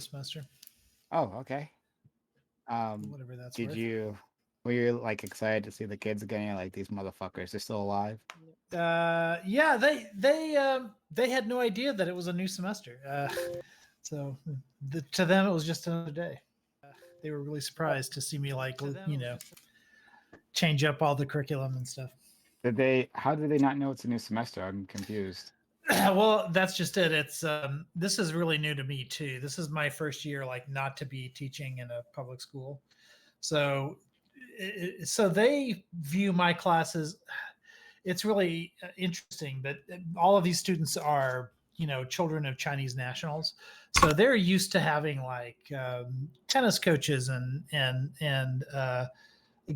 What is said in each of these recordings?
semester, Oh, okay. whatever that's Did worth. you were you like excited to see the kids again? Like these motherfuckers, they're still alive. Yeah, they had no idea that it was a new semester. So to them, it was just another day. They were really surprised to see me like change up all the curriculum and stuff. Did they? How did they not know it's a new semester? I'm confused. Well, that's just it. It's this is really new to me too. This is my first year like not to be teaching in a public school. So so they view my classes, it's really interesting, but all of these students are children of Chinese nationals, so they're used to having like tennis coaches and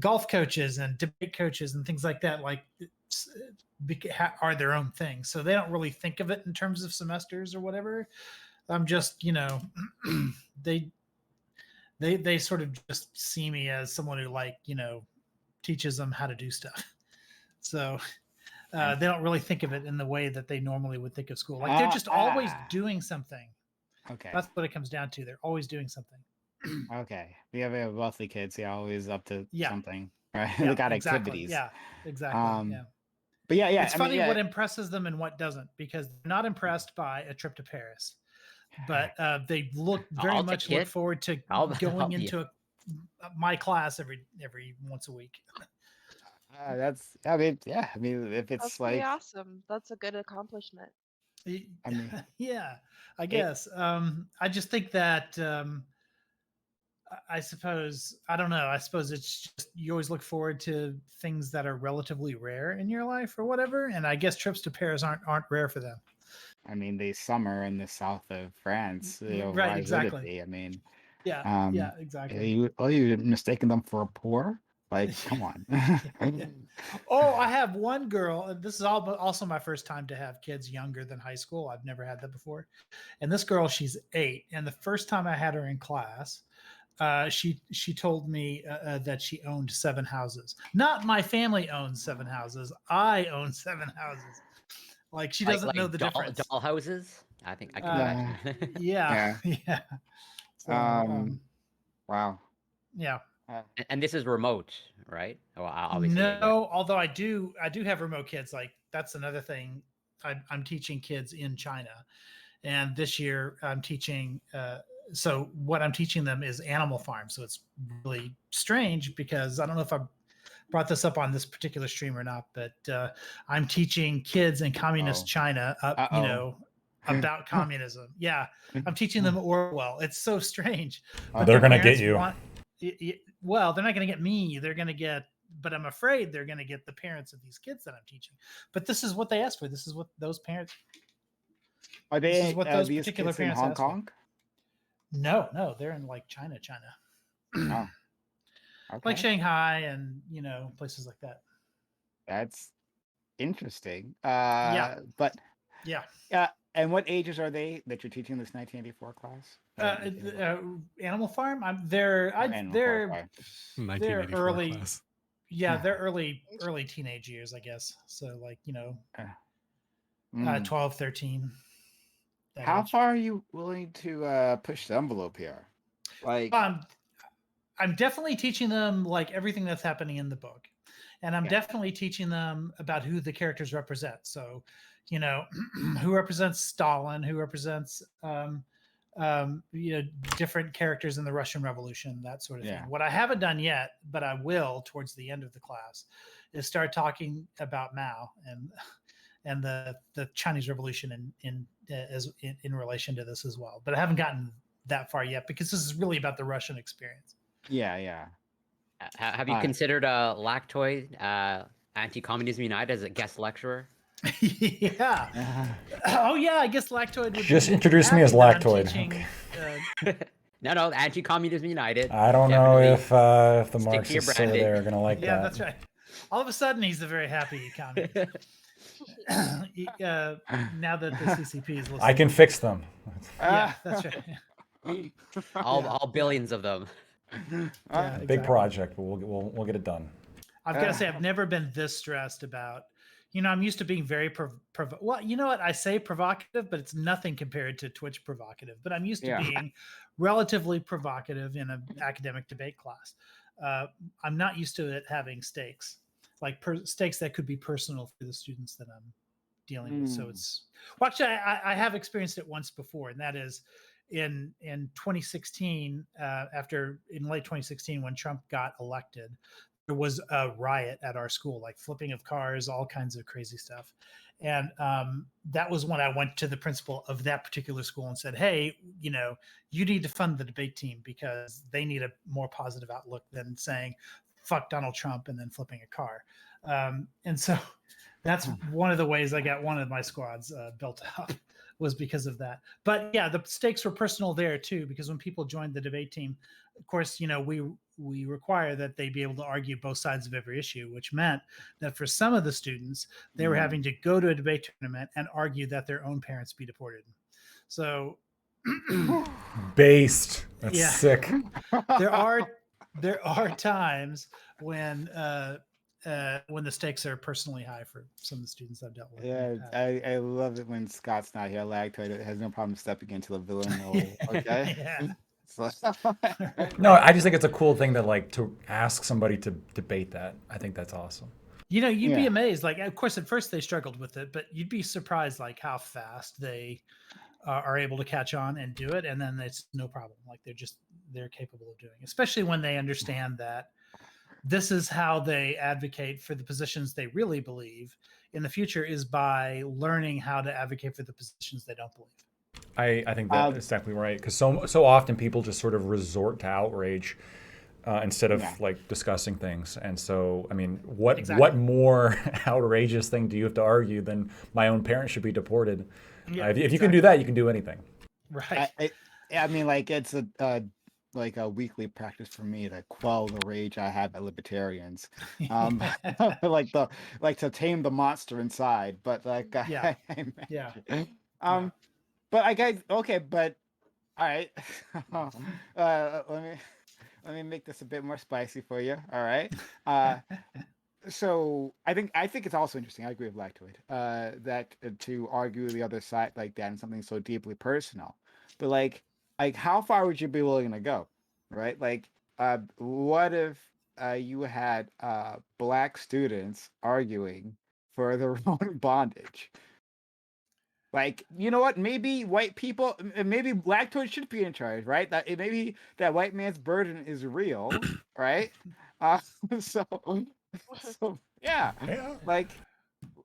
golf coaches and debate coaches and things like that, like are their own thing, so they don't really think of it in terms of semesters or whatever. I'm just they they sort of just see me as someone who like teaches them how to do stuff. So And they don't really think of it in the way that they normally would think of school. Like they're ah, just always ah. doing something. Okay, That's what it comes down to. They're always doing something. okay. We have wealthy kids. They're always up to Yeah, something, right? They yeah, got exactly. activities. Yeah, exactly. Um, Yeah. but yeah, yeah. It's I mean, funny yeah. what impresses them and what doesn't, because they're not impressed by a trip to Paris, but they very I'll take much look it. forward to I'll going be. into my class every once a week. That's. I mean, yeah. I mean, if That's it's pretty like, awesome. That's a good accomplishment. I mean, Yeah, I it. guess. I just think that I suppose I don't know. I suppose it's just you always look forward to things that are relatively rare in your life or whatever. And I guess trips to Paris aren't rare for them. I mean, they summer in the south of France. Right? Why would it Exactly. be? I mean, Yeah. um, Yeah. Exactly. you mistaken them for a poor? Like, come on. Yeah. Oh, I have one girl. This is also my first time to have kids younger than high school. I've never had that before. And this girl, she's 8. And the first time I had her in class, she told me that she owned 7 houses. Not my family owns 7 houses. I own 7 houses. Like she doesn't know Like the difference. doll houses. I think I can Uh, Uh, imagine. yeah, yeah. yeah. So Um. Wow. yeah. Uh, And this is remote, right? Well, obviously, I guess. No, although I do have remote kids. Like that's another thing. I'm teaching kids in China, and this year I'm teaching. So what I'm teaching them is Animal Farm. So it's really strange because I don't know if I brought this up on this particular stream or not, but I'm teaching kids in communist oh. China, Uh-oh. about communism. Yeah, I'm teaching them Orwell. It's so strange, but They're their gonna get parents you. well, they're not going to get me. They're going to get, but I'm afraid they're going to get the parents of these kids that I'm teaching. But this is what they asked for. This is what those parents. Are This is they what those these particular kids in parents Hong asked for. Kong? No, they're in like China, Oh, like okay. Shanghai and places like that. That's interesting. Yeah, But yeah. and what ages are they that you're teaching this 1984 class? 1984. Animal Farm. Sorry. They're 1984 early. class. Yeah, they're early teenage years, I guess. So like Mm. 12, 13. How age. far are you willing to push the envelope here? Like, I'm definitely teaching them like everything that's happening in the book, and I'm Yeah. definitely teaching them about who the characters represent. So, who represents Stalin, who represents different characters in the Russian Revolution, that sort of Yeah. thing. What I haven't done yet, but I will towards the end of the class, is start talking about Mao and the Chinese Revolution in relation to this as well. But I haven't gotten that far yet because this is really about the Russian experience. yeah. Have you considered Lactoid, Anti-Communism United, as a guest lecturer? Yeah. Oh yeah, I guess Lactoid would Just be introduce me as happy that I'm Lactoid. teaching, No, Anti-Communism United. I don't know Definitely if the stick to your Marxists over branding. there are gonna like yeah, that. that's right. All of a sudden, he's a very happy communist. Now that the CCP is listening. I can fix them. Yeah, that's right. all billions of them. Yeah, Big exactly. project, but we'll get it done. I've got to say, I've never been this stressed about, I'm used to being very well. You know what? I say provocative, but it's nothing compared to Twitch provocative. But I'm used to Yeah. being relatively provocative in an academic debate class. I'm not used to it having stakes, like stakes that could be personal for the students that I'm dealing with. So it's well, actually, I have experienced it once before, and that is in 2016, in late 2016 when Trump got elected. There was a riot at our school, like flipping of cars, all kinds of crazy stuff. And that was when I went to the principal of that particular school and said, hey, you need to fund the debate team because they need a more positive outlook than saying, fuck Donald Trump and then flipping a car. And so that's one of the ways I got one of my squads built up was because of that. But yeah, the stakes were personal there too, because when people joined the debate team, of course, we require that they be able to argue both sides of every issue, which meant that for some of the students, they were having to go to a debate tournament and argue that their own parents be deported. So Based. That's Yeah. sick. there are times when the stakes are personally high for some of the students I've dealt with. Yeah, I love it when Scott's not here. Lactoid has no problem stepping into the villain role. Okay. Yeah. So, No, I just think it's a cool thing to ask somebody to debate that. I think that's awesome. You'd be Yeah. amazed. Like, of course, at first they struggled with it, but you'd be surprised like how fast they are able to catch on and do it, and then it's no problem. Like they're capable of doing it, especially when they understand that this is how they advocate for the positions they really believe in the future is by learning how to advocate for the positions they don't believe. I think that is definitely right, because so often people just sort of resort to outrage instead of like discussing things. And so, I mean, what more outrageous thing do you have to argue than my own parents should be deported? Yeah, if you can do that, you can do anything. Right. I mean, like it's a weekly practice for me to quell the rage I have at libertarians, like to tame the monster inside. But like, Yeah. yeah. Yeah. But I guys, okay, but all right. Let me make this a bit more spicy for you. All right. So I think it's also interesting. I agree with Lactoid that to argue the other side like that and something so deeply personal, but like how far would you be willing to go, right? Like, what if you had black students arguing for their own bondage? Like, you know what? Maybe white people, maybe Lactoid should be in charge, right? That maybe that white man's burden is real, right? So yeah, like,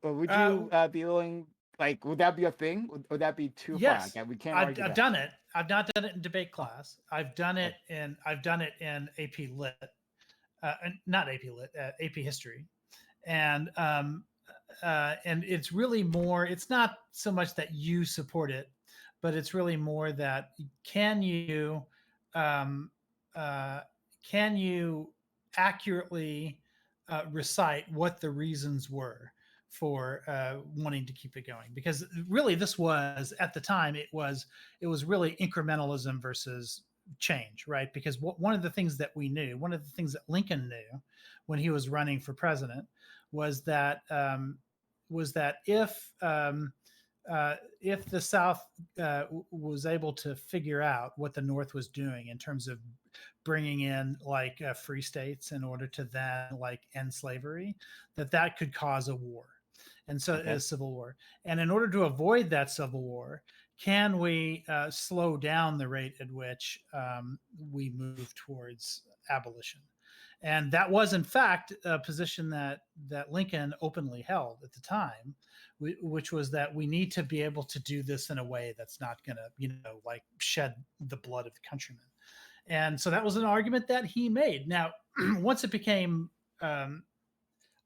would you be willing? Like, would that be a thing? Would that be too far? Yes, Like, we can't I've argue that. done it. I've not done it in debate class. I've done it in AP Lit, not AP Lit, AP History, and it's really more. It's not so much that you support it, but it's really more that can you um, can you accurately recite what the reasons were for wanting to keep it going? Because really, this was at the time it was really incrementalism versus change, right? Because one of the things that we knew, one of the things that Lincoln knew when he was running for president, was that if the South was able to figure out what the North was doing in terms of bringing in like free states in order to then like end slavery, that could cause a war, and so a civil war. And in order to avoid that civil war, can we slow down the rate at which we move towards abolition? And that was, in fact, a position that Lincoln openly held at the time, which was that we need to be able to do this in a way that's not going to, like shed the blood of the countrymen. And so that was an argument that he made. Now, once it became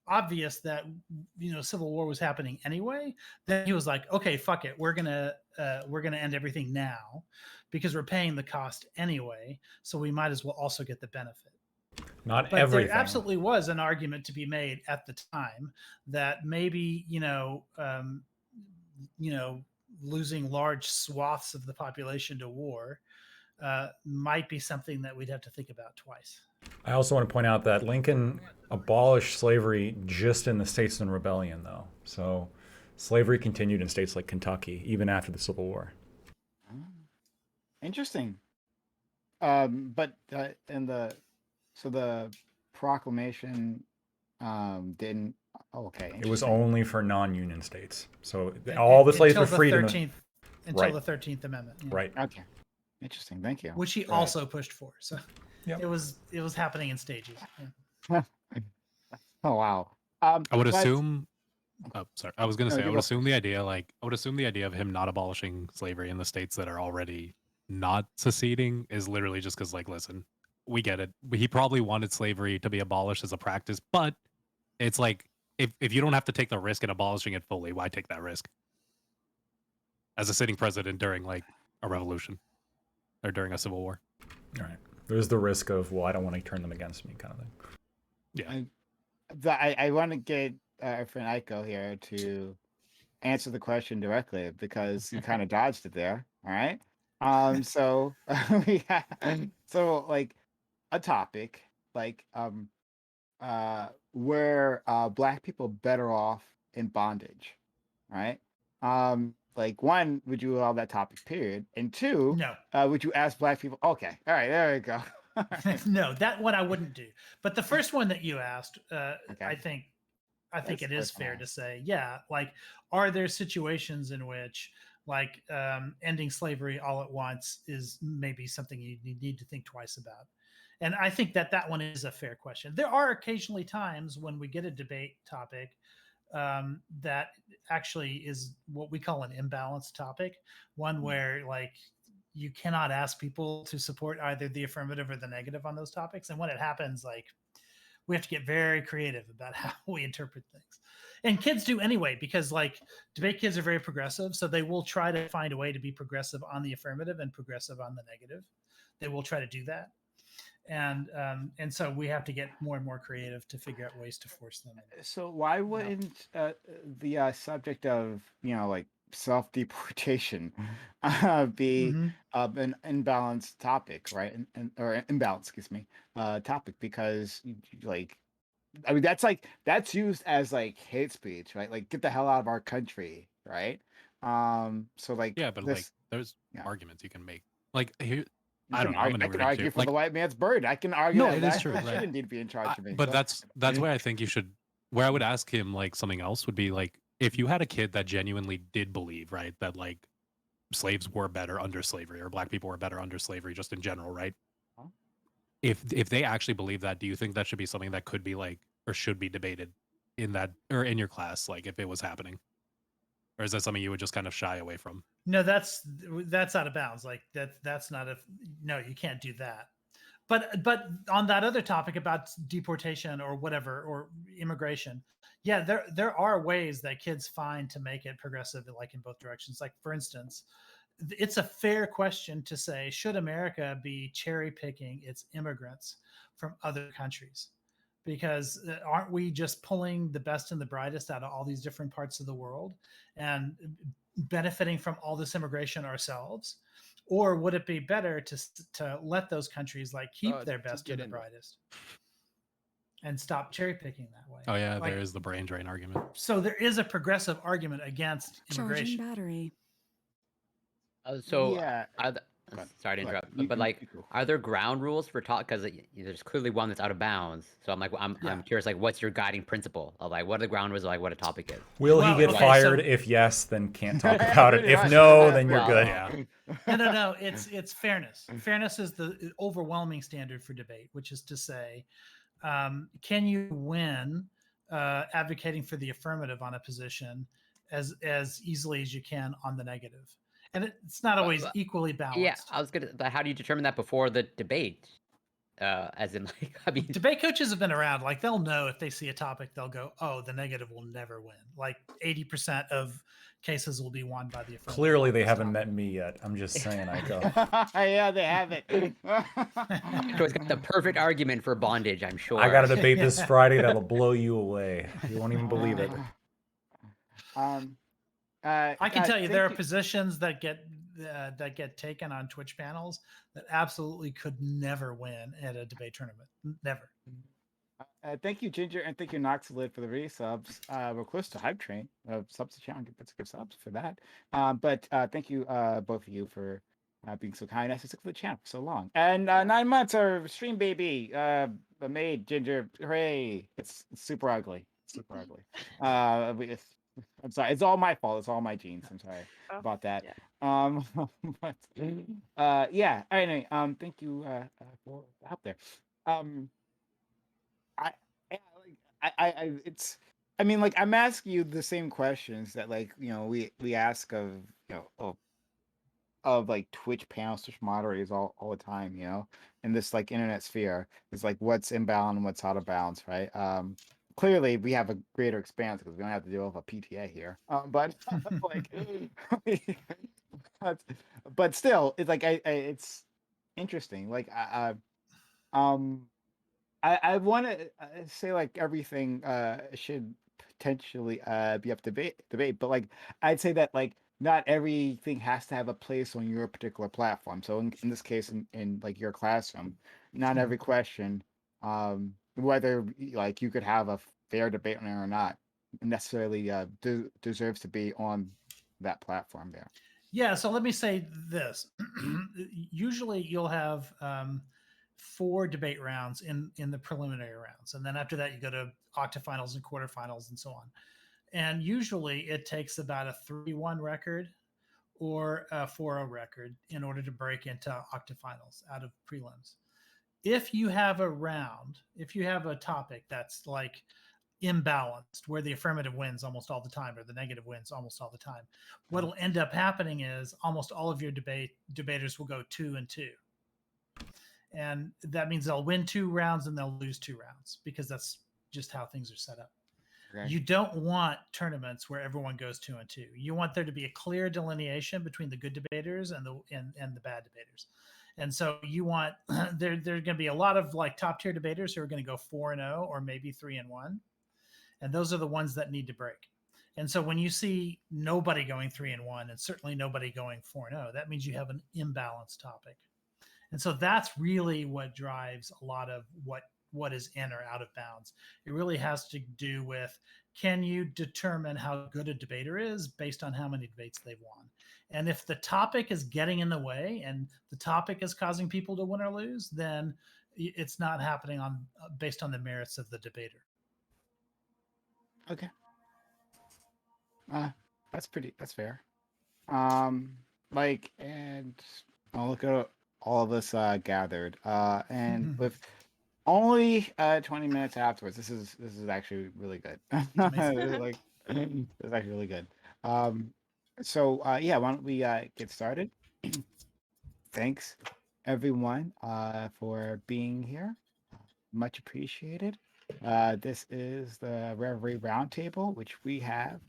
obvious that civil war was happening anyway, then he was like, okay, fuck it, we're gonna end everything now because we're paying the cost anyway, so we might as well also get the benefit. But everything. There absolutely was an argument to be made at the time that maybe losing large swaths of the population to war might be something that we'd have to think about twice. I also want to point out that Lincoln abolished slavery just in the states in rebellion, though. So slavery continued in states like Kentucky even after the Civil War. Interesting. But the proclamation didn't. Oh, okay. It was interesting. only for non-union states. So all the slaves were freed. Until the 13th Amendment. Yeah. Right. Okay. Interesting. Thank you. Which he also pushed for. So it was happening in stages. Yeah. Oh wow. I would assume. Oh, sorry. I was going to say I would assume the idea of him not abolishing slavery in the states that are already not seceding is literally just because, like, listen, we get it. He probably wanted slavery to be abolished as a practice, but it's like if you don't have to take the risk in abolishing it fully, why take that risk? As a sitting president during like a revolution or during a civil war. All right. There's the risk of, well, I don't want to turn them against me, kind of thing. Yeah. I want to get our friend Aiko here to answer the question directly because you kind of dodged it there. All right. So so like a topic like were Black people better off in bondage, right? Like one, would you allow that topic? Period. And two, no. Would you ask Black people? Okay, all right, there we go. No, that one I wouldn't do. But the first one that you asked, Okay. I think That's it is fair personal. to say, yeah, like, are there situations in which, like, ending slavery all at once is maybe something you need to think twice about? And I think that one is a fair question. There are occasionally times when we get a debate topic that actually is what we call an imbalanced topic, one where, like, you cannot ask people to support either the affirmative or the negative on those topics. And when it happens, like, we have to get very creative about how we interpret things. And kids do anyway, because, like, debate kids are very progressive. So they will try to find a way to be progressive on the affirmative and progressive on the negative. They will try to do that. And so we have to get more and more creative to figure out ways to force them. So why wouldn't the subject of, like, self-deportation be an imbalanced topic, right? Or imbalance, excuse me, topic, because like, I mean, that's used as like hate speech, right? Like, get the hell out of our country, right? So like, yeah, but like, there's arguments you can make. Like, here, I don't know. I can argue for the white man's bird. I can argue that it is true. I shouldn't need to be in charge of me. But that's where I think you should. Where I would ask him like something else would be like, if you had a kid that genuinely did believe, right, that like slaves were better under slavery or Black people were better under slavery, just in general, right? Huh? If they actually believe that, do you think that should be something that could be like or should be debated in that or in your class, like if it was happening? Or is that something you would just kind of shy away from? No, that's out of bounds. Like that's not no, you can't do that. But on that other topic about deportation or whatever, or immigration, yeah, there are ways that kids find to make it progressive, like in both directions. Like, for instance, it's a fair question to say, should America be cherry picking its immigrants from other countries? Because aren't we just pulling the best and the brightest out of all these different parts of the world and benefiting from all this immigration ourselves? Or would it be better to let those countries like keep their best and the brightest and stop cherry picking that way? Oh yeah, like, there is the brain drain argument. So there is a progressive argument against immigration. Charging battery. So yeah. Sorry to interrupt, but like, are there ground rules for talk? Because there's clearly one that's out of bounds. So I'm curious, like, what's your guiding principle of like what are the ground rules of like what a topic is? Will he get fired? If yes, then can't talk about it. If no, then you're good. Yeah. No. It's fairness. Fairness is the overwhelming standard for debate, which is to say, can you win advocating for the affirmative on a position as easily as you can on the negative? And it's not always equally balanced. Yeah, I was gonna. But how do you determine that before the debate? As in, like, I mean, debate coaches have been around. Like, they'll know if they see a topic, they'll go, "Oh, the negative will never win." Like 80% of cases will be won by the affirmative. Clearly, they haven't met me yet. I'm just saying, I go. Yeah, they haven't. It's got the perfect argument for bondage, I'm sure. I got a debate this Friday that'll blow you away. You won't even believe it. I can tell you there are positions that get that get taken on Twitch panels that absolutely could never win at a debate tournament. Never. Thank you, Ginger, and thank you, Noxalid, for the resubs. We're close to Hype Train. Subs to channel, that's good subs for that. But thank you, both of you, for being so kind. Nice to stick with the channel for so long. And 9 months, our stream baby, made Ginger. Hooray! It's super ugly. Super ugly. I'm sorry. It's all my fault. It's all my genes. I'm sorry about that. Yeah. But yeah. Anyway, thank you for the help there. I, yeah, like it's. I mean, like I'm asking you the same questions that like we ask of of like Twitch panels, Twitch moderators all the time, in this like internet sphere. It's like what's inbound and what's out of bounds, right? Clearly we have a greater expanse because we don't have to deal with a PTA here. But like, but still, it's like it's interesting. Like I want to say like everything should potentially be up to debate, but like I'd say that like not everything has to have a place on your particular platform. So in this case, in like your classroom, not every question, whether like you could have a fair debate on it or not, necessarily deserves to be on that platform there. Yeah, so let me say this. Usually you'll have 4 debate rounds in the preliminary rounds, and then after that you go to octafinals and quarterfinals and so on. And usually it takes about a 3-1 record or a 4-0 record in order to break into octafinals out of prelims. If you have a round, if you have a topic that's like imbalanced, where the affirmative wins almost all the time or the negative wins almost all the time, what'll end up happening is almost all of your debaters will go 2-2. And that means they'll win 2 rounds and they'll lose 2 rounds because that's just how things are set up. Okay. You don't want tournaments where everyone goes 2-2. You want there to be a clear delineation between the good debaters and the bad debaters. And so you want there's going to be a lot of like top tier debaters who are going to go 4-0 or maybe 3-1. And those are the ones that need to break. And so when you see nobody going 3-1 and certainly nobody going 4-0, that means you have an imbalanced topic. And so that's really what drives a lot of what is in or out of bounds. It really has to do with, can you determine how good a debater is based on how many debates they've won? And if the topic is getting in the way and the topic is causing people to win or lose, then it's not happening on based on the merits of the debater. Okay. That's fair. Like, and I'll look at all of us gathered. And with only 20 minutes afterwards, this is actually really good. Like, it's actually really good. So yeah, why don't we get started? Thanks everyone for being here. Much appreciated. This is the Reverie Roundtable, which we have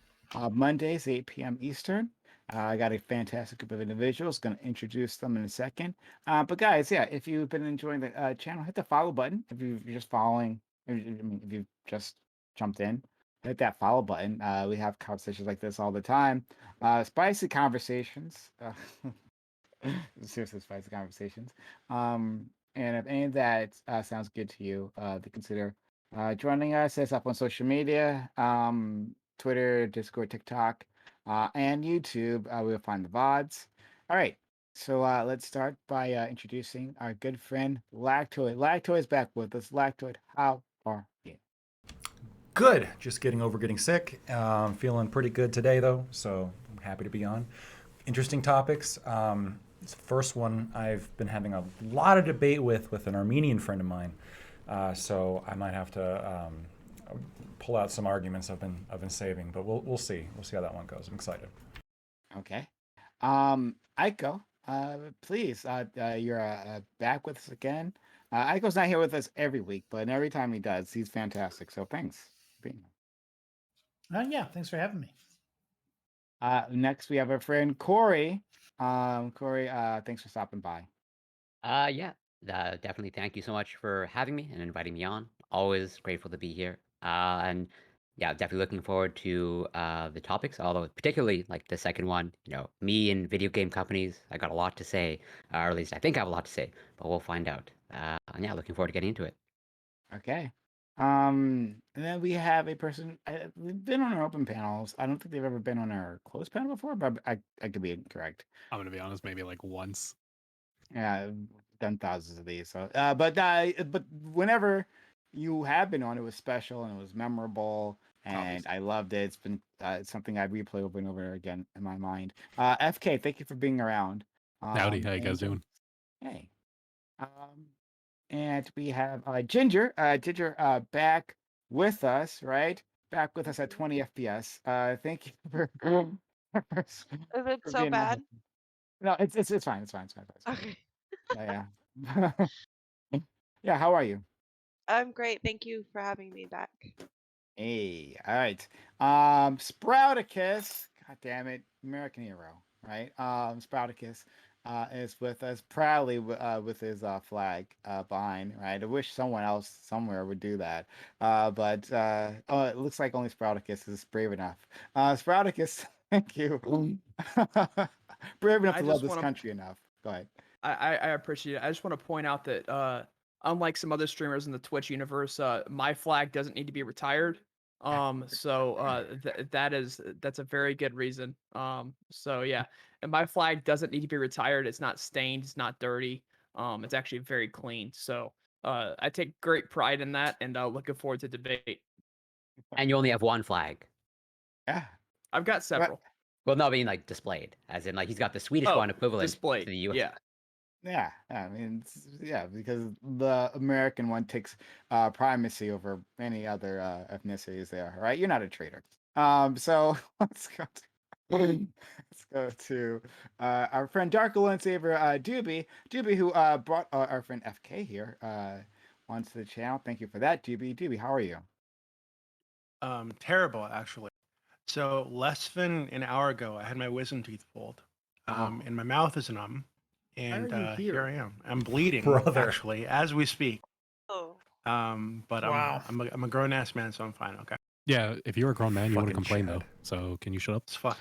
Mondays, 8 p.m. Eastern. I got a fantastic group of individuals. Going to introduce them in a second. But guys, yeah, if you've been enjoying the channel, hit the follow button. If you're just following, if you've just jumped in, hit that follow button. We have conversations like this all the time. Spicy conversations. Seriously, spicy conversations. And if any of that sounds good to you, to consider joining us. It's up on social media, Twitter, Discord, TikTok, and YouTube. We'll find the VODs. All right. So let's start by introducing our good friend, Lactoid. Lactoid is back with us. Lactoid, how are you? Good. Just getting over getting sick. Feeling pretty good today, though. So I'm happy to be on. Interesting topics. This first one I've been having a lot of debate with an Armenian friend of mine, so I might have to pull out some arguments I've been saving, but we'll see. We'll see how that one goes. I'm excited. Okay, Aiko, please, you're back with us again. Aiko's not here with us every week, but every time he does, he's fantastic. So thanks for being here. Yeah, thanks for having me. Next, we have our friend Corey. Corey, thanks for stopping by. Yeah, definitely. Thank you so much for having me and inviting me on. Always grateful to be here. And yeah, definitely looking forward to the topics. Although particularly like the second one, me and video game companies, I got a lot to say, or at least I think I have a lot to say, but we'll find out. And yeah, looking forward to getting into it. Okay. And then we have a person. They've been on our open panels. I don't think they've ever been on our closed panel before, but I could be incorrect. I'm gonna be honest, maybe like once. Yeah, I've done thousands of these. So, but whenever you have been on, it was special and it was memorable, and Obviously. I loved it. It's been something I replay over and over again in my mind. FK, thank you for being around. Howdy, how you guys and, doing? Hey. And we have Ginger. Ginger back with us, right? Back with us at 20 FPS. Thank you for, Is it for so being with bad? us. No, it's fine. It's fine. It's fine. It's fine. Okay. Yeah. Yeah, how are you? I'm great. Thank you for having me back. Hey, all right. Sprouticus, god damn it, American hero, right? Sprouticus is with us proudly with his flag behind, right? I wish someone else somewhere would do that. But oh, it looks like only Sprouticus is brave enough. Sprouticus, thank you. Brave enough I to love just this wanna- country enough. Go ahead. I appreciate it. I just want to point out that unlike some other streamers in the Twitch universe, my flag doesn't need to be retired. So that's a very good reason. So yeah, and my flag doesn't need to be retired. It's not stained. It's not dirty. It's actually very clean. So I take great pride in that, and looking forward to debate. And you only have one flag. Yeah. I've got several. Well, no, I mean like displayed, as in like he's got the Swedish one equivalent displayed. to the US. Yeah. Yeah, I mean, yeah, because the American one takes primacy over any other ethnicities there, right? You're not a traitor. So let's go to our friend Darko and Saber Doobie, who brought our friend FK here onto the channel. Thank you for that, Doobie. Doobie, how are you? Terrible, actually. So less than an hour ago, I had my wisdom teeth pulled, and my mouth is numb. And here I am. I'm bleeding, Brother. actually, as we speak. Oh. But Wow. I'm a grown ass man, so I'm fine. Okay, Yeah, if you're a grown man, you wouldn't Fucking complain Chad. though. So can you shut up? it's fine.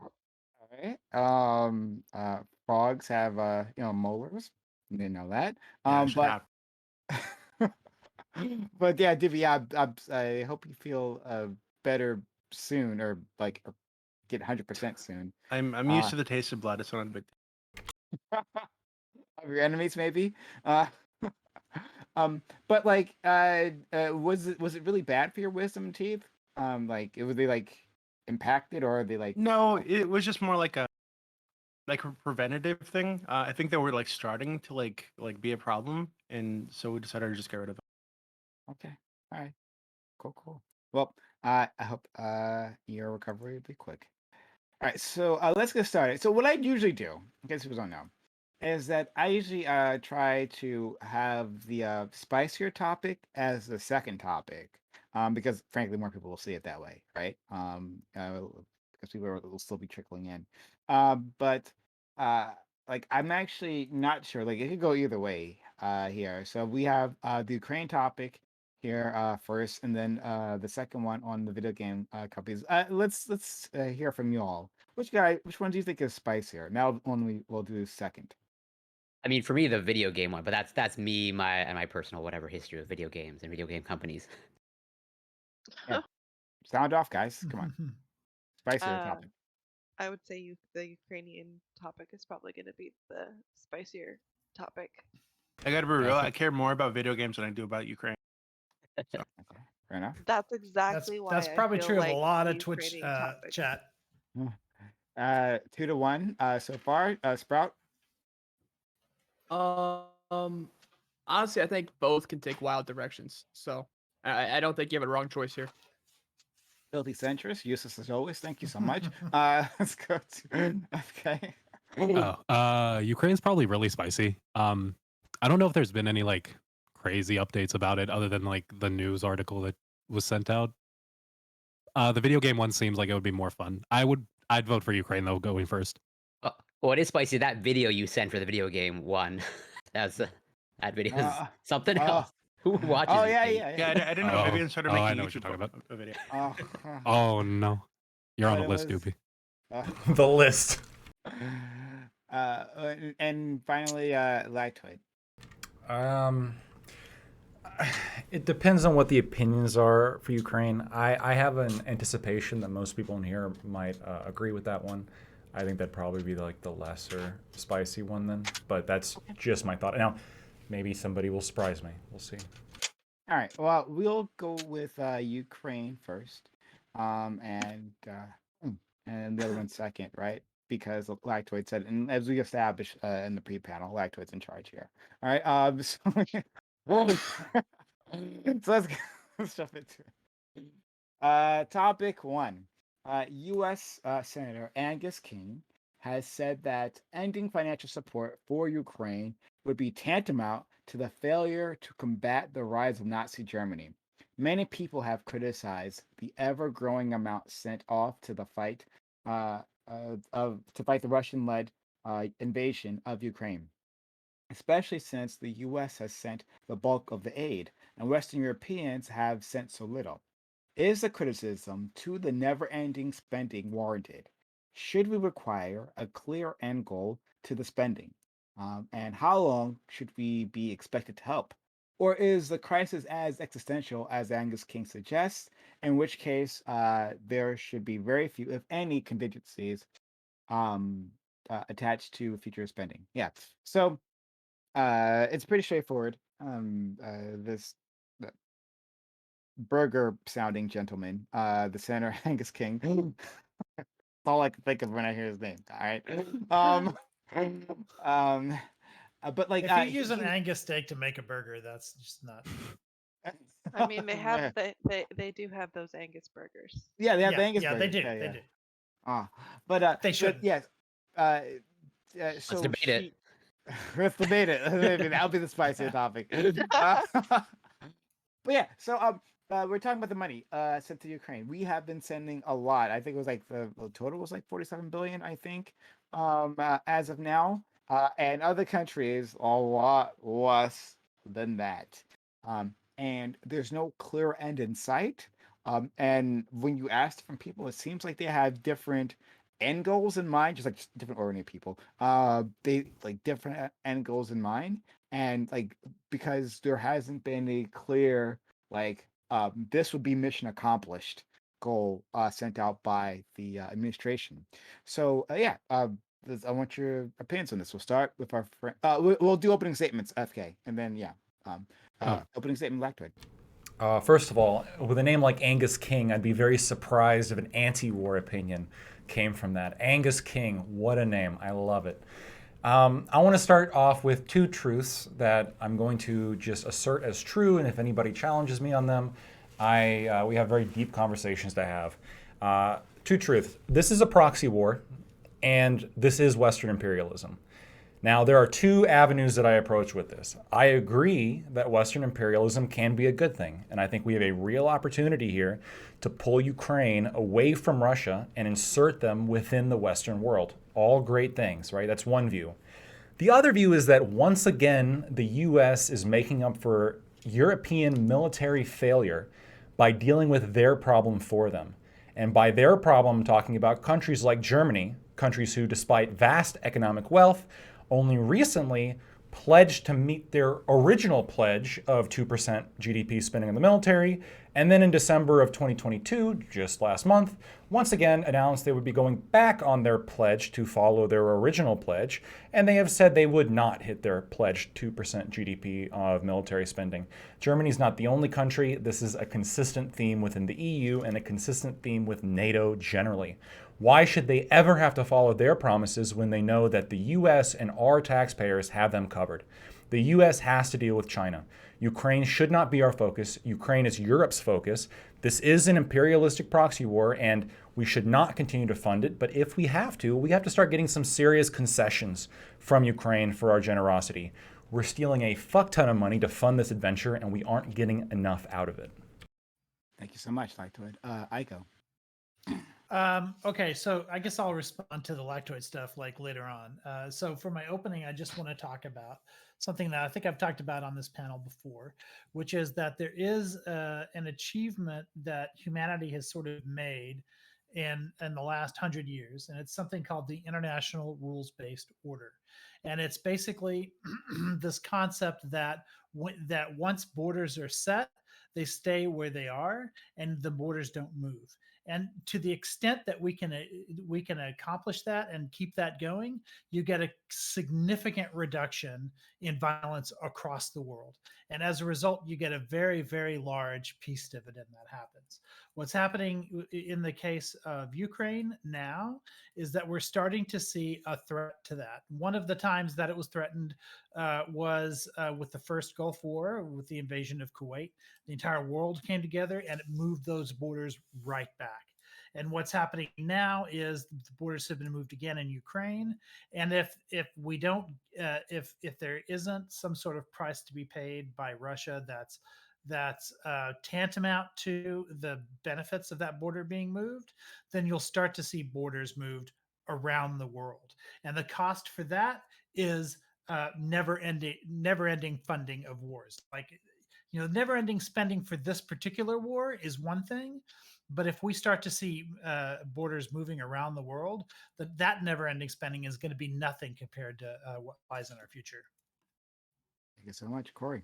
All right. Frogs have molars. You didn't know that. Yeah, it should But happen. but yeah, Divi, I hope you feel better soon, or like get 100% soon. I'm used to the taste of blood. It's not a big deal. Of your enemies, maybe. But like, was it really bad for your wisdom teeth? Like, were they like impacted, or are they like? No, it was just more like a preventative thing. I think they were like starting to like be a problem, and so we decided to just get rid of it. Okay. All right. Cool. Well, I hope your recovery will be quick. All right, so let's get started. So what I usually do, in case people don't know, is that I usually try to have the spicier topic as the second topic, because frankly, more people will see it that way, right? Because people will still be trickling in. But like, I'm actually not sure. Like, it could go either way here. So we have the Ukraine topic here first, and then the second one on the video game companies. Let's hear from you all. Which one do you think is spicier? Now only we'll do second. I mean, for me, the video game one, but that's me, my personal whatever history of video games and video game companies. Sound off, guys. Come on. Spicier topic. I would say the Ukrainian topic is probably going to be the spicier topic. I gotta be real. I care more about video games than I do about Ukraine. Okay, fair enough. That's exactly why. That's I probably feel true like of a lot the of Twitch Ukrainian topic. chat. 2-1 so far. Sprout. Honestly, I think both can take wild directions. So I don't think you have a wrong choice here. Filthy centrist, useless as always. Thank you so much. Let's go to FK. Ukraine's probably really spicy. I don't know if there's been any like crazy updates about it other than like the news article that was sent out. The video game one seems like it would be more fun. I'd vote for Ukraine though, going first. Well, it is spicy. That video you sent for the video game one, that video is something else. Who watches Oh these yeah, things? yeah, Yeah, I didn't know Oh. Vivian started Oh, I making know what you're YouTube talking about. a video. Oh, Oh no, you're on But the it list, was- Doopy. The list. and finally, Lactoid. It depends on what the opinions are for Ukraine. I have an anticipation that most people in here might agree with that one. I think that'd probably be like the lesser spicy one then, but that's just my thought. Now, maybe somebody will surprise me. We'll see. All right. Well, we'll go with Ukraine first, and the other one second, right? Because Lactoid said, and as we established in the pre-panel, Lactoid's in charge here. All right. So let's jump into it. Topic 1. U.S. Senator Angus King has said that ending financial support for Ukraine would be tantamount to the failure to combat the rise of Nazi Germany. Many people have criticized the ever-growing amount sent off to the fight to fight the Russian-led invasion of Ukraine, especially since the U.S. has sent the bulk of the aid and Western Europeans have sent so little. Is the criticism to the never-ending spending warranted? Should we require a clear end goal to the spending? And how long should we be expected to help? Or is the crisis as existential as Angus King suggests, in which case there should be very few, if any, contingencies attached to future spending? Yeah. So it's pretty straightforward. This burger sounding gentleman, the Senator Angus King. That's all I can think of when I hear his name. All right. But like, If you use an Angus steak to make a burger, that's just not. I mean, they have they do have those Angus burgers. Yeah, they have the Angus yeah, burgers. they do. Yeah, They yeah. do. But They should. yes. So debate it. Let's debate it. That'll be the spicier topic. But yeah, so we're talking about the money sent to Ukraine. We have been sending a lot. I think it was like the total was like 47 billion. I think as of now, and other countries a lot less than that. And there's no clear end in sight. And when you ask different people, it seems like they have different end goals in mind, just like different ordinary people. They like different end goals in mind, and like because there hasn't been a clear like this would be mission accomplished goal sent out by the administration. So yeah, I want your opinions on this. We'll start with our friend. We'll do opening statements, FK, and then yeah, opening statement, Lactoid. First of all, with a name like Angus King, I'd be very surprised if an anti-war opinion came from that. Angus King, what a name. I love it. I want to start off with two truths that I'm going to just assert as true, and if anybody challenges me on them, we have very deep conversations to have. Two truths. This is a proxy war, and this is Western imperialism. Now, there are two avenues that I approach with this. I agree that Western imperialism can be a good thing, and I think we have a real opportunity here to pull Ukraine away from Russia and insert them within the Western world. All great things, right? That's one view. The other view is that once again, the US is making up for European military failure by dealing with their problem for them. And by their problem, I'm talking about countries like Germany, countries who, despite vast economic wealth, only recently pledged to meet their original pledge of 2% GDP spending on the military, and then in December of 2022, just last month, once again announced they would be going back on their pledge to follow their original pledge, and they have said they would not hit their pledged 2% GDP of military spending. Germany's not the only country. This is a consistent theme within the EU and a consistent theme with NATO generally. Why should they ever have to follow their promises when they know that the US and our taxpayers have them covered? The US has to deal with China. Ukraine should not be our focus. Ukraine is Europe's focus. This is an imperialistic proxy war, and we should not continue to fund it. But if we have to start getting some serious concessions from Ukraine for our generosity. We're stealing a fuck ton of money to fund this adventure, and we aren't getting enough out of it. Thank you so much, Lactoid. Aiko. Okay, so I guess I'll respond to the lactoid stuff like later on. So for my opening, I just want to talk about something that I think I've talked about on this panel before, which is that there is an achievement that humanity has sort of made in the last 100 years, and it's something called the International Rules-Based Order, and it's basically this concept that that once borders are set, they stay where they are, and the borders don't move. And to the extent that we can accomplish that and keep that going, you get a significant reduction in violence across the world, and as a result you get a very, very large peace dividend that happens. What's happening in the case of Ukraine now is that we're starting to see a threat to that. One of the times that it was threatened was with the first Gulf War, with the invasion of Kuwait. The entire world came together and it moved those borders right back. And what's happening now is the borders have been moved again in Ukraine. And if we don't, if there isn't some sort of price to be paid by Russia that's tantamount to the benefits of that border being moved, then you'll start to see borders moved around the world. And the cost for that is never ending funding of wars. Like, never ending spending for this particular war is one thing, but if we start to see borders moving around the world, that never ending spending is going to be nothing compared to what lies in our future. Thank you so much, Corey.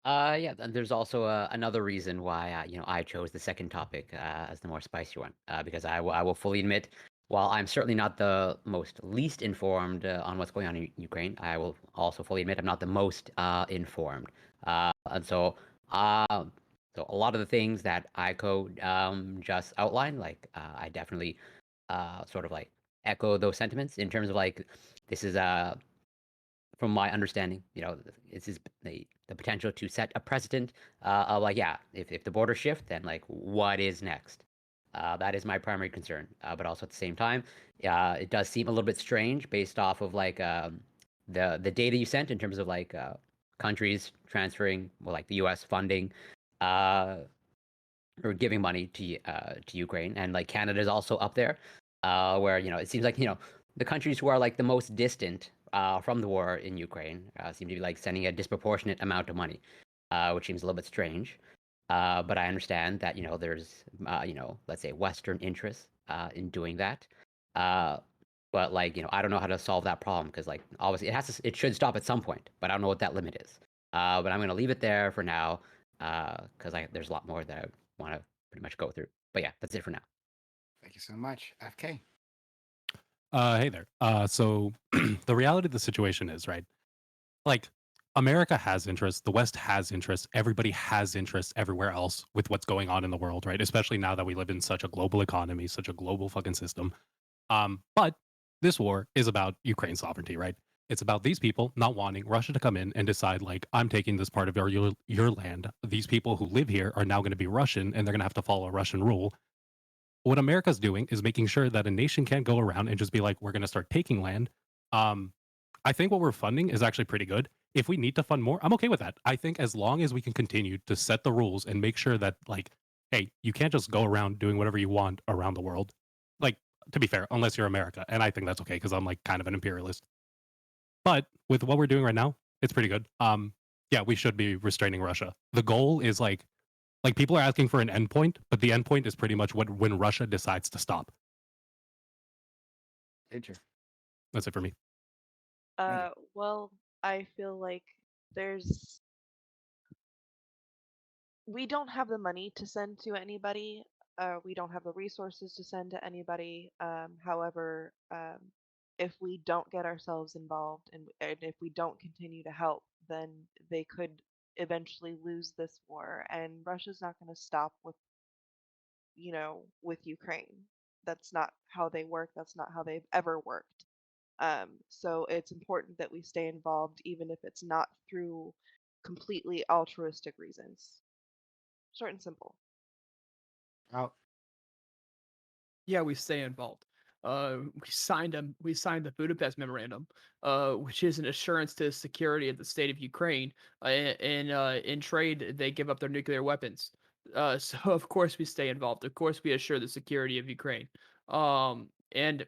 Yeah, and there's also another reason why I chose the second topic as the more spicy one, because I will fully admit, while I'm certainly not the most least informed on what's going on in Ukraine, I will also fully admit I'm not the most informed, and so a lot of the things that Aiko just outlined, like I definitely sort of like echo those sentiments in terms of like this is from my understanding, this is the potential to set a precedent of like, yeah, if the borders shift, then like what is next? That is my primary concern. But also at the same time, it does seem a little bit strange based off of like the data you sent in terms of like countries transferring, well, like the U.S. funding or giving money to Ukraine, and like Canada is also up there, where it seems like the countries who are like the most distant from the war in Ukraine seem to be like sending a disproportionate amount of money, which seems a little bit strange. But I understand that there's let's say Western interests in doing that. But like I don't know how to solve that problem because like obviously it should stop at some point, but I don't know what that limit is. But I'm gonna leave it there for now because there's a lot more that I want to pretty much go through. But yeah, that's it for now. Thank you so much, FK. Hey there. So the reality of the situation is, right? Like, America has interest, the West has interest, everybody has interest everywhere else with what's going on in the world, right? Especially now that we live in such a global economy, such a global fucking system. But this war is about Ukraine sovereignty, right? It's about these people not wanting Russia to come in and decide, like, I'm taking this part of your land. These people who live here are now going to be Russian and they're going to have to follow Russian rule. What America's doing is making sure that a nation can't go around and just be like, we're going to start taking land. I think what we're funding is actually pretty good. If we need to fund more, I'm okay with that. I think as long as we can continue to set the rules and make sure that, like, hey, you can't just go around doing whatever you want around the world. Like, to be fair, unless you're America. And I think that's okay because I'm like kind of an imperialist. But with what we're doing right now, it's pretty good. Yeah, we should be restraining Russia. The goal is like people are asking for an endpoint, but the endpoint is pretty much when Russia decides to stop. That's it for me. Well, I feel like we don't have the money to send to anybody. We don't have the resources to send to anybody. However, if we don't get ourselves involved and if we don't continue to help, then they could eventually lose this war, and Russia's not going to stop with Ukraine. That's not how they work. That's not how they've ever worked. So it's important that we stay involved, even if it's not through completely altruistic reasons. Short and simple. Oh, yeah, we stay involved. We signed the Budapest Memorandum, which is an assurance to the security of the state of Ukraine. In trade, they give up their nuclear weapons. So of course we stay involved. Of course we assure the security of Ukraine. And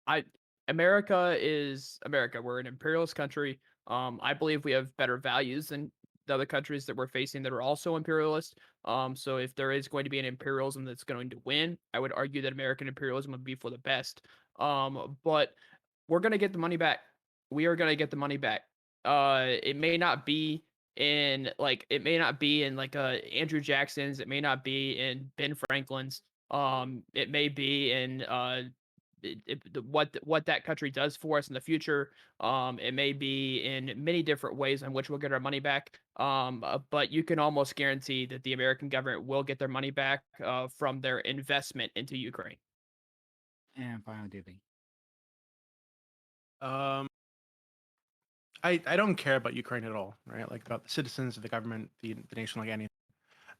I America is America. We're an imperialist country. I believe we have better values than the other countries that we're facing that are also imperialist. So if there is going to be an imperialism that's going to win, I would argue that American imperialism would be for the best. But we're gonna get the money back. We are gonna get the money back. It may not be in like Andrew Jackson's. It may not be in Ben Franklin's. It may be in what that country does for us in the future. It may be in many different ways in which we'll get our money back. But you can almost guarantee that the American government will get their money back from their investment into Ukraine. And final duty. I don't care about Ukraine at all, right? Like about the citizens of the government, the nation, like anything.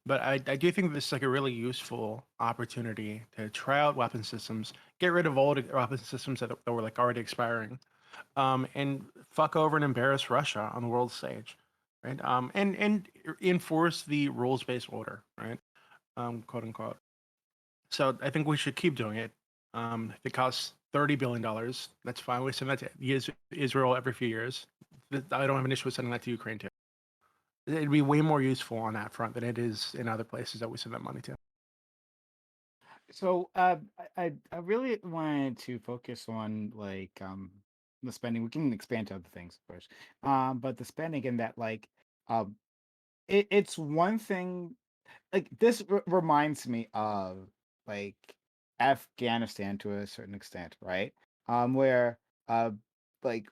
But I do think this is like a really useful opportunity to try out weapon systems, get rid of old weapon systems that were like already expiring, and fuck over and embarrass Russia on the world stage, right? And enforce the rules-based order, right? Quote unquote. So I think we should keep doing it. If it costs $30 billion, that's fine. We send that to Israel every few years. I don't have an issue with sending that to Ukraine too. It'd be way more useful on that front than it is in other places that we send that money to. So I really wanted to focus on like the spending. We can expand to other things, of course. But the spending in that like it's one thing like this reminds me of like Afghanistan to a certain extent, right? Where like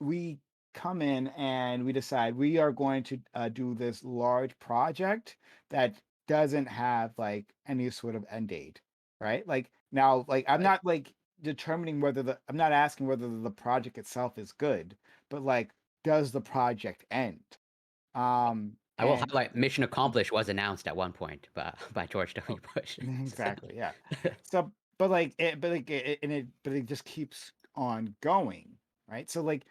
we come in and we decide we are going to do this large project that doesn't have like any sort of end date, right? Like now, like I'm Right. not like determining whether I'm not asking whether the project itself is good, but like does the project end? I will And highlight mission accomplished was announced at one point by George W. oh, Bush. exactly, yeah. So, but it just keeps on going, right? So like,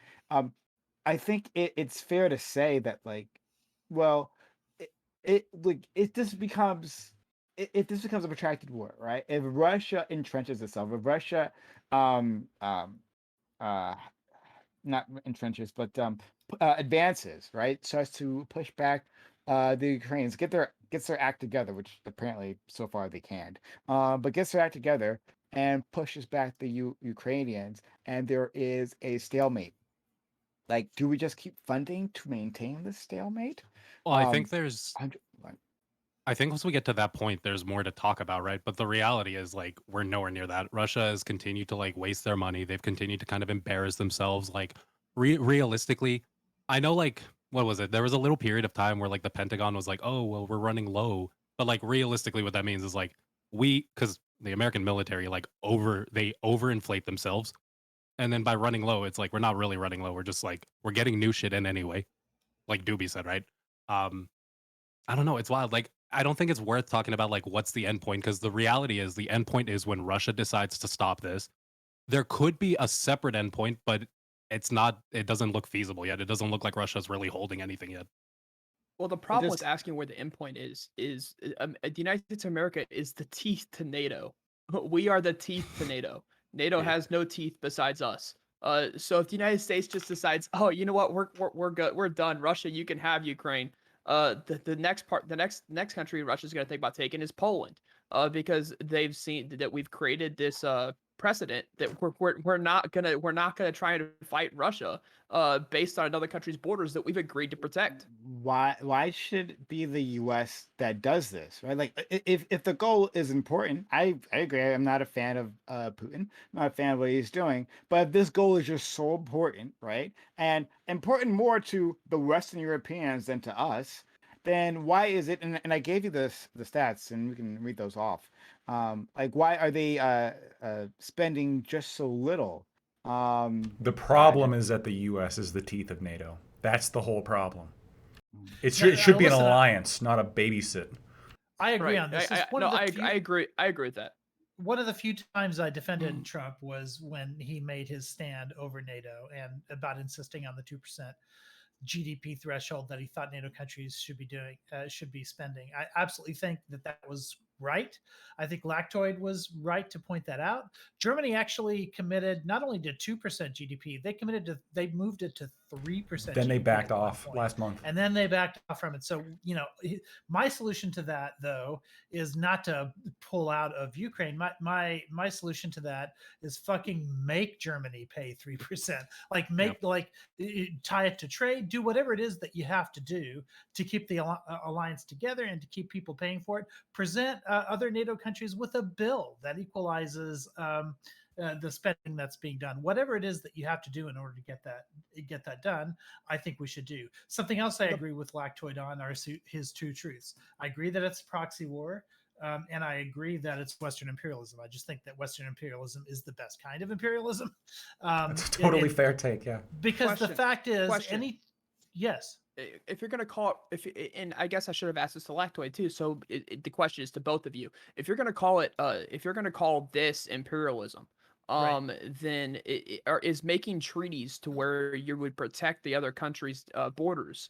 I think it's fair to say that like, well, it just becomes it just becomes a protracted war, right? If Russia entrenches itself, if Russia um um uh not entrenches, but advances, right? Starts to push back the Ukrainians, gets their act together, which apparently so far they can't. But gets their act together and pushes back the Ukrainians, and there is a stalemate. Like, do we just keep funding to maintain this stalemate? Well, I think there's 100, I think once we get to that point, there's more to talk about, right? But the reality is, like, we're nowhere near that. Russia has continued to like waste their money. They've continued to kind of embarrass themselves. Like, realistically, I know, like, what was it? There was a little period of time where like the Pentagon was like, "Oh, well, we're running low," but like realistically, what that means is like because the American military they overinflate themselves, and then by running low, it's like we're not really running low. We're just like we're getting new shit in anyway, like Doobie said, right? Um, I don't know. It's wild. Like, I don't think it's worth talking about like what's the end point because the reality is the end point is when Russia decides to stop this. There could be a separate endpoint, but it's not. It doesn't look feasible yet. It doesn't look like Russia's really holding anything yet. Well, the it problem just with asking where the endpoint is the United States of America is the teeth to NATO. We are the teeth to NATO. NATO has no teeth besides us. So if the United States just decides, oh, you know what, we're good, we're done. Russia, you can have Ukraine. The next country Russia's going to think about taking is Poland. Because they've seen that we've created this precedent that we're not gonna try to fight Russia based on another country's borders that we've agreed to protect. why should it be the US that does this, right? Like if the goal is important, I agree. I'm not a fan of Putin. I'm not a fan of what he's doing, but if this goal is just so important, right? And important more to the Western Europeans than to us, then why is it and I gave you the stats and we can read those off. Like why are they spending just so little? The problem is that the U.S. is the teeth of NATO. That's the whole problem. It should be an listen, alliance, not a babysit. I agree Right. on this. It's I agree. I agree with that. one of the few times I defended Trump was when he made his stand over NATO and about insisting on the 2%. GDP threshold that he thought NATO countries should be doing, should be spending. I absolutely think that that was right. I think Lactoid was right to point that out. Germany actually committed not only to 2% GDP, they moved it to 3%. Then they GDP backed at one off point. last month. And then they backed off from it. So, you know, my solution to that, though, is not to pull out of Ukraine. My solution to that is fucking make Germany pay 3%. Like tie it to trade, do whatever it is that you have to do to keep the alliance together and to keep people paying for it. Present other NATO countries with a bill that equalizes the spending that's being done. Whatever it is that you have to do in order to get that done, I think we should do. Something else I agree with Lactoid on are his two truths. I agree that it's a proxy war. And I agree that it's Western imperialism. I just think that Western imperialism is the best kind of imperialism. That's a totally fair take, yeah. Because the fact is, yes. If you're going to call it, and I guess I should have asked this to Lactoid too. So the question is to both of you: if you're going to call it, if you're going to call this imperialism, then is making treaties to where you would protect the other country's borders,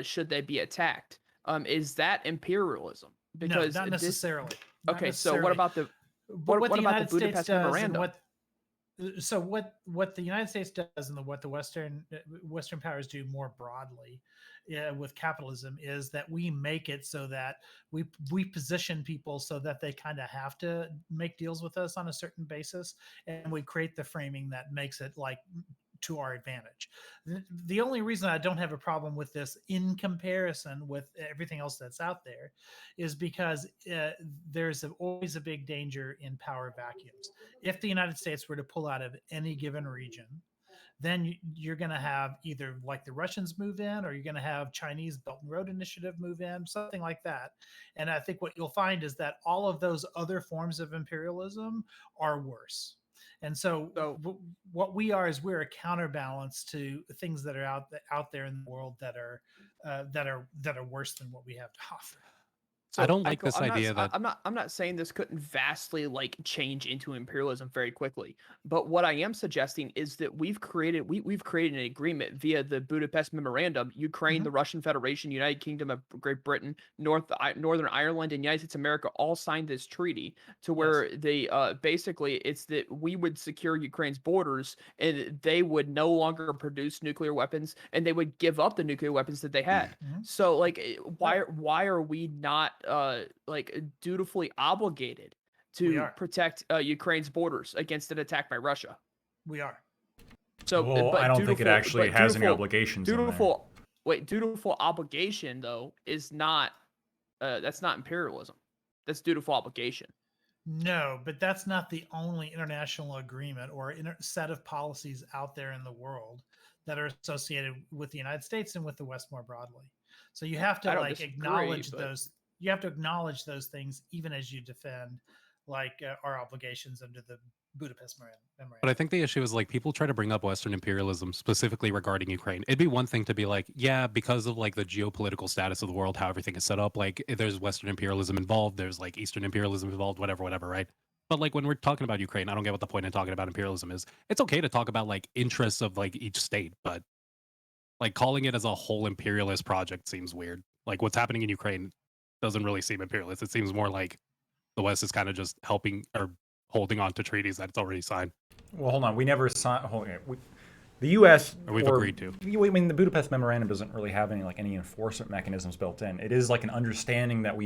should they be attacked, is that imperialism? Because no, not necessarily. Okay, so what about the Budapest Memorandum? So what the United States does and what the Western powers do more broadly with capitalism is that we make it so that we position people so that they kind of have to make deals with us on a certain basis, and we create the framing that makes it like to our advantage. The only reason I don't have a problem with this in comparison with everything else that's out there is because there's always a big danger in power vacuums. If the United States were to pull out of any given region, then you're going to have either like the Russians move in, or you're going to have Chinese Belt and Road Initiative move in, something like that. And I think what you'll find is that all of those other forms of imperialism are worse. And so what we are is we're a counterbalance to things that are out there in the world that are worse than what we have to offer. So I don't like this idea that I'm not saying this couldn't vastly like change into imperialism very quickly, but what I am suggesting is that we've created an agreement via the Budapest Memorandum. Ukraine, the Russian Federation, United Kingdom of Great Britain, Northern Ireland, and United States of America all signed this treaty to where they basically it's that we would secure Ukraine's borders and they would no longer produce nuclear weapons and they would give up the nuclear weapons that they had. So like why are we not like dutifully obligated to protect Ukraine's borders against an attack by Russia? We are. So, well, I don't think it actually has any obligations. Dutiful obligation though is not. That's not imperialism. That's dutiful obligation. No, but that's not the only international agreement or set of policies out there in the world that are associated with the United States and with the West more broadly. So you have to acknowledge those. You have to acknowledge those things even as you defend our obligations under the Budapest Memorandum. But I think the issue is like people try to bring up Western imperialism specifically regarding Ukraine. It'd be one thing to be like, yeah, because of like the geopolitical status of the world, how everything is set up, like there's Western imperialism involved, there's like Eastern imperialism involved, whatever, right? But like when we're talking about Ukraine, I don't get what the point in talking about imperialism is. It's okay to talk about like interests of like each state, but like calling it as a whole imperialist project seems weird. Like what's happening in Ukraine doesn't really seem imperialist. It seems more like the West is kind of just helping or holding on to treaties that it's already signed. Well, hold on. We never signed. The U.S. We've agreed to. I mean, the Budapest Memorandum doesn't really have any enforcement mechanisms built in. It is like an understanding that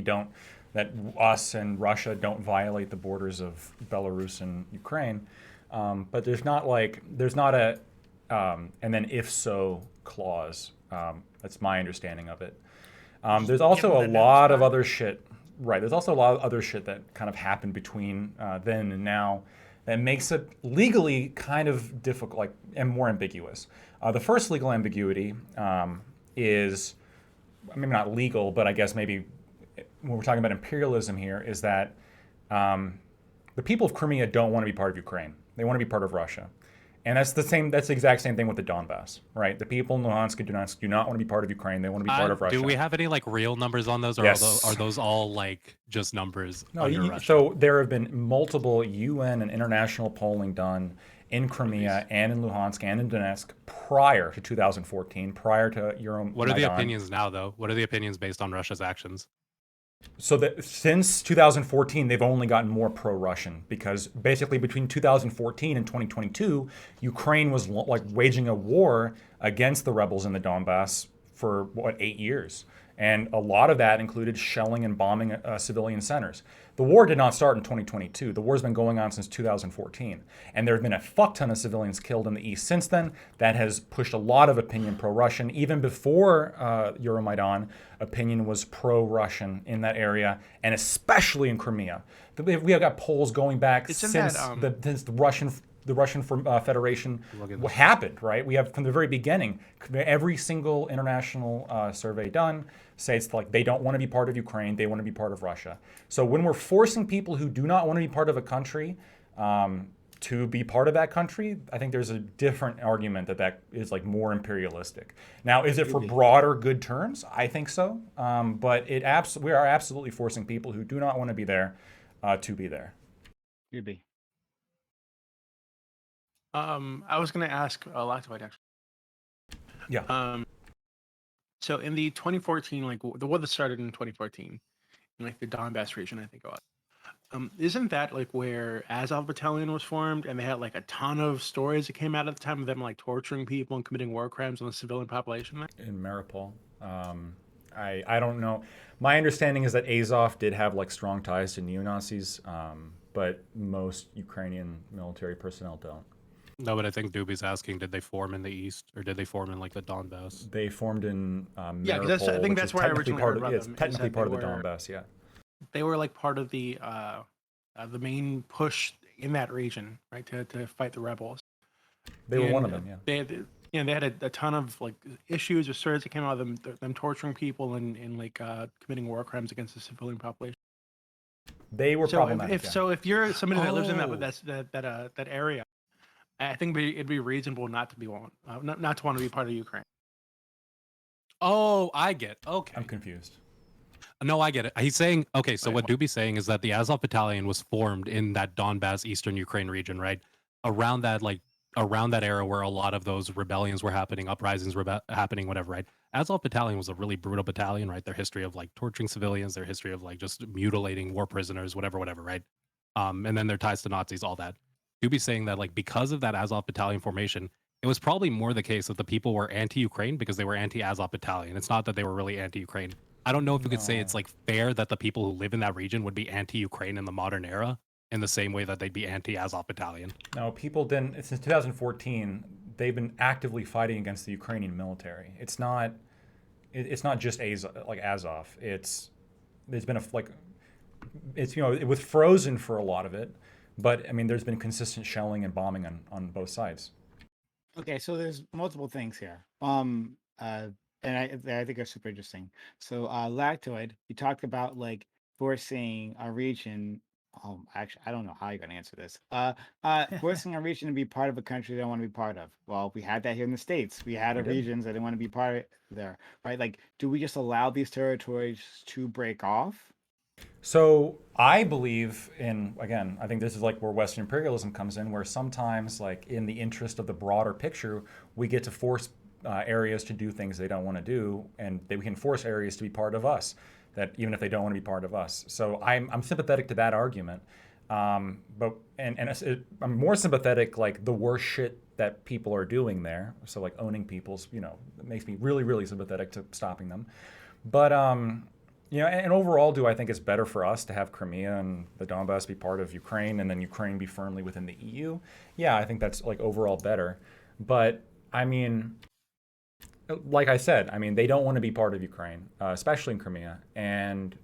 that us and Russia don't violate the borders of Belarus and Ukraine. But there's not a and then if so clause. That's my understanding of it. There's also a lot of other shit. Right. There's also a lot of other shit that kind of happened between then and now that makes it legally kind of difficult, and more ambiguous. The first legal ambiguity is, maybe not legal, but I guess maybe when we're talking about imperialism here, is that the people of Crimea don't want to be part of Ukraine. They want to be part of Russia. And that's the exact same thing with the Donbass, right? The people in Luhansk and Donetsk do not want to be part of Ukraine. They want to be part of Russia. Do we have any real numbers on those, or yes. are those all just numbers? No, so there have been multiple UN and international polling done, in Crimea and in Luhansk and in Donetsk prior to 2014, prior to Euromaidan. What are the opinions now, though? What are the opinions based on Russia's actions? So that since 2014, they've only gotten more pro-Russian, because basically between 2014 and 2022, Ukraine was like waging a war against the rebels in the Donbass for 8 years. And a lot of that included shelling and bombing civilian centers. The war did not start in 2022. The war's been going on since 2014. And there have been a fuck ton of civilians killed in the east since then. That has pushed a lot of opinion pro-Russian. Even before Euromaidan, opinion was pro-Russian in that area, and especially in Crimea. We have got polls going back since the Russian Federation happened, right? We have from the very beginning, every single international survey done says like they don't want to be part of Ukraine, they want to be part of Russia. So when we're forcing people who do not want to be part of a country to be part of that country, I think there's a different argument that is like more imperialistic. Now, is it for broader good terms? I think so, but we are absolutely forcing people who do not want to be there to be there. Could be. I was going to ask Lactoid actually. Yeah. So in the 2014, like the war that started in 2014, in like the Donbass region, I think it was. Isn't that like where Azov Battalion was formed, and they had like a ton of stories that came out at the time of them like torturing people and committing war crimes on the civilian population there? In Mariupol. I don't know. My understanding is that Azov did have like strong ties to neo-Nazis, but most Ukrainian military personnel don't. No, but I think Doobie's asking, did they form in the east, or did they form in like the Donbass? They formed in Mariupol, Yeah, because I think that's where I originally heard about them. It's technically part of the Donbass, yeah. They were like part of the main push in that region, right, to fight the rebels. They were one of them, yeah. They had a ton of like issues or stories that came out of them torturing people and like committing war crimes against the civilian population. They were problematic. If you're somebody that lives in that area, I think it'd be reasonable not to not to want to be part of Ukraine. Oh, I get. Okay. I'm confused. No, I get it. He's saying, okay, so what Doobie's saying is that the Azov Battalion was formed in that Donbass, eastern Ukraine region, right? Around that era where a lot of those rebellions were happening, uprisings were happening, whatever, right? Azov Battalion was a really brutal battalion, right? Their history of like torturing civilians, their history of like just mutilating war prisoners, whatever, right? And then their ties to Nazis, all that. Doobie's saying that like because of that Azov Battalion formation, it was probably more the case that the people were anti-Ukraine because they were anti-Azov Battalion. It's not that they were really anti-Ukraine. I don't know if you could say it's like fair that the people who live in that region would be anti-Ukraine in the modern era in the same way that they'd be anti-Azov Battalion. No, people didn't. Since 2014, they've been actively fighting against the Ukrainian military. It's not just Azov. It's it was frozen for a lot of it. But I mean, there's been consistent shelling and bombing on both sides. Okay, so there's multiple things here. And I think are super interesting. So Lactoid, you talked about like forcing a region. Actually, I don't know how you're gonna answer this. Forcing a region to be part of a country they don't want to be part of. Well, we had that here in the States. We had regions that didn't want to be part of there, right? Like, do we just allow these territories to break off? So I believe again, I think this is like where Western imperialism comes in, where sometimes like in the interest of the broader picture, we get to force areas to do things they don't want to do, and we can force areas to be part of us, that even if they don't want to be part of us. So I'm sympathetic to that argument, I'm more sympathetic like the worst shit that people are doing there. So like owning people's, it makes me really, really sympathetic to stopping them. But and overall, do I think it's better for us to have Crimea and the Donbass be part of Ukraine and then Ukraine be firmly within the EU? Yeah, I think that's like overall better. But I mean, like I said, I mean, they don't want to be part of Ukraine, especially in Crimea. And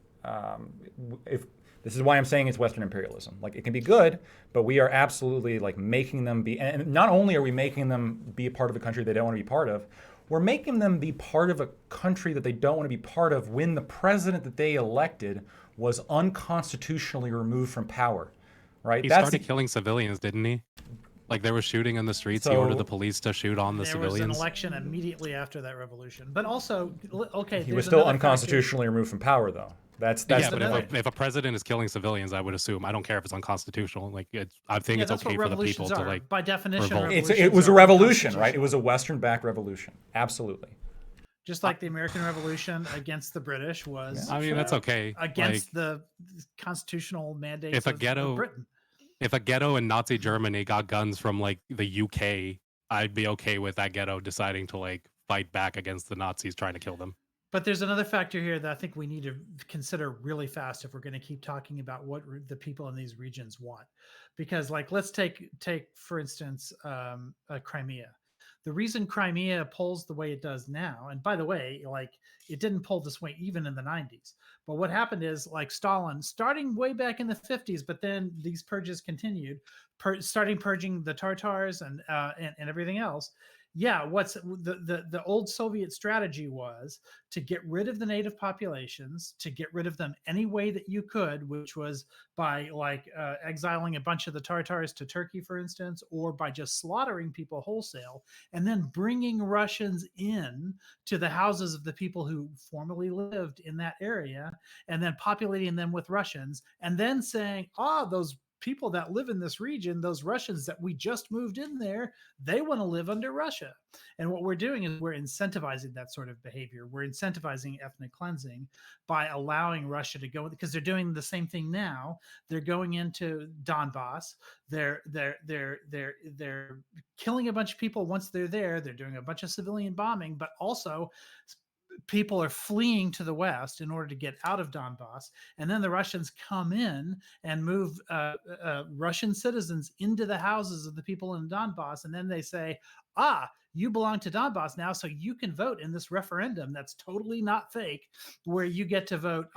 if this is why I'm saying it's Western imperialism. Like it can be good, but we are absolutely like making them be. And not only are we making them be a part of a country they don't want to be part of, we're making them be part of a country that they don't want to be part of when the president that they elected was unconstitutionally removed from power, right? He started killing civilians, didn't he? Like they were shooting in the streets. He ordered the police to shoot on the civilians. There was an election immediately after that revolution. But also, okay. He was still unconstitutionally removed from power, though. That's yeah, the but point. if a president is killing civilians, I would assume I don't care if it's unconstitutional. Like I think it's that's okay what for the people revolutions to are. like By definition, revolt. It was a revolution, right? It was a Western-backed revolution. Absolutely. Just like the American Revolution against the British was. I mean, that's okay. Against like, the constitutional mandates if a of ghetto, Britain. If a ghetto in Nazi Germany got guns from like the UK, I'd be okay with that ghetto deciding to like fight back against the Nazis trying to kill them. But there's another factor here that I think we need to consider really fast if we're going to keep talking about what the people in these regions want. Because, like, let's take for instance, Crimea. The reason Crimea polls the way it does now, and by the way, like, it didn't poll this way even in the 90s. But what happened is, like, Stalin, starting way back in the 50s, but then these purges continued, starting purging the Tartars and everything else. Yeah, what's the old Soviet strategy was to get rid of the native populations, to get rid of them any way that you could, which was by like exiling a bunch of the Tartars to Turkey, for instance, or by just slaughtering people wholesale, and then bringing Russians in to the houses of the people who formerly lived in that area, and then populating them with Russians, and then saying, those people that live in this region, those Russians that we just moved in there, they want to live under Russia. And what we're doing is we're incentivizing that sort of behavior. We're incentivizing ethnic cleansing by allowing Russia to go, because they're doing the same thing now. They're going into Donbass. They're killing a bunch of people once they're there. They're doing a bunch of civilian bombing, but also people are fleeing to the west in order to get out of Donbass, and then the Russians come in and move Russian citizens into the houses of the people in Donbass, and then they say, you belong to Donbass now, so you can vote in this referendum that's totally not fake, where you get to vote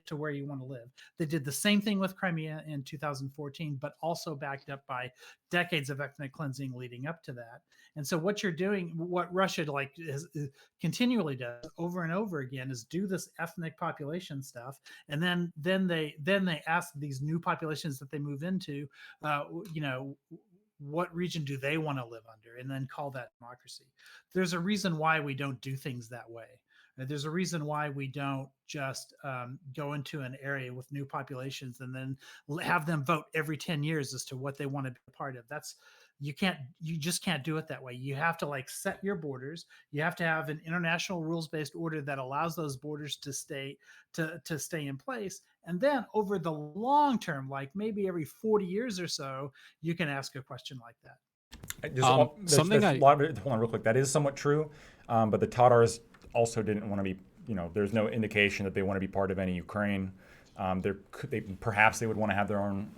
to where you want to live. They did the same thing with Crimea in 2014, but also backed up by decades of ethnic cleansing leading up to that. And so what you're doing, what Russia continually does over and over again, is do this ethnic population stuff, and then they ask these new populations that they move into, what region do they want to live under, and then call that democracy. There's a reason why we don't do things that way. There's a reason why we don't just go into an area with new populations and then have them vote every 10 years as to what they want to be a part of. You just can't do it that way. You have to like set your borders. You have to have an international rules-based order that allows those borders to stay in place. And then over the long term, like maybe every 40 years or so, you can ask a question like that. Hold on real quick. That is somewhat true, but the Tatars also didn't want to be, there's no indication that they want to be part of any Ukraine. Perhaps they would want to have their own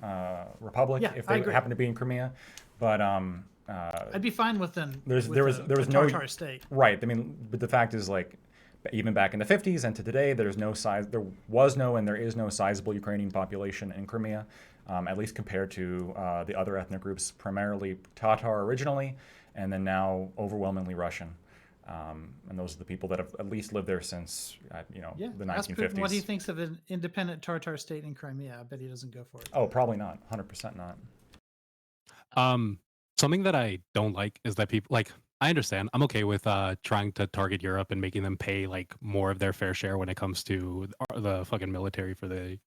republic if they happen to be in Crimea, but I'd be fine with them. There was no Tatar state, right? I mean, but the fact is, like, even back in the 50s and to today, there was no and there is no sizable Ukrainian population in Crimea, at least compared to the other ethnic groups, primarily Tatar originally, and then now overwhelmingly Russian. And those are the people that have at least lived there since, the 1950s. Ask Putin what he thinks of an independent Tatar state in Crimea. I bet he doesn't go for it. Oh, probably not. 100% not. Something that I don't like is that people, like, I understand. I'm okay with trying to target Europe and making them pay like more of their fair share when it comes to the fucking military for the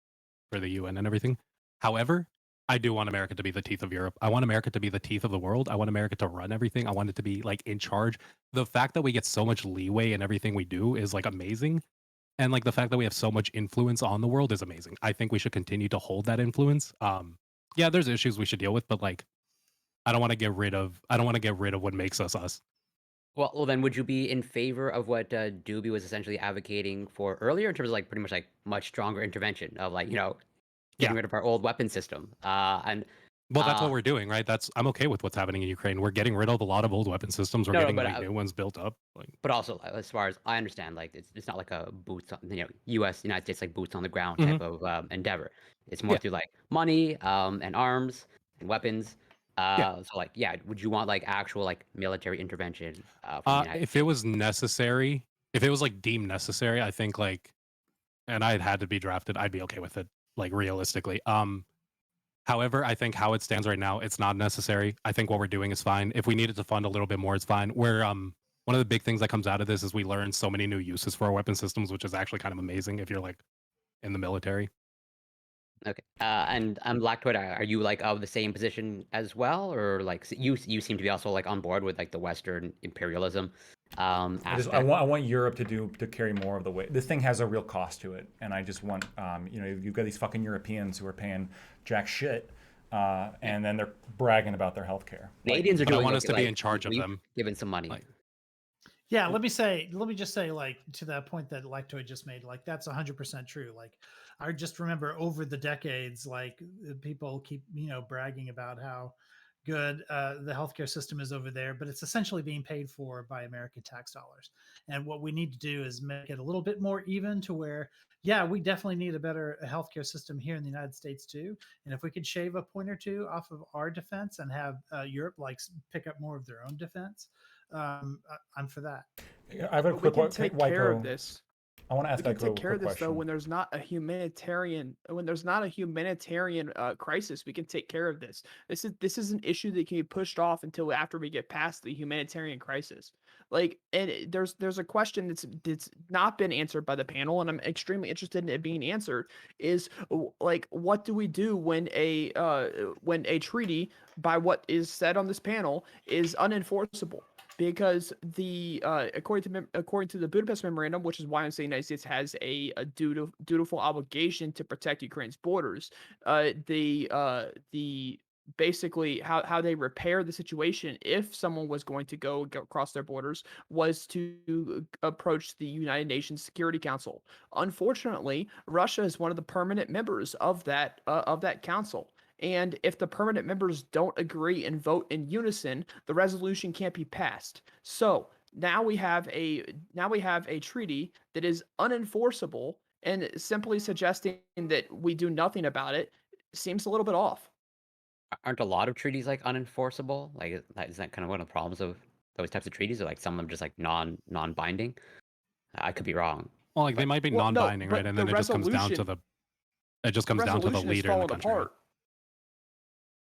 UN and everything. However, I do want America to be the teeth of Europe. I want America to be the teeth of the world. I want America to run everything. I want it to be like in charge. The fact that we get so much leeway in everything we do is like amazing. And like the fact that we have so much influence on the world is amazing. I think we should continue to hold that influence. Yeah, there's issues we should deal with, but like I don't want to get rid of what makes us us. Well, then would you be in favor of what Doobie was essentially advocating for earlier in terms of like pretty much like much stronger intervention of like, getting rid of our old weapon system? Well, that's what we're doing, right? I'm okay with what's happening in Ukraine. We're getting rid of a lot of old weapon systems. We're getting new ones built up. But also, as far as I understand, like it's not like a United States like boots on the ground type of endeavor. It's more through like money and arms and weapons. So like, would you want like actual like military intervention? If it was necessary, if it was like deemed necessary, I think like, and I had to be drafted, I'd be okay with it. Like realistically. However, I think how it stands right now, it's not necessary. I think what we're doing is fine. If we needed to fund a little bit more, it's fine. One of the big things that comes out of this is we learn so many new uses for our weapon systems, which is actually kind of amazing if you're like in the military. Okay. And Lactoid, are you like of the same position as well, or like you seem to be also like on board with like the Western imperialism aspect? I want Europe to carry more of the weight. This thing has a real cost to it, and I just want you've got these fucking Europeans who are paying jack shit, and then they're bragging about their healthcare. Canadians are But I doing want like, us to be in charge of we've them. given some money. Yeah, let me just say, like, to that point that Lactoid just made, like, that's 100% true. Like, I just remember over the decades, like, people keep, bragging about how good the healthcare system is over there, but it's essentially being paid for by American tax dollars. And what we need to do is make it a little bit more even to where, yeah, we definitely need a better healthcare system here in the United States too. And if we could shave a point or two off of our defense and have Europe like pick up more of their own defense, I'm for that. I have a quick we can take care of Waiko. this. I want to ask We can Waiko take a care quick of this though question. when there's not a humanitarian crisis. We can take care of this. This is an issue that can be pushed off until after we get past the humanitarian crisis. Like, and there's a question that's not been answered by the panel, and I'm extremely interested in it being answered. Is like, what do we do when a treaty, by what is said on this panel, is unenforceable? Because according to the Budapest Memorandum, which is why I'm saying the United States has a dutiful obligation to protect Ukraine's borders, basically how they repair the situation if someone was going to go across their borders was to approach the United Nations Security Council. Unfortunately, Russia is one of the permanent members of that council. And if the permanent members don't agree and vote in unison, the resolution can't be passed. So now we have a treaty that is unenforceable, and simply suggesting that we do nothing about it seems a little bit off. Aren't a lot of treaties like unenforceable? Like, is that kind of one of the problems of those types of treaties? Or like some of them just like non-binding? I could be wrong. Well, like they might be non-binding, right? And then it just comes down to the leader in the country. Apart.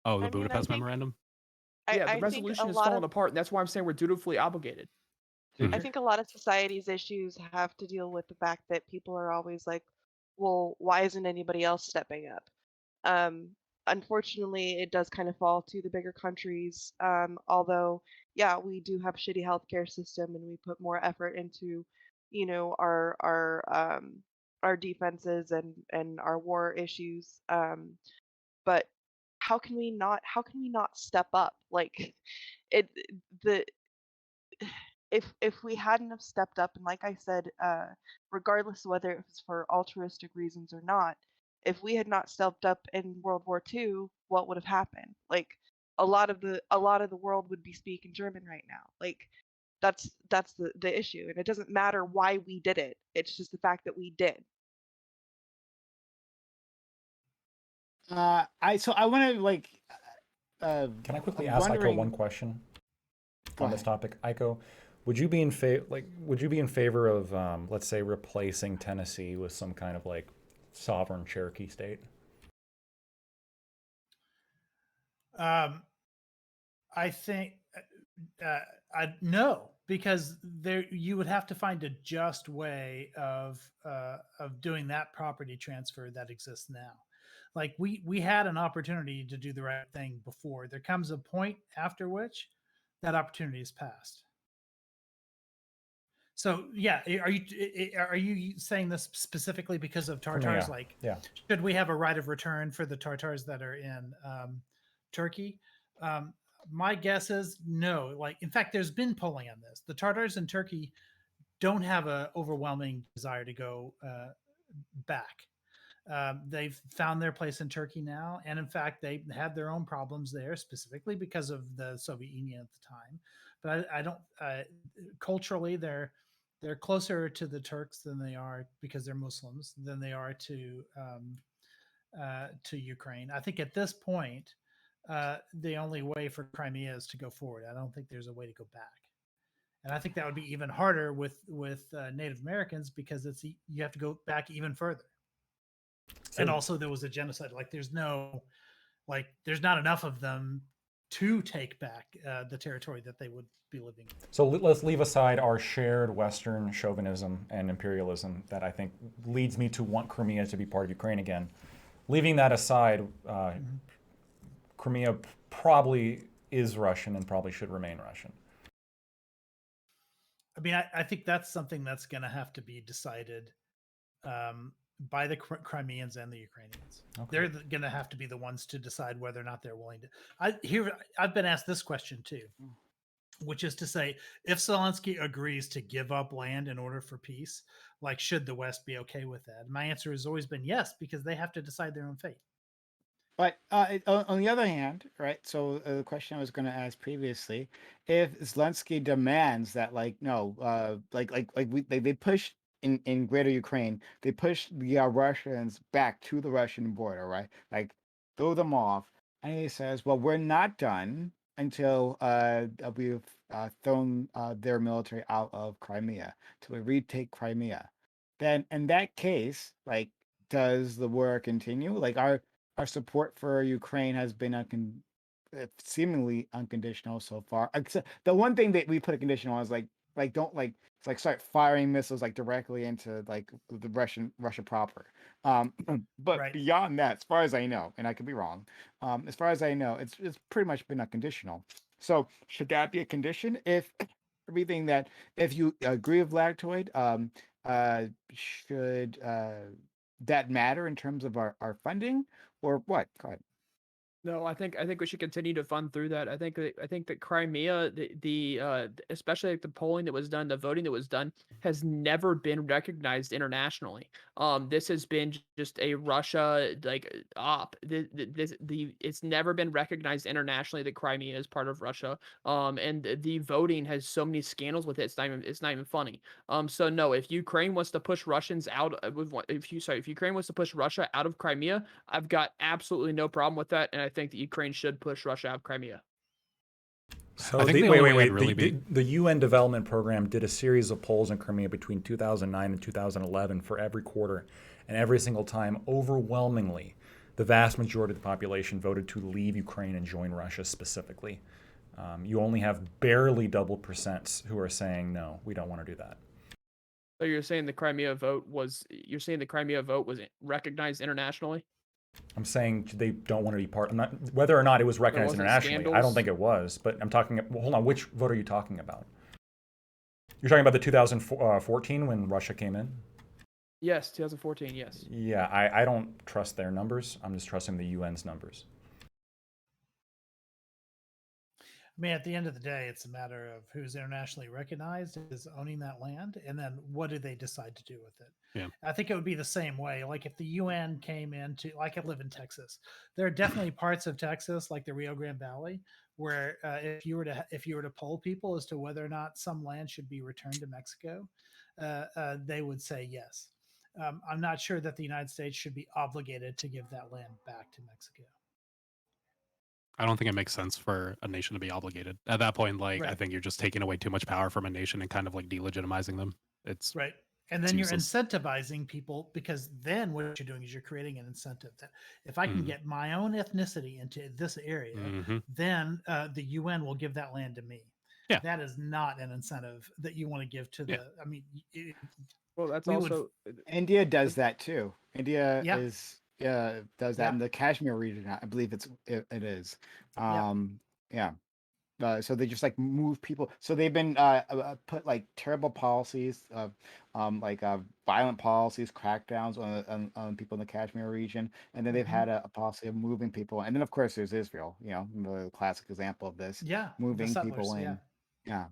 Oh, the Budapest Memorandum? Yeah, the resolution is falling apart, and that's why I'm saying we're dutifully obligated. I think a lot of society's issues have to deal with the fact that people are always like, well, why isn't anybody else stepping up? Unfortunately, it does kind of fall to the bigger countries. Although, yeah, we do have shitty healthcare system, and we put more effort into, our defenses and our war issues. But how can we not step up? Like, if we hadn't have stepped up, and like I said, regardless of whether it was for altruistic reasons or not, if we had not stepped up in World War II, what would have happened? Like, a lot of the world would be speaking German right now. Like, that's the issue, and it doesn't matter why we did it. It's just the fact that we did. I want to like. Can I quickly ask Aiko one question on this topic? Aiko, would you be in favor of let's say replacing Tennessee with some kind of like sovereign Cherokee state? I think no, because you would have to find a just way of doing that property transfer that exists now. Like we had an opportunity to do the right thing before. There comes a point after which that opportunity is passed. So yeah, are you saying this specifically because of Tartars? Yeah. Like, yeah. Should we have a right of return for the Tartars that are in Turkey? My guess is no. Like, in fact, there's been polling on this. The Tartars in Turkey don't have an overwhelming desire to go back. They've found their place in Turkey now, and in fact, they had their own problems there, specifically because of the Soviet Union at the time. But I don't. Culturally, they're closer to the Turks than they are, because they're Muslims, than they are to Ukraine. I think at this point, the only way for Crimea is to go forward. I don't think there's a way to go back. And I think that would be even harder with Native Americans, because you have to go back even further. And also there was a genocide. Like, there's not enough of them to take back the territory that they would be living in. So let's leave aside our shared Western chauvinism and imperialism that I think leads me to want Crimea to be part of Ukraine again. Leaving that aside, Crimea probably is Russian and probably should remain Russian. I mean, I think that's something that's going to have to be decided by the Crimeans and the Ukrainians. Okay. They're going to have to be the ones to decide whether or not they're willing to. I've been asked this question too, which is to say, if Zelensky agrees to give up land in order for peace, like, should the West be okay with that? And my answer has always been yes, because they have to decide their own fate. But on the other hand, right? So the question I was going to ask previously, if Zelensky demands that, like, no, they push in Greater Ukraine, they push the Russians back to the Russian border, right? Like, throw them off, and he says, well, we're not done until we've thrown their military out of Crimea, till we retake Crimea. Then in that case, like, does the war continue? Like, our support for Ukraine has been seemingly unconditional so far. Except the one thing that we put a condition on is don't start firing missiles like directly into like the Russia proper. But Right. beyond that, as far as I know, and I could be wrong, as far as I know, it's pretty much been unconditional. So should that be a condition? If everything that if you agree with Lactoid, should that matter in terms of our funding? Or what? Go ahead. No, I think we should continue to fund through that. I think that Crimea, especially like the polling that was done, the voting that was done, has never been recognized internationally. This has been just a Russia op. It's never been recognized internationally that Crimea is part of Russia. And the voting has so many scandals with it. It's not even funny. So no, if Ukraine wants to push Russians out if Ukraine wants to push Russia out of Crimea, I've got absolutely no problem with that, and I think that Ukraine should push Russia out of Crimea. So I think the only way I'd really the UN Development Program did a series of polls in Crimea between 2009 and 2011 for every quarter, and every single time, overwhelmingly, the vast majority of the population voted to leave Ukraine and join Russia specifically. You only have barely double percents who are saying no, we don't want to do that. So you're saying the Crimea vote was recognized internationally? I'm saying they don't want to be part. Whether or not it was recognized internationally, scandals? I don't think it was. But I'm talking. Well, hold on, which vote are you talking about? You're talking about the 2014 when Russia came in? Yes, 2014. Yes. Yeah, I don't trust their numbers. I'm just trusting the UN's numbers. I mean, at the end of the day, it's a matter of who's internationally recognized is owning that land, and then what do they decide to do with it. Yeah. I think it would be the same way. Like if the UN came into, like, I live in Texas, there are definitely parts of Texas, like the Rio Grande Valley, where if you were to poll people as to whether or not some land should be returned to Mexico, they would say yes. I'm not sure that the United States should be obligated to give that land back to Mexico. I don't think it makes sense for a nation to be obligated at that point. Like, I think you're just taking away too much power from a nation and kind of like delegitimizing them. It's right. And then you're incentivizing people, because then what you're doing is you're creating an incentive that if I can get my own ethnicity into this area, then the UN will give that land to me. Yeah. That is not an incentive that you want to give to the, I mean, well, that's also India does that too. India does that in the Kashmir region. I believe it is. So they just like move people. So they've been put like terrible policies of violent policies, crackdowns on people in the Kashmir region, and then they've had a policy of moving people. And then of course there's Israel, the classic example of this. Moving people in. Yeah.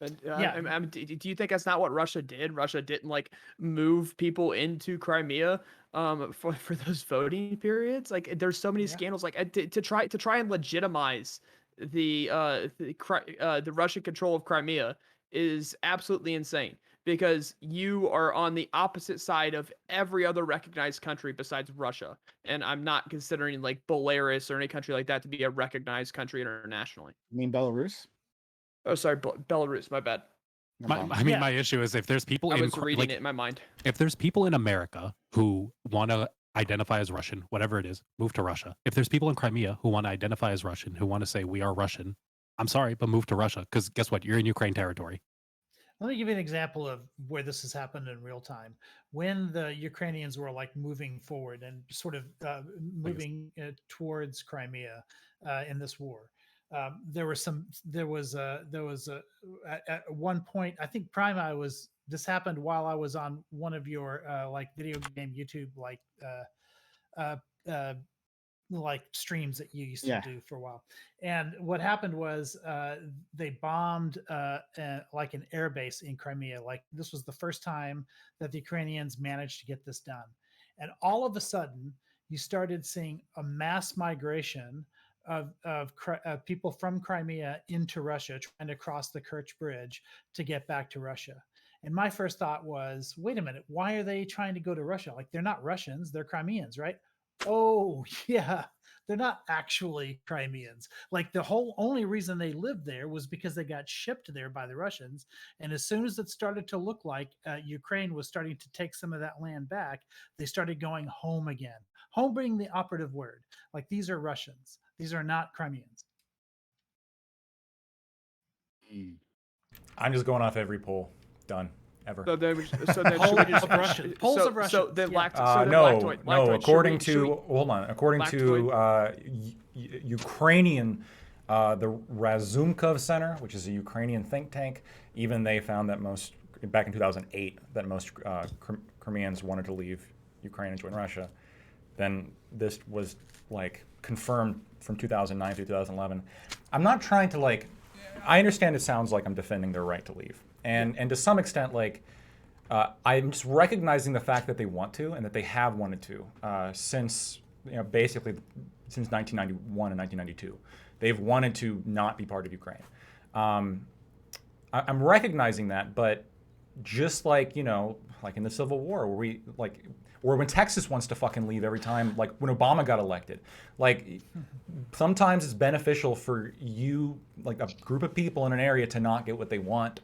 Do you think that's not what Russia did? Russia didn't like move people into Crimea for those voting periods. Like there's so many scandals. Like to try and legitimize the Russian control of Crimea is absolutely insane, because you are on the opposite side of every other recognized country besides Russia, and I'm not considering like Belarus or any country like that to be a recognized country internationally. You mean Belarus? Oh, sorry, Belarus. My bad. My issue is if there's people I was reading it in my mind. If there's people in America who want to identify as Russian, whatever it is, move to Russia. If there's people in Crimea who want to identify as Russian, who want to say we are Russian, I'm sorry, but move to Russia because guess what? You're in Ukraine territory. Let me give you an example of where this has happened in real time. When the Ukrainians were like moving forward and sort of moving towards Crimea in this war, there was at one point, I think Prime, this happened while I was on one of your like video game YouTube like streams that you used to do for a while. And what happened was they bombed like an air base in Crimea. Like this was the first time that the Ukrainians managed to get this done. And all of a sudden, you started seeing a mass migration of people from Crimea into Russia, trying to cross the Kerch Bridge to get back to Russia. And my first thought was, wait a minute, why are they trying to go to Russia? Like they're not Russians, they're Crimeans, right? Oh, yeah, they're not actually Crimeans. Like the whole only reason they lived there was because they got shipped there by the Russians. And as soon as it started to look like Ukraine was starting to take some of that land back, they started going home again. Home being the operative word. Like these are Russians. These are not Crimeans. I'm just going off every poll. Done. Ever. So then, should we just Russian. Polls of Russians. So then, no. According to Ukrainian, the Razumkov Center, which is a Ukrainian think tank, even they found that back in 2008 that most Crimeans wanted to leave Ukraine and join Russia. Then this was like confirmed from 2009 through 2011. I'm not trying to like. I understand it sounds like I'm defending their right to leave. And to some extent, like, I'm just recognizing the fact that they want to and that they have wanted to since, basically since 1991 and 1992. They've wanted to not be part of Ukraine. I'm recognizing that, but just like, like in the Civil War, or when Texas wants to fucking leave every time, like when Obama got elected. Like, sometimes it's beneficial for you, like a group of people in an area, to not get what they want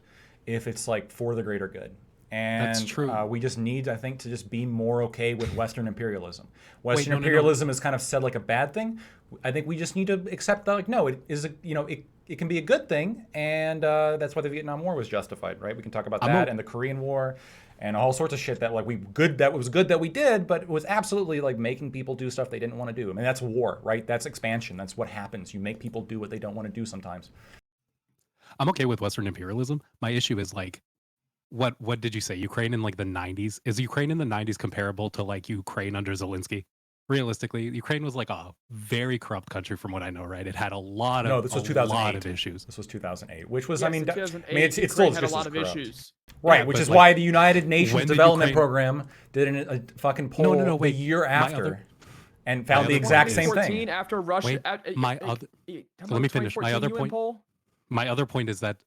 if it's like for the greater good. And that's true. We just need, I think, to just be more okay with Western imperialism. Western imperialism is kind of said like a bad thing. I think we just need to accept that, like, no, it is it can be a good thing, and that's why the Vietnam War was justified, right? We can talk about that and the Korean War and all sorts of shit that was good that we did, but it was absolutely like making people do stuff they didn't want to do. I mean, that's war, right? That's expansion. That's what happens. You make people do what they don't want to do sometimes. I'm okay with Western imperialism. My issue is like, what did you say? Ukraine in like the 90s? Is Ukraine in the 90s comparable to like Ukraine under Zelensky? Realistically, Ukraine was like a very corrupt country from what I know, right? It had a lot of this was 2008. Lot of issues. This was 2008, which was, yes, I mean, it still had just a lot as of corrupt. issues. Right, yeah, which is like, why the United Nations Development Ukraine... Program did a fucking poll the year after and found the exact same thing. After Russia, let me finish. My other point. My other point is that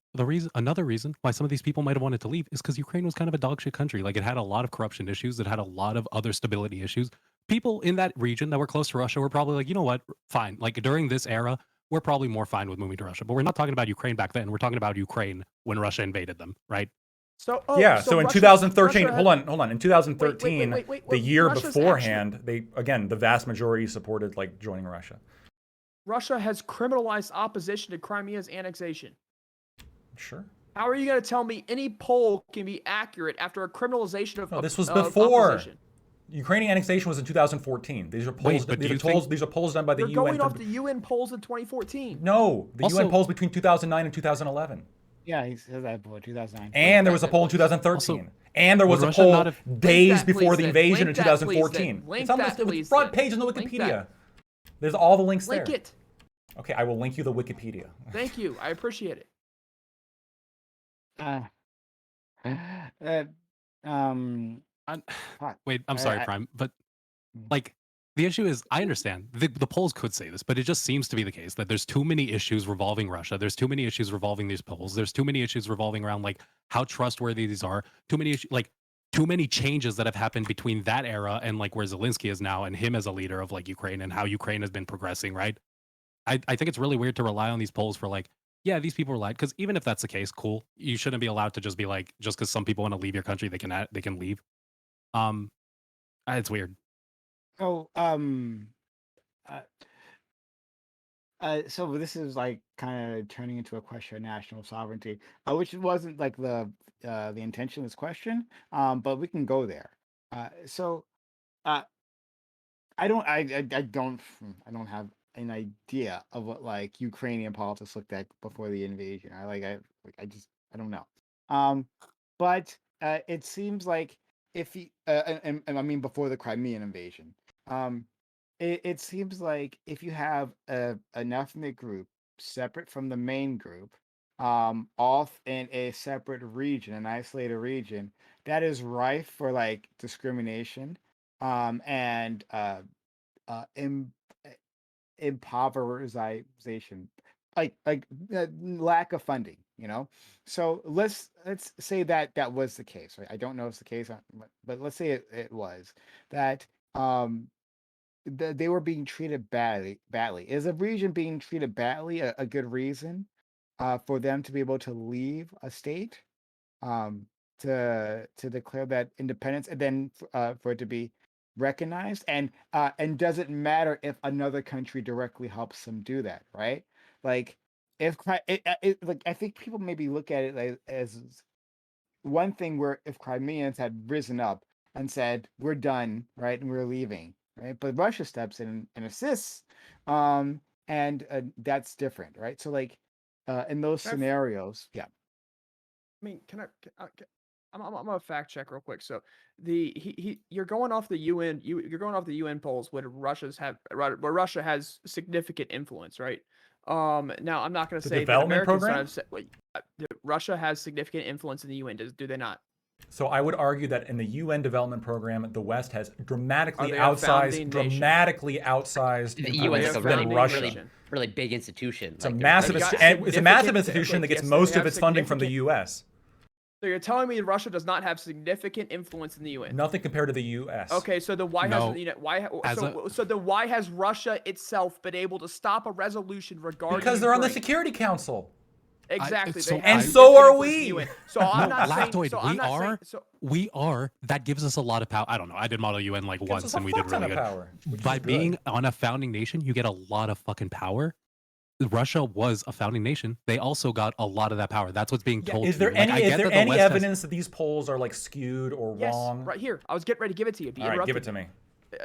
another reason why some of these people might have wanted to leave is because Ukraine was kind of a dog shit country. Like it had a lot of corruption issues. It had a lot of other stability issues. People in that region that were close to Russia were probably like, you know what, fine. Like during this era, we're probably more fine with moving to Russia. But we're not talking about Ukraine back then. We're talking about Ukraine when Russia invaded them, right? So in Russia, 2013, hold on. In 2013, wait, the year Russia's beforehand, the vast majority supported like joining Russia. Russia has criminalized opposition to Crimea's annexation. Sure. How are you going to tell me any poll can be accurate after a criminalization of this was before. Opposition? Ukrainian annexation was in 2014. These are polls. These are polls done by the UN. They're going off the UN polls in 2014. No, the UN polls between 2009 and 2011. Yeah, he says that poll 2009. And there was a poll in 2013. And there was a poll days before the invasion in 2014. It's front page on the Wikipedia. There's all the links there. Link it. Okay, I will link you the Wikipedia. Thank you. I appreciate it. Wait, I'm sorry, Prime, but like the issue is, I understand the polls could say this, but it just seems to be the case that there's too many issues revolving Russia. There's too many issues revolving these polls. There's too many issues revolving around like how trustworthy these are. Too many issues, like too many changes that have happened between that era and like where Zelensky is now and him as a leader of like Ukraine and how Ukraine has been progressing, right? I think it's really weird to rely on these polls for like, yeah, these people are lied. Because even if that's the case, cool. You shouldn't be allowed to just be like, just because some people want to leave your country, they can leave. It's weird. So uh, so this is like kind of turning into a question of national sovereignty, which wasn't like the intention of this question. But we can go there. So uh, I don't have an idea of what like Ukrainian politics looked like before the invasion. I don't know. Um, but it seems like if he and I mean before the Crimean invasion. Um, it seems like if you have an ethnic group separate from the main group, off in a separate region, an isolated region, that is rife for like discrimination, and im- impoverization, lack of funding. So let's say that that was the case, right? I don't know if it's the case, but let's say it was that. They were being treated badly. Is a region being treated badly a good reason for them to be able to leave a state, um, to declare that independence, and then for it to be recognized? And does it matter if another country directly helps them do that, right? Like like I think people maybe look at it as one thing where if Crimeans had risen up and said, "We're done," right, and we're leaving, right? But Russia steps in and assists, and that's different, right? So, like, in those Can I f- scenarios, yeah. I mean, I'm gonna fact check real quick. So you're going off the UN you're going off the UN polls where where Russia has significant influence, right? Now I'm not gonna The say that development Americans don't program? have Russia has significant influence in the UN. Do they not? So I would argue that in the UN development program, the West has Are they a founding nation? dramatically outsized The Are UN they is a like a really, founding Russia. nation? really big institution. It's a Like, massive, They got it's a massive significant institution that gets influence. Yes, most they of have its funding from the significant- U.S. So you're telling me Russia does not have significant influence in the UN? Nothing compared to the U.S. Okay, so then why No. has why As so then why has Russia itself been able to stop a resolution regarding Because they're on the Ukraine? Security Council. Exactly. so they have And I- so are significant influence in the we. UN. So I'm No, not saying. Lactoid, So I'm we not saying. are. So We are. That gives us a lot of power. I don't know. I did Model UN like Gives once us a and we fuck did ton really of good. power, which By is good. being on a founding nation, you get a lot of fucking power. Russia was a founding nation. They also got a lot of that power. That's what's being told. Is to there you. Like, I any get that the West has- evidence that these polls are like skewed or yes, wrong? right here. I was getting ready to give it to you. But you All right, give interrupted it to me.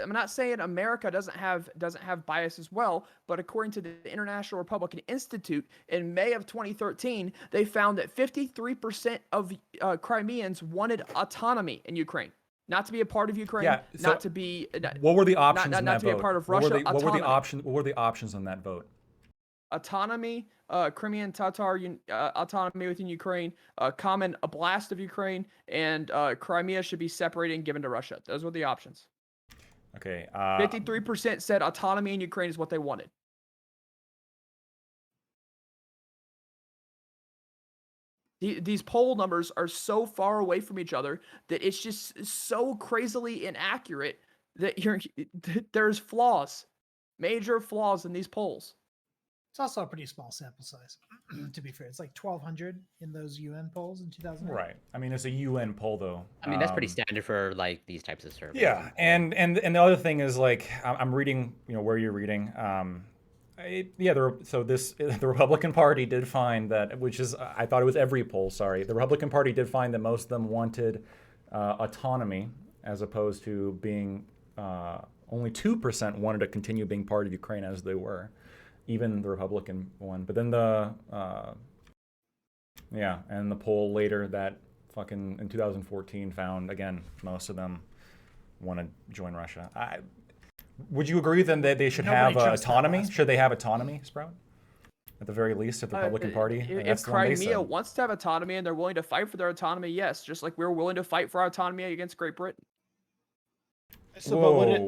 I'm not saying America doesn't have bias as well, but according to the International Republican Institute, in May of 2013, they found that 53% of Crimeans wanted autonomy in Ukraine, not to be a part of Ukraine, Yeah, so not to be What were the options not in that to be vote? a part of What were Russia. the- What were the autonomy. options? What were the options on that vote? Autonomy, Crimean Tatar autonomy within Ukraine, common oblast of Ukraine, and Crimea should be separated and given to Russia. Those were the options. Okay. 53% said autonomy in Ukraine is what they wanted. These poll numbers are so far away from each other that it's just so crazily inaccurate that there's flaws, major flaws in these polls. It's also a pretty small sample size, to be fair. It's like 1,200 in those UN polls in 2008. Right. I mean, it's a UN poll, though. I mean, that's pretty standard for like these types of surveys. Yeah, and the other thing is like I'm reading, where you're reading. The Republican Party did find that, which is I thought it was every poll. Sorry, the Republican Party did find that most of them wanted autonomy as opposed to being only 2% wanted to continue being part of Ukraine as they were. Even the Republican one, but then the poll later that fucking in 2014 found again most of them want to join Russia. Would you agree then that they should have autonomy? Should they have autonomy, Sprout? At the very least, if the Republican Party. If Crimea wants to have autonomy and they're willing to fight for their autonomy, yes, just like we're willing to fight for our autonomy against Great Britain. So,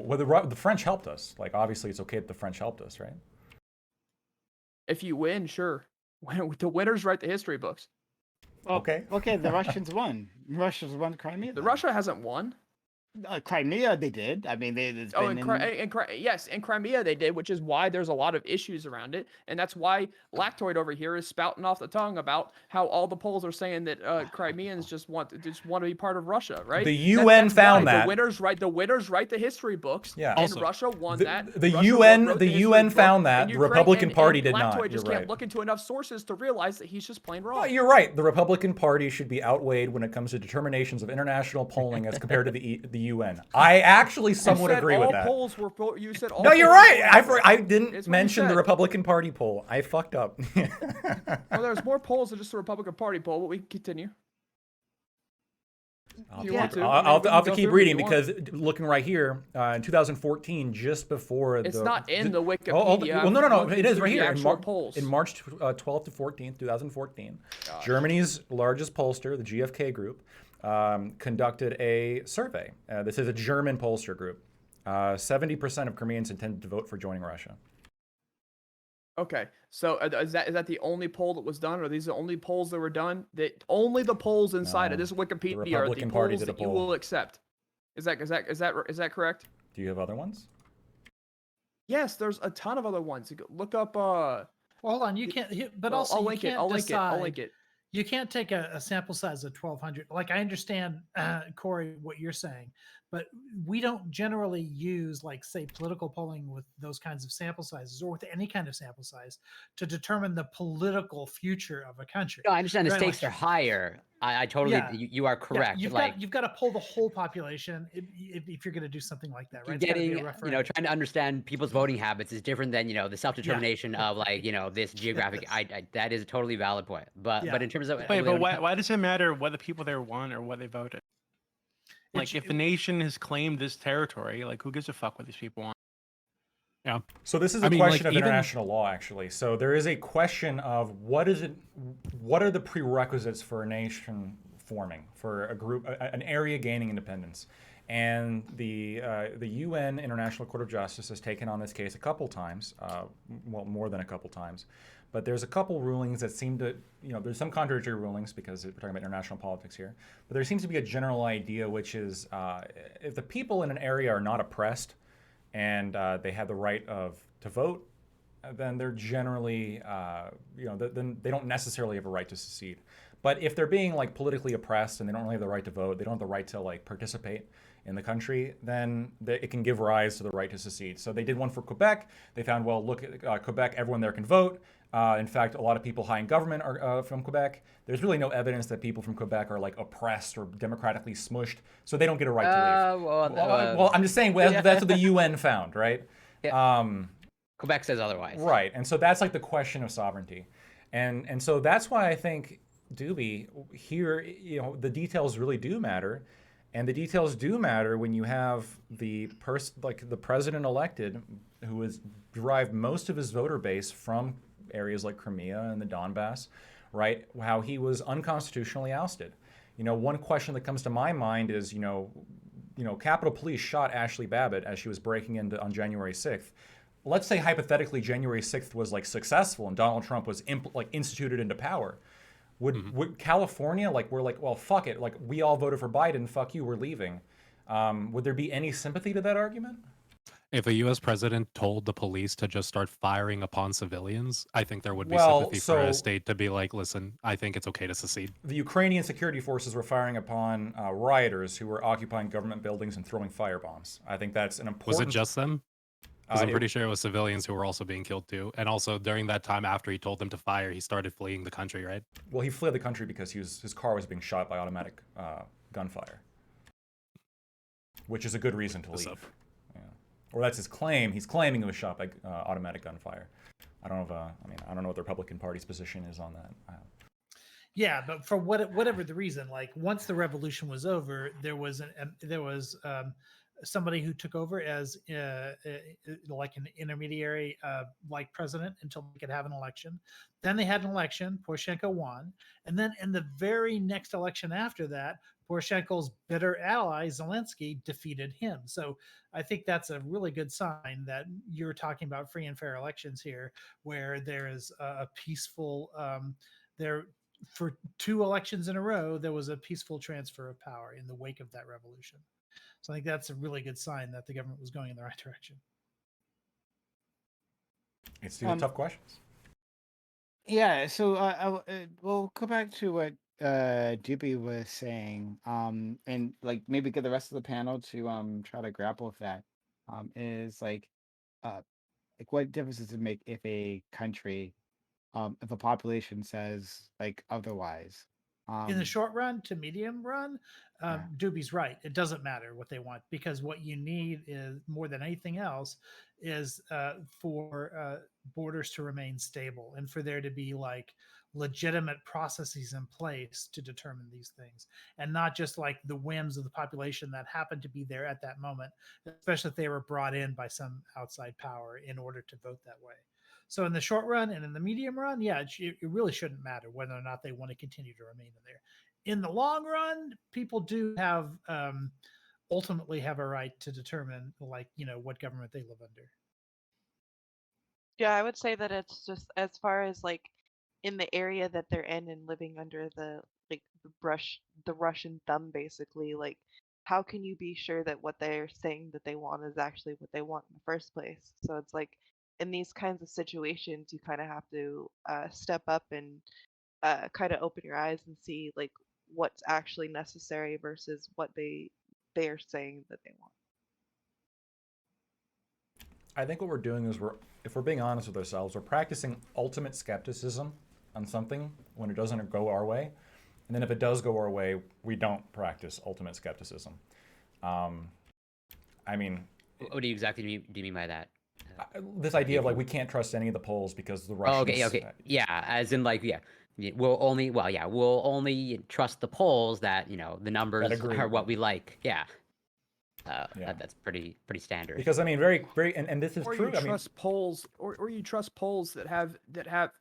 well, the French helped us. Like, obviously, it's okay that the French helped us, right? If you win, sure. The winners write the history books. Okay. The Russians won. Russians won Crimea. Russia hasn't won. Crimea, they did. I mean, it's been Yes, in Crimea they did, which is why there's a lot of issues around it, and that's why Lactoid over here is spouting off the tongue about how all the polls are saying that Crimeans just want to be part of Russia, right? The UN found that. The winners write the history books. Yeah. And Also, Russia won the, that. The Russia UN wrote the history UN book, found that. and The Ukraine- Republican and Party Lactoid did not. You're just right. can't look into enough sources to realize that he's just plain wrong. Well, you're right. The Republican Party should be outweighed when it comes to determinations of international polling as compared to the UN. I actually somewhat agree with that. Polls were you said all No, you're polls right. were I didn't It's what you mention the said. Republican Party poll. I fucked up. Well, there's more polls than just the Republican Party poll, but we can continue. I'll You have want to, to? I'll I mean, have we to, can I'll have to go keep through it if reading you want. because looking right here, in 2014, just before It's the... not in the Wikipedia. well, no, I'm it is right looking here. through the In, actual polls. in March 12th to 14th, 2014, Gosh. Germany's largest pollster, the GfK group, conducted a survey. This is a German pollster group. 70% of Crimeans intended to vote for joining Russia. Okay, so is that the only poll that was done, or are these the only polls that were done? That only the polls inside No, of this Wikipedia are the Republican Party polls did a that you poll. will accept. Is that correct? Do you have other ones? Yes, there's a ton of other ones. You go look up. Well, hold on, you can't. But well, also, I'll you link it. can't I'll link it. I'll decide- link it. You can't take a sample size of 1,200. Like I understand, Corey, what you're saying, but we don't generally use, like, say, political polling with those kinds of sample sizes or with any kind of sample size to determine the political future of a country. No, I understand the Right, stakes like- are higher. I totally, Yeah. you are Yeah, correct. you've got to poll the whole population if you're going to do something like that, right? It's gotta be a getting, referendum. trying to understand people's voting habits is different than, the self-determination of like, this geographic, that is a totally valid point. But Yeah. in terms of, Wait, but why does it matter what the people there want or what they voted? Like, if the nation has claimed this territory, like, who gives a fuck what these people want? Yeah. So this is I a mean, question like, of even- international law, actually. So there is a question of what are the prerequisites for a nation forming, for a group, an area gaining independence? And the UN International Court of Justice has taken on this case a couple times, well, more than a couple times. But there's a couple rulings that seem to, there's some contradictory rulings because we're talking about international politics here. But there seems to be a general idea, which is if the people in an area are not oppressed and they have the right to vote, then they're generally, then they don't necessarily have a right to secede. But if they're being like politically oppressed and they don't really have the right to vote, they don't have the right to like participate in the country, then it can give rise to the right to secede. So they did one for Quebec. They found, well, look at Quebec, everyone there can vote. In fact, a lot of people high in government are from Quebec. There's really no evidence that people from Quebec are like oppressed or democratically smushed, so they don't get a right to leave. Well, I'm just saying that's what the UN found, right? Quebec says otherwise. Right, and so that's like the question of sovereignty, and so that's why I think Doobie here, the details really do matter, and the details do matter when you have the president elected who has derived most of his voter base from areas like Crimea and the Donbass, right? How he was unconstitutionally ousted. One question that comes to my mind is, Capitol Police shot Ashley Babbitt as she was breaking into on January 6th. Let's say hypothetically January 6th was like successful and Donald Trump was instituted into power. Would California, we're like, well, fuck it, like we all voted for Biden, fuck you, we're leaving. Would there be any sympathy to that argument? If a U.S. president told the police to just start firing upon civilians, I think there would be sympathy for a state to be like, listen, I think it's okay to secede. The Ukrainian security forces were firing upon rioters who were occupying government buildings and throwing firebombs. I think that's an important... Was it just them? Because I'm pretty sure it was civilians who were also being killed too. And also during that time after he told them to fire, he started fleeing the country, right? Well, he fled the country because his car was being shot by automatic gunfire, which is a good reason to leave. Yeah. Or that's his claim. He's claiming it was shot by automatic gunfire. I don't know if I don't know what the Republican Party's position is on that. Yeah, but for whatever the reason, like once the revolution was over, there was somebody who took over as like an intermediary like president until they could have an election. Then they had an election, Poroshenko won, and then in the very next election after that, Poroshenko's bitter ally Zelensky defeated him. So I think that's a really good sign that you're talking about free and fair elections here, where there is a peaceful for 2 elections in a row, there was a peaceful transfer of power in the wake of that revolution. So I think that's a really good sign that the government was going in the right direction. It's the tough questions. Yeah, so we'll go back to what Doopy was saying, and like maybe get the rest of the panel to try to grapple with that. Is like what difference does it make if a country, if a population says like otherwise? In the short run to medium run, Yeah. Doobie's right. It doesn't matter what they want, because what you need is, more than anything else, is for borders to remain stable and for there to be like legitimate processes in place to determine these things, and not just like the whims of the population that happened to be there at that moment, especially if they were brought in by some outside power in order to vote that way. So in the short run and in the medium run, yeah, it really shouldn't matter whether or not they want to continue to remain in there. In the long run, people do have ultimately have a right to determine, like, what government they live under. Yeah, I would say that it's just as far as like in the area that they're in and living under the the Russian thumb, basically. Like, how can you be sure that what they're saying that they want is actually what they want in the first place? So it's like in these kinds of situations, you kind of have to step up and kind of open your eyes and see like what's actually necessary versus what they are saying that they want. I think what we're doing is if we're being honest with ourselves, we're practicing ultimate skepticism on something when it doesn't go our way. And then if it does go our way, we don't practice ultimate skepticism. I mean... What do you exactly do you mean by that? This idea of like, we can't trust any of the polls because the Russians... Oh, okay. Yeah, as in like, yeah. We'll only trust the polls that, the numbers are what we like. Yeah. That's pretty standard. Because I mean, very, and this is or true. You trust polls, or you trust polls that have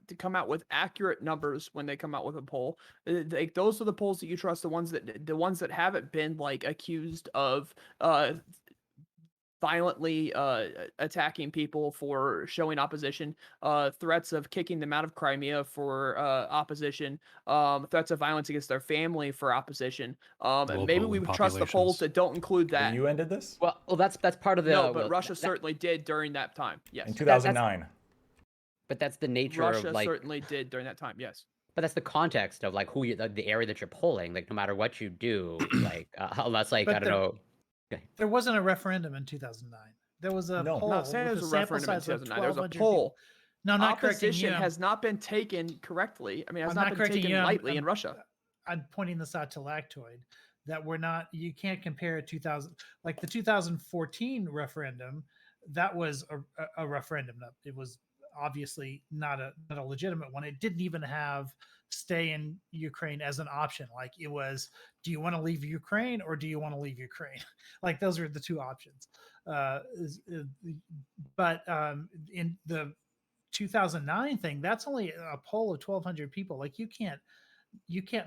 to come out with accurate numbers when they come out with a poll. Like those are the polls that you trust. The ones that haven't been like accused of violently attacking people for showing opposition, threats of kicking them out of Crimea for opposition, threats of violence against their family for opposition. Maybe we would trust the polls that don't include that. The UN did this? Well, that's part of the... No, but Russia certainly did during that time. Yes. In 2009. But that's the nature Russia of like... certainly did during that time, yes. But that's the context of like the area that you're polling. Like no matter what you do, like unless like, I don't know... There wasn't a referendum in 2009. There was a poll. Not saying there was a referendum in 2009. There was a poll. No, not opposition has not been taken correctly. I mean, has not been taken lightly in Russia. I'm pointing this out to Lactoid, that you can't compare 2000, like the 2014 referendum. That was a referendum. It was obviously not a legitimate one. It didn't even have stay in Ukraine as an option. Like it was, do you want to leave Ukraine or do you want to leave Ukraine? Like those are the two options. But in the 2009 thing, that's only a poll of 1,200 people. Like you can't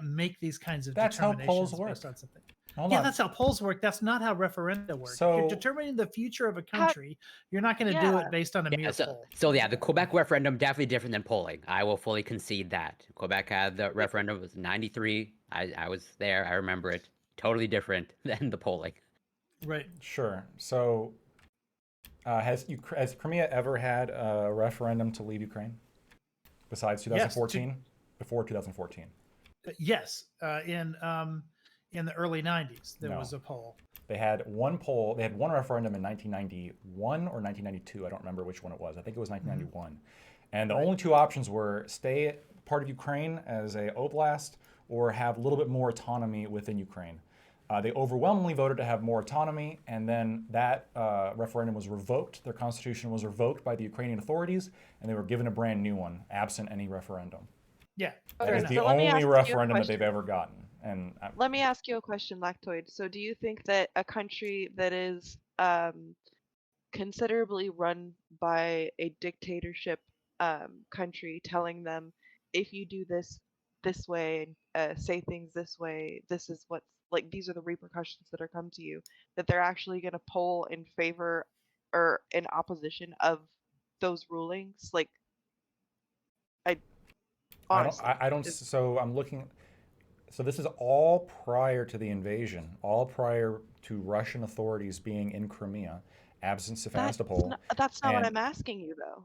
make these kinds of determinations. That's how polls work. Based on something. That's how polls work. That's not how referenda work. So, if you're determining the future of a country, you're not going to do it based on a mere poll. So yeah, the Quebec referendum definitely different than polling. I will fully concede that. Quebec had the referendum, it was 93. I was there. I remember it. Totally different than the polling. Right. Sure. So has Crimea ever had a referendum to leave Ukraine besides 2014? Yes, before 2014? Yes. In the early 90s, there was a poll. They had one poll. They had one referendum in 1991 or 1992. I don't remember which one it was. I think it was 1991. Mm-hmm. And the only two options were stay part of Ukraine as a oblast or have a little bit more autonomy within Ukraine. They overwhelmingly voted to have more autonomy, and then that referendum was revoked. Their constitution was revoked by the Ukrainian authorities, and they were given a brand new one, absent any referendum. Yeah. That is the only referendum that they've ever gotten. And let me ask you a question, Lactoid. So do you think that a country that is considerably run by a dictatorship country telling them, if you do this way and say things this way, this is what's like, these are the repercussions that are come to you, that they're actually going to poll in favor or in opposition of those rulings? Like, Honestly, I don't. So I'm looking. So this is all prior to the invasion, all prior to Russian authorities being in Crimea, absent Sevastopol. That's not what and I'm asking you, though.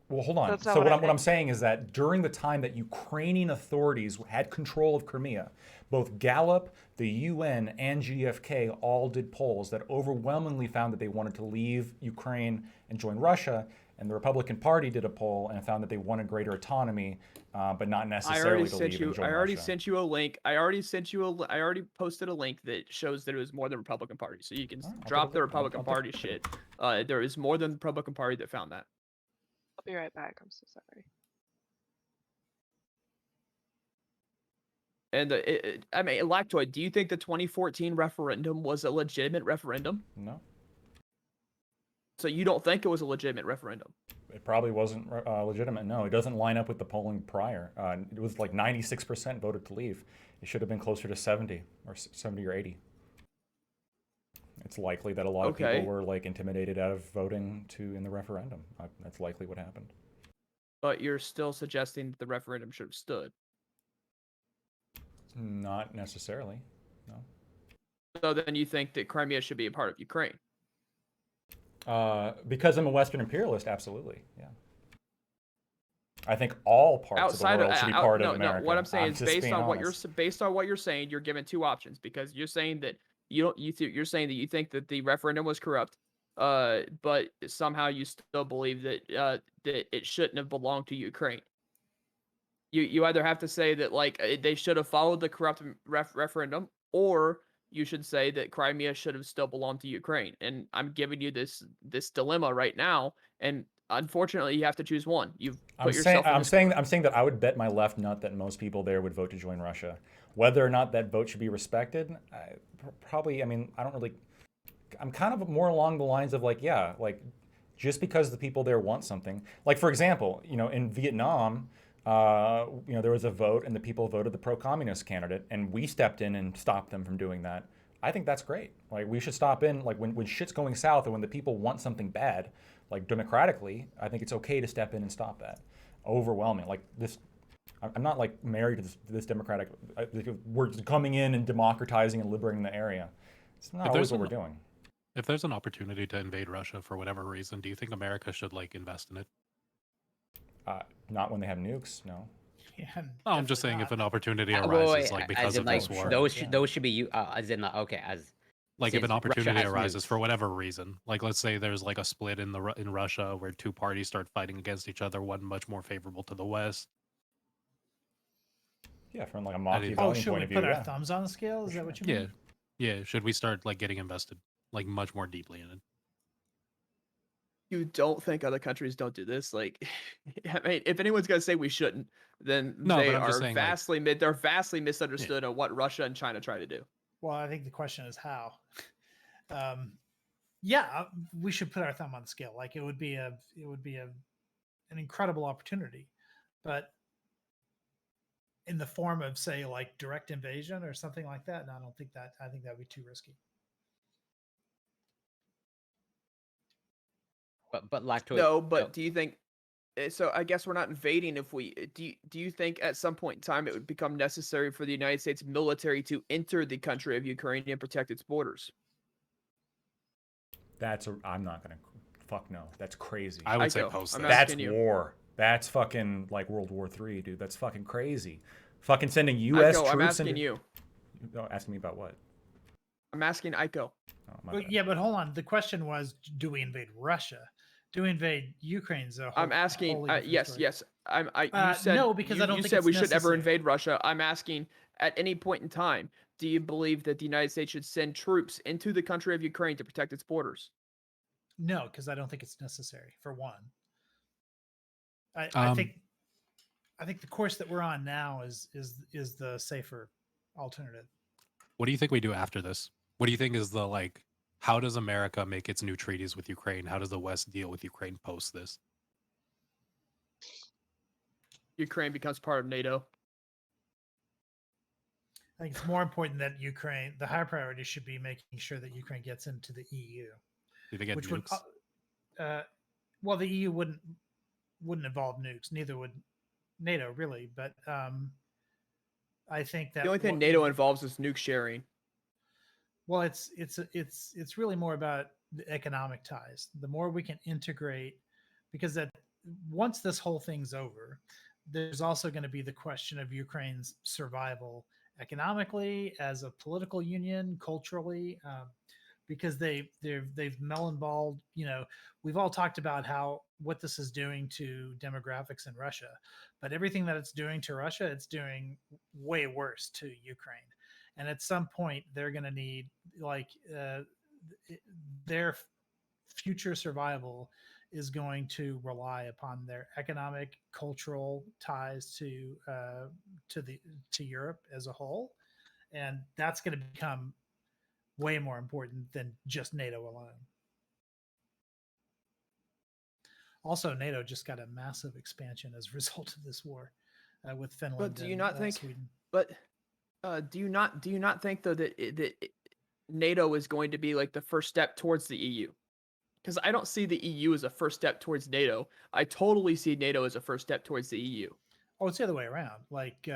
Well, hold on. That's not So what what I'm saying is that during the time that Ukrainian authorities had control of Crimea, both Gallup, the UN, and GFK all did polls that overwhelmingly found that they wanted to leave Ukraine and join Russia. And the Republican Party did a poll and found that they wanted greater autonomy, but not necessarily to leave and join I already Russia. sent you a link. I already posted a link that shows that it was more than Republican Party. So you can drop the Republican Party shit. There is more than the Republican Party that found that. I'll be right back. I'm so sorry. And I mean, Lactoid, do you think the 2014 referendum was a legitimate referendum? No. So you don't think it was a legitimate referendum? It probably wasn't legitimate. No, it doesn't line up with the polling prior. It was like 96% voted to leave. It should have been closer to 70 or 80. It's likely that a lot of people were like intimidated out of voting in the referendum. That's likely what happened. But you're still suggesting that the referendum should have stood. Not necessarily, no. So then you think that Crimea should be a part of Ukraine? Because I'm a Western imperialist, absolutely, yeah. I think all parts of the world should be part of America. No, what I'm saying is based on what you're saying, you're given two options because you're saying that you're saying that you think that the referendum was corrupt, but somehow you still believe that that it shouldn't have belonged to Ukraine. You either have to say that like they should have followed the corrupt referendum, or you should say that Crimea should have still belonged to Ukraine. And I'm giving you this dilemma right now, and unfortunately, you have to choose one. I'm saying that I would bet my left nut that most people there would vote to join Russia. Whether or not that vote should be respected, probably. I mean, I don't really. I'm kind of more along the lines of like, yeah, like just because the people there want something. Like for example, in Vietnam, there was a vote and the people voted the pro-communist candidate, and we stepped in and stopped them from doing that. I think that's great. Like we should stop in, like when shit's going south or when the people want something bad, like democratically, I think it's okay to step in and stop that. Overwhelming, like this. I'm not like married to this democratic. We're coming in and democratizing and liberating the area. It's not always what we're doing. If there's an opportunity to invade Russia for whatever reason, do you think America should like invest in it? Not when they have nukes, no. Yeah, I'm just saying if an opportunity arises, like because of this war, those should be as in okay as. Like if an opportunity arises for whatever reason, like let's say there's like a split in Russia where two parties start fighting against each other, one much more favorable to the West. Yeah, from like a Machiavellian point of view. Should we put our thumbs on the scale? Is that what you mean? Yeah. Should we start like getting invested like much more deeply in it? You don't think other countries don't do this? Like, I mean, if anyone's gonna say we shouldn't, then no, they but I'm are just saying, they're vastly misunderstood on what Russia and China try to do. Well, I think the question is how. Yeah, we should put our thumb on the scale. Like it would be an incredible opportunity, but in the form of say like direct invasion or something like that, no, I don't think that. I think that would be too risky. But Lactoid. No, but do you think? So I guess we're not invading. If we do you think at some point in time it would become necessary for the United States military to enter the country of Ukraine and protect its borders? I'm not gonna. Fuck no. That's crazy. I would say post. That's war. That's fucking like World War III, dude. That's fucking crazy. Fucking sending U.S. troops. I'm asking you. No, asking me about what? I'm asking Aiko. Oh, yeah, but hold on. The question was, do we invade Russia? Do we invade Ukraine's? I'm asking. Yes. Story. Yes. You said no, because I don't think you said we necessary. should never invade Russia. I'm asking. At any point in time, do you believe that the United States should send troops into the country of Ukraine to protect its borders? No, because I don't think it's necessary. For one, I think the course that we're on now is the safer alternative. What do you think we do after this? What do you think is the like? How does America make its new treaties with Ukraine? How does the West deal with Ukraine post this? Ukraine becomes part of NATO. I think it's more important that the higher priority should be making sure that Ukraine gets into the EU. Do they get which nukes? Well, the EU wouldn't involve nukes. Neither would NATO really, but I think that The only thing NATO involves is nuke sharing. Well, it's really more about the economic ties. The more we can integrate, because that once this whole thing's over, there's also going to be the question of Ukraine's survival economically, as a political union, culturally, because they've melon-balled. We've all talked about what this is doing to demographics in Russia, but everything that it's doing to Russia, it's doing way worse to Ukraine. And at some point, they're going to need their future survival is going to rely upon their economic, cultural ties to Europe as a whole, and that's going to become way more important than just NATO alone. Also, NATO just got a massive expansion as a result of this war with Finland. But do you not think? Sweden. But do you not think though that NATO is going to be like the first step towards the EU? Because I don't see the EU as a first step towards NATO. I totally see NATO as a first step towards the EU. Oh, it's the other way around. Like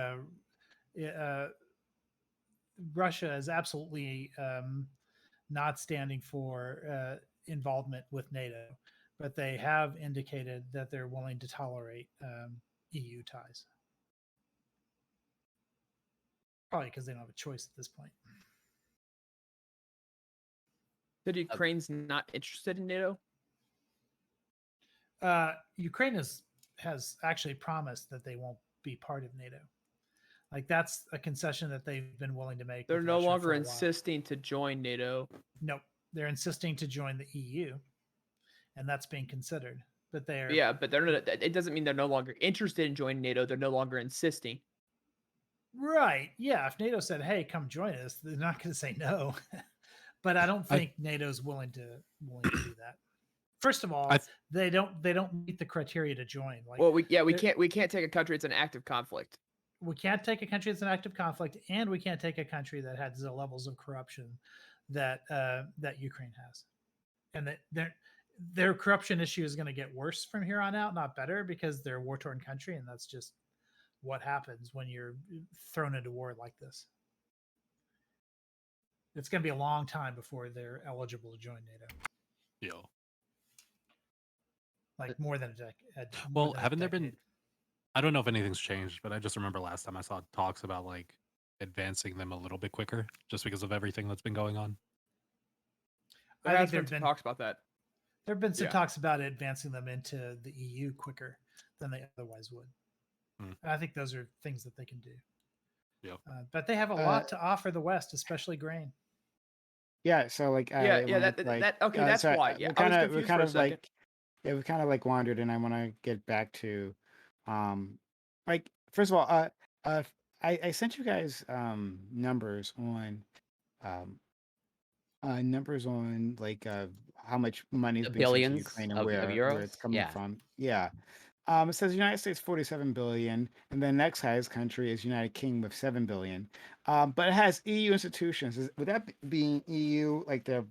Russia is absolutely not standing for involvement with NATO, but they have indicated that they're willing to tolerate EU ties. Probably because they don't have a choice at this point. That Ukraine's not interested in NATO? Ukraine has actually promised that they won't be part of NATO. Like, that's a concession that they've been willing to make. They're no longer insisting to join NATO. Nope. They're insisting to join the EU, and that's being considered. But they're but they're not, it doesn't mean they're no longer interested in joining NATO. They're no longer insisting. Right. Yeah. If NATO said, "Hey, come join us," they're not going to say no. But I don't think NATO's willing to do that. First of all, they don't meet the criteria to join. Like, well, we can't take a country that's in active conflict. We can't take a country that's in active conflict, and we can't take a country that has the levels of corruption that Ukraine has, and that their corruption issue is going to get worse from here on out, not better, because they're a war-torn country, and that's just what happens when you're thrown into war like this. It's going to be a long time before they're eligible to join NATO. Yo. Like more than a decade. Well, haven't there been? I don't know if anything's changed, but I just remember last time I saw talks about like advancing them a little bit quicker, just because of everything that's been going on. I think there have been talks about that. There have been some talks about advancing them into the EU quicker than they otherwise would. And I think those are things that they can do. Yeah. But they have a lot to offer the West, especially grain. Yeah. So like, that's why. Yeah. We kind of like wandered, and I want to get back to, like, first of all, I sent you guys numbers on like how much money is being sent to Ukraine and where it's coming from. Yeah. It says United States 47 billion, and the next highest country is United Kingdom with 7 billion. But it has EU institutions. Would that be EU, like the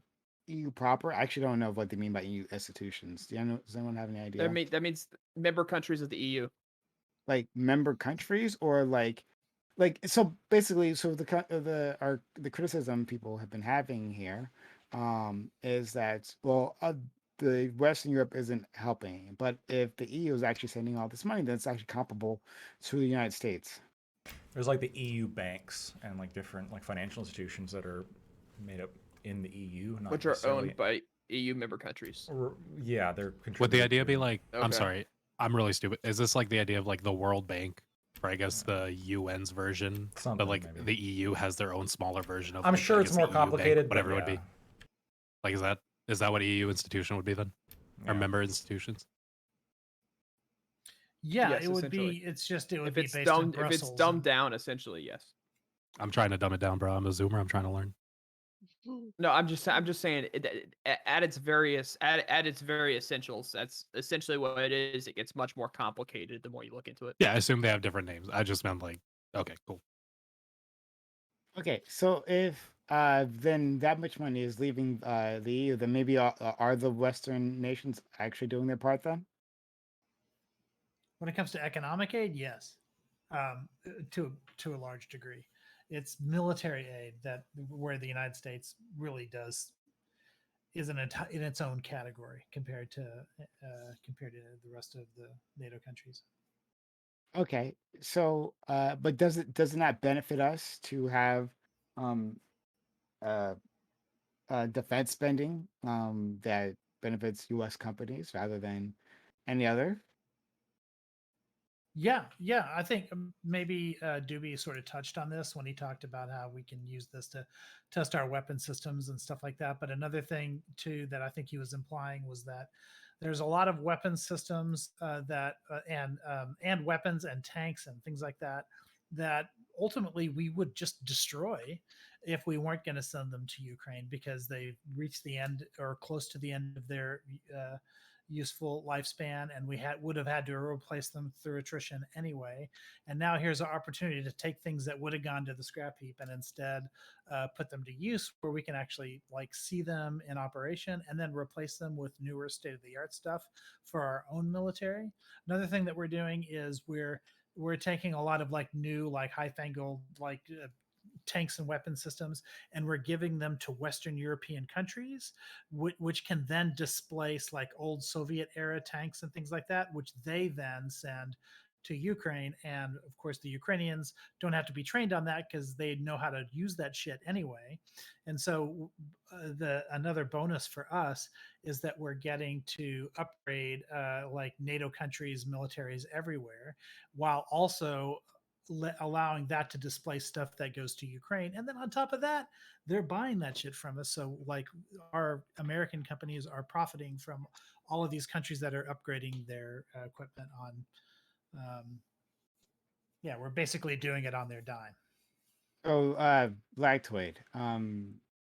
EU proper? I actually don't know what they mean by EU institutions. Does anyone have any idea? That means member countries of the EU. Like member countries, or like so basically, so the criticism people have been having here is that, well, the Western Europe isn't helping, but if the EU is actually sending all this money, then it's actually comparable to the United States. There's like the EU banks and like different like financial institutions that are made up in the EU, not which are owned by EU member countries. Yeah, they're. Would the idea be like? Okay. I'm sorry, I'm really stupid. Is this like the idea of like the World Bank, or I guess the UN's version, but like maybe. The EU has their own smaller version of? I'm sure it's more complicated. Bank, whatever it would be. Like, is that what EU institution would be then? Or member institutions? Yeah, yes, it would be. It's just it would be based in Brussels. If it's dumbed down, essentially, yes. I'm trying to dumb it down, bro. I'm a Zoomer. I'm trying to learn. No, I'm just saying at its very essentials, that's essentially what it is. It gets much more complicated the more you look into it. Yeah, I assume they have different names. I just meant like, okay, cool. Okay, so if then that much money is leaving the EU, then maybe are the Western nations actually doing their part then? When it comes to economic aid, yes, to a large degree, it's military aid that where the United States really is in its own category compared to the rest of the NATO countries. Okay, so but doesn't that benefit us to have um uh defense spending that benefits U.S. companies rather than any other? Yeah, yeah. I think maybe Doobie sort of touched on this when he talked about how we can use this to test our weapon systems and stuff like that. But another thing too that I think he was implying was that there's a lot of weapon systems and weapons and tanks and things like that that ultimately we would just destroy if we weren't going to send them to Ukraine because they reached the end or close to the end of their useful lifespan, and we would have had to replace them through attrition anyway. And now here's an opportunity to take things that would have gone to the scrap heap and instead put them to use, where we can actually like see them in operation and then replace them with newer state-of-the-art stuff for our own military. Another thing that we're doing is we're taking a lot of like new like high-fangled like tanks and weapon systems, and we're giving them to Western European countries, which can then displace like old Soviet era tanks and things like that, which they then send to Ukraine. And of course, the Ukrainians don't have to be trained on that because they know how to use that shit anyway. And so, the another bonus for us is that we're getting to upgrade like NATO countries' militaries everywhere, while also allowing that to display stuff that goes to Ukraine. And then on top of that, they're buying that shit from us. So like our American companies are profiting from all of these countries that are upgrading their equipment on. Yeah, we're basically doing it on their dime. Oh, Lactoid.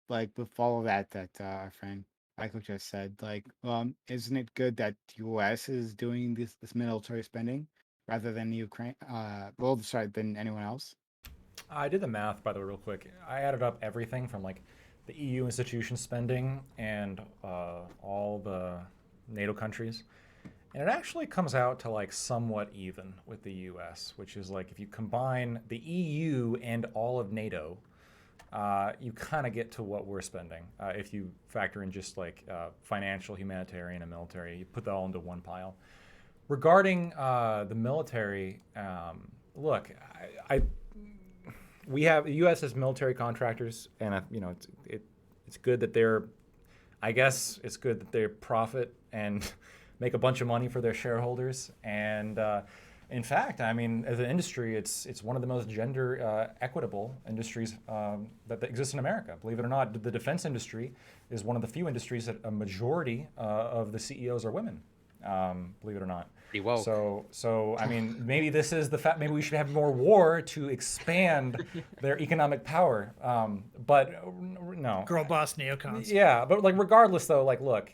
Like with all of that our friend Michael just said, like, isn't it good that U.S. is doing this military spending rather than Ukraine? Well, sorry, than anyone else. I did the math, by the way, real quick. I added up everything from like the EU institution spending and all the NATO countries, and it actually comes out to like somewhat even with the US, which is like if you combine the EU and all of NATO, you kind of get to what we're spending. If you factor in just like financial, humanitarian, and military, you put that all into one pile. Regarding the military, look, we have the U.S. has military contractors, and it's good that I guess it's good that they profit and make a bunch of money for their shareholders. And in fact, I mean, as an industry, it's one of the most gender equitable industries that exist in America. Believe it or not, the defense industry is one of the few industries that a majority of the CEOs are women. Believe it or not. Pretty woke. So I mean, maybe this is the fact. Maybe we should have more war to expand their economic power. But no. Girl boss neocons. Yeah, but like regardless though, like look,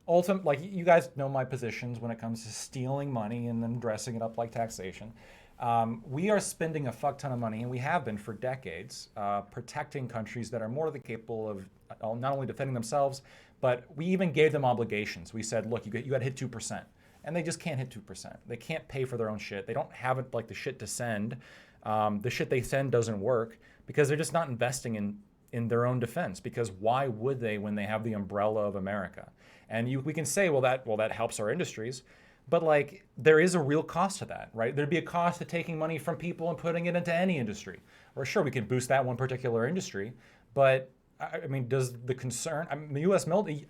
ultimate, like you guys know my positions when it comes to stealing money and then dressing it up like taxation. We are spending a fuck ton of money, and we have been for decades, protecting countries that are more than capable of not only defending themselves, but we even gave them obligations. We said, look, you got to hit 2%, and they just can't hit 2%. They can't pay for their own shit. They don't have it like the shit to send. The shit they send doesn't work because they're just not investing in their own defense. Because why would they when they have the umbrella of America? And we can say, well, that helps our industries. But like, there is a real cost to that, right? There'd be a cost to taking money from people and putting it into any industry. Or sure, we can boost that one particular industry, but I mean, does the concern? I mean, the U.S. military.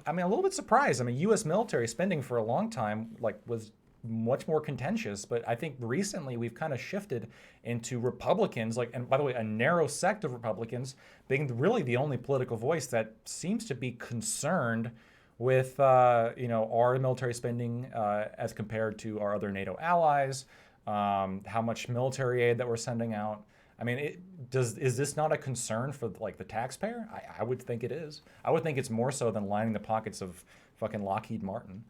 I mean, a little bit surprised. I mean, U.S. military spending for a long time was much more contentious, but I think recently we've kind of shifted into Republicans, and by the way, a narrow sect of Republicans being really the only political voice that seems to be concerned with our military spending as compared to our other NATO allies, how much military aid that we're sending out. I mean, is this not a concern for like the taxpayer? I would think it is. I would think it's more so than lining the pockets of fucking Lockheed Martin.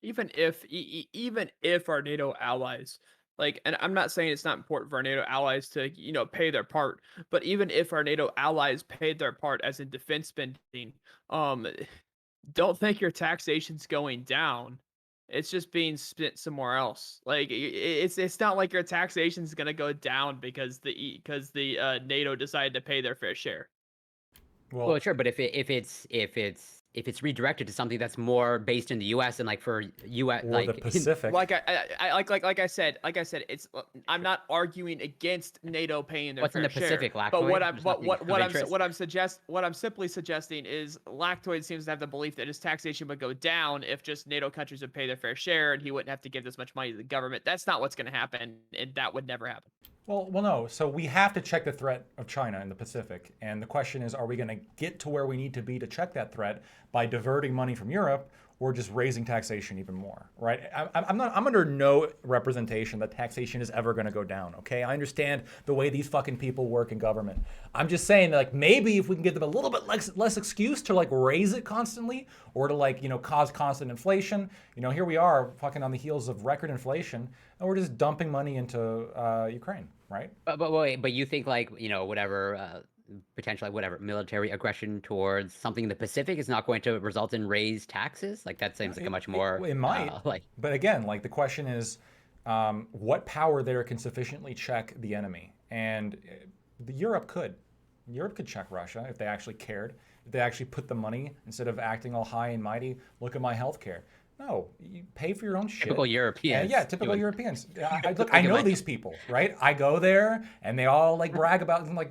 Even if our NATO allies, like, and I'm not saying it's not important for our NATO allies to, pay their part, but even if our NATO allies paid their part as in defense spending, don't think your taxation's going down. It's just being spent somewhere else. Like it's not like your taxation's gonna go down because the NATO decided to pay their fair share. Well, sure, but if it's redirected to something that's more based in the U.S. and like for U.S. or like the Pacific. Like I said, it's I'm not arguing against NATO paying their What's in fair the Pacific, share. Lactoid? But There's nothing what I'm simply suggesting is Lactoid seems to have the belief that his taxation would go down if just NATO countries would pay their fair share and he wouldn't have to give this much money to the government. That's not what's going to happen, and that would never happen. Well, no. So we have to check the threat of China in the Pacific, and the question is, are we going to get to where we need to be to check that threat by diverting money from Europe, or just raising taxation even more? Right? I'm under no representation that taxation is ever going to go down. Okay, I understand the way these fucking people work in government. I'm just saying that, like, maybe if we can give them a little bit less excuse to like raise it constantly, or to like cause constant inflation. Here we are fucking on the heels of record inflation, and we're just dumping money into Ukraine, right? But you think like whatever potentially whatever military aggression towards something in the Pacific is not going to result in raised taxes? Like that seems like a much more it might. But again, like the question is, what power there can sufficiently check the enemy? And Europe could check Russia if they actually cared. If they actually put the money, instead of acting all high and mighty, look at my healthcare. No, you pay for your own shit. Typical Europeans. Yeah, typical Europeans. I know these people, right? I go there and they all like brag about like,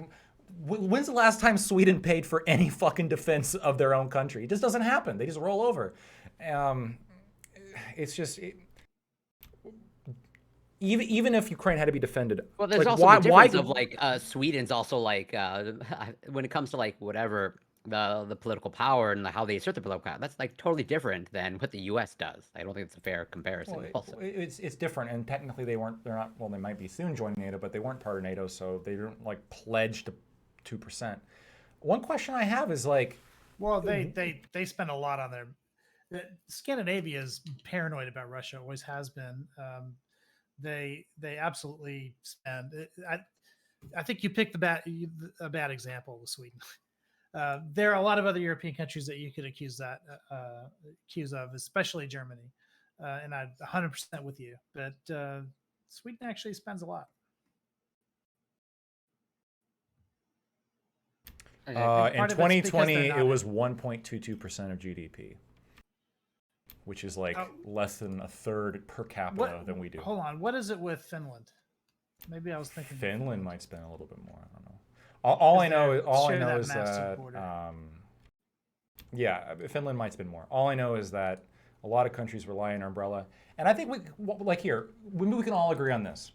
when's the last time Sweden paid for any fucking defense of their own country? It just doesn't happen. They just roll over. It's just even if Ukraine had to be defended. Well, there's like, also the difference of like Sweden's also like when it comes to like whatever the political power and how they assert the political power, that's like totally different than what the U.S. does. I don't think it's a fair comparison. Well, it's different, and technically they're not. Well, they might be soon joining NATO, but they weren't part of NATO, so they didn't like pledge to 2%. One question I have is like, well, they spend a lot on their. Scandinavia is paranoid about Russia, always has been. They absolutely spend. I think you picked a bad example with Sweden. There are a lot of other European countries that you could accuse of, especially Germany, and I'm 100% with you. But Sweden actually spends a lot. In 2020, it was 1.22% of GDP, which is like less than a third per capita than we do. Hold on, what is it with Finland? Maybe I was thinking Finland might spend a little bit more. I don't know. All I know is that Finland might spend more. All I know is that a lot of countries rely on umbrella, and I think we can all agree on this.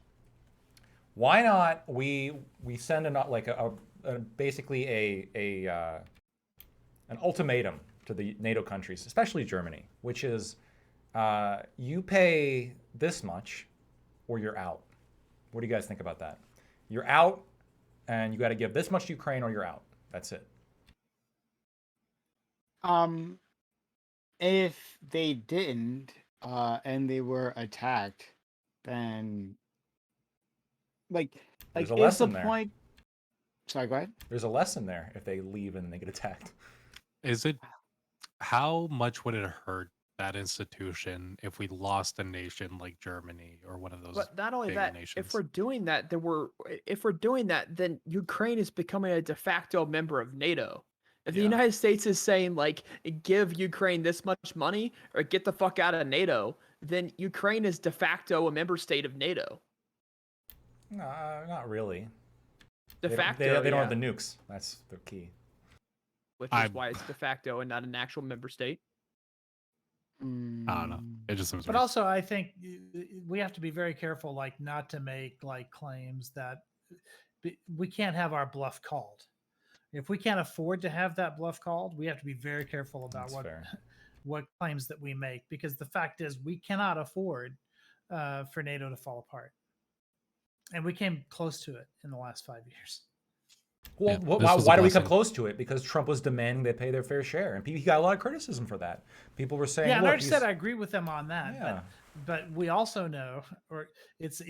Why not we send basically an ultimatum to the NATO countries, especially Germany, which is you pay this much or you're out. What do you guys think about that? You're out, and you got to give this much to Ukraine or you're out. That's it. If they didn't and they were attacked, then there's a lesson there. Point. Sorry, go ahead. There's a lesson there if they leave and they get attacked. How much would it hurt that institution if we lost a nation like Germany or one of those? But not only that, nations? if we're doing that, then Ukraine is becoming a de facto member of NATO. If the United States is saying like, give Ukraine this much money or get the fuck out of NATO, then Ukraine is de facto a member state of NATO. Not really. De facto, they don't have the nukes. That's the key. Which is why it's de facto and not an actual member state. I don't know. It just seems. But also, I think we have to be very careful, like not to make like claims that we can't have our bluff called. If we can't afford to have that bluff called, we have to be very careful about what claims that we make, because the fact is we cannot afford for NATO to fall apart, and we came close to it in the last 5 years. Well, why do we come close to it? Because Trump was demanding they pay their fair share, and he got a lot of criticism for that. People were saying, "Yeah," and I said I agree with them on that. Yeah. But we also know, or it's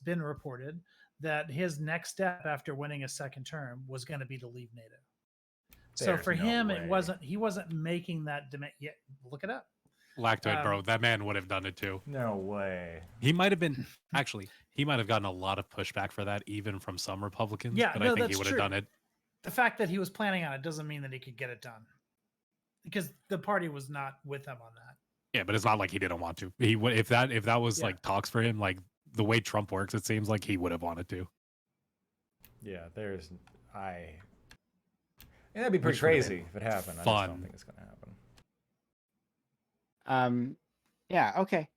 been reported that his next step after winning a second term was going to be to leave NATO. So There's for no him, way. he wasn't making that demand yet. Look it up. Lactoid, bro, that man would have done it too. No way. He might have been he might have gotten a lot of pushback for that, even from some Republicans. Yeah, but no, I think he that's would have true. done it. The fact that he was planning on it doesn't mean that he could get it done, because the party was not with him on that. Yeah, but it's not like he didn't want to. He would if that was like talks for him, like the way Trump works, it seems like he would have wanted to. Yeah, that'd be pretty crazy if it happened. I just don't think it's gonna happen. Yeah. Okay.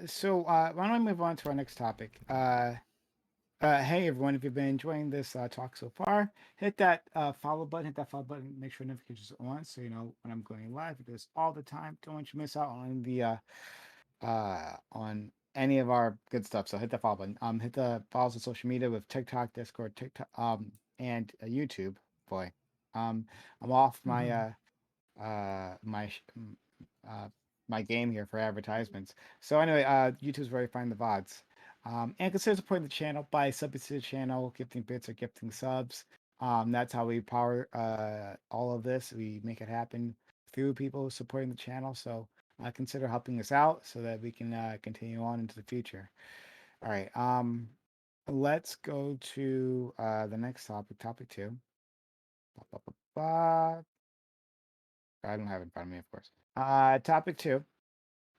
So why don't we move on to our next topic? Hey everyone, if you've been enjoying this talk so far, hit that follow button. Hit that follow button. Make sure notifications are on, so you know when I'm going live. It goes all the time. Don't want you to miss out on the on any of our good stuff. So hit that follow button. Hit the follows on social media with TikTok, Discord, and YouTube. Boy, I'm off my my game here for advertisements. So anyway, YouTube's where you find the VODs. And consider supporting the channel by subbing to the channel, gifting bits or gifting subs. That's how we power all of this. We make it happen through people supporting the channel. So consider helping us out so that we can continue on into the future. All right. Let's go to the next topic, topic 2. I don't have it in front of me, of course. Topic 2.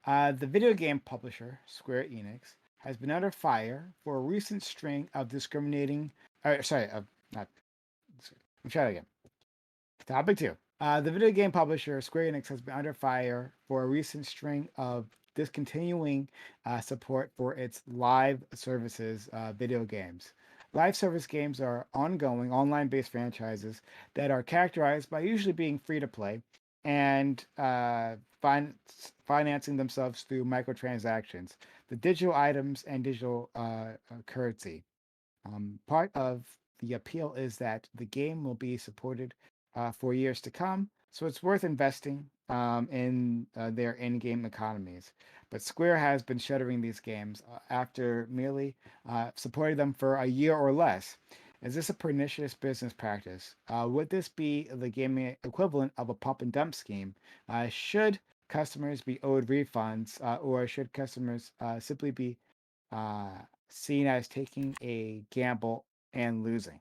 The video game publisher, Square Enix, has been under fire for a recent string of discriminating. Not. Let me try it again. Topic 2. The video game publisher, Square Enix, has been under fire for a recent string of discontinuing support for its live services video games. Live service games are ongoing online-based franchises that are characterized by usually being free to play and financing themselves through microtransactions, the digital items, and digital currency. Part of the appeal is that the game will be supported for years to come, so it's worth investing in their in-game economies. But Square has been shuttering these games after merely supporting them for a year or less. Is this a pernicious business practice? Would this be the gaming equivalent of a pump and dump scheme? Should customers be owed refunds, or should customers simply be seen as taking a gamble and losing?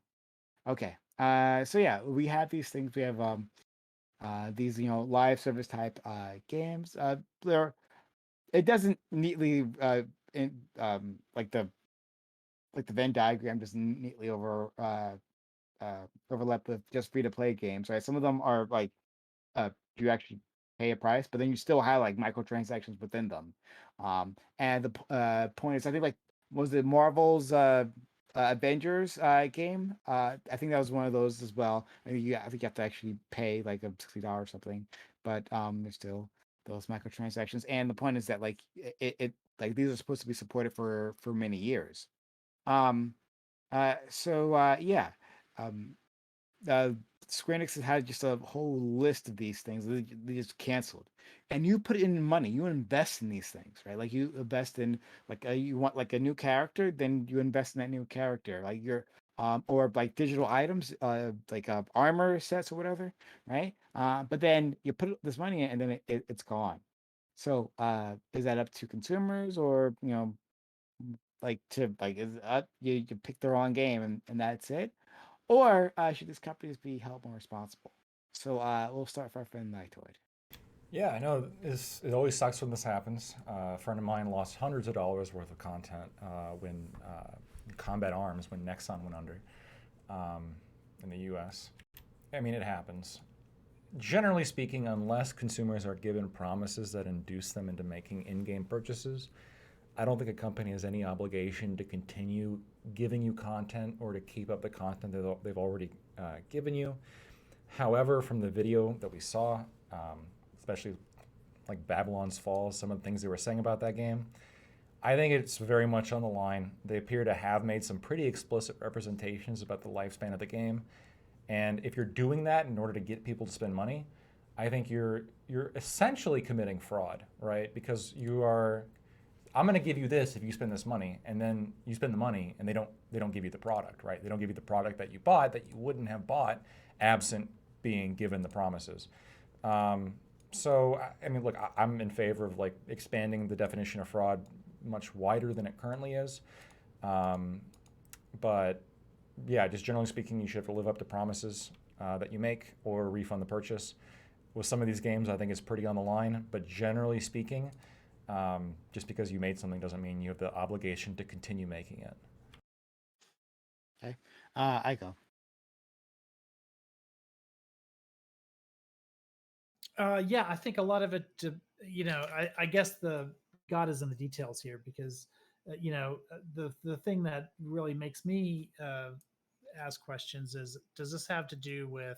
Okay. So yeah, we have these things. We have these live service type games. It doesn't neatly like the Venn diagram doesn't neatly overlap with just free to play games, right? Some of them are like you actually pay a price, but then you still have like microtransactions within them. And the point is, I think, like, was it Marvel's Avengers game? I think that was one of those as well. I think you have to actually pay like a $60 or something, but there's still those microtransactions. And the point is that like it like these are supposed to be supported for many years. Yeah. Square Enix has had just a whole list of these things they just canceled, and you put in money, you invest in these things, right? Like you invest in like you want like a new character, then you invest in that new character, like your or like digital items, like armor sets or whatever, right? But then you put this money in, and then it's gone. So is that up to consumers, or like to like is you pick the wrong game and that's it? Or should these companies be held more responsible? So we'll start with our friend Nightoid. Yeah, I know it always sucks when this happens. A friend of mine lost hundreds of dollars worth of content when Combat Arms, when Nexon went under in the US. I mean, it happens. Generally speaking, unless consumers are given promises that induce them into making in-game purchases, I don't think a company has any obligation to continue giving you content or to keep up the content that they've already given you. However, from the video that we saw, especially like Babylon's Fall, some of the things they were saying about that game, I think it's very much on the line. They appear to have made some pretty explicit representations about the lifespan of the game. And if you're doing that in order to get people to spend money, I think you're essentially committing fraud, right? Because I'm going to give you this if you spend this money, and then you spend the money, and they don't give you the product, right? They don't give you the product that you bought that you wouldn't have bought absent being given the promises. So I mean, look, I'm in favor of like expanding the definition of fraud much wider than it currently is. But yeah, just generally speaking, you should have to live up to promises that you make or refund the purchase. With some of these games, I think it's pretty on the line. But generally speaking, just because you made something doesn't mean you have the obligation to continue making it. Okay, I go. Yeah, I think a lot of it, I guess the God is in the details here because, the thing that really makes me ask questions is, does this have to do with,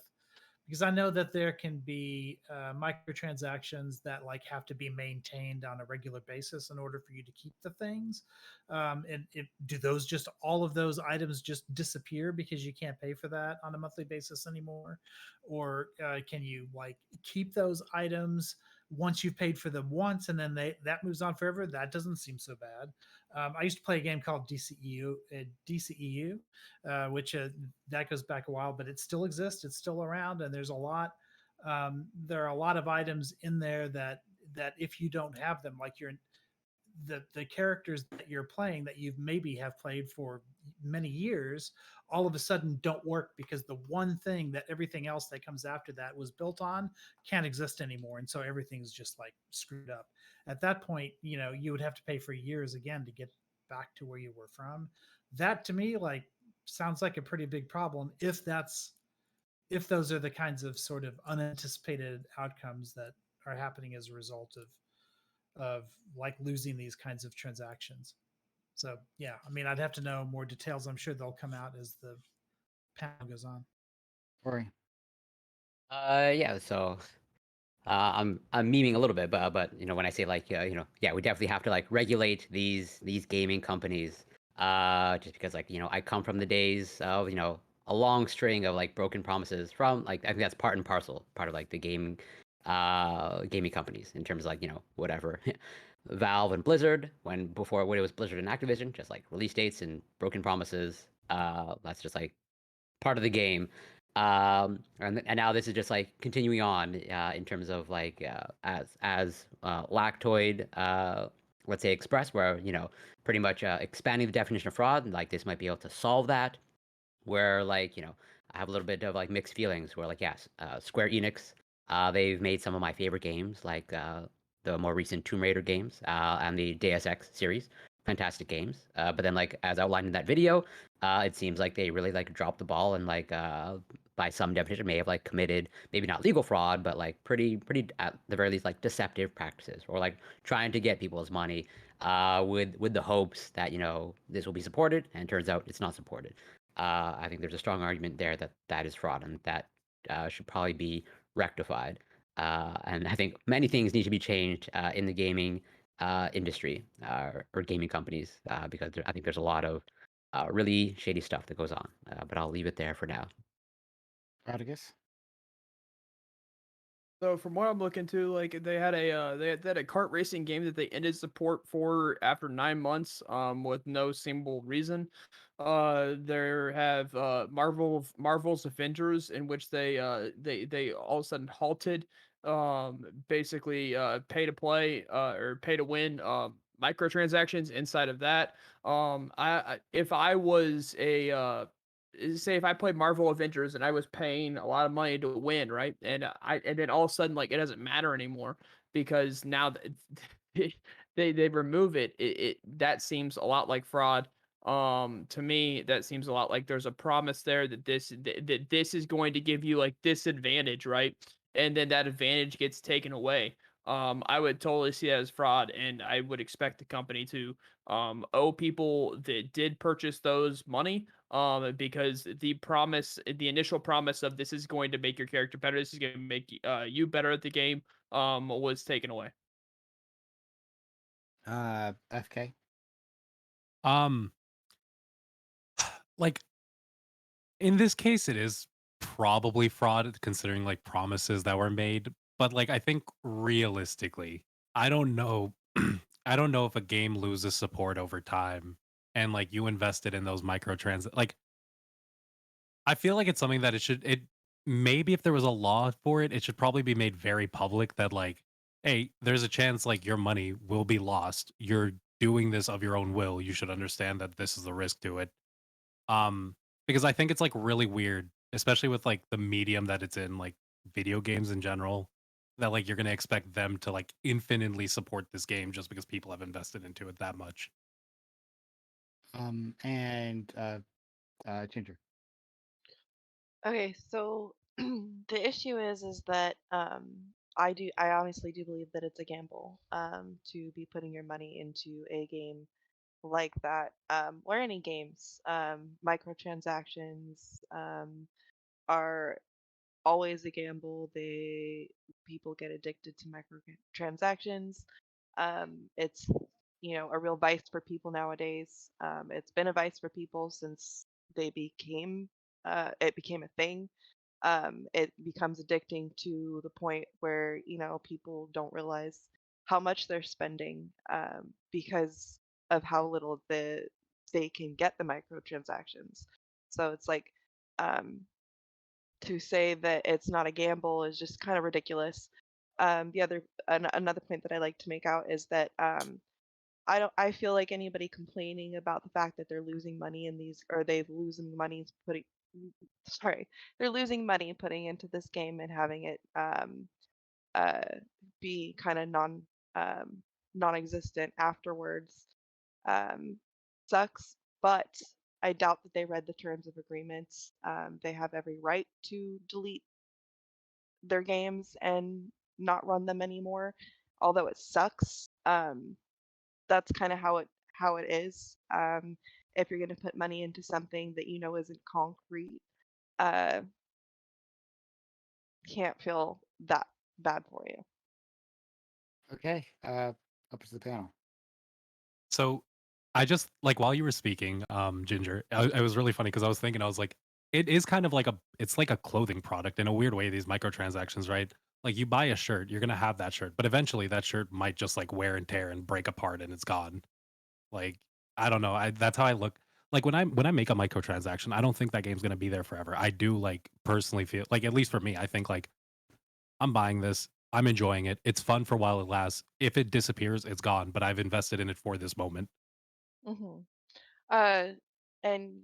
because I know that there can be microtransactions that like have to be maintained on a regular basis in order for you to keep the things. And do those just all of those items just disappear because you can't pay for that on a monthly basis anymore, or can you like keep those items once you've paid for them once and then that moves on forever? That doesn't seem so bad. I used to play a game called DCEU, which that goes back a while, but it still exists. It's still around, and there's a lot. There are a lot of items in there that if you don't have them, like the characters that you're playing that you've maybe have played for many years, all of a sudden don't work because the one thing that everything else that comes after that was built on can't exist anymore, and so everything's just like screwed up. At that point, you would have to pay for years again to get back to where you were from. That to me like sounds like a pretty big problem if those are the kinds of sort of unanticipated outcomes that are happening as a result of like losing these kinds of transactions. So yeah, I mean, I'd have to know more details. I'm sure they'll come out as the panel goes on. Ori. Yeah. So I'm memeing a little bit, but when I say like yeah, we definitely have to like regulate these gaming companies. Just because like I come from the days of a long string of like broken promises from like I think that's part and parcel part of like the gaming companies in terms of like whatever. Valve and Blizzard when it was Blizzard and Activision, just like release dates and broken promises. That's just like part of the game. And now this is just like continuing on in terms of like as Lactoid, let's say Express, where pretty much expanding the definition of fraud, like this might be able to solve that. Where like I have a little bit of like mixed feelings. Where like yes, Square Enix, they've made some of my favorite games, like the more recent Tomb Raider games and the Deus Ex series. Fantastic games. But then like as outlined in that video, it seems like they really like dropped the ball and like by some definition may have like committed maybe not legal fraud, but like pretty at the very least like deceptive practices or like trying to get people's money with the hopes that this will be supported, and it turns out it's not supported. I think there's a strong argument there that is fraud and that should probably be rectified. And I think many things need to be changed in the gaming industry or gaming companies because I think there's a lot of really shady stuff that goes on. But I'll leave it there for now. Rodigus? So from what I'm looking to, like they had a kart racing game that they ended support for after 9 months, with no single reason. There have Marvel's Avengers, in which they all of a sudden halted, basically pay to play or pay to win microtransactions inside of that. If I was a say if I played Marvel Avengers and I was paying a lot of money to win, right? And then all of a sudden like it doesn't matter anymore because now they remove it. It that seems a lot like fraud. To me that seems a lot like there's a promise there that this is going to give you like this advantage, right? And then that advantage gets taken away. I would totally see that as fraud, and I would expect the company to owe people that did purchase those money, because the initial promise of this is going to make your character better, this is going to make you better at the game, was taken away. FK? Like in this case, it is probably fraud considering like promises that were made. But like I think realistically, I don't know. I don't know if a game loses support over time and like you invested in those microtrans like I feel like it's something that it maybe if there was a law for it, it should probably be made very public that like, hey, there's a chance like your money will be lost. You're doing this of your own will. You should understand that this is the risk to it. Because I think it's like really weird, especially with like the medium that it's in, like video games in general, that like you're gonna expect them to like infinitely support this game just because people have invested into it that much. And Ginger. Okay, so the issue is that I honestly do believe that it's a gamble to be putting your money into a game like that, or any games. Microtransactions are always a gamble. People get addicted to microtransactions. It's a real vice for people nowadays. It's been a vice for people since they became it became a thing. It becomes addicting to the point where people don't realize how much they're spending because of how little they can get the microtransactions. So it's like um, to say that it's not a gamble is just kind of ridiculous. Another point that I like to make out is that I feel like anybody complaining about the fact that they're losing money in these or they've losing money putting sorry they're losing money putting into this game and having it uh, be kind of non-existent afterwards um, sucks. But I doubt that they read the terms of agreements. They have every right to delete their games and not run them anymore. Although it sucks, that's kind of how it is. If you're going to put money into something that isn't concrete, uh, can't feel that bad for you. Okay. Up to the panel. So I just like while you were speaking, Ginger, it was really funny because I was thinking, I was like, it is kind of like it's like a clothing product in a weird way, these microtransactions, right? Like you buy a shirt, you're gonna have that shirt, but eventually that shirt might just like wear and tear and break apart and it's gone. Like, I don't know. That's how I look. Like when I make a microtransaction, I don't think that game's gonna be there forever. I do like personally feel like, at least for me, I think like I'm buying this. I'm enjoying it. It's fun for while it lasts. If it disappears, it's gone. But I've invested in it for this moment. hmm Uh, and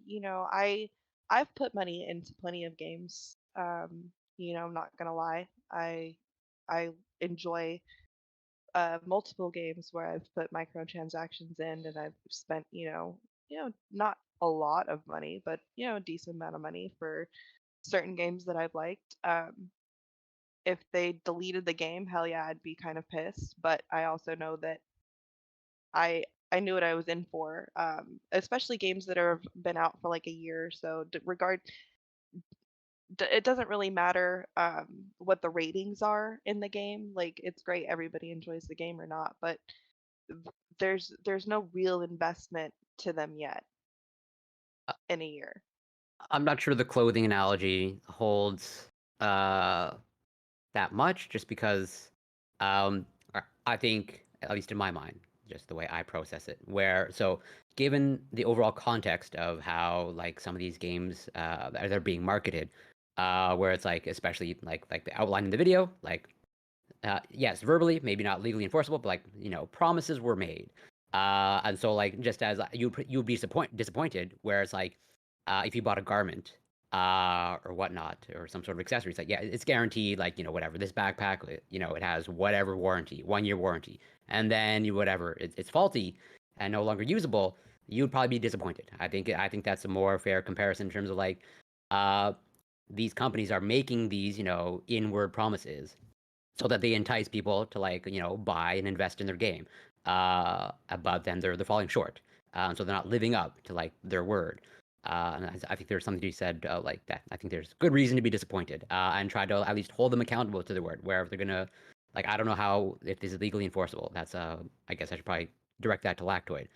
I've put money into plenty of games. I'm not gonna lie. I enjoy multiple games where I've put microtransactions in and I've spent not a lot of money, but a decent amount of money for certain games that I've liked. If they deleted the game, hell yeah, I'd be kind of pissed. But I also know that I knew what I was in for, especially games that have been out for like a year or so. It doesn't really matter what the ratings are in the game. Like it's great, everybody enjoys the game or not, but there's no real investment to them yet in a year. I'm not sure the clothing analogy holds that much, just because I think, at least in my mind, just the way I process it, given the overall context of how like some of these games they're being marketed, where it's like, especially like the outline in the video, like yes, verbally, maybe not legally enforceable, but like promises were made, and so like just as you'd be disappointed, where it's like if you bought a garment or whatnot, or some sort of accessories, like yeah, it's guaranteed, like whatever, this backpack, it has whatever warranty, 1 year warranty, and then whatever it's faulty and no longer usable, you'd probably be disappointed. I think that's a more fair comparison in terms of like these companies are making these inward promises so that they entice people to like buy and invest in their game, but then they're falling short, so they're not living up to like their word. And I think there's something to be said like that. I think there's good reason to be disappointed, and try to at least hold them accountable to their word. Where if they're gonna, like, I don't know how, if this is legally enforceable. That's I guess I should probably direct that to Lactoid.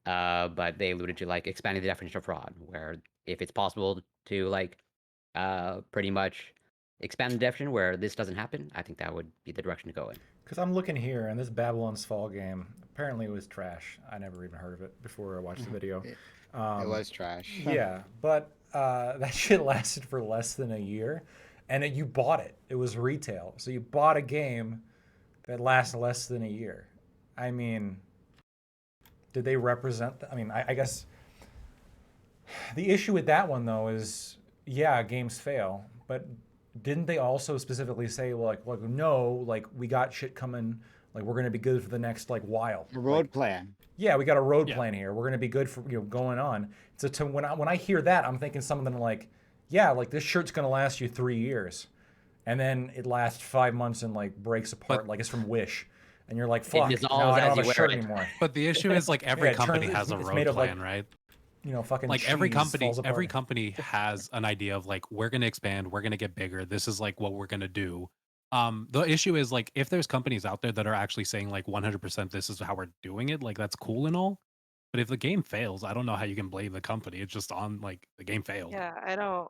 But they alluded to like expanding the definition of fraud, where if it's possible to like pretty much expand the definition where this doesn't happen, I think that would be the direction to go in. Because I'm looking here, and this Babylon's Fall game, apparently it was trash. I never even heard of it before I watched the video. It was trash. Yeah, but that shit lasted for less than a year. and you bought it. It was retail, so you bought a game that lasts less than a year. I mean, did they represent? I mean, I guess the issue with that one though is, yeah, games fail, but didn't they also specifically say like no, like we got shit coming, like we're gonna be good for the next like while. A road plan. Yeah, we got a road Yeah. plan here. We're gonna be good for going on. So when I hear that, I'm thinking something like, yeah, like this shirt's gonna last you 3 years, and then it lasts 5 months and like breaks apart, But- like it's from Wish, and you're like, fuck, dissolves now I don't as have you a wear shirt it. anymore. But the issue is like every Yeah, it turns- company has a it's road made of, like, plan, right? Fucking Like every cheese company falls every apart. company has an idea of like, we're going to expand, we're going to get bigger, this is like what we're going to do. The issue is like, if there's companies out there that are actually saying like 100% this is how we're doing it, like that's cool and all, but if the game fails, I don't know how you can blame the company. It's just on like the game failed. Yeah, I don't.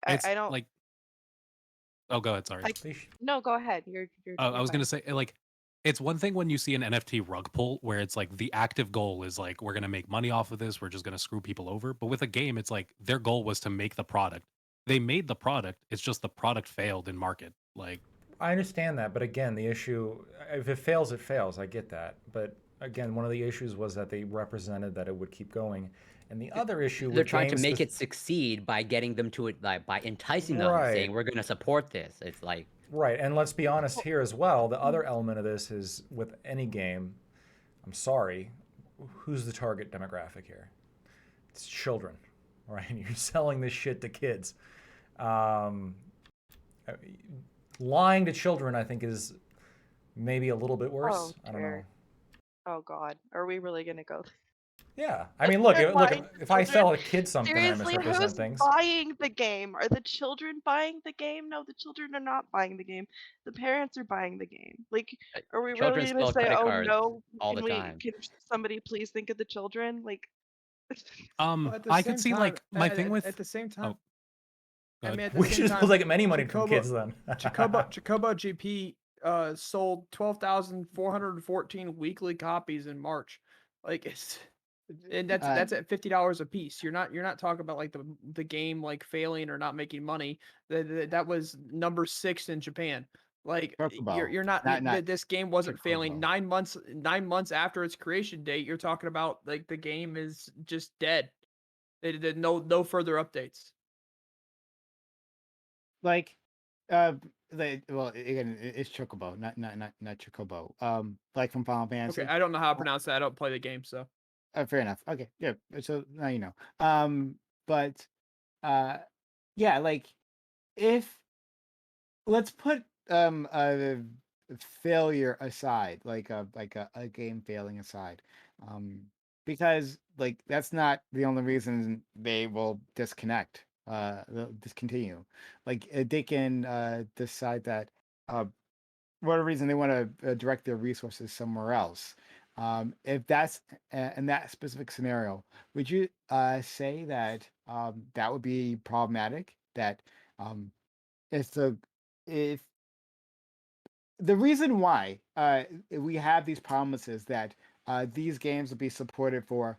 It's I don't. like, oh, go ahead, sorry. I- They sh- No, go ahead. You're. I was gonna say, like, it's one thing when you see an NFT rug pull where it's like the active goal is like, we're gonna make money off of this, we're just gonna screw people over. But with a game, it's like their goal was to make the product. They made the product. It's just the product failed in market. Like, I understand that, but again, the issue, if it fails, it fails. I get that, but again, one of the issues was that they represented that it would keep going, and the other issue They're with trying to games make spec- it succeed by getting them to it, like by enticing them, Right. saying we're going to support this. It's like, Right, and let's be honest here as well. The other element of this is with any game, I'm sorry, who's the target demographic here? It's children, right? You're selling this shit to kids. Lying to children, I think, is maybe a little bit worse. Oh, I don't know. dear. Oh God, are we really gonna go? Yeah, I mean, look, Lying if I children? sell a kid something, I Seriously, misrepresent who's things. buying the game? Are the children buying the game? No, the children are not buying the game. The parents are buying the game. Like, are we children really gonna spill say, credit "Oh cards no, all the can time. can somebody please think of the children?" Like, Well, at the I same could see time- like my at- thing with. at the same time. Oh, go I mean, ahead. at the We same should just time, supposed to get any money from Chocobo- kids then. Chocobo GP sold 12,414 weekly copies in March. Like and that's at $50 a piece. You're not talking about like the game like failing or not making money. That was number 6 in Japan. Like Chocobo, you're not, not this game wasn't failing. Chocobo. 9 months after its creation date, you're talking about like the game is just dead. They did no further updates. Like, well, again, it's Chocobo, not Chocobo. Like from Final Fantasy. Okay, I don't know how to pronounce that. I don't play the game, so. Fair enough. Okay, yeah. So now you know. But yeah, like if let's put a failure aside, like a game failing aside, because like that's not the only reason they will disconnect, they'll discontinue. Like they can decide that whatever reason they want to direct their resources somewhere else. If that's in that specific scenario, would you say that that would be problematic? That if if the reason why we have these promises that these games will be supported for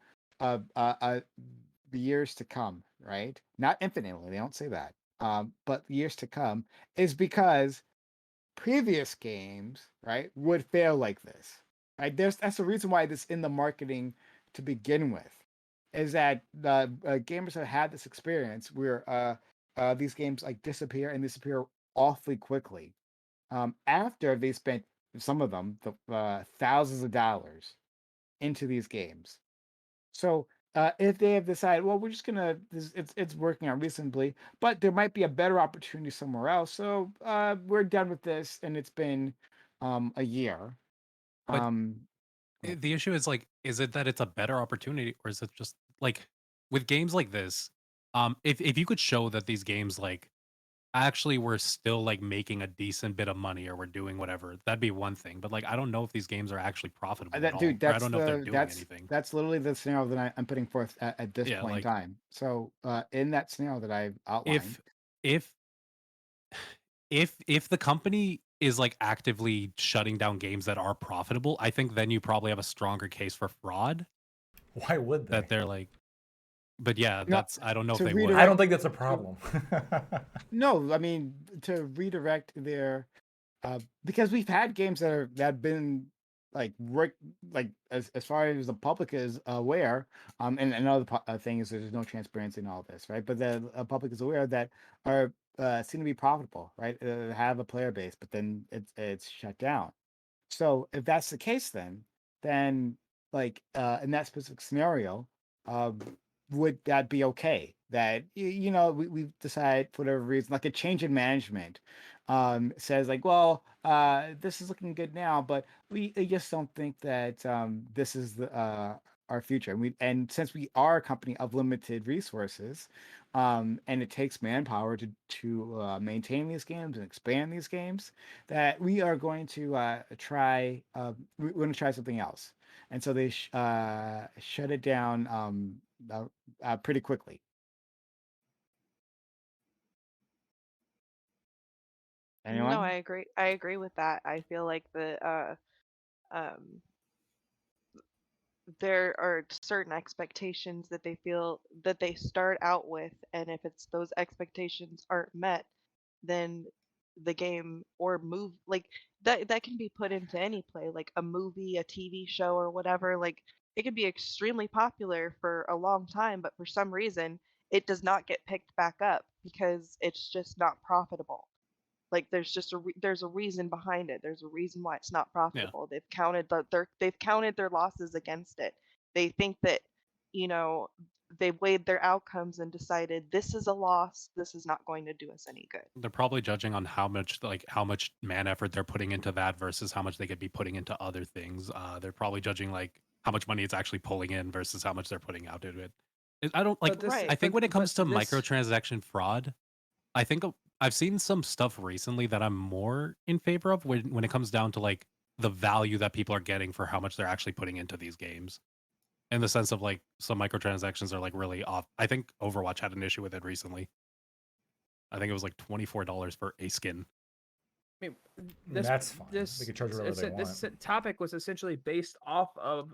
years to come, right? Not infinitely, they don't say that, but years to come, is because previous games, right, would fail like this. Right? That's the reason why this in the marketing to begin with, is that the gamers have had this experience where these games like disappear awfully quickly after they spent, some of them, thousands of dollars into these games. So if they have decided, well, we're just gonna, it's working out reasonably, but there might be a better opportunity somewhere else, so we're done with this, and it's been a year. But the issue is like, is it that it's a better opportunity, or is it just like with games like this? If you could show that these games like actually were still like making a decent bit of money or we're doing whatever, that'd be one thing. But like, I don't know if these games are actually profitable at all. Dude, Or I that's don't know if they're doing anything. that's literally the scenario that I'm putting forth at this Yeah, point like- in time. So in that scenario that I've outlined, If the company is like actively shutting down games that are profitable, I think then you probably have a stronger case for fraud. Why would they? That they're like, But yeah, No, I don't know if to they would. redirect- I don't think that's a problem. No, I mean to redirect their because we've had games that have been like like as far as the public is aware, and another thing is there's no transparency in all this, right? But the public is aware that are seem to be profitable, right? Have a player base, but then it's shut down. So if that's the case, then like in that specific scenario, um, would that be okay? That we've decided for whatever reason, like a change in management, says like, well, this is looking good now, but we just don't think that this is the our future. And since we are a company of limited resources, and it takes manpower to maintain these games and expand these games, that we are going to try. We're going to try something else, and so they shut it down pretty quickly. No, Anyone? I agree. I agree with that. I feel like um there are certain expectations that they feel that they start out with, and if it's those expectations aren't met, then the game or move like that can be put into any play, like a movie, a TV show, or whatever. Like it can be extremely popular for a long time, but for some reason it does not get picked back up because it's just not profitable. Like there's just there's a reason behind it. There's a reason why it's not profitable. They've counted their losses against it. They think that, you know, they've weighed their outcomes and decided this is a loss. This is not going to do us any good. They're probably judging on how much man effort they're putting into that versus how much they could be putting into other things. They're probably judging like how much money it's actually pulling in versus how much they're putting out into it. I don't like. But this, Right. I think when it comes to this, microtransaction fraud, I think I've seen some stuff recently that I'm more in favor of when it comes down to like the value that people are getting for how much they're actually putting into these games. In the sense of like some microtransactions are like really off. I think Overwatch had an issue with it recently. I think it was like $24 for a skin. I mean, That's fine. They can charge whatever they this want. topic was essentially based off of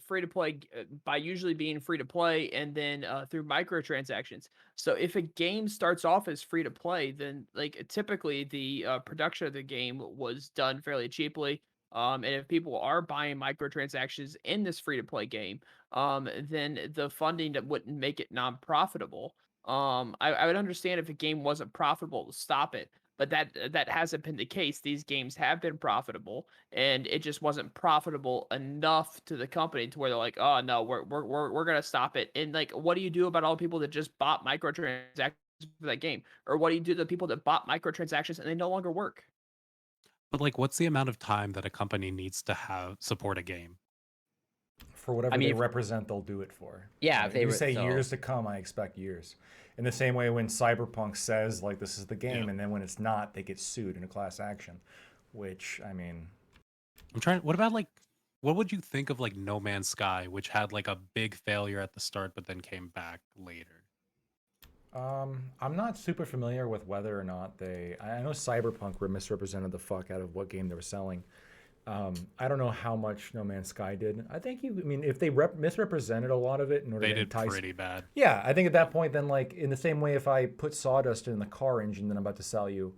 free to play by usually being free to play and then through microtransactions. So if a game starts off as free to play, then like typically the production of the game was done fairly cheaply. And if people are buying microtransactions in this free to play game, then the funding that wouldn't make it non-profitable. I would understand if a game wasn't profitable to stop it, but that hasn't been the case. These games have been profitable, and it just wasn't profitable enough to the company to where they're like, oh no, we're gonna stop it. And like, what do you do about all the people that just bought microtransactions for that game, or what do you do to the people that bought microtransactions and they no longer work? But like, what's the amount of time that a company needs to have support a game? For whatever I mean, they represent, they'll do it for. Yeah, If you say years to come, I expect years. In the same way when Cyberpunk says like this is the game, and then when it's not, they get sued in a class action. Which I mean, I'm trying. What about like, what would you think of like No Man's Sky, which had like a big failure at the start, but then came back later? I'm not super familiar with whether or not I know Cyberpunk misrepresented the fuck out of what game they were selling. I don't know how much No Man's Sky did. I think I mean, if they misrepresented a lot of it in order They to did entice, pretty bad. Yeah, I think at that point, then like in the same way, if I put sawdust in the car engine that I'm about to sell you,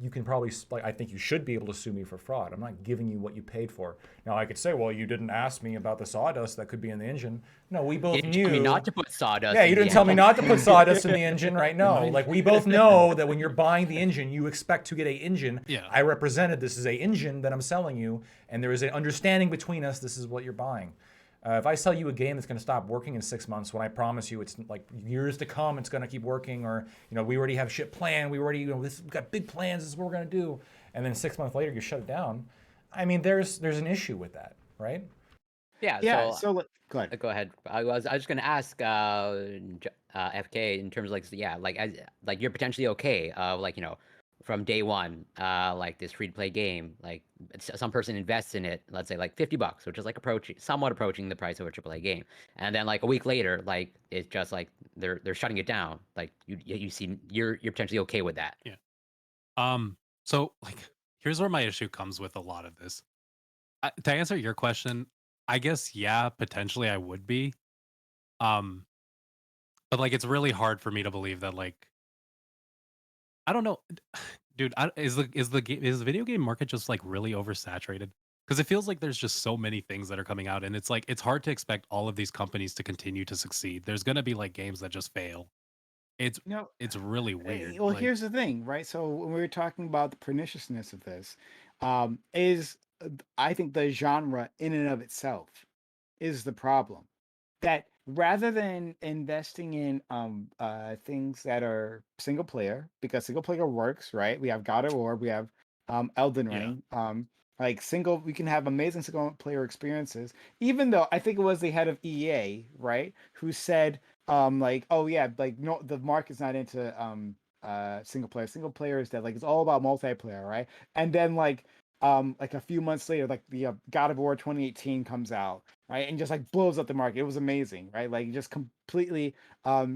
you can probably like I think you should be able to sue me for fraud. I'm not giving you what you paid for. Now I could say, well, you didn't ask me about the sawdust that could be in the engine. No, we both You didn't knew. tell me not to put sawdust. Yeah, in you the didn't tell me engine. not to put sawdust in the engine, right? No, like we both know that when you're buying the engine, you expect to get a engine. Yeah. I represented this is a engine that I'm selling you, and there is an understanding between us. This is what you're buying. If I sell you a game that's going to stop working in 6 months, when I promise you it's like years to come, it's going to keep working, or we already have shit planned, we've got big plans, this is what we're going to do, and then 6 months later you shut it down. I mean, there's an issue with that, right? Yeah. Yeah. So So go ahead. go ahead. I was just gonna ask FK in terms of like like you're potentially okay from day one like this free to play game, like some person invests in it, let's say like $50, which is like somewhat approaching the price of a AAA game, and then like a week later like it's just like they're shutting it down. Like you see you're potentially okay with that. Yeah. So like here's where my issue comes with a lot of this. To answer your question, I guess yeah, potentially I would be. But like, it's really hard for me to believe that like, I don't know, dude. Is the video game market just like really oversaturated? Because it feels like there's just so many things that are coming out, and it's like it's hard to expect all of these companies to continue to succeed. There's gonna be like games that just fail. It's No, it's really weird. well, Like, here's the thing, right? So when we were talking about the perniciousness of this, is I think the genre in and of itself is the problem. That rather than investing in things that are single player, because single player works, right? We have God of War, we have Elden yeah, Ring, like single, we can have amazing single player experiences. Even though I think it was the head of EA, right, who said like, oh yeah, like no, the market's not into single player. Single player is that like it's all about multiplayer, right? And then like a few months later, like the God of War 2018 comes out, right, and just like blows up the market. It was amazing, right? Like it just completely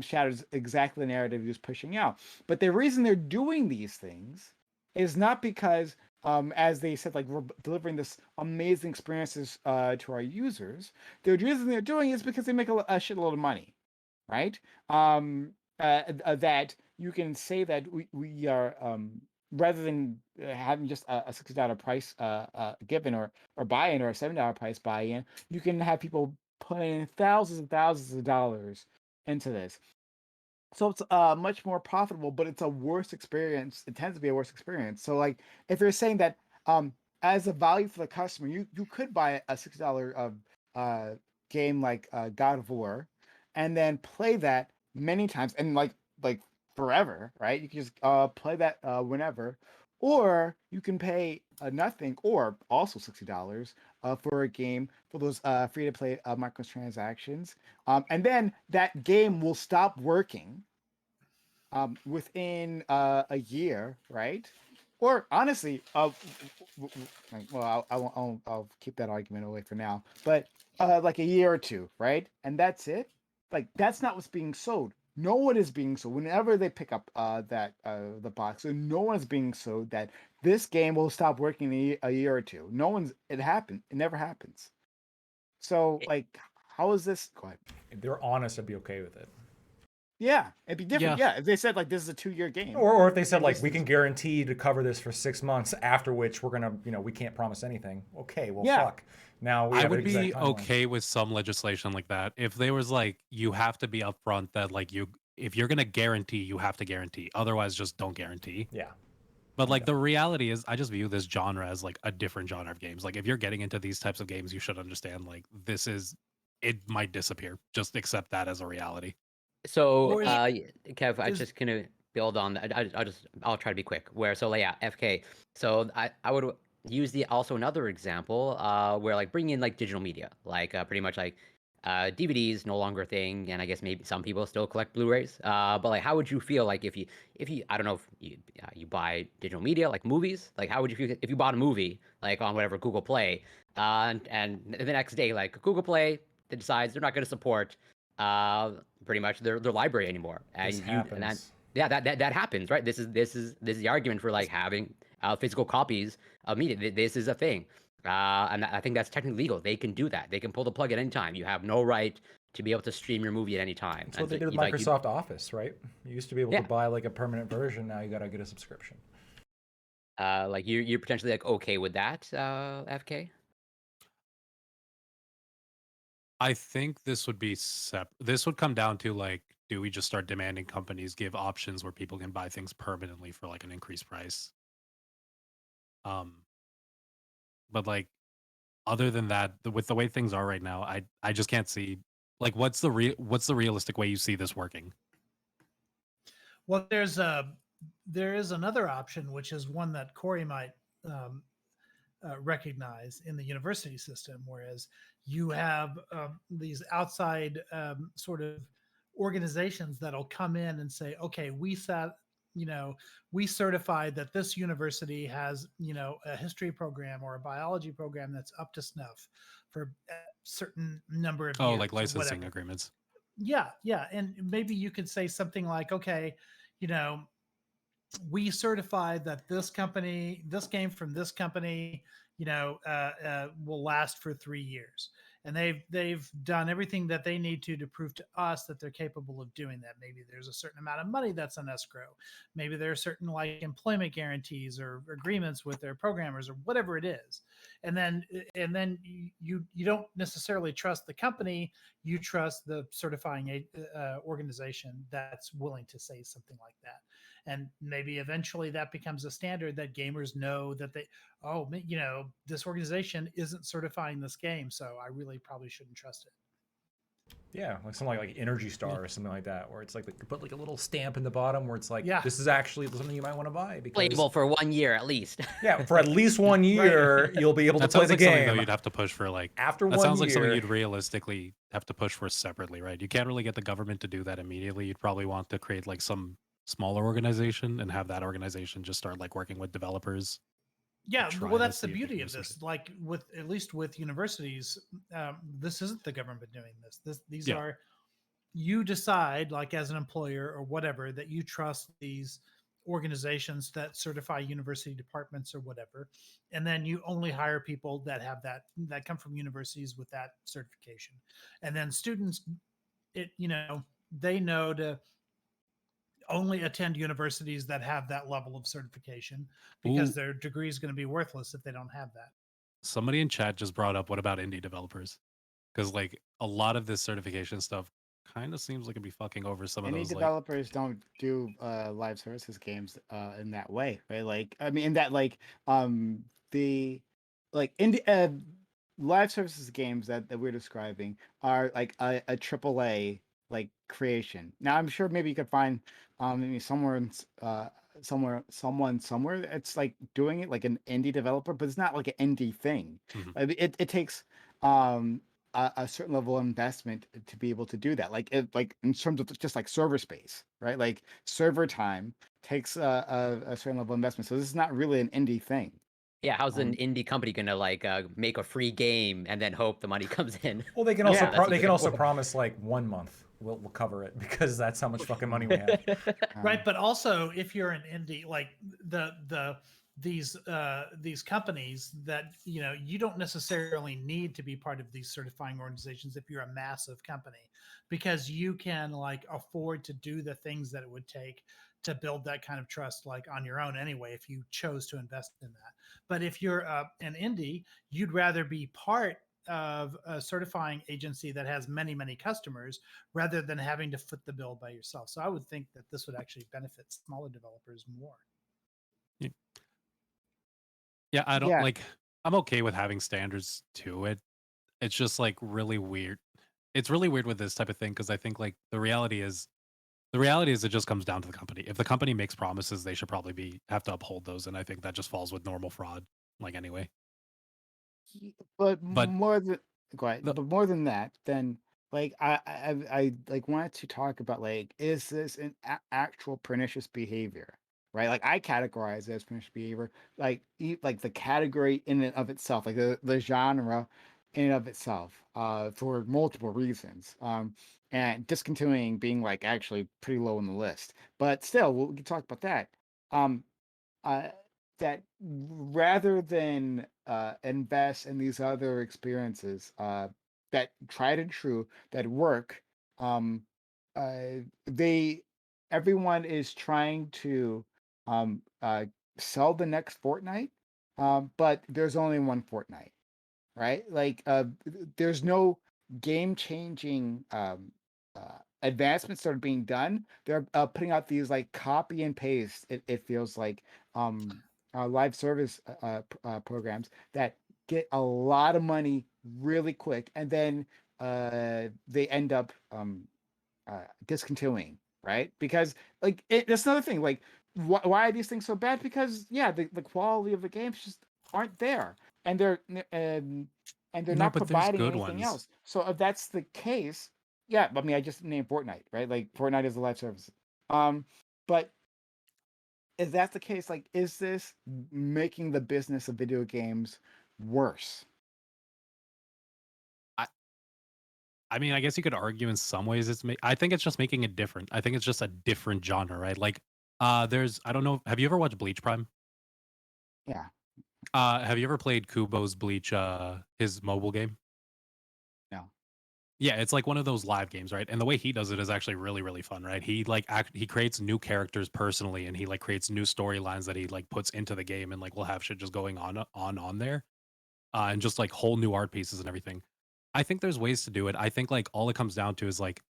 shatters exactly the narrative he was pushing out. But the reason they're doing these things is not because as they said, like we're delivering this amazing experiences to our users. The reason they're doing it is because they make a shitload of money, right? That you can say that we are rather than having just a $60 price given or buy-in or a $7 price buy-in, you can have people put in thousands and thousands of dollars into this. So it's much more profitable, but it's a worse experience. It tends to be a worse experience. So like if you're saying that as a value for the customer, you could buy a $60 game like God of War, and then play that many times and like forever, right? You can just play that whenever, or you can pay nothing or also $60 for a game for those free to play microtransactions, and then that game will stop working within a year, right? Or honestly, well, I'll keep that argument away for now. But like a year or two, right? And that's it. Like that's not what's being sold. No one is being sold. Whenever they pick up that the box, so no one's being sold that this game will stop working in a year or two. No one's. It happened. It never happens. So like, how is this? Go ahead. If they're honest, I'd be okay with it. Yeah, it'd be different. Yeah. Yeah, if they said like this is a 2-year game, or if they said and like this we is- can guarantee to cover this for 6 months, after which we're gonna, we can't promise anything. Okay, well, Yeah. fuck. Now we I have an would be exact timeline. okay with some legislation like that if there was like you have to be upfront that like if you're gonna guarantee, you have to guarantee. Otherwise, just don't guarantee. Yeah. But like the reality is, I just view this genre as like a different genre of games. Like if you're getting into these types of games, you should understand like it might disappear. Just accept that as a reality. So, Or is- Kev, I'm is- just gonna build on that. I'll try to be quick. Yeah, FK. So I would use also another example where like bring in like digital media, like pretty much like DVDs no longer a thing, and I guess maybe some people still collect Blu-rays. But like, how would you feel like if you I don't know if you buy digital media like movies, like how would you feel if you bought a movie like on whatever Google Play, and the next day like Google Play decides they're not going to support pretty much their library anymore. This happens. Yeah, that happens, right? This is the argument for like having physical copies of media. This is a thing, and I think that's technically legal. They can do that. They can pull the plug at any time. You have no right to be able to stream your movie at any time. That's what they And did with so, like, Microsoft Office, right? You used to be able Yeah. to buy like a permanent version. Now you gotta get a subscription. like you're potentially like okay with that, FK? I think this would be this would come down to like, do we just start demanding companies give options where people can buy things permanently for like an increased price? But like, other than that, with the way things are right now, I just can't see like what's the realistic way you see this working? Well, there is another option, which is one that Corey might recognize in the university system, whereas you have these outside sort of organizations that'll come in and say, okay, we certified that this university has, a history program or a biology program that's up to snuff for a certain number of years. Like or licensing whatever. agreements. Yeah. And maybe you could say something like, okay, we certified that this game from this company, will last for 3 years. and they've done everything that they need to prove to us that they're capable of doing that. Maybe there's a certain amount of money that's on escrow. Maybe there are certain like employment guarantees or agreements with their programmers or whatever it is. And then you don't necessarily trust the company. You trust the certifying organization that's willing to say something like that. And maybe eventually that becomes a standard that gamers know that this organization isn't certifying this game, so I really probably shouldn't trust it. Yeah, like something like Energy Star or something like that, where it's like put like a little stamp in the bottom where it's like, this is actually something you might want to buy. Because playable for 1 year at least. Yeah, for at least 1 year, you'll be able to play the game. Something though you'd have to push for like after 1 year. That sounds like something you'd realistically have to push for separately, right? You can't really get the government to do that immediately. You'd probably want to create like some smaller organization and have that organization just start like working with developers. Yeah, well, that's the beauty of this. Like with at least with universities, this isn't the government doing this. These are, you decide, like as an employer or whatever, that you trust these organizations that certify university departments or whatever, and then you only hire people that have that come from universities with that certification, and then students, they know to only attend universities that have that level of certification, because their degree is going to be worthless if they don't have that. Somebody in chat just brought up, what about indie developers? Because like a lot of this certification stuff kind of seems like it'd be fucking over some of those. Developers don't do live services games in that way, right? Like, I mean, in that like the like indie live services games that we're describing are like a AAA like creation. Now, I'm sure maybe you could find maybe someone somewhere it's like doing it like an indie developer, but it's not like an indie thing. I mean, it takes a certain level of investment to be able to do that. Like in terms of just like server space, right? Like server time takes a certain level of investment. So this is not really an indie thing. Yeah, how's an indie company gonna like make a free game and then hope the money comes in? Well, they can also promise like 1 month we'll cover it, because that's how much fucking money we have. Right, but also if you're an indie, like these companies that you don't necessarily need to be part of these certifying organizations if you're a massive company, because you can like afford to do the things that it would take to build that kind of trust like on your own anyway, if you chose to invest in that. But if you're an indie, you'd rather be part of a certifying agency that has many customers rather than having to foot the bill by yourself. So I would think that this would actually benefit smaller developers more. Yeah, I don't like, I'm okay with having standards to it. It's just like really weird. It's really weird with this type of thing, because I think like the reality is it just comes down to the company. If the company makes promises, they should probably have to uphold those, and I think that just falls with normal fraud, like anyway. But more than go ahead. But more than that, then like I like wanted to talk about like, is this an actual pernicious behavior? Right, like I categorize it as pernicious behavior, like like the category in and of itself, like the genre in and of itself, for multiple reasons. And discontinuing being like actually pretty low on the list, but still, we can talk about that. That rather than invest in these other experiences that tried and true that work, everyone is trying to sell the next Fortnite, but there's only one Fortnite, right? Like there's no game-changing advancements that are being done. They're putting out these like copy and paste, it feels like, live service programs that get a lot of money really quick, and then they end up discontinuing, right? Because like that's another thing, like why are these things so bad? Because the quality of the games just aren't there, and they're not providing anything else. So if that's the case, I mean, I just named Fortnite, right? Like Fortnite is a live service. But if that's the case, like, is this making the business of video games worse? I mean, I guess you could argue in some ways I think it's just making it different. I think it's just a different genre, right? Like, I don't know, have you ever watched Bleach Prime? Yeah. Have you ever played Kubo's Bleach, his mobile game? Yeah, it's like one of those live games, right? And the way he does it is actually really, really fun, right? He like he creates new characters personally, and he like creates new storylines that he like puts into the game, and like we'll have shit just going on there, and just like whole new art pieces and everything. I think there's ways to do it. I think like all it comes down to is like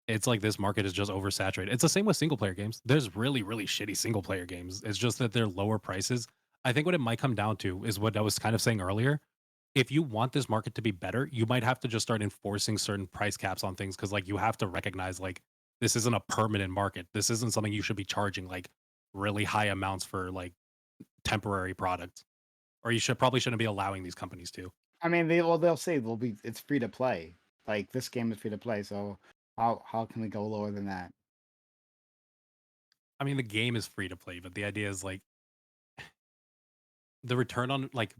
it's like this market is just oversaturated. It's the same with single player games. There's really, really shitty single player games. It's just that they're lower prices. I think what it might come down to is what I was kind of saying earlier. If you want this market to be better, you might have to just start enforcing certain price caps on things because like you have to recognize like this isn't a permanent market. This isn't something you should be charging like really high amounts for like temporary products. Or you should probably shouldn't be allowing these companies to. I mean, they'll say it's free to play. Like this game is free to play, so how can we go lower than that? I mean, the game is free to play, but the idea is like the return on like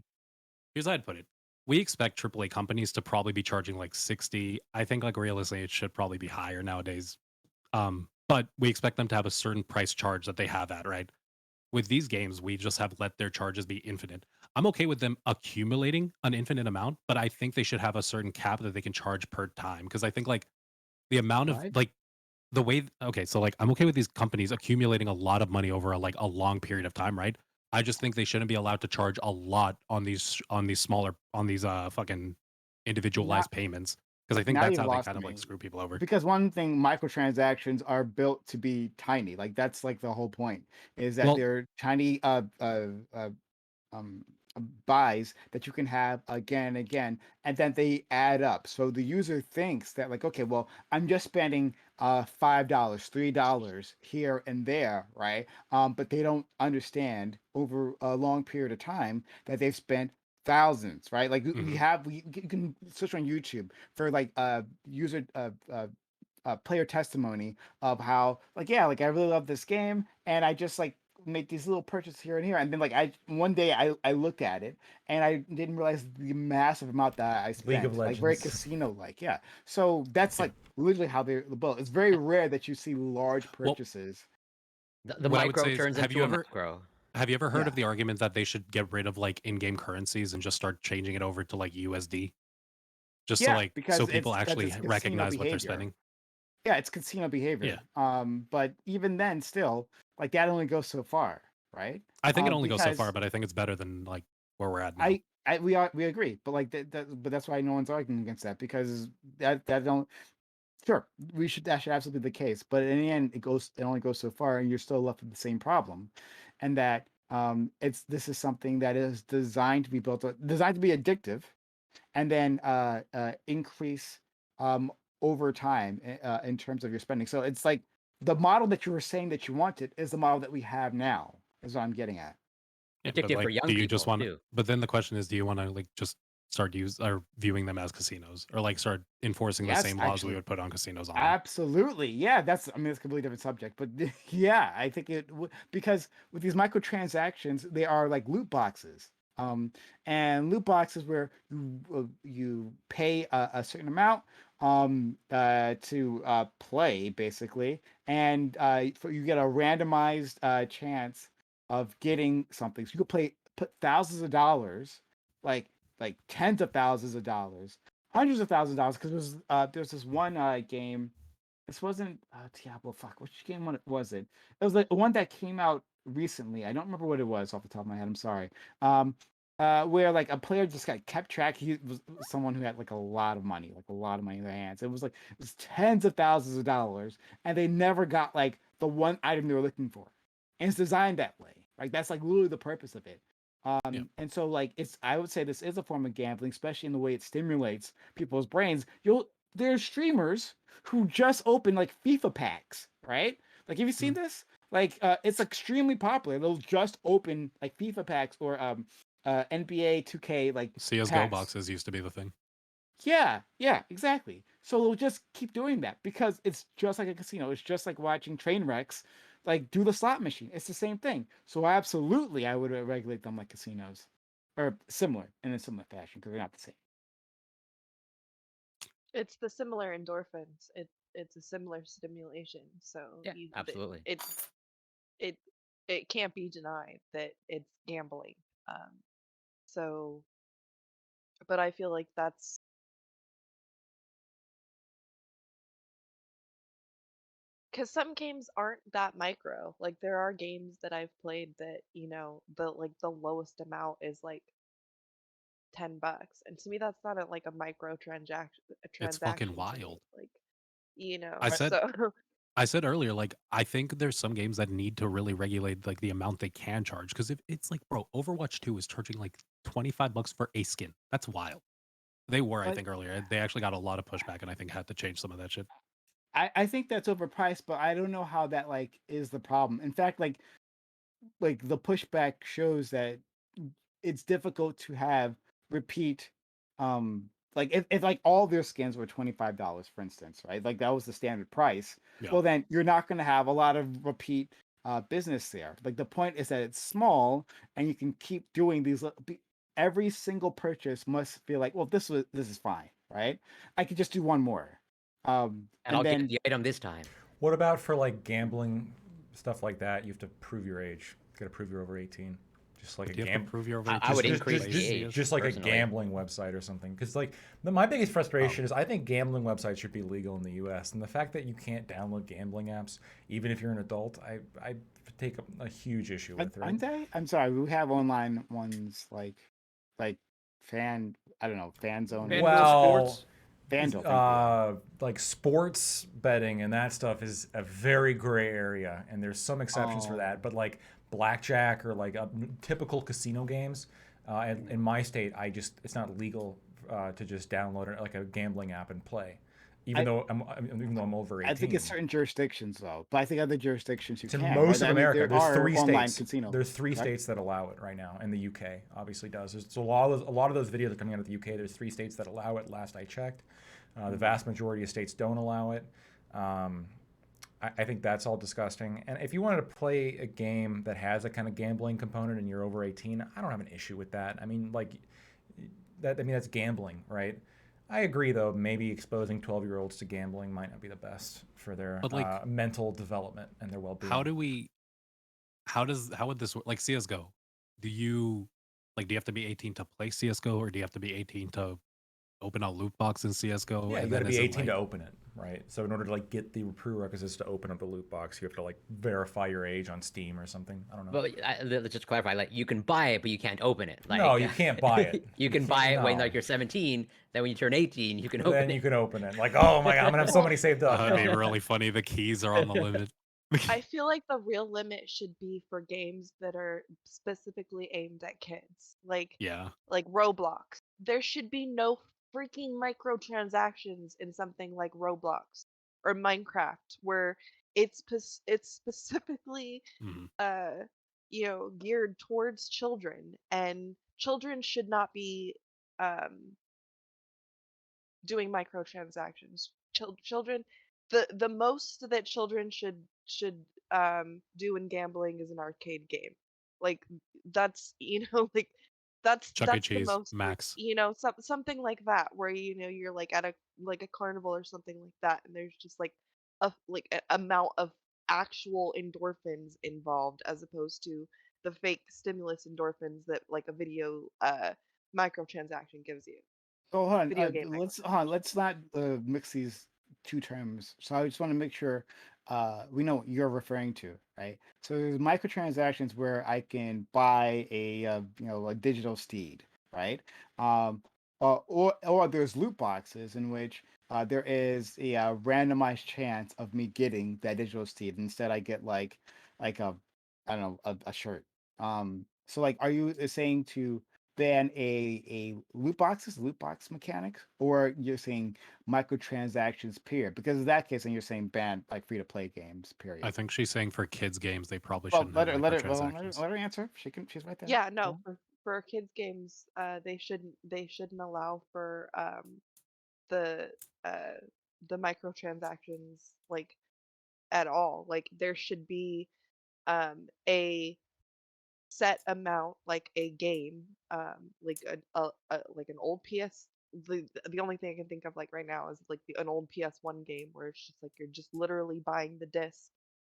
here's how I'd put it. We expect AAA companies to probably be charging like 60. I think like realistically it should probably be higher nowadays. But we expect them to have a certain price charge that they have at, right? With these games, we just have let their charges be infinite. I'm okay with them accumulating an infinite amount, but I think they should have a certain cap that they can charge per time. Because I think like the amount of Right? like the way okay, so like I'm okay with these companies accumulating a lot of money over like a long period of time, right? I just think they shouldn't be allowed to charge a lot on these smaller on these fucking Now, individualized payments because I think now that's you've how they lost kind of like me screw people over. because one thing, microtransactions are built to be tiny. Like that's like the whole point is that Well, they're tiny um buys that you can have again and again, and then they add up, so the user thinks that like, okay, well, I'm just spending $5, $3 here and there, right? But they don't understand over a long period of time that they've spent thousands, right? Like we mhm. have we you can search on YouTube for like user player testimony of how like, yeah, like I really love this game and I just like make these little purchases here and here, and then like I one day I looked at it and I didn't realize the massive amount that I League of spent, like very Legends. casino like. Yeah, so that's Yeah. like literally how they're built. It's very rare that you see large Well, purchases. The what I would micro say is, turns into a macro. have you ever heard Yeah, of the argument that they should get rid of like in-game currencies and just start changing it over to like USD, just to yeah, like so because people actually it's casino recognize what they're behavior. spending? Yeah, it's casino Yeah, behavior. But even then, still, like that only goes so far, right? I think it only goes so far, Because but I think it's better than like where we're at now. we agree, but like but that's why no one's arguing against that because that don't sure that should absolutely be the case, but in the end, it only goes so far, and you're still left with the same problem, and that this is something that is designed to be designed to be addictive, and then increase um over time in terms of your spending. So it's like the model that you were saying that you wanted is the model that we have now. Is what I'm getting at. Yeah, but Addictive for like, young do you just people want? too. But then the question is, do you want to like just start or viewing them as casinos, or like start enforcing the Yes, same laws we actually. would put on casinos on them? Absolutely. Yeah, I mean, it's a completely different subject, but yeah, I think because with these microtransactions, they are like loot boxes. And loot boxes where you pay a certain amount to play basically, and you get a randomized chance of getting something. So you could put thousands of dollars, like tens of thousands of dollars, hundreds of thousands of dollars, because there's this one game. This wasn't Diablo. Fuck, which game was it? It was like one that came out recently. I don't remember what it was off the top of my head. I'm sorry. Um, where like a player just got kept track. He was someone who had like a lot of money, like a lot of money in their hands. It was tens of thousands of dollars, and they never got like the one item they were looking for. And it's designed that way. Like that's like literally the purpose of it. Yeah, And so like I would say this is a form of gambling, especially in the way it stimulates people's brains. There's streamers who just open like FIFA packs, right? Like have you seen mhm. this? Like it's extremely popular. They'll just open like FIFA packs or NBA 2K like CS:GO packs. boxes used to be the thing. Yeah, exactly. So they'll just keep doing that because it's just like a casino. It's just like watching train wrecks, like do the slot machine. It's the same thing. So absolutely, I would regulate them like casinos, or similar in a similar fashion because they're not the same. It's the similar endorphins. It's a similar stimulation. So Yeah, absolutely. it it can't be denied that it's gambling. Um, so, but I feel like because some games aren't that micro. Like there are games that I've played that, the lowest amount is like $10. And to me that's not like a micro transaction a It's fucking transaction to me. wild. Like, I said so I said earlier, like, I think there's some games that need to really regulate like the amount they can charge. Because if it's like, bro, Overwatch 2 is charging like $25 for a skin. That's wild. They were, I But think, earlier. They actually got a lot of pushback, and I think had to change some of that shit. I think that's overpriced, but I don't know how that like is the problem. In fact, like the pushback shows that it's difficult to have repeat like if like all their skins were $25, for instance, right? Like that was the standard price. Yeah. Well, then you're not going to have a lot of repeat business there. Like the point is that it's small and you can keep doing these every single purchase must feel like, well, this is fine, right? I could just do one more. And I'll then get the item this time. What about for like gambling stuff like that? You have to prove your age. You got to prove you're over 18. Just like But a you have to gambling. prove you're over I would 18 increase the age. Just like personally. a gambling website or something. Because like my biggest frustration is I think gambling websites should be legal in the U.S. And the fact that you can't download gambling apps, even if you're an adult, I take a huge issue with. Right? aren't they? I'm sorry, we have online ones like fan. I don't know, fan zone. FanDuel Well, Sports. FanDuel. Thank you. like sports betting and that stuff is a very gray area, and there's some exceptions for Oh. that. But like blackjack or like typical casino games, in my state, it's not legal to just download like a gambling app and play, even though I'm over 18. I think it's certain jurisdictions though, but I think other jurisdictions you It's in can. most right? of I mean, America. there There's are 3 online states. casinos. There's 3 correct? states that allow it right now, and the UK obviously does. There's a lot of those videos are coming out of the UK. There's 3 states that allow it. Last I checked, the vast majority of states don't allow it. I think that's all disgusting. And if you wanted to play a game that has a kind of gambling component and you're over 18, I don't have an issue with that. I mean, like that. I mean, that's gambling, right? I agree, though. Maybe exposing 12-year-olds to gambling might not be the best for their But, like, mental development and their well-being. How would this work? Like CS:GO, do you have to be 18 to play CS:GO, or do you have to be 18 to open a loot box in CS:GO? Yeah, and you got to then be is it, 18 to like- open it, right? So in order to like get the prerequisites to open up the loot box, you have to like verify your age on Steam or something. I don't know. But let's just clarify, like you can buy it, but you can't open it. Like, No, you can't buy it. You can buy it when No. like you're 17. Then when you turn 18, you can open Then it. you can open it. Like, oh my god, I'm gonna have so many saved up. That'd be really funny. The keys are on the limit. I feel like the real limit should be for games that are specifically aimed at kids, like Yeah. Roblox. There should be no freaking microtransactions in something like Roblox or Minecraft, where it's specifically Mhm. geared towards children, and children should not be doing microtransactions. Children, the most that children should do in gambling is an arcade game. Like that's like Chuck E. that's the Cheese, most Max. something like that, where you're like at a carnival or something like that, and there's just like a amount of actual endorphins involved, as opposed to the fake stimulus endorphins that like a video microtransaction gives you. So hold on, Video game let's not mix these two terms. So I just want to make sure we know what you're referring to, right? So there's microtransactions where I can buy a a digital steed, right? Or there's loot boxes in which there is a randomized chance of me getting that digital steed. Instead, I get like a I don't know a shirt. So like, are you saying to ban a loot box mechanic, or you're saying microtransactions period? Because in that case, then you're saying ban like free to play games period. I think she's saying for kids games they probably Well, shouldn't let have her microtransactions. let her answer. She's right there. Yeah, no, for kids games, they shouldn't allow for the uh the microtransactions like at all. Like there should be a set amount, like a game, like like an old PS. The only thing I can think of like right now is like an old PS1 game where it's just like you're just literally buying the disc,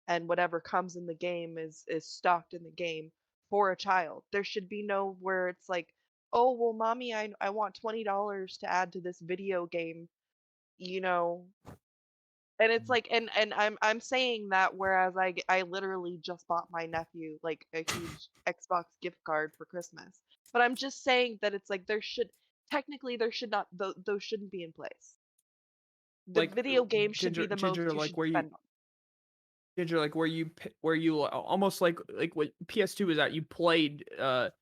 and whatever comes in the game is stocked in the game for a child. There should be no where it's like, oh well, mommy, I want $20 to add to this video game, you know, And it's like, and I'm saying that, whereas I literally just bought my nephew like a huge Xbox gift card for Christmas. But I'm just saying that it's like there should not, those shouldn't be in place. The Like video game should be the most Ginger, you like should where you spend on. Ginger, like where you almost like what PS2 was at, you played to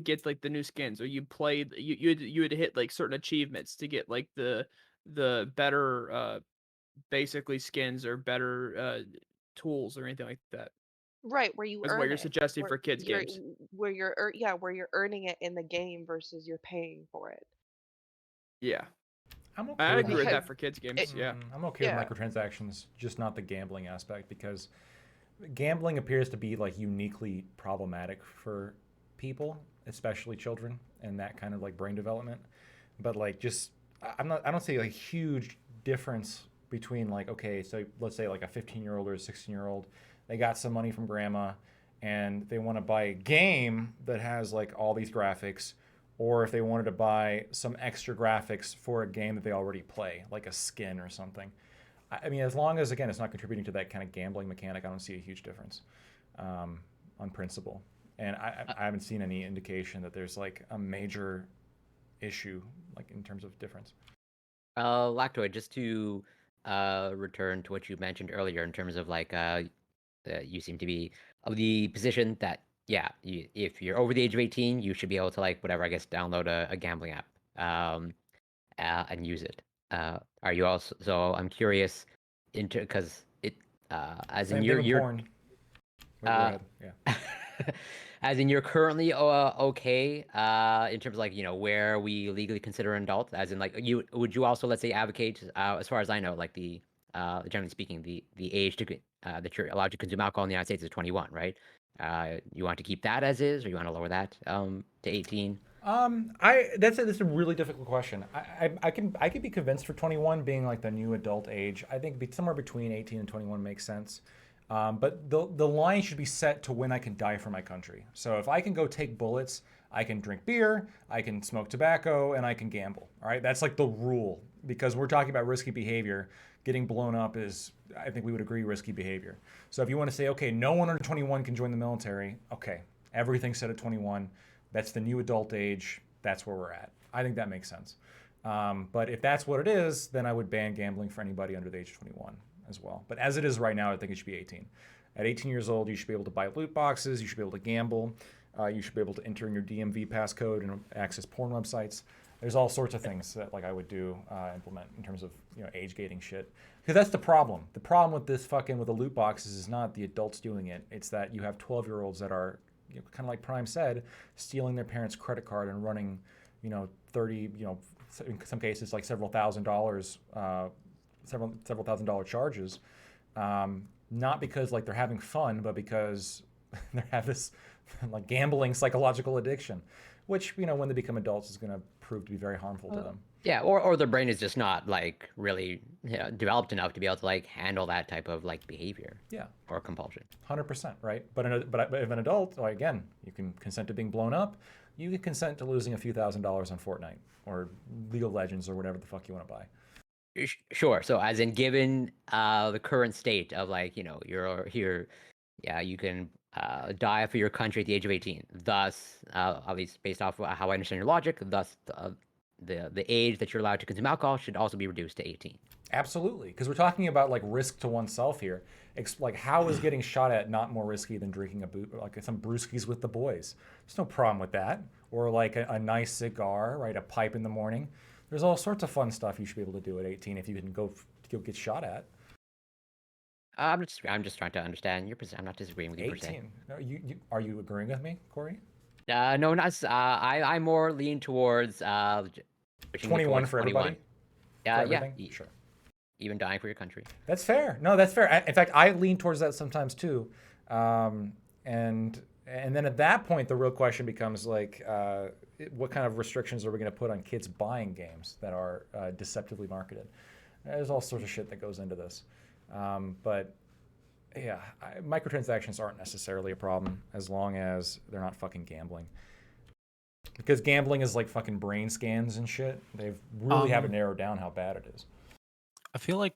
get like the new skins, or you played you had hit like certain achievements to get like the better basically skins or better tools or anything like that. Right, where you Is what earn you're it, suggesting for kids games. where you're where you're earning it in the game versus you're paying for it. Yeah. I'm okay I with agree with Because that for kids games. Yeah. I'm okay Yeah. with microtransactions, just not the gambling aspect, because gambling appears to be like uniquely problematic for people, especially children, and that kind of like brain development. But like, just I don't see a huge difference between like, okay, so let's say like a 15-year-old or a 16-year-old, they got some money from grandma, and they want to buy a game that has like all these graphics, or if they wanted to buy some extra graphics for a game that they already play, like a skin or something. I mean, as long as, again, it's not contributing to that kind of gambling mechanic, I don't see a huge difference on principle. And I haven't seen any indication that there's like a major issue, like in terms of difference. Lactoid, just to return to what you mentioned earlier in terms of like you seem to be of the position that, yeah, if you're over the age of 18, you should be able to, like, whatever, I guess, download a gambling app and use it. Are you also, so I'm curious into, because it as Same in thing with you're porn. Wait, go ahead. Yeah. as in you're currently okay in terms of, like, you know, where we legally consider an adult, as in, like, would you also, let's say, advocate, as far as I know, like the generally speaking, the age to that you're allowed to consume alcohol in the United States is 21, right? You want to keep that as is, or you want to lower that to 18? That's a really difficult question. I could be convinced for 21 being like the new adult age. I think somewhere between 18 and 21 makes sense. But the line should be set to when I can die for my country. So if I can go take bullets, I can drink beer, I can smoke tobacco, and I can gamble. All right, that's like the rule, because we're talking about risky behavior. Getting blown up is, I think we would agree, risky behavior. So if you want to say, okay, no one under 21 can join the military, okay, everything's set at 21. That's the new adult age. That's where we're at. I think that makes sense. But if that's what it is, then I would ban gambling for anybody under the age of 21 as well. But as it is right now, I think it should be 18. At 18 years old, you should be able to buy loot boxes. You should be able to gamble. You should be able to enter in your DMV passcode and access porn websites. There's all sorts of things that like I would do implement in terms of, you know, age gating shit. Because that's the problem. The problem with this fucking with the loot boxes is not the adults doing it. It's that you have 12-year-olds that are, you know, kind of like Prime said, stealing their parents' credit card and running, you know, 30, you know, in some cases like several thousand dollars charges, not because like they're having fun, but because they have this like gambling psychological addiction, which, you know, when they become adults is going to prove to be very harmful to them. Yeah, or their brain is just not like really, you know, developed enough to be able to like handle that type of like behavior. Yeah. Or compulsion. 100%, right? But if an adult, like, again, you can consent to being blown up. You can consent to losing a few $1,000s on Fortnite or League of Legends or whatever the fuck you want to buy. Sure. So as in, given the current state of, like, you know, you're here, yeah, you can die for your country at the age of 18. Thus, at least based off how I understand your logic, thus the age that you're allowed to consume alcohol should also be reduced to 18. Absolutely, because we're talking about like risk to oneself here. Like, how is getting shot at not more risky than drinking like some brewskis with the boys? There's no problem with that. Or like a nice cigar, right? A pipe in the morning. There's all sorts of fun stuff you should be able to do at 18 if you can go get shot at. I'm just trying to understand your position. I'm not disagreeing with you 18. per se. No, are you agreeing with me, Corey? No, not. I more lean towards 21 for 21. everybody. Yeah, Sure. Even dying for your country. That's fair. No, that's fair. In fact, I lean towards that sometimes too. And then at that point, the real question becomes like, what kind of restrictions are we going to put on kids buying games that are deceptively marketed? There's all sorts of shit that goes into this. But yeah, microtransactions aren't necessarily a problem as long as they're not fucking gambling. Because gambling is like fucking brain scans and shit. They really haven't narrowed down how bad it is. I feel like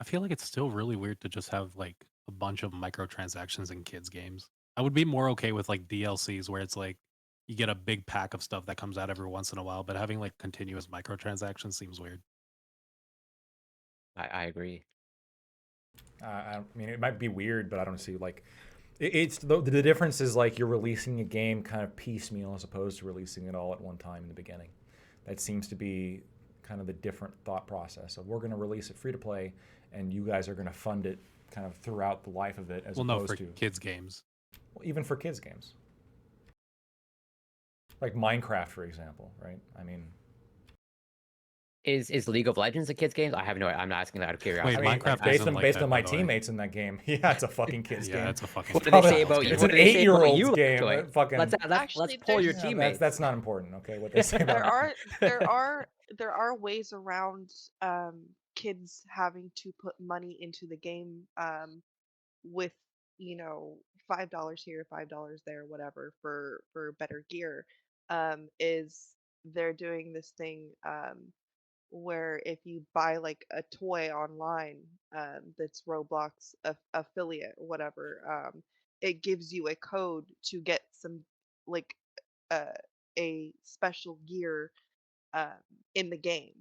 I feel like it's still really weird to just have like a bunch of microtransactions in kids games. I would be more okay with like DLCs where it's like you get a big pack of stuff that comes out every once in a while, but having like continuous microtransactions seems weird. I agree. I mean, it might be weird, but I don't see like it's the difference is like you're releasing a game kind of piecemeal as opposed to releasing it all at one time in the beginning. That seems to be kind of the different thought process of we're going to release it free to play, and you guys are going to fund it kind of throughout the life of it, as opposed for to kids games. Well, even for kids games, like Minecraft, for example, right? I mean. Is League of Legends a kids game? I have no. I'm not asking that out of curiosity. Wait, Minecraft based on my teammates in that game, yeah, it's a fucking kids game. Yeah, it's a fucking. What do they say about you? It's an 8-year-old game. Like, fucking. Let's pull your Yeah, teammates. that's not important. Okay, what they say about there are ways around kids having to put money into the game with $5 here, $5 there, whatever for better gear. Is they're doing this thing where if you buy like a toy online that's Roblox affiliate, whatever, it gives you a code to get some like a special gear in the game.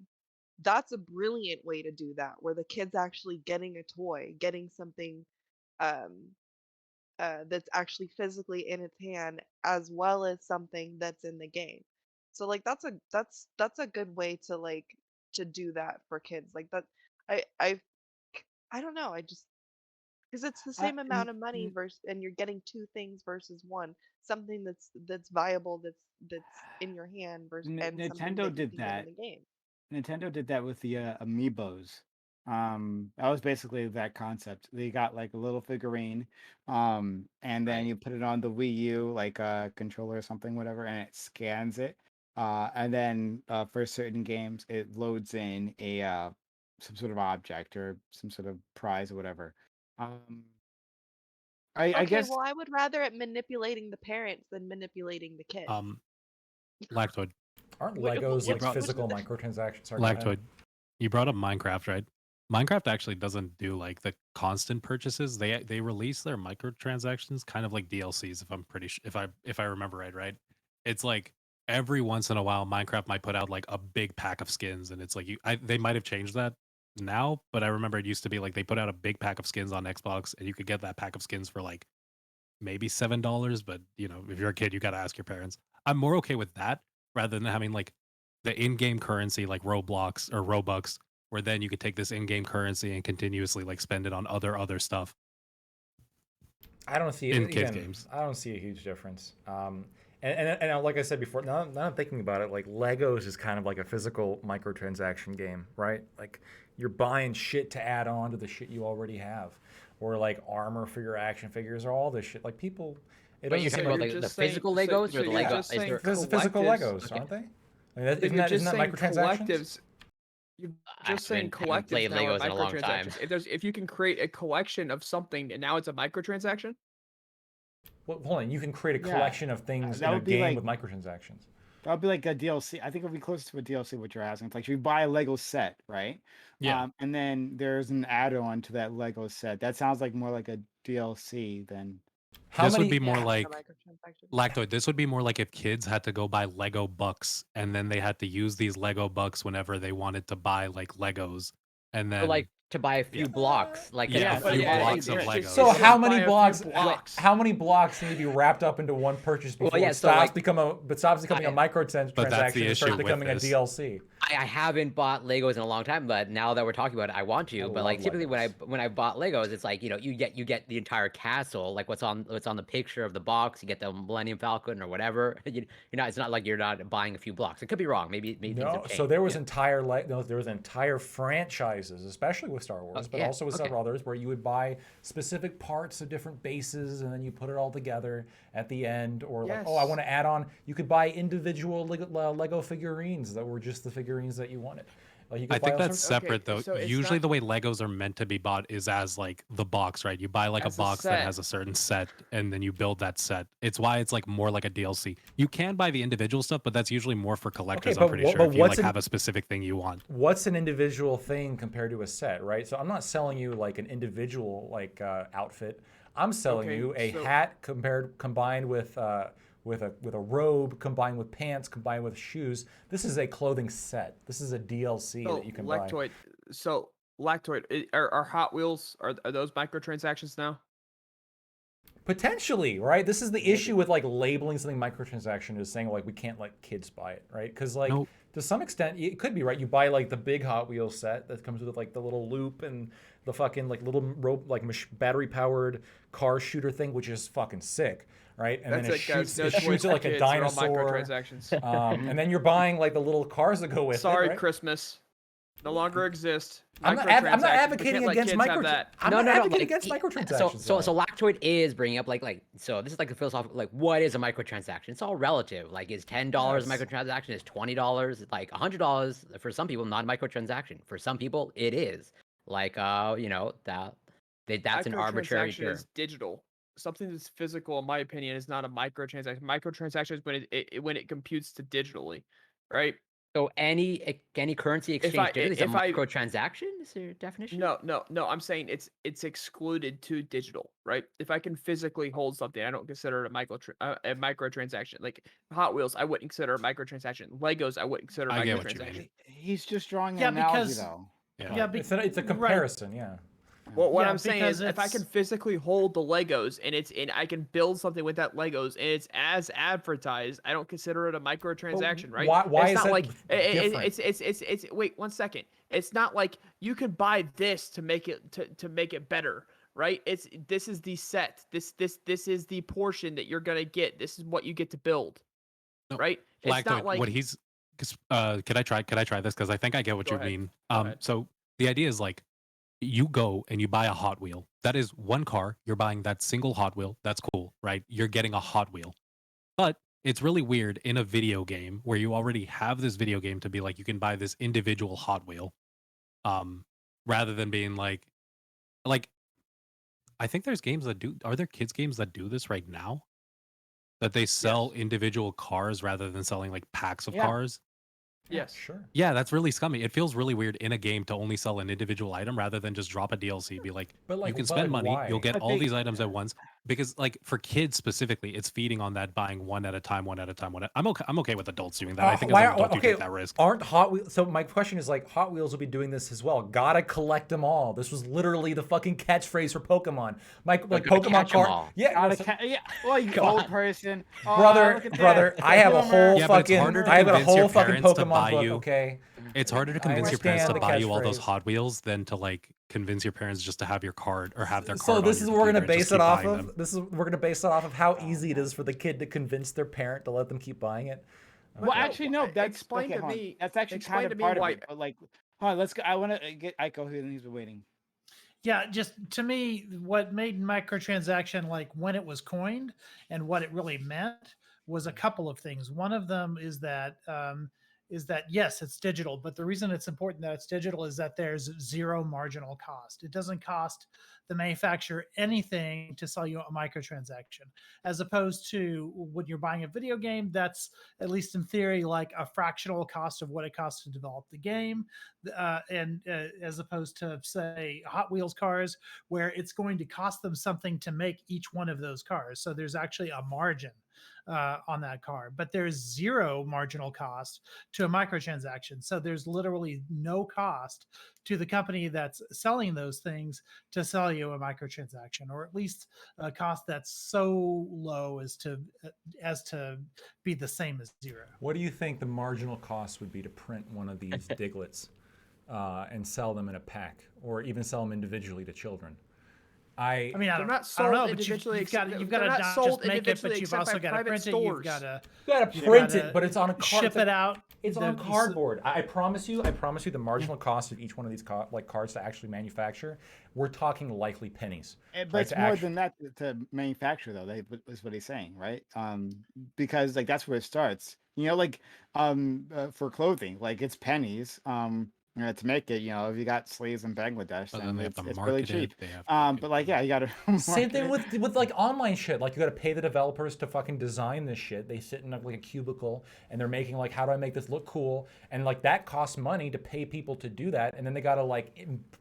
That's a brilliant way to do that, where the kid's actually getting a toy, getting something um, that's actually physically in its hand, as well as something that's in the game. So like that's a good way to like to do that for kids. Like that, I I I don't know. I just because it's the same amount of money versus, and you're getting two things versus one. Something that's viable, that's in your hand versus and something Nintendo that you did can get that. in the game. Nintendo did that with the amiibos. That was basically that concept. They got like a little figurine, and then Right. you put it on the Wii U, like a controller or something, whatever, and it scans it. And then for certain games, it loads in a some sort of object or some sort of prize or whatever. Um, I Okay, guess well, I would rather it manipulating the parents than manipulating the kids. Lactoid. Aren't Which- Legos which- like which- physical microtransactions? Sorry, go ahead. Lactoid. You brought up Minecraft, right? Minecraft actually doesn't do like the constant purchases. They release their microtransactions kind of like DLCs. If I'm pretty if I remember right? It's like every once in a while Minecraft might put out like a big pack of skins, and it's like they might have changed that now, but I remember it used to be like they put out a big pack of skins on Xbox, and you could get that pack of skins for like maybe $7. But if you're a kid, you got to ask your parents. I'm more okay with that rather than having like the in-game currency like Roblox or Robux, where then you could take this in-game currency and continuously like spend it on other stuff. I don't see in it kids again, games. I don't see a huge difference. And like I said before, now I'm thinking about it, like Legos is kind of like a physical microtransaction game, right? Like you're buying shit to add on to the shit you already have, or like armor for your action figures, or all this shit. Like people, it But you're doesn't talking seem about like the physical Legos or the you're Lego? just saying physical Legos, collectives. aren't they? I mean, If isn't you're that just saying microtransactions? collectives, you're just saying haven't played collectives now are Legos in a long time. microtransactions. If you can create a collection of something and now it's a microtransaction. Well, hold on, you can create a Yeah, collection of things that in a would be game like- with microtransactions. that would be like a DLC. I think it would be close to a DLC. What you're asking, it's like you buy a Lego set, right? Yeah. And then there's an add-on to that Lego set. That sounds like more like a DLC than. How This many? would be more Yeah, like the microtransactions. Lactoid. This would be more like if kids had to go buy Lego bucks, and then they had to use these Lego bucks whenever they wanted to buy like Legos, and then Or like to buy a few Yeah. blocks, like Yeah, a a few few blocks of it's Legos. just- So Just how buy many a few blocks? blocks. How many blocks need to be wrapped up into one purchase before yeah, it so, stops like, becoming a microtransaction But that's the and starts issue with becoming a this. DLC? I haven't bought Legos in a long time, but now that we're talking about it, I want to. I But like love typically Legos. when I bought Legos, it's like you get the entire castle, like what's on the picture of the box. You get the Millennium Falcon or whatever. It's not like you're not buying a few blocks. It could be wrong. Maybe things No, have changed. so there was there was entire franchises, especially with Star Wars, but yeah, also with okay. several others, where you would buy specific parts of different bases, and then you put it all together at the end. Or like, oh, I Yes. want to add on. You could buy individual Lego figurines that were just the figurines that you wanted. Like you I could buy think all that's sorts- separate though. so it's Usually not- the way Legos are meant to be bought is as like the box, right? You buy like a As a box that set. has a certain set and then you build that set. It's why it's like more like a DLC. You can buy the individual stuff, but that's usually more for collectors, but I'm pretty what- sure, but if you what's like an- have a specific thing you want. What's an individual thing compared to a set, right? So I'm not selling you like an individual like outfit. I'm selling Okay, you a so- hat combined with a robe, combined with pants, combined with shoes. This is a clothing set. This is a DLC So that you can buy. Lactoid, are Hot Wheels are those microtransactions now? Potentially, right? This is the issue with like labeling something microtransaction is saying like we can't let kids buy it, right? Because like Nope. to some extent it could be right. You buy like the big Hot Wheels set that comes with like the little loop and the fucking like little rope like battery powered car shooter thing, which is fucking sick, right? And That's then it, guys. No it shoots choice it for like a kids, they're all dinosaur. microtransactions. And then you're buying like the little cars that go with Sorry, it. Right? Christmas. No longer exist. I'm not Microtransactions, we advocating can't let against kids have microtransactions. that. I'm not advocating like, against microtransactions. So Lactoid is bringing up like so this is like the philosophical like what is a microtransaction? It's all relative. Like is $10 a Yes. microtransaction? Is $20? Like $100 for some people not a microtransaction. For some people it is. Like you know that's an arbitrary Microtransaction term. is digital. Something that's physical, in my opinion, is not a microtransaction. Microtransaction is when it computes to digitally, right? So any currency exchange digitally is a if I- microtransaction? Is your definition? No. I'm saying it's excluded to digital, right? If I can physically hold something, I don't consider it a microtransaction. Like Hot Wheels, I wouldn't consider a microtransaction. Legos, I wouldn't consider a I get what you microtransaction. mean. He's just drawing Yeah, an analogy because- though. Yeah, it's a right. comparison, yeah. Well, what Yeah, I'm saying because is, if I can it's- physically hold the Legos and I can build something with that Legos and it's as advertised, I don't consider it a microtransaction, right? why it's is not that like different? it's wait 1 second. It's not like you can buy this to make it better, right? This is the set. This is the portion that you're gonna get. This is what you get to build, No, right? It's Lactoid, not like what he's could I try this because I think I get what Go you ahead. mean. Go ahead. So the idea is like you go and you buy a Hot Wheel. That is one car. You're buying that single Hot Wheel. That's cool, right? You're getting a Hot Wheel. But it's really weird in a video game where you already have this video game to be like you can buy this individual Hot Wheel, rather than being like I think there's games that do. Are there kids games that do this right now? That they sell individual cars rather than selling like packs of Yeah. cars. yes. Sure. Yeah, that's really scummy. It feels really weird in a game to only sell an individual item rather than just drop a DLC. Be like, But like you can but, spend like, money, why? you'll get I all think- these items at once. Because like for kids specifically, it's feeding on that buying one at a time. I'm okay with adults doing that. I think as an adult you take that risk. Aren't Hot Wheels? So my question is like, Hot Wheels will be doing this as well. Gotta collect them all. This was literally the fucking catchphrase for Pokemon. Like gotta Pokemon catch 'em card. all. Yeah, Gotta listen, yeah. Well, you old person. Oh, brother, look at that. brother. I have a Boomer. whole Yeah, but it's fucking. harder to I have a convince your whole fucking parents to Pokemon buy book. you- Okay. It's harder to I convince your parents to understand the buy you all those catchphrase. Hot Wheels than to like convince your parents just to have your card or have their card. So on this your is what we're gonna computer and just base it keep off buying of. them. We're gonna base it off of how easy it is for the kid to convince their parent to let them keep buying it. Well, Okay. actually, no. That's Explain okay, to hold on. me- That's actually explain kind to of me part why- of it. But like, hold on. Let's go. I want to get Aiko here, and he's been waiting. Yeah, just to me, what made microtransaction like when it was coined and what it really meant was a couple of things. One of them is that yes, it's digital, but the reason it's important that it's digital is that there's zero marginal cost. It doesn't cost the manufacturer anything to sell you a microtransaction, as opposed to when you're buying a video game. That's at least in theory like a fractional cost of what it costs to develop the game, and as opposed to say Hot Wheels cars, where it's going to cost them something to make each one of those cars. So there's actually a margin on that car, but there's zero marginal cost to a microtransaction. So there's literally no cost to the company that's selling those things to sell you a microtransaction, or at least a cost that's so low as to be the same as zero. What do you think the marginal cost would be to print one of these Diglets and sell them in a pack, or even sell them individually to children? I mean, I They're don't, not I don't sold know, but individually. you've got They're to not not sold just make it, individually but you've except also by got to private print it. stores. You've got to You gotta You print gotta it, but it's on a card. ship it out. It's The- on cardboard. I promise you. The marginal cost of each one of these cards to actually manufacture, we're talking likely pennies. But right, it's to more actu- than that to manufacture, though. Is what he's saying, right? Because like that's where it starts. You know, like for clothing, like it's pennies. to make it. If you got slaves in Bangladesh, But then then they have to it's really market cheap. it. They have to make But it. like, yeah, you got to Same thing with like online shit. Like you got to pay the developers to fucking design this shit. They sit in like a cubicle and they're making like, how do I make this look cool? And like that costs money to pay people to do that, and then they got to like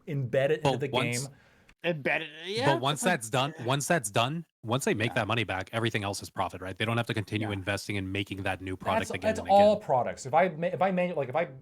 embed it into Well, the once- game. Embedded, yeah. But once that's done, once they make Yeah. that money back, everything else is profit, right? They don't have to continue Yeah. investing in making that new product again That's and all again. products. If I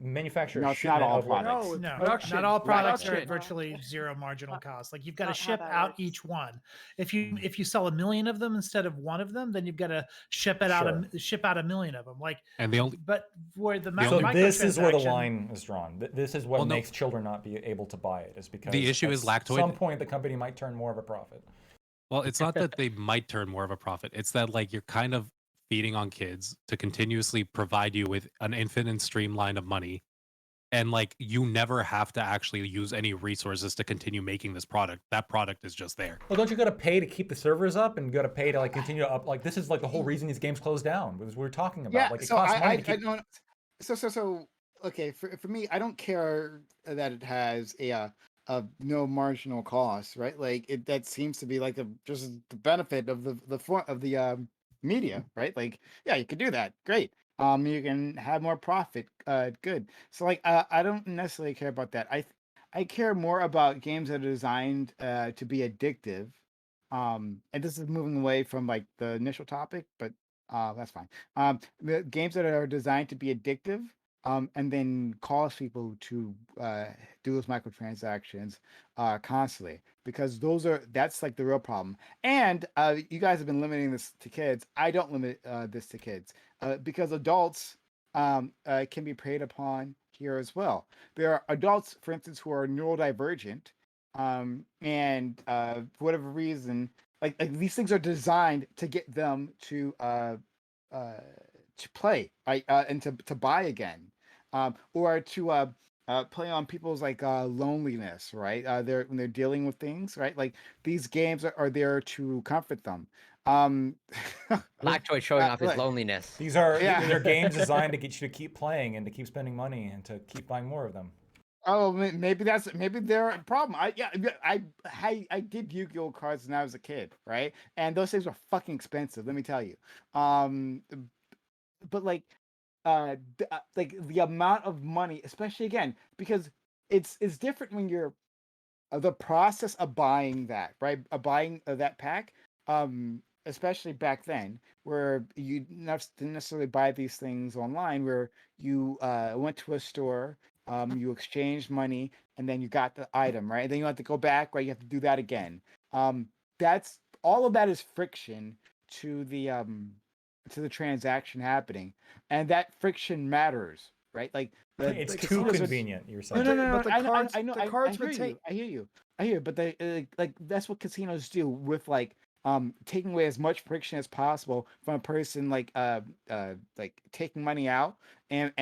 manufacture No, a it's not shipment all of like, products. No, No, production. not all products are at Production. virtually zero marginal cost. Like you've got to Not how ship that out works. each one. If you sell 1 million of them instead of one of them, then you've got to ship it out ship out 1 million of them. Like, And the only but where the so this is where the microtransaction- line is drawn. This is what Well, no. makes children not be able to buy it. Is because The issue at is Lactoid. some point the company might turn more of a profit. Well, it's not that they might turn more of a profit. It's that like you're kind of feeding on kids to continuously provide you with an infinite streamline of money. And like you never have to actually use any resources to continue making this product. That product is just there. Well, don't you got to pay to keep the servers up, and you got to pay to like continue to up? Like this is like the whole reason these games close down. Because we're talking about Yeah, like it so costs I money to keep. don't. So okay, for me, I don't care that it has a no marginal cost, right? Like that seems to be like just the benefit of the media, right? Like, yeah, you could do that, great. You can have more profit, good. So like, I don't necessarily care about that. I care more about games that are designed to be addictive. And this is moving away from like the initial topic, but that's fine. The games that are designed to be addictive, and then cause people to do those microtransactions constantly, because that's like the real problem. And you guys have been limiting this to kids. I don't limit this to kids because adults can be preyed upon here as well. There are adults, for instance, who are neurodivergent, and for whatever reason, like these things are designed to get them to play, right, and to buy again, or to play on people's like loneliness, right? When they're dealing with things, right? Like these games are there to comfort them. Lactoid showing off his look, loneliness. These are Yeah. they're games designed to get you to keep playing and to keep spending money and to keep buying more of them. Oh, maybe they're a problem. I did Yu-Gi-Oh cards when I was a kid, right? And those things were fucking expensive, let me tell you. But like, like the amount of money, especially again, because it's different when you're the process of buying that, right? Buying that pack, especially back then, where you didn't necessarily buy these things online, where you went to a store. You exchanged money, and then you got the item, right? And then you have to go back, right? You have to do that again. That's all of that is friction to the transaction happening, and that friction matters, right? Like It's too convenient. You're saying. No. But the cards, I know. the cards I hear retain. you. I hear you. But they like that's what casinos do with like taking away as much friction as possible from a person, like taking money out and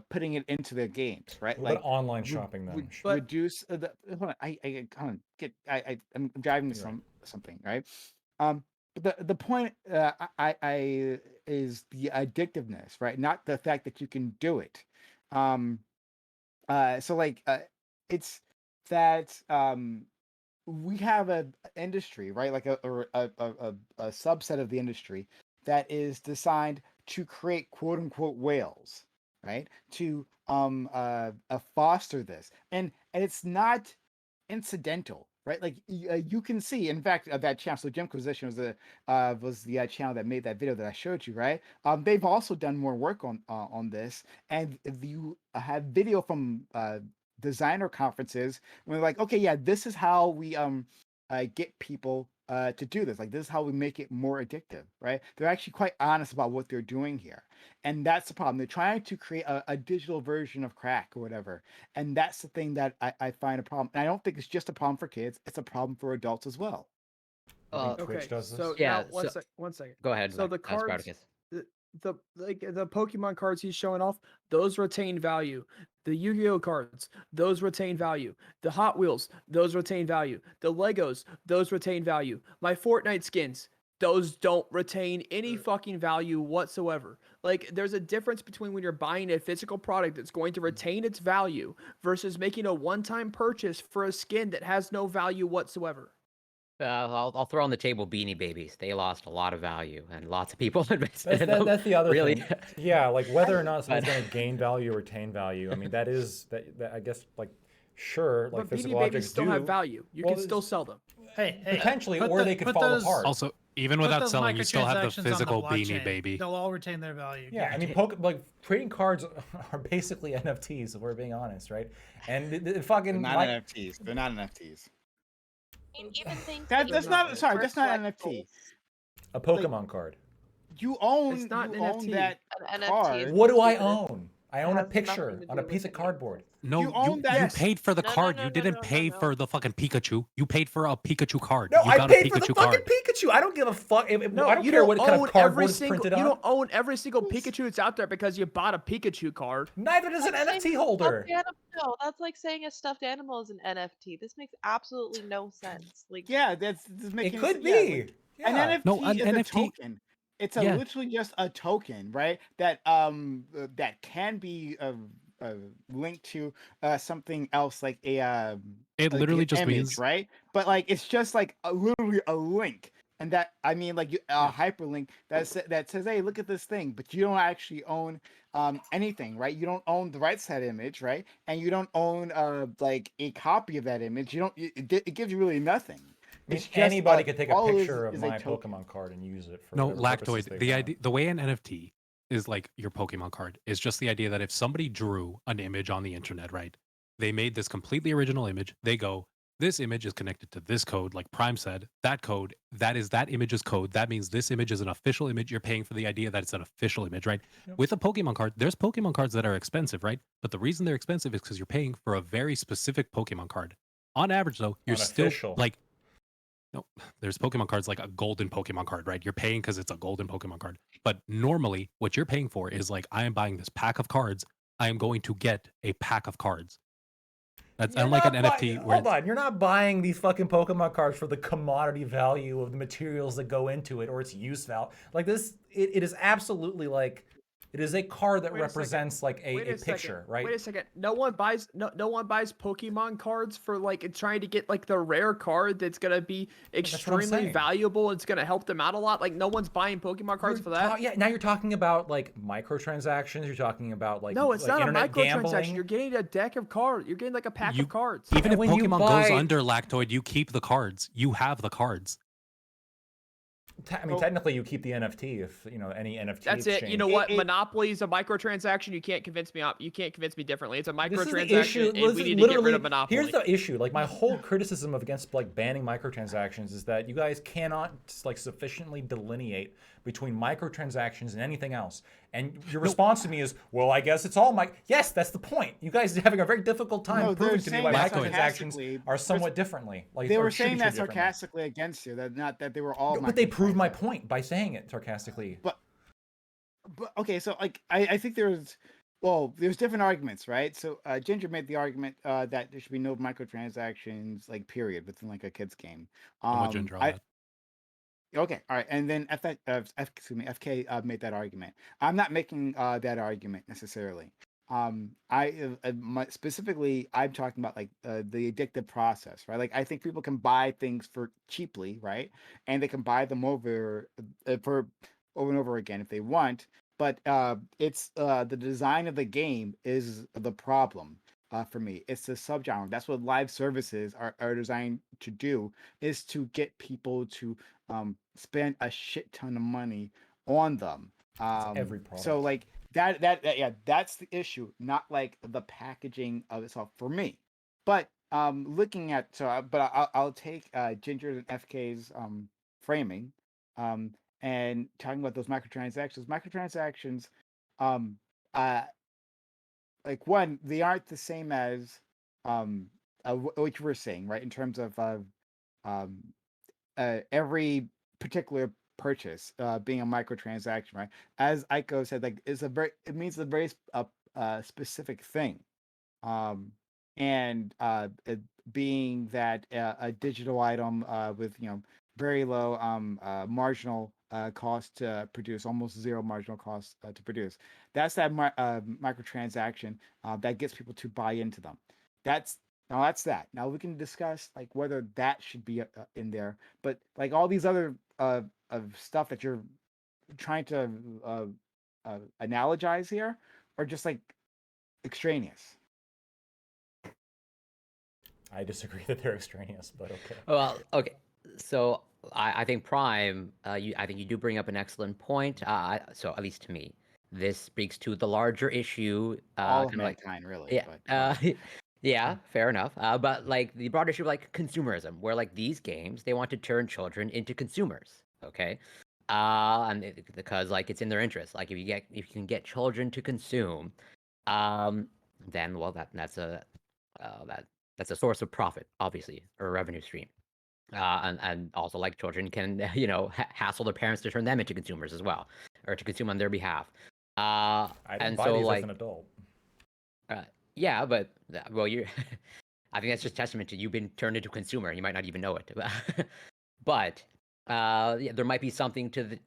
putting it into their games, right? What Like about online shopping then? reduce the hold on. I can't get. I'm driving to something, right? But the point I is the addictiveness, right? Not the fact that you can do it. So like it's that we have a industry, right? Like a subset of the industry that is designed to create quote unquote whales, right? To foster this, and it's not incidental, right? Like you can see, in fact, that channel. So Jimquisition was the channel that made that video that I showed you, right? They've also done more work on this, and you have video from designer conferences when they're like, okay, yeah, this is how we get people to do this. Like this is how we make it more addictive, right? They're actually quite honest about what they're doing here, and that's the problem. They're trying to create a digital version of crack or whatever, and that's the thing that I find a problem. And I don't think it's just a problem for kids; it's a problem for adults as well. I think Twitch Okay, does this. so Yeah, now one second. Go ahead. So the cards, Spartacus. the Pokemon cards he's showing off, those retain value. The Yu-Gi-Oh cards, those retain value. The Hot Wheels, those retain value. The Legos, those retain value. My Fortnite skins, those don't retain any fucking value whatsoever. Like, there's a difference between when you're buying a physical product that's going to retain its value versus making a one-time purchase for a skin that has no value whatsoever. I'll throw on the table Beanie Babies. They lost a lot of value, and lots of people invested in them. That's the other really. thing. Yeah, like whether or not someone's But- going to gain value or retain value. I mean, that I guess, like, sure, like But physical Beanie Babies objects still do. have value. You Well, can still sell them. Hey, Potentially, put or they could fall apart. Also, even put without those selling, you still have the microtransactions on physical Beanie blockchain. Baby. They'll all retain their value. Yeah, I mean, guaranteed. trading cards are basically NFTs, if we're being honest, right? And the fucking They're not like, NFTs. They're not NFTs. Even things That's not. Sorry, that's not NFT. a Pokemon card. You own. It's not you an own NFT. that An NFT card. is What do I stupid. own? I own a has picture nothing to on a do piece with of it. cardboard. No, You own that. you paid for the No, no, card. no, You no, didn't no, pay no. for the fucking Pikachu. You paid for a Pikachu card. No, you I got paid a for the Pikachu fucking card. Pikachu. I don't give a fuck. No, I don't you care don't what kind own of cardboard every is single. printed You on. don't own every single Pikachu that's out there because you bought a Pikachu card. Neither does an That's NFT saying a holder. stuffed No, that's like saying a stuffed animal is an NFT. This makes absolutely no sense. Like, Yeah, that's It making could yeah, like, be. an Yeah. NFT No, an is a NFT token. It's Yeah. literally just a token, right? That that can be linked to something else, like It like literally an just image, means right? But like it's just like literally a link, and that I mean like a hyperlink that says, hey, look at this thing, but you don't actually own anything, right? You don't own the rights to that image, right? And you don't own like a copy of that image. You don't. It gives you really nothing. I mean, It's just, anybody could take a all it picture of is a my token. Pokemon card and use it for no whatever purposes Lactoid. they The want. idea, the way an NFT is like your Pokemon card is just the idea that if somebody drew an image on the internet, right? They made this completely original image. They go, this image is connected to this code, like Prime said. That code, that is that image's code. That means this image is an official image. You're paying for the idea that it's an official image, right? Yep. With a Pokemon card, there's Pokemon cards that are expensive, right? But the reason they're expensive is because you're paying for a very specific Pokemon card. On average, though, you're still Unofficial. like, no, there's Pokemon cards like a golden Pokemon card, right? You're paying because it's a golden Pokemon card. But normally, what you're paying for is like, I am buying this pack of cards. I am going to get a pack of cards. That's You're unlike an not NFT. Where Hold on, you're not buying these fucking Pokemon cards for the commodity value of the materials that go into it or its use value. Like this, it is absolutely like it is a card that Wait a second. represents like Wait a a second. picture, right? Wait a second. No one buys Pokemon cards for like trying to get like the rare card that's gonna be what I'm extremely saying. valuable. It's gonna help them out a lot. Like no one's buying Pokemon cards for that. Yeah, now you're talking about like microtransactions. You're talking about like No, it's like not a internet microtransaction. gambling. You're getting a deck of cards. You're getting like a pack You- of cards. even if when you Pokemon buy- goes under Lactoid, you keep the cards. You have the cards. I mean, Oh. technically, you keep the NFT if you know any NFT. That's it. You exchange. know what? It- Monopoly is a microtransaction. You can't convince me. You can't convince me differently. It's a This is the microtransaction, issue. and This we is need to get rid literally- of Monopoly. Here's the issue. Like my whole criticism of against like banning microtransactions is that you guys cannot like sufficiently delineate between microtransactions and anything else. And your response to me is, "Well, I guess it's all Yes, that's the point. You guys are having a very difficult time No, they're proving to me saying why that microtransactions sarcastically, are somewhat differently. Like They or were should be saying that treated differently. sarcastically against you. That not that they were all. No, but they proved my microtransactions. point by saying it sarcastically. But okay, so like I think there's different arguments, right? So Ginger made the argument that there should be no microtransactions, like period, within like a kid's game. I'm with Ginger on that. Okay, all right, and then FK made that argument. I'm not making that argument necessarily. Specifically, I'm talking about like the addictive process, right? Like I think people can buy things for cheaply, right? And they can buy them over for over and over again if they want. But it's the design of the game is the problem for me. It's the subgenre. That's what live services are designed to do, is to get people to spend a shit ton of money on them. every product. So like that yeah, that's the issue, not like the packaging of itself for me. But looking at I'll take Ginger's and FK's framing and talking about those microtransactions like one, they aren't the same as what you were saying, right? In terms of every particular purchase being a microtransaction, right? As Aiko said, like it means a very specific thing, and it being that a digital item with very low marginal cost to produce, almost zero marginal cost to produce. That's that microtransaction that gets people to buy into them. That's that's that. Now we can discuss like whether that should be in there, but like all these other of stuff that you're trying to analogize here are just like extraneous. I disagree that they're extraneous, but okay. Well, okay. So I think Prime, I think you do bring up an excellent point. So at least to me, this speaks to the larger issue. All of Kind of like, mankind, really. yeah, But yeah, fair enough. But like the broader issue of like consumerism, where like these games, they want to turn children into consumers. Okay. Because like it's in their interest. Like if you can get children to consume, then well that's a that's a source of profit, obviously, or a revenue stream. And also like children can hassle their parents to turn them into consumers as well, or to consume on their behalf. I didn't And buy so these like as an adult. yeah, but well, you I think that's just testament to you've been turned into a consumer and you might not even know it. But yeah, there might be something to the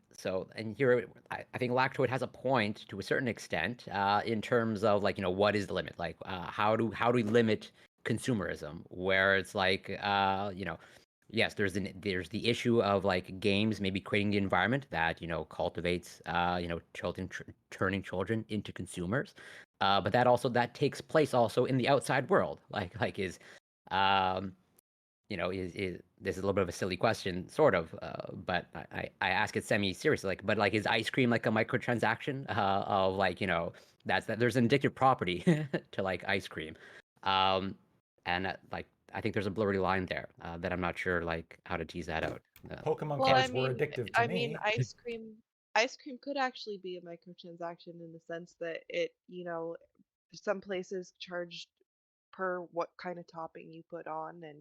and here I think Lactoid has a point to a certain extent in terms of like what is the limit, like how do we limit consumerism, where it's like yes, there's the issue of like games maybe creating the environment that cultivates children turning children into consumers, but that takes place also in the outside world, like is is this is a little bit of a silly question, sort of, but I ask it semi-seriously, like, but like, is ice cream like a microtransaction of like, that there's an addictive property to like ice cream, and like I think there's a blurry line there that I'm not sure like how to tease that out. Pokemon Well, cards were addictive to I me. mean, ice cream could actually be a microtransaction in the sense that it, some places charge per what kind of topping you put on and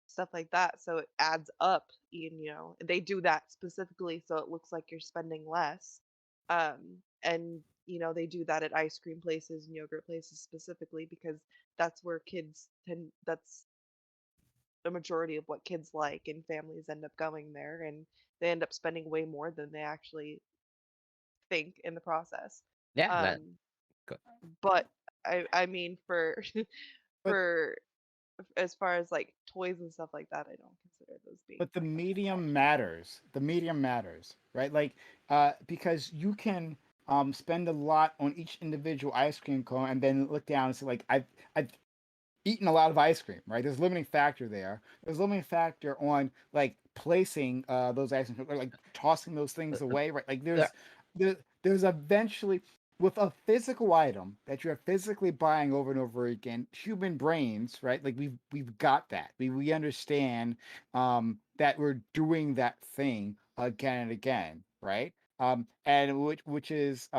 stuff like that. So it adds up, they do that specifically so it looks like you're spending less. And they do that at ice cream places and yogurt places specifically because that's where that's the majority of what kids like, and families end up going there and they end up spending way more than they actually think in the process. Yeah, that But I mean for But- for as far as like toys and stuff like that, I don't consider those being. but the medium matters. The medium matters, right? Like, because you can spend a lot on each individual ice cream cone and then look down and say, like, I've eaten a lot of ice cream, right? There's a limiting factor there. There's a limiting factor on like placing those ice cream, or like tossing those things away, right? Like there's eventually with a physical item that you're physically buying over and over again, human brains, right? Like we've got that. We understand that we're doing that thing again and again, right? And which is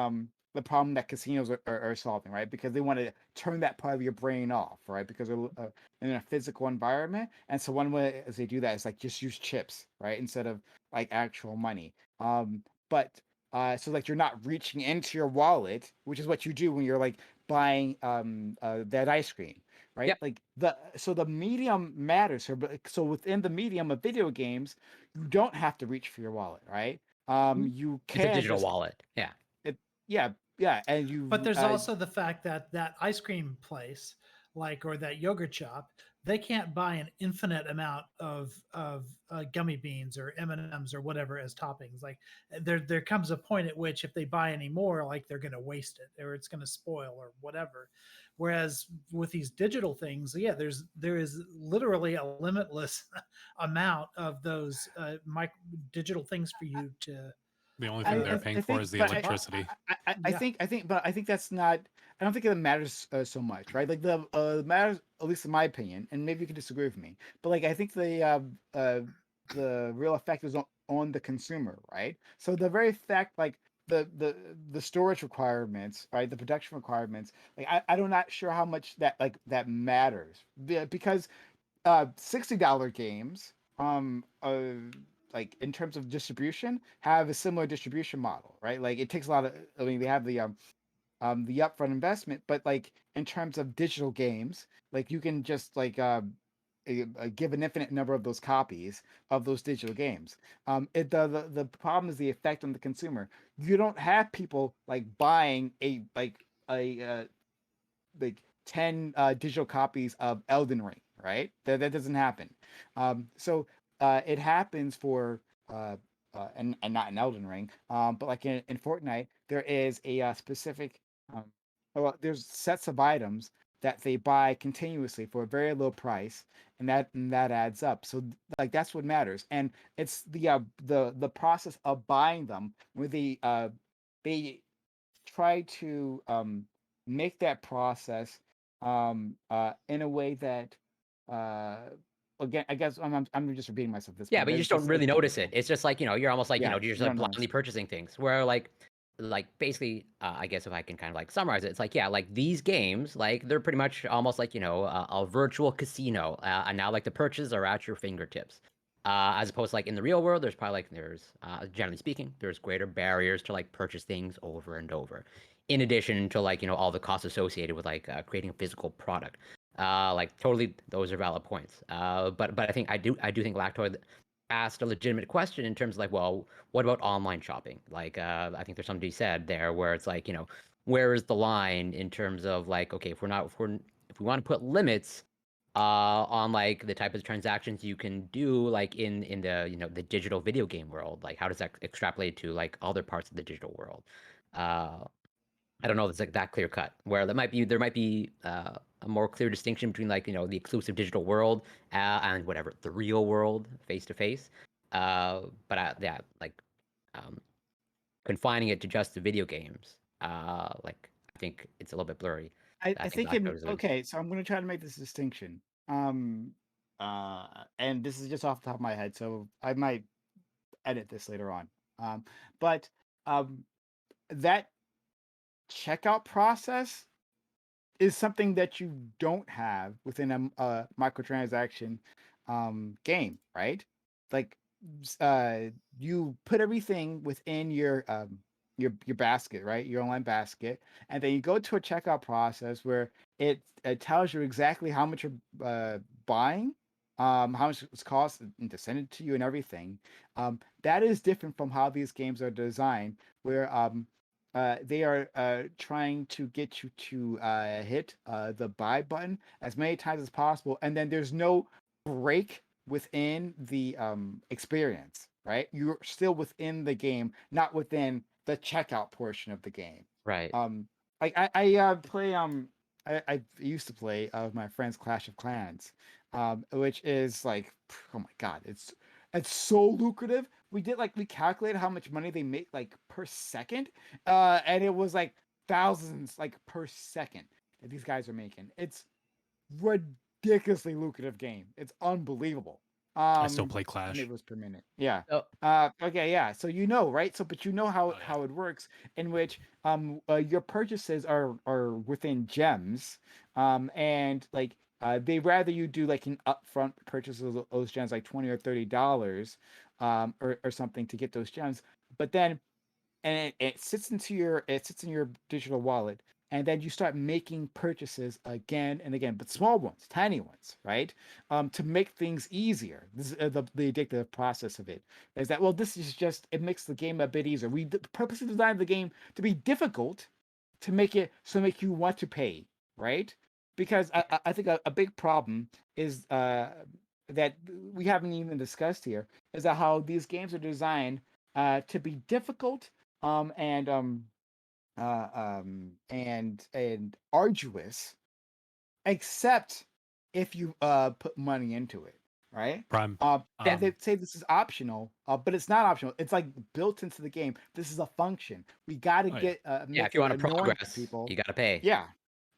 the problem that casinos are solving, right? Because they want to turn that part of your brain off, right? Because they're in a physical environment, and so one way as they do that is like just use chips, right, instead of like actual money. But so like you're not reaching into your wallet, which is what you do when you're like buying that ice cream, right? Yep. Like the medium matters here, but so within the medium of video games, you don't have to reach for your wallet, right? You it's a can digital just wallet. Yeah. yeah, and you. But there's also the fact that that ice cream place, like, or that yogurt shop, they can't buy an infinite amount of gummy beans or M&Ms or whatever as toppings. Like, there comes a point at which if they buy any more, like they're going to waste it or it's going to spoil or whatever. Whereas with these digital things, yeah, there is literally a limitless amount of those digital things for you to. The only thing they're paying for is the electricity. I think that's not. I don't think it matters so much, right? Like the matters, at least in my opinion, and maybe you can disagree with me, but like I think the real effect is on the consumer, right? So the very fact, like the storage requirements, right, the production requirements, like I'm not sure how much that matters, because $60 games like in terms of distribution have a similar distribution model, right? Like it takes a lot of, I mean, they have the upfront investment, but like in terms of digital games, like you can just like give an infinite number of those copies of those digital games. The problem is the effect on the consumer. You don't have people like buying a 10 digital copies of Elden Ring, right? That doesn't happen. So it happens for and not in Elden Ring, but like in Fortnite, there is a specific well, there's sets of items that they buy continuously for a very low price, and that adds up. So like that's what matters, and it's the process of buying them where they try to make that process in a way that again, I guess I'm just repeating myself at this Yeah, point, but you it's just don't just really it's notice it. difficult. It's just like, you're almost like, Yeah, you're just you like don't notice blindly it. purchasing things. Where like basically, I guess if I can kind of like summarize it, it's like, yeah, like these games, like they're pretty much almost like, a virtual casino. And now like the purchases are at your fingertips. As opposed to like in the real world, there's probably like generally speaking, there's greater barriers to like purchase things over and over. In addition to like, all the costs associated with like creating a physical product. Like totally, those are valid points. But I think I do think Lactoid asked a legitimate question in terms of like, well, what about online shopping? Like, I think there's somebody said there where it's like, where is the line in terms of like, okay, if we want to put limits on like the type of transactions you can do like in the the digital video game world, like how does that extrapolate to like other parts of the digital world? I don't know if it's like that clear cut. Where there might be a more clear distinction between like the exclusive digital world and whatever the real world face to face. But yeah, like um, confining it to just the video games, like I think it's a little bit blurry. I think think Black Code is okay, so I'm going to try to make this distinction. Um, and this is just off the top of my head, so I might edit this later on. But that checkout process is something that you don't have within a microtransaction game, right? Like you put everything within your basket, right? Your online basket, and then you go to a checkout process where it tells you exactly how much you're buying, how much it's cost, and to send it to you and everything. That is different from how these games are designed, where they are trying to get you to hit the buy button as many times as possible, and then there's no break within the experience, right? You're still within the game, not within the checkout portion of the game. right. I play I used to play with my friends Clash of Clans, which is like, oh my god, it's so lucrative. We calculated how much money they make like per second, and it was like thousands like per second that these guys are making. It's ridiculously lucrative game. It's unbelievable. I still play And Clash. it was per minute. Yeah. Oh, Okay. Yeah. So right? So, but Oh, yeah. how it works, in which your purchases are within gems, and like they rather you do like an upfront purchase of those gems, like $20 or $30, or something to get those gems. But then, and it sits in your digital wallet, and then you start making purchases again and again, but small ones, tiny ones, right? To make things easier. This is the addictive process of it. Is that, well, this is just, it makes the game a bit easier. We purposely designed the game to be difficult to make you want to pay, right? Because I think a big problem is that we haven't even discussed here, is that how these games are designed to be difficult and arduous, except if you put money into it, right? Prime. And they say this is optional, but it's not optional. It's like built into the game. This is a function. We got to get yeah, make if you want it to annoying progress, to people. you got to pay. Yeah,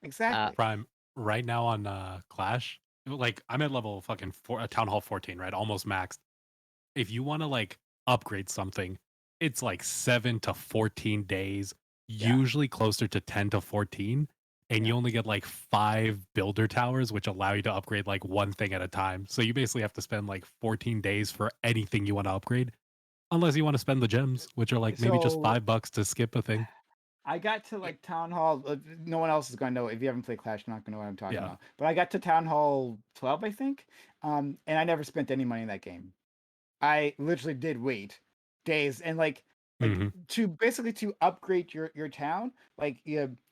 exactly. Prime. Right now on Clash, like I'm at level fucking Town Hall 14, right? Almost maxed. If you want to like upgrade something, it's like 7 to 14 days, Yeah. usually closer to 10 to 14. And you Yeah. only get like 5 builder towers, which allow you to upgrade like one thing at a time. So you basically have to spend like 14 days for anything you want to upgrade, unless you want to spend the gems, which are like maybe just So $5 to skip a thing. I got to like Town Hall. No one else is gonna know if you haven't played Clash. You're not gonna know what I'm talking Yeah. about. But I got to Town Hall 12, I think, and I never spent any money in that game. I literally did wait days and like Mhm. to basically to upgrade your town. Like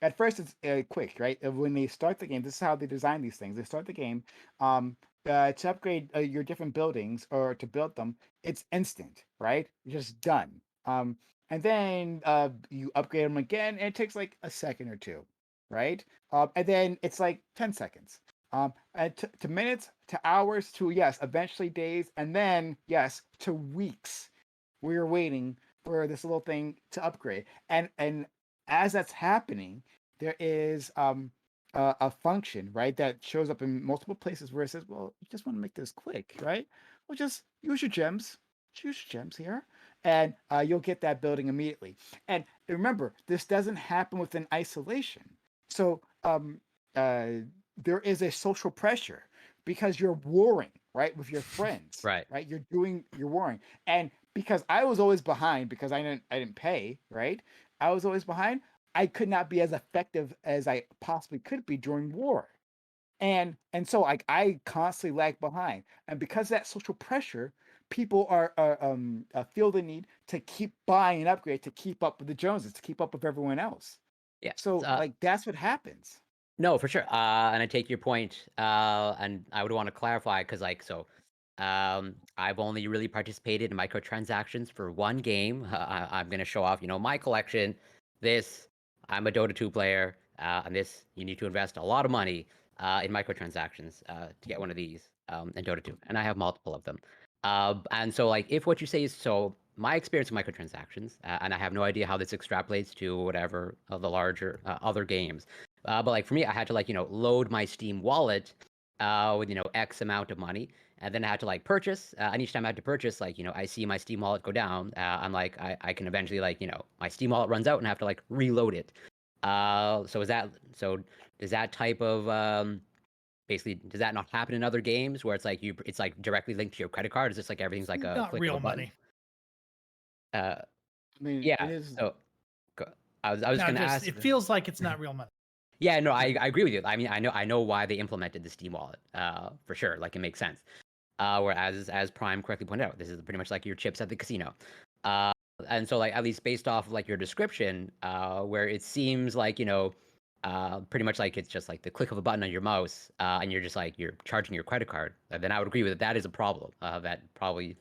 at first it's quick, right? When they start the game, this is how they design these things. They start the game, to upgrade your different buildings or to build them. It's instant, right? You're just done. And then you upgrade them again, and it takes like a second or two, right? And then it's like 10 seconds. And to minutes, to hours, to yes, eventually days, and then yes, to weeks. We're waiting for this little thing to upgrade, and as that's happening, there is a function, right, that shows up in multiple places where it says, well, you just want to make this quick, right? Well, just use your gems. Choose your gems here, and you'll get that building immediately. And remember, this doesn't happen within isolation. So there is a social pressure because you're warring, right, with your friends, Right. right? You're warring, and because I was always behind because I didn't pay, right? I was always behind. I could not be as effective as I possibly could be during war, and so I constantly lag behind, and because of that social pressure, people feel the need to keep buying and upgrade to keep up with the Joneses, to keep up with everyone else. Yeah. So like that's what happens. No, for sure. And I take your point. And I would want to clarify because, like, so I've only really participated in microtransactions for one game. I'm going to show off, my collection. This, I'm a Dota 2 player, and this, you need to invest a lot of money in microtransactions to get one of these in Dota 2. And I have multiple of them. And so, like, if what you say is so, my experience with microtransactions, and I have no idea how this extrapolates to whatever of the larger other games. But like for me, I had to like load my Steam wallet with X amount of money, and then I had to like purchase. And each time I had to purchase, like I see my Steam wallet go down. I'm like I can eventually like my Steam wallet runs out and I have to like reload it. So does that type of basically does that not happen in other games where it's like it's like directly linked to your credit card? Is this like everything's like a Not click of real a button? money. I mean, Yeah. it is. So I was No, gonna just ask. it feels like it's not real money. Yeah, no, I agree with you. I mean, I know why they implemented the Steam wallet, for sure. Like it makes sense. Whereas as Prime correctly pointed out, this is pretty much like your chips at the casino. Uh, and so like at least based off of like your description, where it seems like pretty much like it's just like the click of a button on your mouse, and you're just like you're charging your credit card. Then I would agree with it. That is a problem. That probably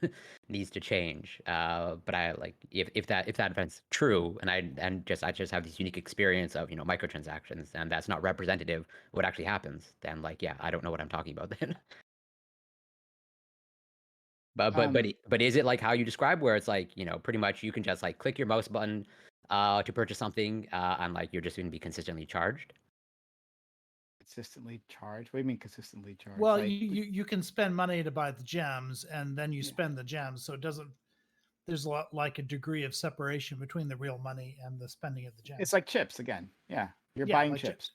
needs to change. But I like if that event's true, and I just have this unique experience of microtransactions, and that's not representative of what actually happens. Then like yeah, I don't know what I'm talking about then. But is it like how you describe where it's like pretty much you can just like click your mouse button to purchase something and like you're just going to be consistently charged? Consistently charged? What do you mean consistently charged? Well, Like, you can spend money to buy the gems, and then you Yeah. spend the gems, so it doesn't. There's a lot like a degree of separation between the real money and the spending of the gems. it's like chips again. Yeah, you're Yeah, buying like chips.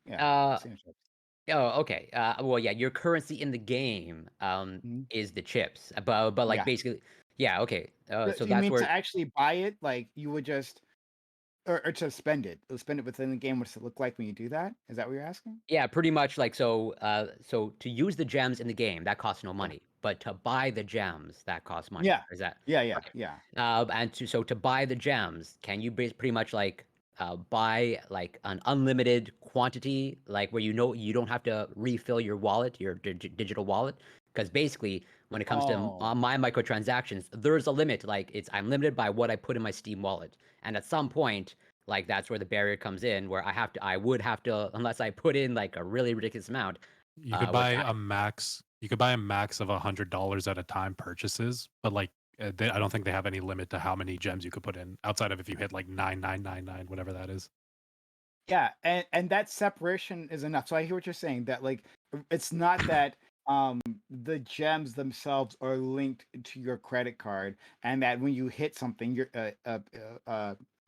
Yeah, Uh, same chips. oh, okay. Well, yeah, your currency in the game Mhm. is the chips, but like Yeah. basically, yeah, okay. So Do you that's mean where to actually buy it? Like you would just, or to spend it? Spend it within the game. What's it look like when you do that? Is that what you're asking? yeah, pretty much like so to use the gems in the game that costs no Yeah. money, but to buy the gems that costs money. Yeah. Is that Yeah. okay? Yeah. And to buy the gems, can you pretty much like buy like an unlimited quantity, like where you don't have to refill your wallet, your digital wallet? Because basically, when it comes to Oh. my microtransactions, there's a limit. Like I'm limited by what I put in my Steam wallet, and at some point, like that's where the barrier comes in, where I would have to, unless I put in like a really ridiculous amount. You could which buy I, a max. You could buy a max of $100 at a time purchases, but like I don't think they have any limit to how many gems you could put in outside of if you hit like 9999, whatever that is. Yeah, and that separation is enough. So I hear what you're saying, that like it's not that the gems themselves are linked to your credit card, and that when you hit something, you're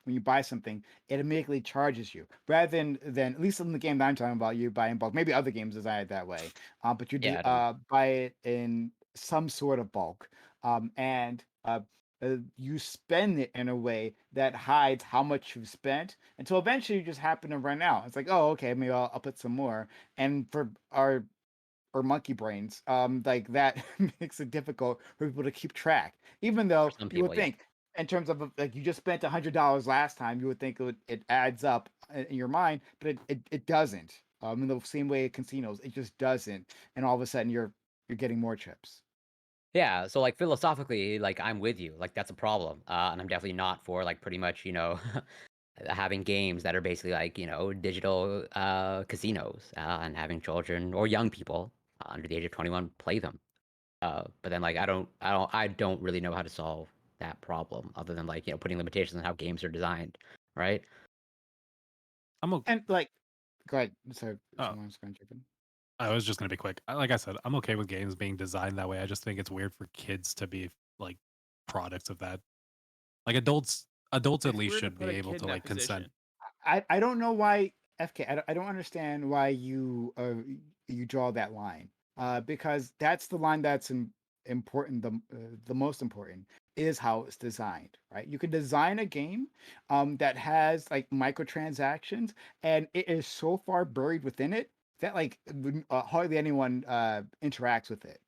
when you buy something, it immediately charges you. Rather than at least in the game that I'm talking about, you buy in bulk. Maybe other games design it that way, but you yeah, I don't know. buy it in some sort of bulk, and you spend it in a way that hides how much you've spent until eventually you just happen to run out. It's like, oh, okay, maybe I'll put some more. And for our or monkey brains, like that makes it difficult for people to keep track. Even though For some you would people, yeah. think, in terms of like you just spent $100 last time, you would think it adds up in your mind, but it doesn't. In the same way at casinos, it just doesn't, and all of a sudden you're getting more chips. Yeah, so like philosophically, like I'm with you. Like that's a problem. And I'm definitely not for like pretty much, having games that are basically like, digital casinos and having children or young people under the age of 21 play them. But then like I don't really know how to solve that problem other than like, putting limitations on how games are designed, right? I'm okay. And like, go ahead. So Oh. someone's going to jump in. I was just gonna be quick. Like I said, I'm okay with games being designed that way. I just think it's weird for kids to be like products of that. Like adults at It's least weird to should put be a able kid to in that like consent. position. I don't know why FK. I don't understand why you you draw that line. Because that's the line that's important. The most important is how it's designed, right? You can design a game that has like microtransactions, and it is so far buried within it that like hardly anyone interacts with it.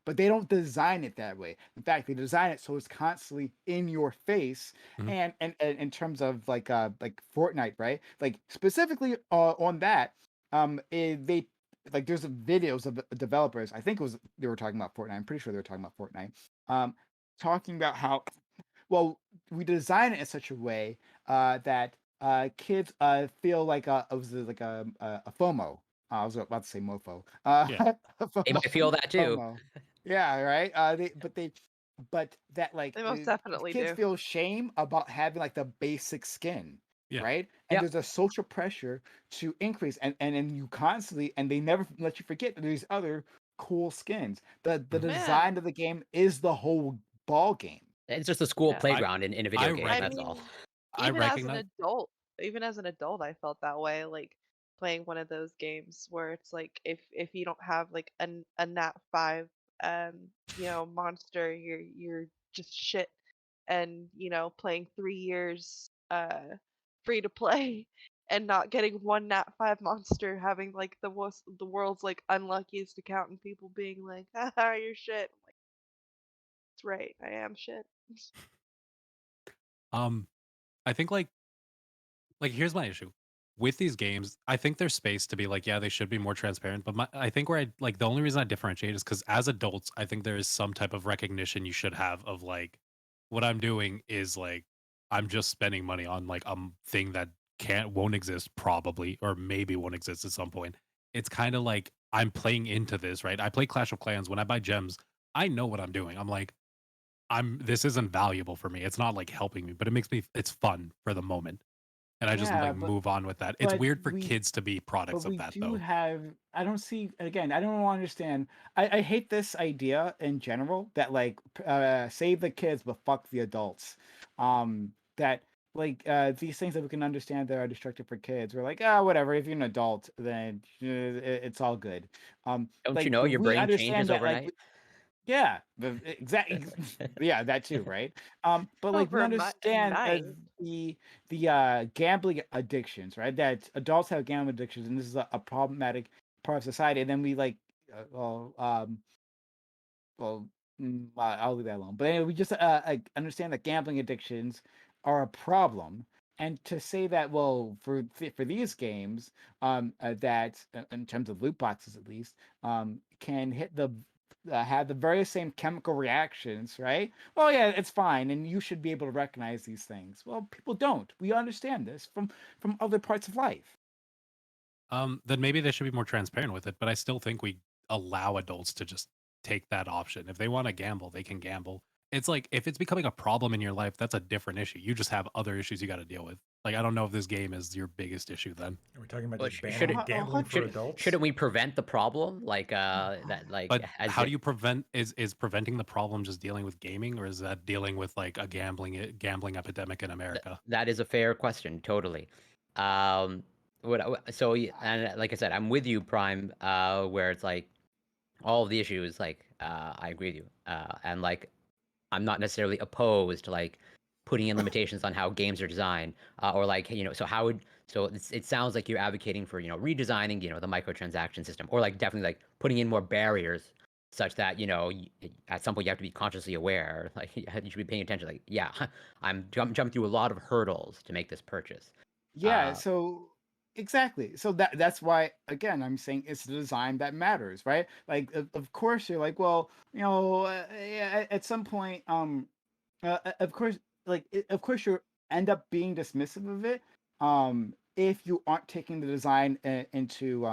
But they don't design it that way. In fact, they design it so it's constantly in your face. Mhm. And in terms of like Fortnite, right? Like specifically on that, they like there's videos of developers. I think it was they were talking about Fortnite. I'm pretty sure they were talking about Fortnite. Talking about how well we design it in such a way that kids feel like it was like a FOMO. I was about to say mofo. Yeah. They might feel that too. FOMO. Yeah, right. But that like They most definitely kids do. feel shame about having like the basic skin, Yeah. right? And Yep. there's a social pressure to increase, and then you constantly, and they never let you forget that there's other cool skins. The Mhm. design of the game is the whole ball game. It's just a school Yeah. playground in a video I game, I that's all. mean, I even as an recognize. adult, I felt that way. Like playing one of those games where it's like if you don't have like a nat 5 monster, you're just shit. And playing 3 years free to play and not getting one nat 5 monster, having like the world's like unluckiest account, and people being like, haha, you're shit. I'm like, that's right, I am shit. I think like here's my issue with these games. I think there's space to be like, yeah, they should be more transparent. But I think where I like the only reason I differentiate is because as adults, I think there is some type of recognition you should have of like what I'm doing is like I'm just spending money on like thing that won't exist probably or maybe won't exist at some point. It's kind of like I'm playing into this, right? I play Clash of Clans. When I buy gems, I know what I'm doing. I'm like, this isn't valuable for me. It's not like helping me, but it's fun for the moment. And I just Yeah, like move on with that. It's but weird for we kids to be but products of we that do though. have. I don't see again. I don't understand. I hate this idea in general that like save the kids but fuck the adults. That like these things that we can understand that are destructive for kids. We're like, whatever. If you're an adult, then it's all good. Don't you Like know your we brain understand changes that like overnight? yeah, exactly. Yeah, that too, right? But like we Over my understand night. the gambling addictions, right? That adults have gambling addictions, and this is a problematic part of society. And then we like, well, I'll leave that alone. But anyway, we just like understand that gambling addictions are a problem, and to say that, well, for these games, that in terms of loot boxes at least, can hit the have the very same chemical reactions, right? Oh yeah, it's fine, and you should be able to recognize these things. Well, people don't. We understand this from other parts of life. Then maybe they should be more transparent with it. But I still think we allow adults to just take that option. If they want to gamble, they can gamble. It's like if it's becoming a problem in your life, that's a different issue. You just have other issues you got to deal with. Like I don't know if this game is your biggest issue then. Are we talking about Well, just should banning it gambling for should adults? shouldn't we prevent the problem like that like But as how it, do you prevent is preventing the problem just dealing with gaming, or is that dealing with like a gambling epidemic in America? that is a fair question, totally. Um, and like I said, I'm with you, Prime. Where it's like all of the issues, like I agree with you, and like I'm not necessarily opposed to like putting in limitations on how games are designed, or like, it sounds like you're advocating for, redesigning, the microtransaction system, or like definitely like putting in more barriers such that, at some point you have to be consciously aware, like you should be paying attention, like, yeah, I'm jumping through a lot of hurdles to make this purchase. Yeah, so exactly. So that's why, again, I'm saying it's the design that matters, right? Like of course you're like, well, at some point, of course, of course you end up being dismissive of it, if you aren't taking the design into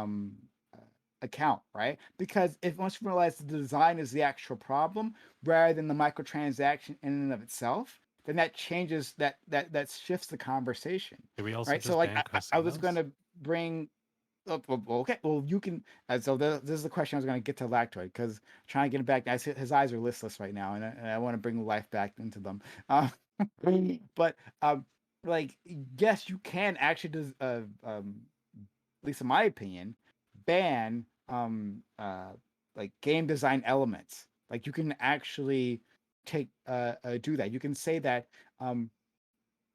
account, right? Because if once you realize the design is the actual problem rather than the microtransaction in and of itself, then that changes that shifts the conversation. Did we also Right. just So like ban I was casinos? gonna bring up, okay, well you can so this is the question I was gonna get to Lactoid, because trying to get him back. I see his eyes are listless right now, and I want to bring life back into them. But like, yes, you can actually at least in my opinion, ban like game design elements. Like you can actually take do that. You can say that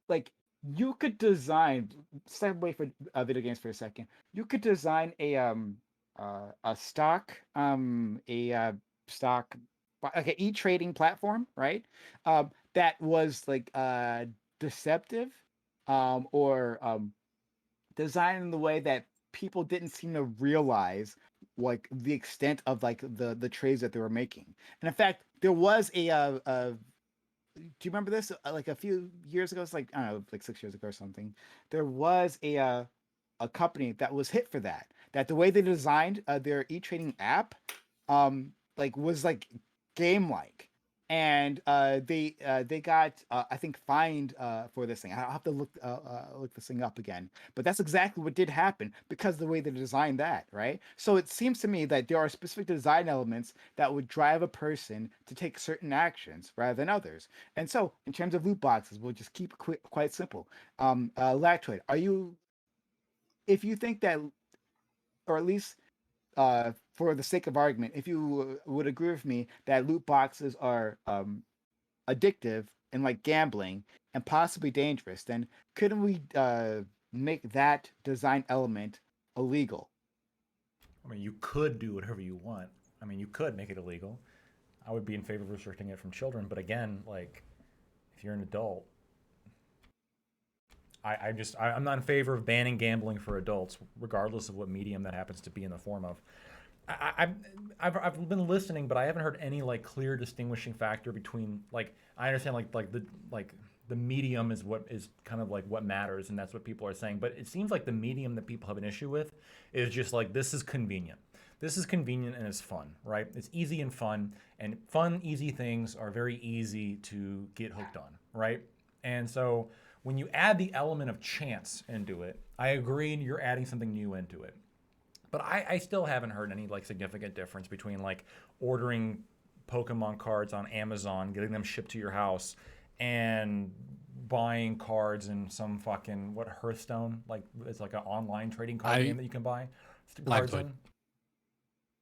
like you could design, step away for video games for a second. You could design a stock stock like an e-trading platform, right? That was like deceptive, or designed in the way that people didn't seem to realize like the extent of like the trades that they were making. And in fact, there was do you remember this? Like a few years ago, it's like, I don't know, like 6 years ago or something. There was a company that was hit for that. That the way they designed their e-trading app, like was like game like, and they got I think fined for this thing. I'll have to look this thing up again. But that's exactly what did happen because of the way they designed that, right? So it seems to me that there are specific design elements that would drive a person to take certain actions rather than others. And so, in terms of loot boxes, we'll just keep it quite simple. Lactoid, if you think that, or at least for the sake of argument, if you would agree with me that loot boxes are addictive and like gambling and possibly dangerous, then couldn't we make that design element illegal? I mean, you could do whatever you want. I mean, you could make it illegal. I would be in favor of restricting it from children, but again, like, if you're an adult, I'm not in favor of banning gambling for adults, regardless of what medium that happens to be in the form of. I've been listening, but I haven't heard any like clear distinguishing factor between, like, I understand the medium is what is kind of like what matters, and that's what people are saying. But it seems like the medium that people have an issue with is just like, this is convenient. This is convenient and it's fun, right? It's easy and fun, and fun, easy things are very easy to get hooked on, right? And so when you add the element of chance into it, I agree you're adding something new into it. But I still haven't heard any like significant difference between like ordering Pokemon cards on Amazon, getting them shipped to your house, and buying cards in some fucking Hearthstone, like it's like an online trading card game that you can buy cards in.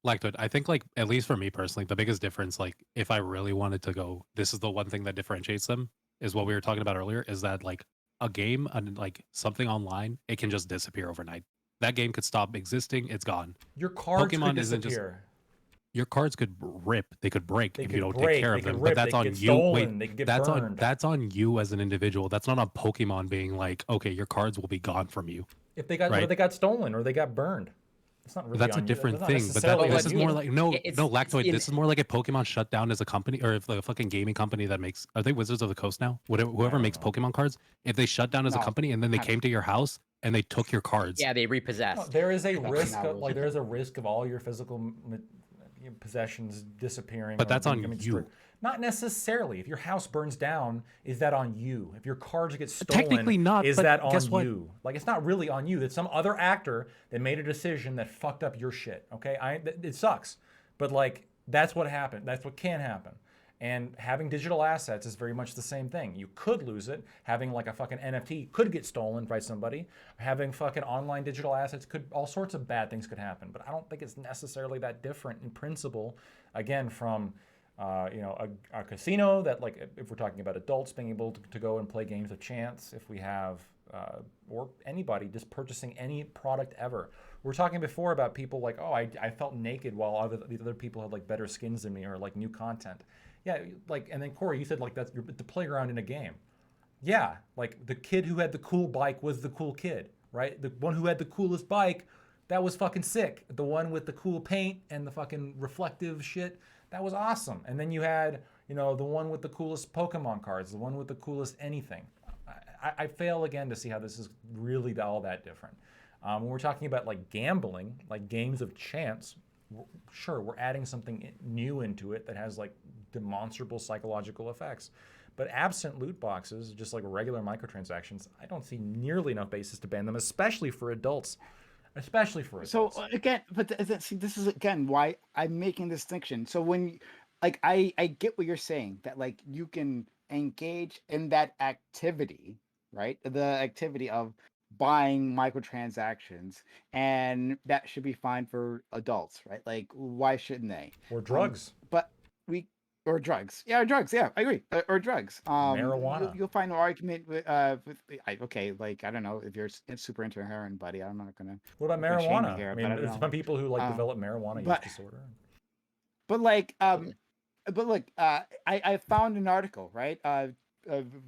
Lactoid, I think, like, at least for me personally, the biggest difference, like, if I really wanted to go, this is the one thing that differentiates them, is what we were talking about earlier, is that like a game and like something online, it can just disappear overnight. That game could stop existing, it's gone. Your cards Pokemon could isn't just disappear. your cards could rip, they could break if you don't break, take care they of could them. rip, But that's they could on get you. stolen, Wait, they could get that's burned. that's on you as an individual. That's not on Pokemon being like, okay, your cards will be gone from you. If they got right? Or they got stolen or they got burned. It's not really That's a on you. different That's not thing. But necessarily this on is you. more like no Lactoid. in- This is more like if Pokemon shut down as a company, or if like a fucking gaming company that makes, are they Wizards of the Coast now? Whoever makes know. Pokemon cards, if they shut down as a No, company and then they came to your house and they took your cards. Yeah, they repossessed. No, there is a That's risk not of, like really- there is a risk of all your physical possessions disappearing. But or that's on becoming you. destroyed. Not necessarily. If your house burns down, is that on you? If your cards get stolen, Technically not, is but that on guess what? you? Like, it's not really on you. It's some other actor that made a decision that fucked up your shit. Okay, it sucks, but like that's what happened. That's what can happen. And having digital assets is very much the same thing. You could lose it. Having like a fucking NFT could get stolen by somebody. Having fucking online digital assets all sorts of bad things could happen. But I don't think it's necessarily that different in principle, again, from a casino that, like, if we're talking about adults being able to go and play games of chance, if we have, or anybody just purchasing any product ever. We were talking before about people like, oh, I felt naked while these other people had like better skins than me or like new content. Yeah, like, and then Corey, you said like that's the playground in a game. Yeah, like the kid who had the cool bike was the cool kid, right? The one who had the coolest bike, that was fucking sick. The one with the cool paint and the fucking reflective shit, that was awesome. And then you had, the one with the coolest Pokemon cards, the one with the coolest anything. I fail again to see how this is really all that different. When we're talking about like gambling, like games of chance, sure, we're adding something new into it that has like demonstrable psychological effects. But absent loot boxes, just like regular microtransactions, I don't see nearly enough basis to ban them, especially for adults. Especially for adults. So again, but see, this is again why I'm making this distinction. So when, like, I get what you're saying, that like you can engage in that activity, right? The activity of buying microtransactions, and that should be fine for adults, right? Like, why shouldn't they? Or drugs. But or drugs. Yeah, drugs. Yeah, I agree. Or drugs. Marijuana. You'll find an argument with okay, like, I don't know if you're super into heroin, buddy. I'm not gonna. What about marijuana? Here, I mean, there's some people who like develop marijuana use disorder. But like, but look, I found an article, right?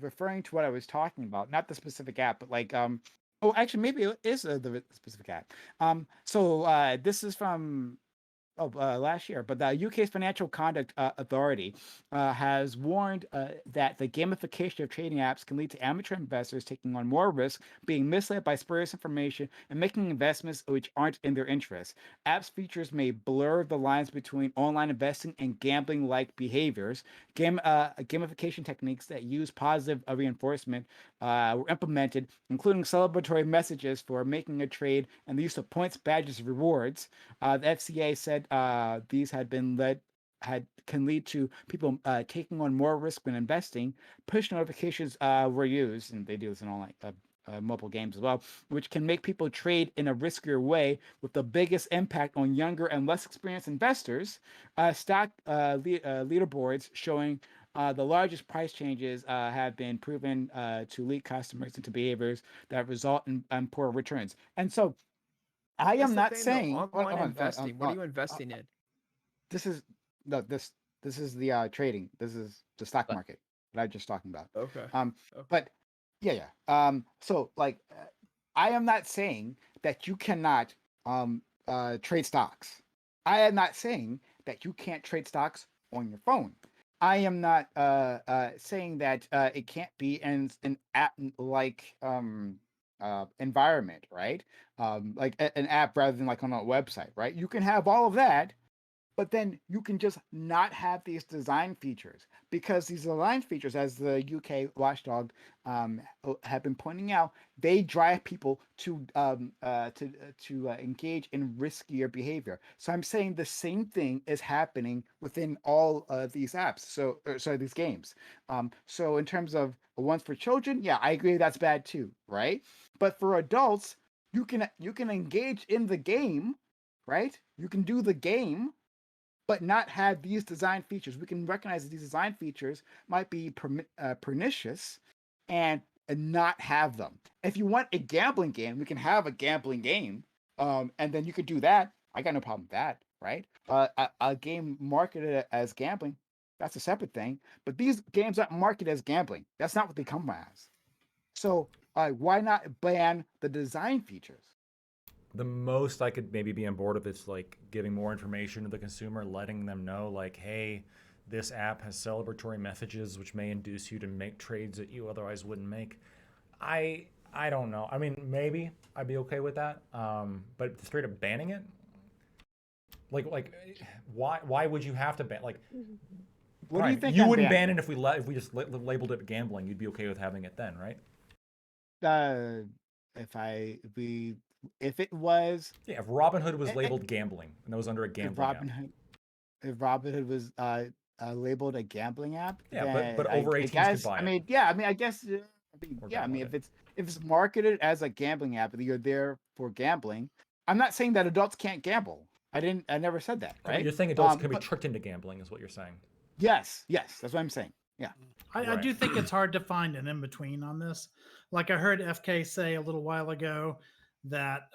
Referring to what I was talking about, not the specific app, but like, oh, actually, maybe it is the specific app. So this is from last year, but the UK's Financial Conduct Authority has warned that the gamification of trading apps can lead to amateur investors taking on more risk, being misled by spurious information, and making investments which aren't in their interests. Apps features may blur the lines between online investing and gambling-like behaviors. Gamification techniques that use positive reinforcement were implemented, including celebratory messages for making a trade and the use of points, badges, rewards. The FCA said these can lead to people taking on more risk when investing. Push notifications were used, and they do this in online mobile games as well, which can make people trade in a riskier way, with the biggest impact on younger and less experienced investors. Stock leaderboards showing the largest price changes have been proven to lead customers into behaviors that result in poor returns. And so, I am not saying online investing. What are you investing in? This is the trading. This is the stock market that I'm just talking about. Okay. But yeah. So like, I am not saying that you cannot trade stocks. I am not saying that you can't trade stocks on your phone. I am not saying that it can't be an app like environment, right? Like an app rather than like on a website, right? You can have all of that, but then you can just not have these design features, because these design features, as the UK watchdog have been pointing out, they drive people to engage in riskier behavior. So I'm saying the same thing is happening within all of these apps. So these games. So in terms of ones for children, yeah, I agree that's bad too, right? But for adults, you can engage in the game, right? You can do the game, but not have these design features. We can recognize that these design features might be pernicious and not have them. If you want a gambling game, we can have a gambling game, and then you could do that. I got no problem with that, right? A game marketed as gambling, that's a separate thing. But these games aren't marketed as gambling. That's not what they come as. So why not ban the design features? The most I could maybe be on board with is like giving more information to the consumer, letting them know like, hey, this app has celebratory messages which may induce you to make trades that you otherwise wouldn't make. I don't know. I mean, maybe I'd be okay with that. But straight up banning it, like why would you have to ban? Like, what do you think? You wouldn't ban it if we just labeled it gambling. You'd be okay with having it then, right? If it was, yeah, if Robinhood was labeled gambling and that was under a gambling app. If Robinhood was labeled a gambling app, yeah, but over 18s could buy it. I guess if it's marketed as a gambling app, you're there for gambling. I'm not saying that adults can't gamble. I never said that, right? You're saying adults can be tricked into gambling, is what you're saying. Yes, that's what I'm saying. Yeah. I do think it's hard to find an in between on this. Like I heard FK say a little while ago that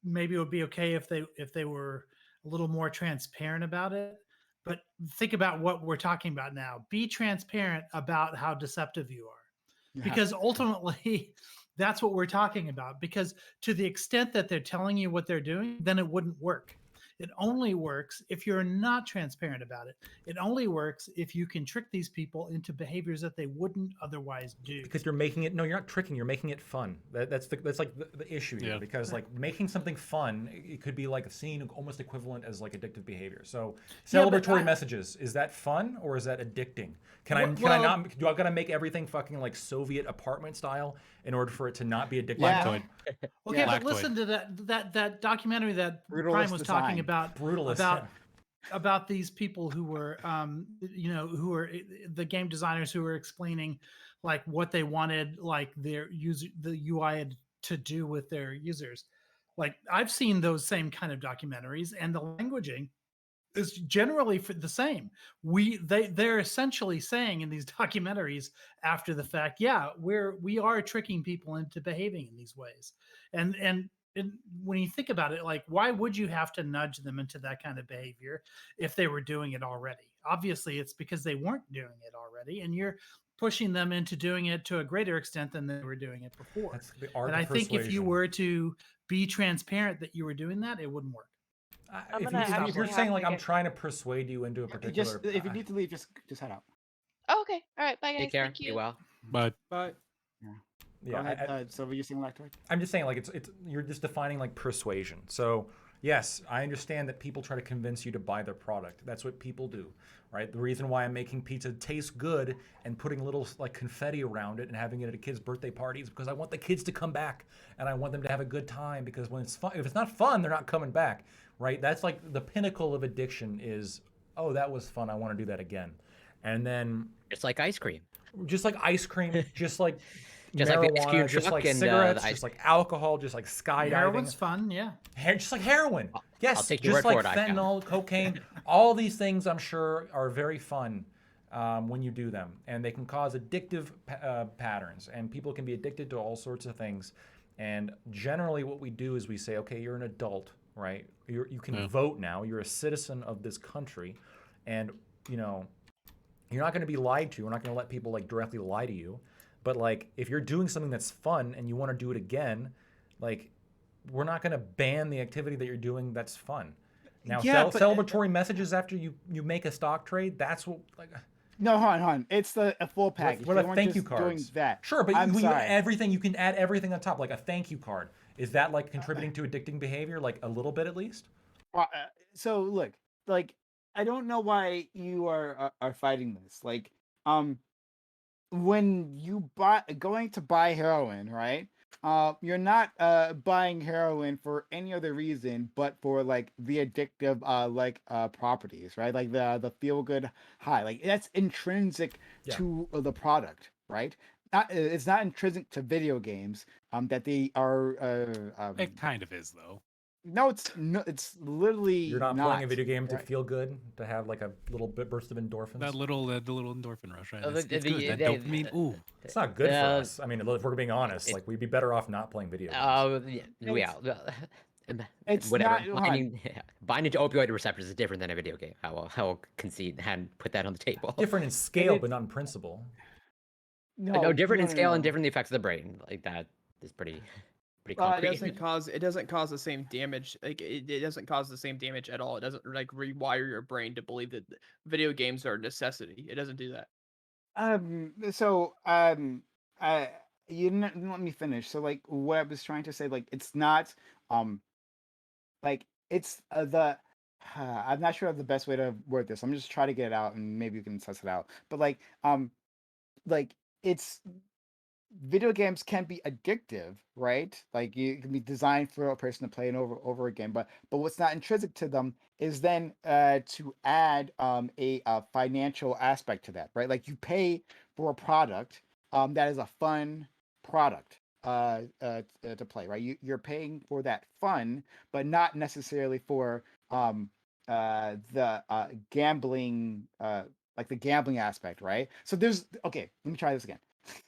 maybe it would be okay if they were a little more transparent about it. But think about what we're talking about now. Be transparent about how deceptive you are, because ultimately that's what we're talking about. Because to the extent that they're telling you what they're doing, then it wouldn't work. It only works if you're not transparent about it. It only works if you can trick these people into behaviors that they wouldn't otherwise do. Because you're making it, no, you're not tricking, you're making it fun. That's like the issue here. Because like making something fun, it could be like seen almost equivalent as like addictive behavior. So celebratory messages, is that fun or is that addicting? Can I not, do I gotta make everything fucking like Soviet apartment style in order for it to not be addictive? Yeah. Okay, but listen to that documentary that Prime was talking about. About these people who were who were the game designers who were explaining like what they wanted like the UI to do with their users. Like I've seen those same kind of documentaries, and the languaging is generally the same. They're essentially saying in these documentaries after the fact, yeah, we are tricking people into behaving in these ways. And when you think about it, like, why would you have to nudge them into that kind of behavior if they were doing it already? Obviously, it's because they weren't doing it already, and you're pushing them into doing it to a greater extent than they were doing it before. That's the art and of I think if you persuasion. were to be transparent that you were doing that, it wouldn't work. If you're saying like I'm trying to persuade you into a particular, if you need to leave, just head out. Oh, okay. All right. Bye, guys. Take care. Thank you. Be well. But Yeah. So were you saying Lactoid? I'm just saying like it's you're just defining like persuasion. So yes, I understand that people try to convince you to buy their product. That's what people do, right? The reason why I'm making pizza taste good and putting little like confetti around it and having it at a kid's birthday party is because I want the kids to come back and I want them to have a good time, because when it's fun, if it's not fun, they're not coming back, right? That's like the pinnacle of addiction is, oh, that was fun, I want to do that again. And then it's like ice cream. Just like ice cream, just like just marijuana, like the ice cream just like and, cigarettes, just like alcohol, just like skydiving. Heroin's fun, yeah. Just like heroin. Yes, I'll take your just word like for it, fentanyl, cocaine. All these things, I'm sure, are very fun when you do them, and they can cause addictive patterns. And people can be addicted to all sorts of things. And generally, what we do is we say, okay, you're an adult, right? You can vote now. You're a citizen of this country, and you know you're not going to be lied to. We're not going to let people like directly lie to you. But like, if you're doing something that's fun and you want to do it again, like, we're not going to ban the activity that you're doing that's fun. Now, celebratory messages after you make a stock trade, that's what like. No, hold on. It's a full package. What about thank you cards? Doing that. Sure, but everything you can add everything on top, like a thank you card. Is that like contributing to addicting behavior, like a little bit at least? So look, like, I don't know why you are fighting this. Like, when you going to buy heroin, right? You're not buying heroin for any other reason but for like the addictive properties, right? Like the feel good high. Like that's intrinsic to the product, right? It's not intrinsic to video games. That they are. It kind of is though. No, it's literally you're not playing a video game to feel good, to have like a little burst of endorphins. The little endorphin rush, right? It's good. That dopamine. Ooh, it's not good for us. I mean, if we're being honest, like we'd be better off not playing video games. It's whatever. Binding to opioid receptors is different than a video game. I will concede and put that on the table. Different in scale, but not in principle. No, different in scale and different in the effects of the brain. Like that is pretty concrete. It doesn't cause the same damage. Like it doesn't cause the same damage at all. It doesn't like rewire your brain to believe that video games are a necessity. It doesn't do that. You didn't let me finish. So like what I was trying to say, like it's not like it's I'm not sure of the best way to word this. I'm just trying to get it out and maybe you can suss it out. But like it's video games can be addictive, right? Like you can be designed for a person to play it over again, but what's not intrinsic to them is then to add a financial aspect to that, right? Like you pay for a product that is a fun product to play, right? You're paying for that fun, but not necessarily for the gambling like the gambling aspect, right? So there's okay. Let me try this again.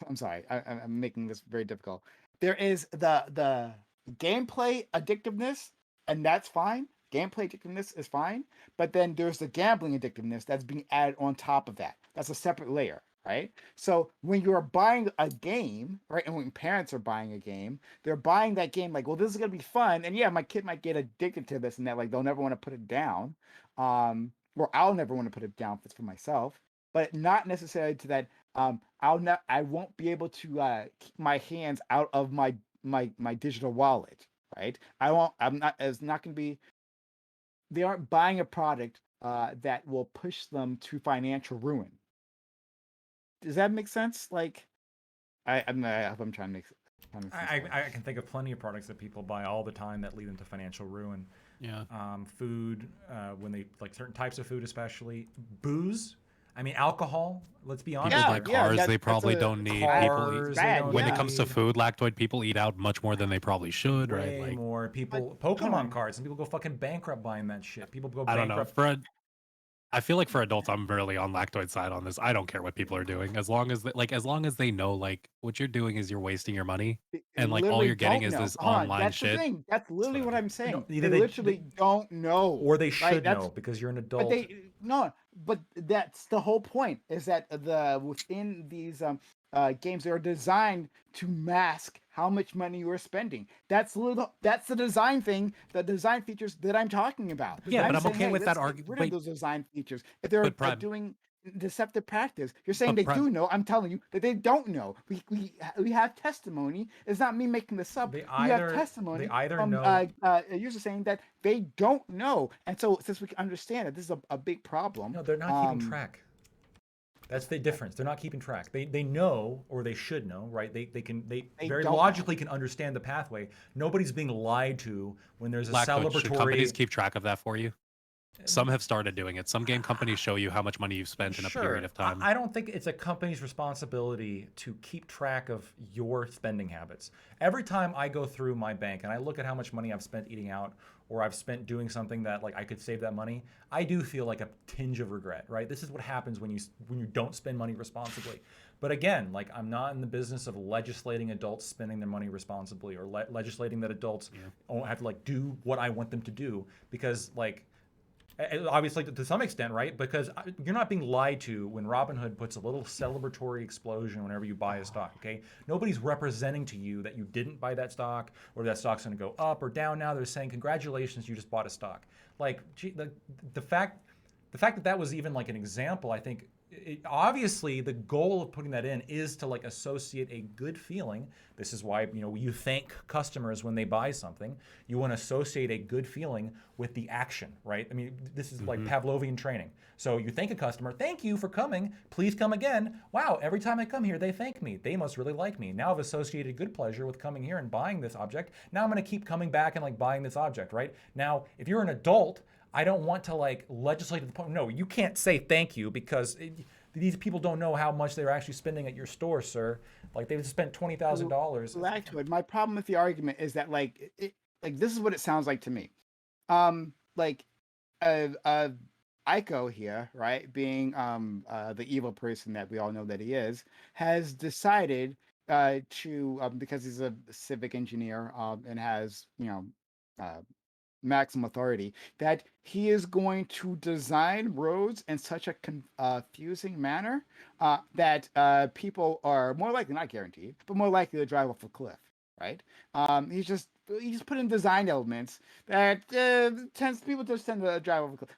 I'm sorry, I'm making this very difficult. There is the gameplay addictiveness, and that's fine. Gameplay addictiveness is fine, but then there's the gambling addictiveness that's being added on top of that. That's a separate layer, right? So when you're buying a game, right, and when parents are buying a game, they're buying that game like, well, this is gonna be fun, and yeah, my kid might get addicted to this and that, like they'll never want to put it down, or I'll never want to put it down if it's for myself, but not necessarily to that. I won't be able to keep my hands out of my digital wallet, right? It's not going to be. They aren't buying a product that will push them to financial ruin. Does that make sense? Like, I'm trying to make. I can think of plenty of products that people buy all the time that lead them to financial ruin. Yeah. Food, when they like certain types of food, especially booze. I mean, alcohol. Let's be honest. People buy cars they probably don't need. People eat, bad, when it comes to food, Lactoid, people eat out much more than they probably should, way right? Like more people. Pokemon cards. Some people go fucking bankrupt buying that shit. People go I bankrupt. don't know. I feel like for adults, I'm really on Lactoid side on this. I don't care what people are doing, as long as they know like what you're doing is you're wasting your money, and like all you're getting is this online that's shit. The thing. That's literally what I'm saying. No, they either literally don't know, or they should right? know because you're an adult. But that's the whole point. Is that within these games, they're designed to mask how much money you are spending. That's the design thing, the design features that I'm talking about. Yeah, but I'm saying, okay with that argument. argument. Rid of those design features. If they're doing deceptive practice, you're saying they do know. I'm telling you that they don't know. We have testimony. It's not me making this up. We have testimony from users saying that they don't know. And so since we can understand that this is a big problem. No, they're not keeping track. That's the difference. They're not keeping track. They know, or they should know, right? They very logically can understand the pathway. Nobody's being lied to when there's a celebratory. Should companies keep track of that for you? Some have started doing it. Some game companies show you how much money you've spent in a period of time. I don't think it's a company's responsibility to keep track of your spending habits. Every time I go through my bank and I look at how much money I've spent eating out, or I've spent doing something that like I could save that money, I do feel like a tinge of regret, right? This is what happens when you don't spend money responsibly. But again, like I'm not in the business of legislating adults spending their money responsibly, or legislating that adults don't have to like do what I want them to do, because like obviously to some extent, right? Because you're not being lied to when Robinhood puts a little celebratory explosion whenever you buy a stock, okay? Nobody's representing to you that you didn't buy that stock, or that stock's gonna go up or down now. They're saying, congratulations, you just bought a stock. Like, the fact that was even like an example, I think, obviously the goal of putting that in is to like associate a good feeling. This is why you thank customers when they buy something. You want to associate a good feeling with the action, right? I mean, this is like Pavlovian training. So you thank a customer, thank you for coming, please come again. Wow, every time I come here they thank me, they must really like me. Now I've associated good pleasure with coming here and buying this object. Now I'm going to keep coming back and like buying this object, right? Now if you're an adult, I don't want to like legislate to the point. No, you can't say thank you because these people don't know how much they're actually spending at your store, sir. Like they've spent $20,000. Lactoid. My problem with the argument is that like this is what it sounds like to me. Aiko here, right, being the evil person that we all know that he is, has decided to because he's a civic engineer and has maximum authority, that he is going to design roads in such a confusing manner that people are more likely, not guaranteed, but more likely to drive off a cliff, right? He's put in design elements that people just tend to drive off a cliff.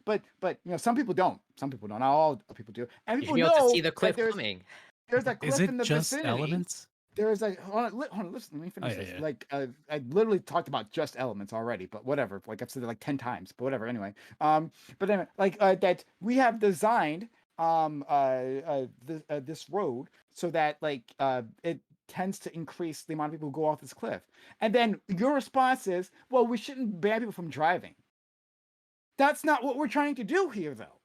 But some people don't. Some people don't. Not all people do. And people you should be able know to see the cliff coming. There's a cliff in the just vicinity. Elements? There is hold on, listen, let me finish this. Yeah. I literally talked about just elements already, but whatever. Like I've said it like 10 times, but whatever. Anyway, but anyway, that we have designed this road so that it tends to increase the amount of people who go off this cliff. And then your response is, well, we shouldn't ban people from driving. That's not what we're trying to do here, though.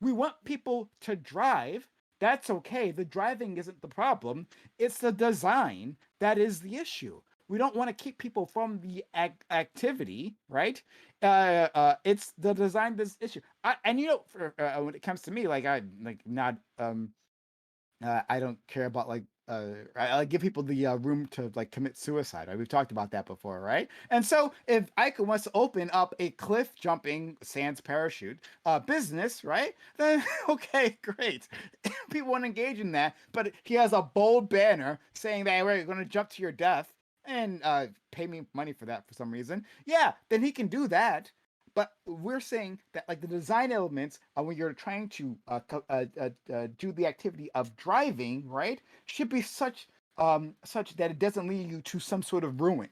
We want people to drive. That's okay. The driving isn't the problem. It's the design that is the issue. We don't want to keep people from the activity, right? It's the design this issue. And for when it comes to me, like I like not I don't care about like I give people the room to like commit suicide. Right? We've talked about that before, right? And so if Ica wants to open up a cliff jumping sans parachute business, right? Then okay, great. People want to engage in that, but he has a bold banner saying that we're going to jump to your death and pay me money for that for some reason. Yeah, then he can do that. But we're saying that like the design elements when you're trying to do the activity of driving, right, should be such that it doesn't lead you to some sort of ruin.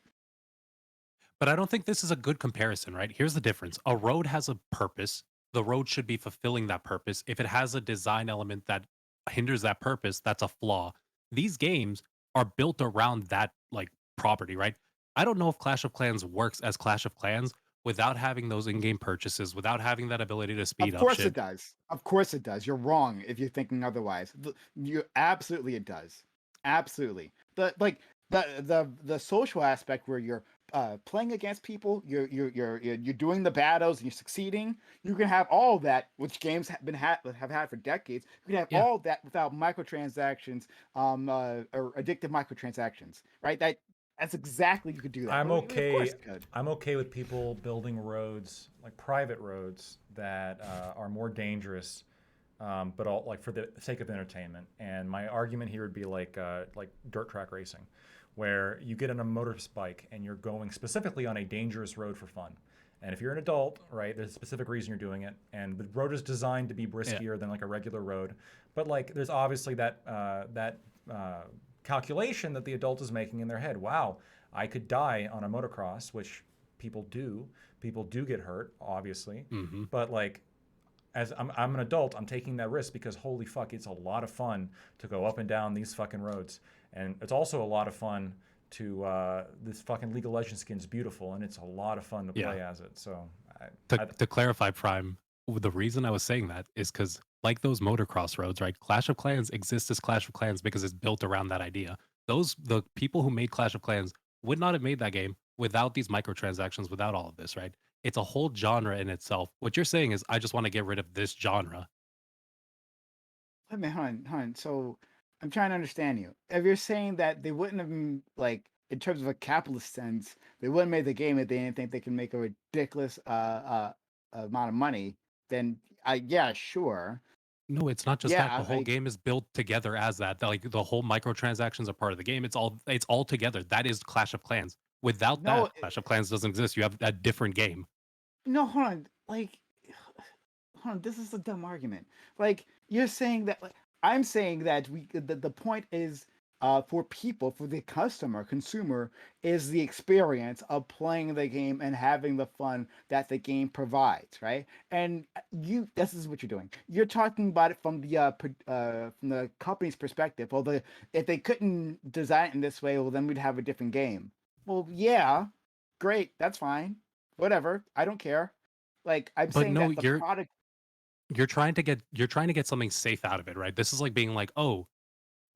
But I don't think this is a good comparison, right? Here's the difference. A road has a purpose. The road should be fulfilling that purpose. If it has a design element that hinders that purpose, that's a flaw. These games are built around that like property, right? I don't know if Clash of Clans works as Clash of Clans without having those in-game purchases, without having that ability to speed Of up course shit. it does. Of course it does. You're wrong if you're thinking otherwise. You absolutely it does. Absolutely. The social aspect where you're playing against people, you're doing the battles and you're succeeding. You can have all that, which games have had for decades. You can have Yeah. all that without microtransactions, or addictive microtransactions, right? That's exactly you could do that. I'm Well, of okay. course you could. I'm okay with people building roads, like private roads, that are more dangerous, but all like for the sake of entertainment. And my argument here would be like dirt track racing, where you get on a motorbike and you're going specifically on a dangerous road for fun. And if you're an adult, right, there's a specific reason you're doing it, and the road is designed to be briskier than like a regular road. But like, there's obviously that calculation that the adult is making in their head. Wow, I could die on a motocross, which people do. People do get hurt, obviously. Mhm. But like, as I'm an adult, I'm taking that risk because holy fuck, it's a lot of fun to go up and down these fucking roads, and it's also a lot of fun to this fucking League of Legends skin's beautiful, and it's a lot of fun to play as it. So To clarify, Prime, the reason I was saying that is because, like those motocross roads, right? Clash of Clans exists as Clash of Clans because it's built around that idea. The people who made Clash of Clans would not have made that game without these microtransactions, without all of this, right? It's a whole genre in itself. What you're saying is, I just want to get rid of this genre. Wait a minute, hold on. So I'm trying to understand you. If you're saying that they wouldn't have like in terms of a capitalist sense, they wouldn't make the game if they didn't think they can make a ridiculous amount of money, then yeah, sure. No, it's not just that. Yeah, The whole game is built together as that. Like the whole microtransactions are part of the game. It's all together. That is Clash of Clans. Without no, that, Clash of Clans doesn't exist. You have a different game. no, hold on. Like, hold on. This is a dumb argument. Like, you're saying that. Like, I'm saying that the point is for people, for the consumer, is the experience of playing the game and having the fun that the game provides, right? And this is what you're doing. You're talking about it from the company's perspective. Well, if they couldn't design it in this way, well, then we'd have a different game. Well, yeah, great, that's fine, whatever. I don't care. Like I'm But saying no, that the product. you're trying to get something safe out of it, right? This is like being like, oh,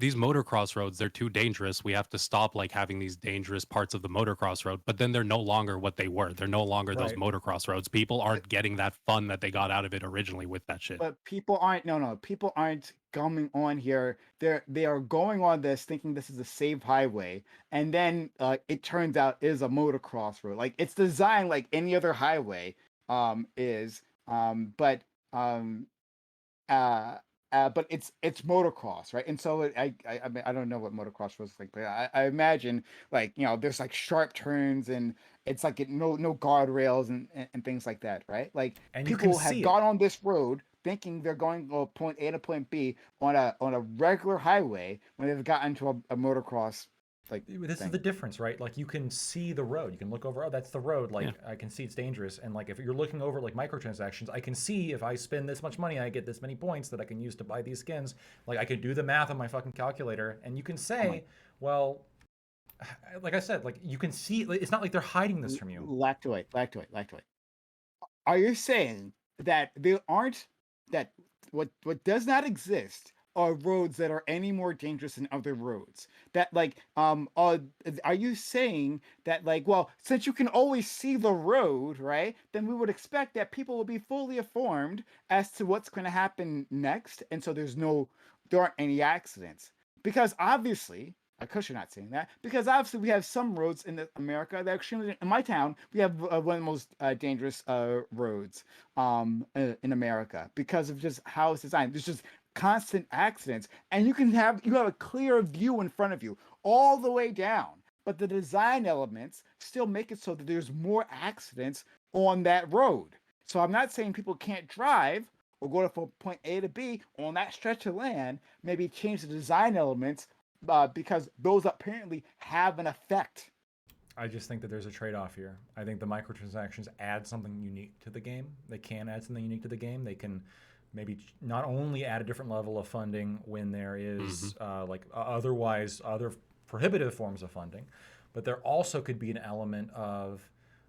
these motocross roads, they're too dangerous. We have to stop like having these dangerous parts of the motocross road, but then they're no longer what they were. They're no longer those Right. motocross roads. People aren't getting that fun that they got out of it originally with that shit. But people aren't people aren't coming on here. They are going on this thinking this is a safe highway, and then it turns out is a motocross road. Like it's designed like any other highway is, but but it's motocross, right? And so I mean, I don't know what motocross was like, but I imagine like there's like sharp turns and it's like no guardrails and things like that, right? Like And you can people have see it. gone on this road thinking they're going to point A to point B on a regular highway when they've gotten to a motocross like This is thing. the difference, right? Like you can see the road. You can look over, oh, that's the road. Like I can see it's dangerous. And like if you're looking over like microtransactions, I can see if I spend this much money, I get this many points that I can use to buy these skins. Like I could do the math on my fucking calculator, and you can say, well, like I said, like you can see. It's not like they're hiding this from you. Lactoid. Are you saying that there aren't that what does not exist roads that are any more dangerous than other roads? That like are you saying that like, well, since you can always see the road, right, then we would expect that people will be fully informed as to what's going to happen next, and so there aren't any accidents? Because obviously, of course you're not saying that, because obviously we have some roads in America that are extremely. In my town, we have one of the most dangerous roads in America because of just how it's designed. There's just constant accidents, and you have a clear view in front of you all the way down, but the design elements still make it so that there's more accidents on that road. So I'm not saying people can't drive or go from point A to B on that stretch of land. Maybe change the design elements because those apparently have an effect. I just think that there's a trade-off here. I think the microtransactions add something unique to the game. They can add something unique to the game. They can maybe not only add a different level of funding when there is otherwise other prohibitive forms of funding, but there also could be an element of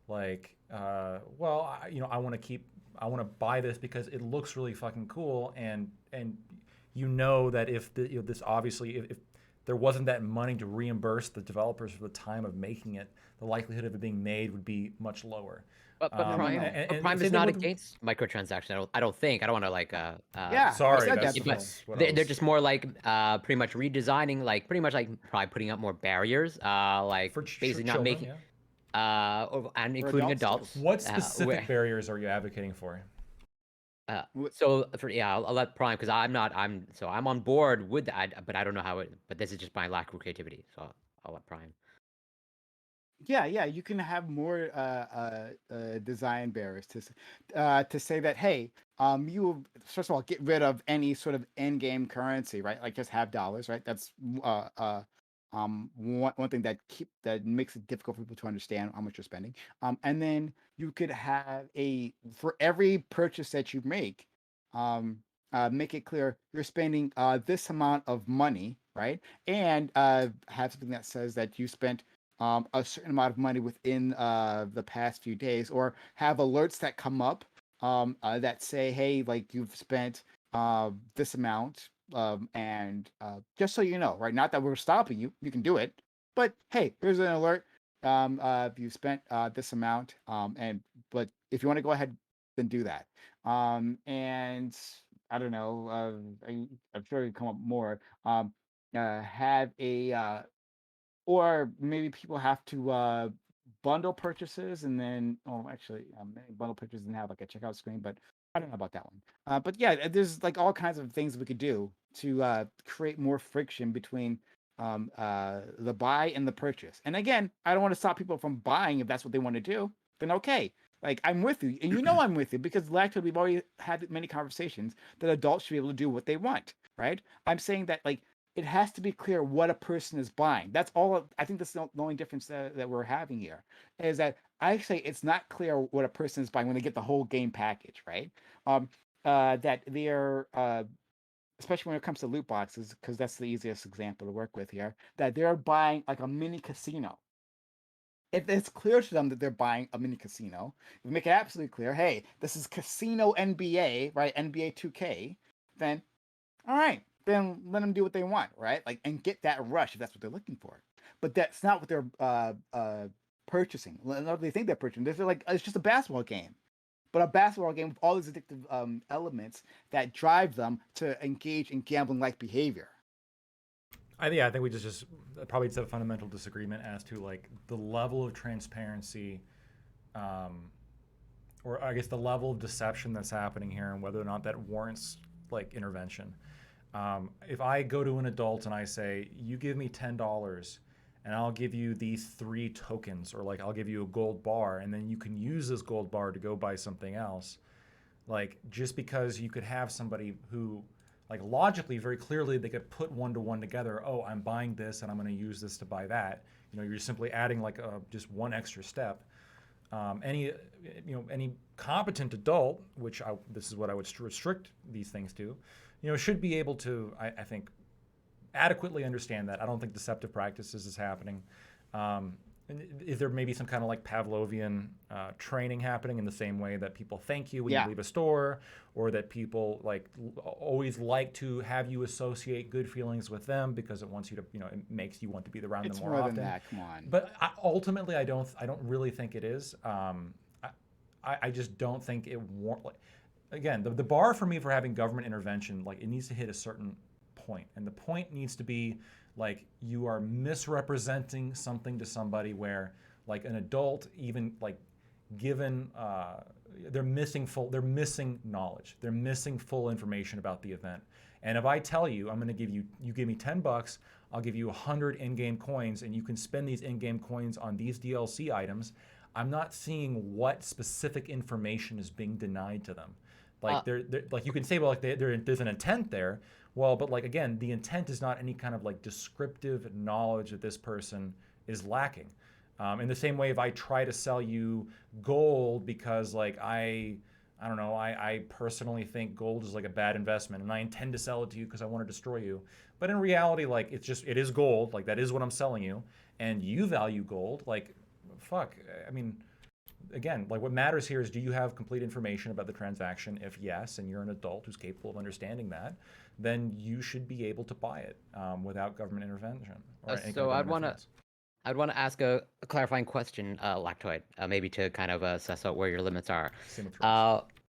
like, I want to buy this because it looks really fucking cool, and that if this obviously if there wasn't that money to reimburse the developers for the time of making it, the likelihood of it being made would be much lower. But Prime is not against microtransactions. I don't think. I don't want to like. Sorry, they're just more like pretty much redesigning, like pretty much like probably putting up more barriers, like for basically children, not making, and including adults. What specific barriers are you advocating for? I'll let Prime, because I'm on board with that, but I don't know how it. But this is just my lack of creativity, so I'll let Prime. Yeah, you can have more design barriers to say that, hey, you first of all get rid of any sort of end game currency, right? Like just have dollars, right? That's one thing that makes it difficult for people to understand how much you're spending. And then you could have for every purchase that you make, make it clear you're spending this amount of money, right? And have something that says that you spent a certain amount of money within the past few days, or have alerts that come up that say, hey, like you've spent this amount, and just so you know, right? Not that we're stopping you, you can do it, but hey, here's an alert. You spent this amount, but if you want to go ahead, then do that. And I don't know, I'm sure you come up more. Have a or maybe people have to bundle purchases, and then bundle purchases and have like a checkout screen, but I don't know about that one. But yeah, there's like all kinds of things we could do to create more friction between the buy and the purchase. And again, I don't want to stop people from buying if that's what they want to do. Then okay, like I'm with you, and I'm with you, because Lacto, we've already had many conversations that adults should be able to do what they want, right? I'm saying that like it has to be clear what a person is buying. That's all. I think that's the only difference that we're having here, is that I say it's not clear what a person is buying when they get the whole game package, right? That they're especially when it comes to loot boxes, because that's the easiest example to work with here, that they're buying like a mini casino. If it's clear to them that they're buying a mini casino, if we make it absolutely clear, hey, this is Casino NBA, right? NBA 2K, then all right, then let them do what they want, right? Like, and get that rush if that's what they're looking for. But that's not what they're purchasing. They think they're purchasing. They're like, it's just a basketball game. But a basketball game with all these addictive elements that drive them to engage in gambling-like behavior. I think we just probably it's a fundamental disagreement as to like the level of transparency, or I guess the level of deception that's happening here, and whether or not that warrants like intervention. If I go to an adult and I say, you give me $10 and I'll give you these 3 tokens, or like I'll give you a gold bar, and then you can use this gold bar to go buy something else. Like, just because you could have somebody who, like, logically, very clearly, they could put one to one together. Oh, I'm buying this and I'm going to use this to buy that. You're simply adding like just one extra step. Any competent adult, which this is what I would restrict these things to, should be able to, I think, adequately understand that. I don't think deceptive practices is happening. is there maybe some kind of like Pavlovian training happening in the same way that people thank you when you leave a store, or that people like always like to have you associate good feelings with them because it wants you to, it makes you want to be around them more often. It's more than that. Come on. But ultimately, I don't really think it is. I just don't think it again, the bar for me for having government intervention, like, it needs to hit a certain point, and the point needs to be like you are misrepresenting something to somebody where, like, an adult, even like given they're missing knowledge, they're missing full information about the event. And if I tell you I'm going to give you give me $10, I'll give you 100 in-game coins, and you can spend these in-game coins on these DLC items, I'm not seeing what specific information is being denied to them. Like, they're like, you can say, well, like, there's an intent there. Well, but like, again, the intent is not any kind of like descriptive knowledge that this person is lacking. In the same way, if I try to sell you gold because, like, I don't know, I personally think gold is like a bad investment, and I intend to sell it to you because I want to destroy you. But in reality, like, it is gold. Like, that is what I'm selling you, and you value gold. Like, fuck. I mean, again, like, what matters here is, do you have complete information about the transaction? If yes, and you're an adult who's capable of understanding that, then you should be able to buy it without government intervention. So I'd want to ask a clarifying question, Lactoid, maybe to kind of suss out where your limits are.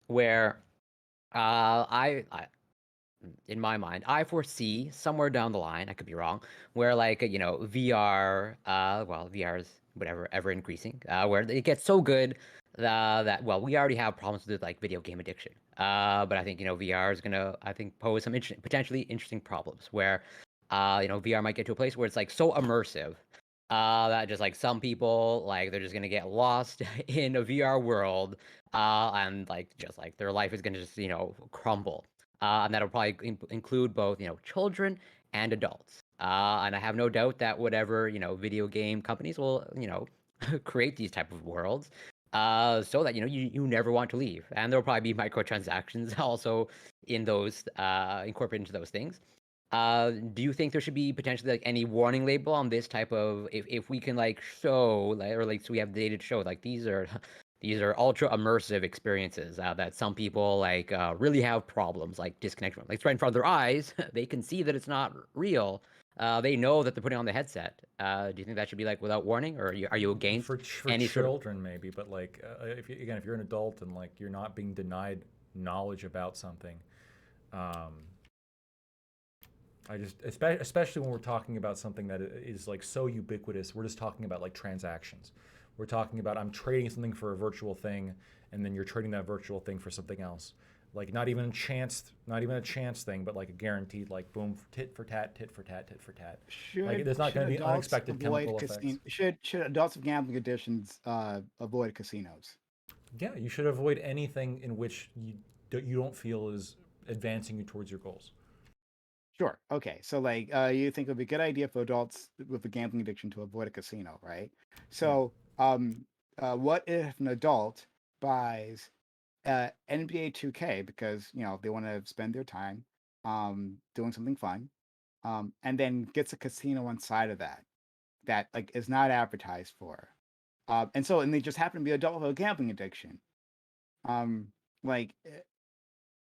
Where I in my mind, I foresee somewhere down the line, I could be wrong, where, like, VR, VR is whatever, ever increasing, where it gets so good that, well, we already have problems with, like, video game addiction. But I think, VR is gonna, I think, pose some potentially interesting problems where, VR might get to a place where it's like so immersive that just, like, some people, like, they're just gonna get lost in a VR world, and, like, just like their life is gonna just, crumble. And that'll probably include both, children and adults. And I have no doubt that whatever, video game companies will, create these type of worlds, so that, you never want to leave. And there'll probably be microtransactions also in those, incorporated into those things. Do you think there should be potentially, like, any warning label on this type of, if we can, like, show, like, or, like, so we have data to show, like, these are ultra immersive experiences that some people, like, really have problems, like, disconnect from. Like, it's right in front of their eyes. They can see that it's not real. They know that they're putting on the headset. Do you think that should be, like, without warning, or are you against for any children, maybe? But, like, if you're an adult and, like, you're not being denied knowledge about something, I just, especially when we're talking about something that is, like, so ubiquitous, we're just talking about, like, transactions. We're talking about, I'm trading something for a virtual thing, and then you're trading that virtual thing for something else. Like, not even a chance thing, but like a guaranteed, like, boom, tit for tat, tit for tat, tit for tat. Like, there's not going to be unexpected chemical effects. Should adults with gambling addictions avoid casinos? Yeah, you should avoid anything in which you don't feel is advancing you towards your goals. Sure. Okay. So, like, you think it would be a good idea for adults with a gambling addiction to avoid a casino, right? So, what if an adult buys NBA 2K because, they want to spend their time doing something fun, and then gets a casino on side of that, like, is not advertised for, and they just happen to be an adult with a gambling addiction. Like,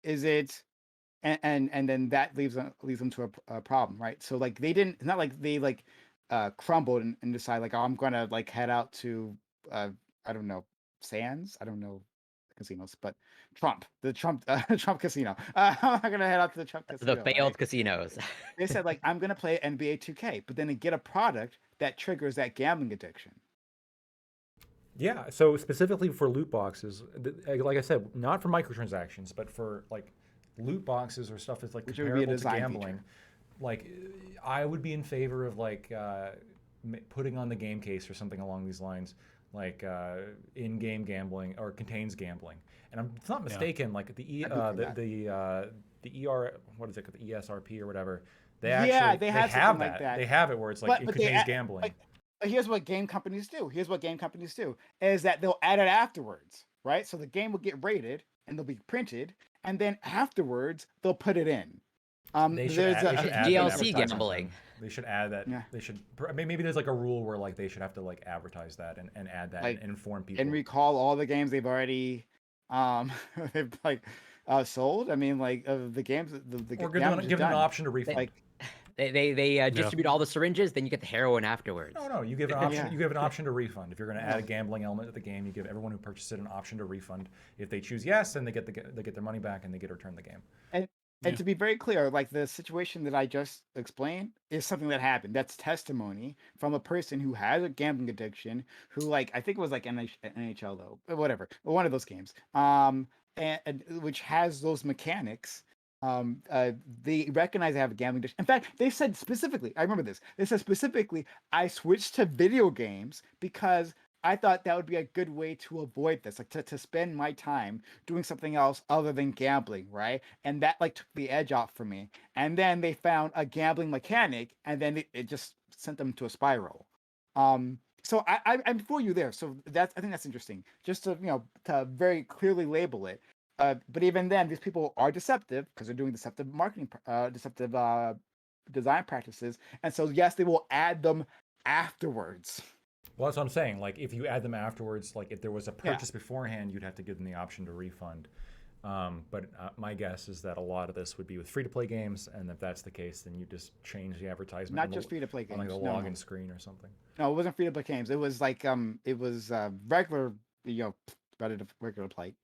is it? And then that leads them to a problem, right? So, like, it's not like they, like, crumbled and decide, like, oh, I'm gonna, like, head out to I don't know, Sands, I don't know casinos, but the Trump casino. I'm not gonna head out to the Trump casino. The failed casinos. They said, like, I'm gonna play NBA 2K, but then they get a product that triggers that gambling addiction. Yeah. So specifically for loot boxes, like I said, not for microtransactions, but for, like, loot boxes or stuff that's, like, comparable to gambling. Feature. Like, I would be in favor of, like, putting on the game case or something along these lines, like, in-game gambling or contains gambling. And I'm not mistaken, like, the ESRP or whatever, they actually have that. Like that. They have it where it's like, it contains gambling. Like, here's what game companies do. Is that they'll add it afterwards, right? So the game will get rated and they'll be printed, and then afterwards they'll put it in. There's DLC gambling. They should add that. Yeah. They should. Maybe there's like a rule where like they should have to like advertise that and add that Like, and inform people. And recall all the games they've already they've like sold. I mean, like the games or give them an option to refund. Like They distribute all the syringes, then you get the heroin afterwards. No, you give an option. Yeah. You give an option to refund. If you're going to add a gambling element to the game, you give everyone who purchased it an option to refund. If they choose yes, then they get their money back and they get to return the game. And to be very clear, like the situation that I just explained is something that happened. That's testimony from a person who has a gambling addiction, who like I think it was like NHL though, whatever, one of those games, and which has those mechanics. They recognize they have a gambling addiction. In fact, they said specifically, I remember this. They said specifically, I switched to video games because I thought that would be a good way to avoid this, like to spend my time doing something else other than gambling, right? And that like took the edge off for me. And then they found a gambling mechanic, and then it just sent them to a spiral. So I'm for you there. So I think that's interesting. Just to to very clearly label it. But even then, these people are deceptive because they're doing deceptive marketing, deceptive design practices, and so yes, they will add them afterwards. Well, that's what I'm saying. Like, if you add them afterwards, like if there was a purchase beforehand, you'd have to give them the option to refund. But my guess is that a lot of this would be with free-to-play games, and if that's the case, then you just change the advertisement. Not just free-to-play games. On like a login screen or something. No, it wasn't free-to-play games. It was like regular, regular play.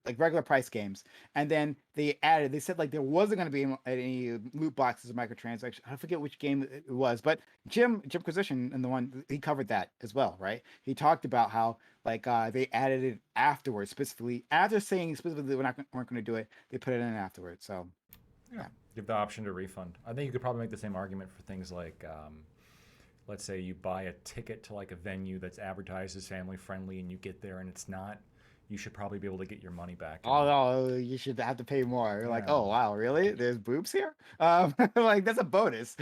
Like regular price games, and then they said like there wasn't going to be any loot boxes or microtransactions. I forget which game it was, but Jim Quisition and the one he covered that as well, right? He talked about how like they added it afterwards, specifically after saying specifically weren't going to do it, they put it in afterwards. So yeah, give the option to refund. I think you could probably make the same argument for things like let's say you buy a ticket to like a venue that's advertised as family friendly, and you get there and it's not. You should probably be able to get your money back. Oh no, you should have to pay more. You're like, oh wow, really? There's boobs here? Like that's a bonus.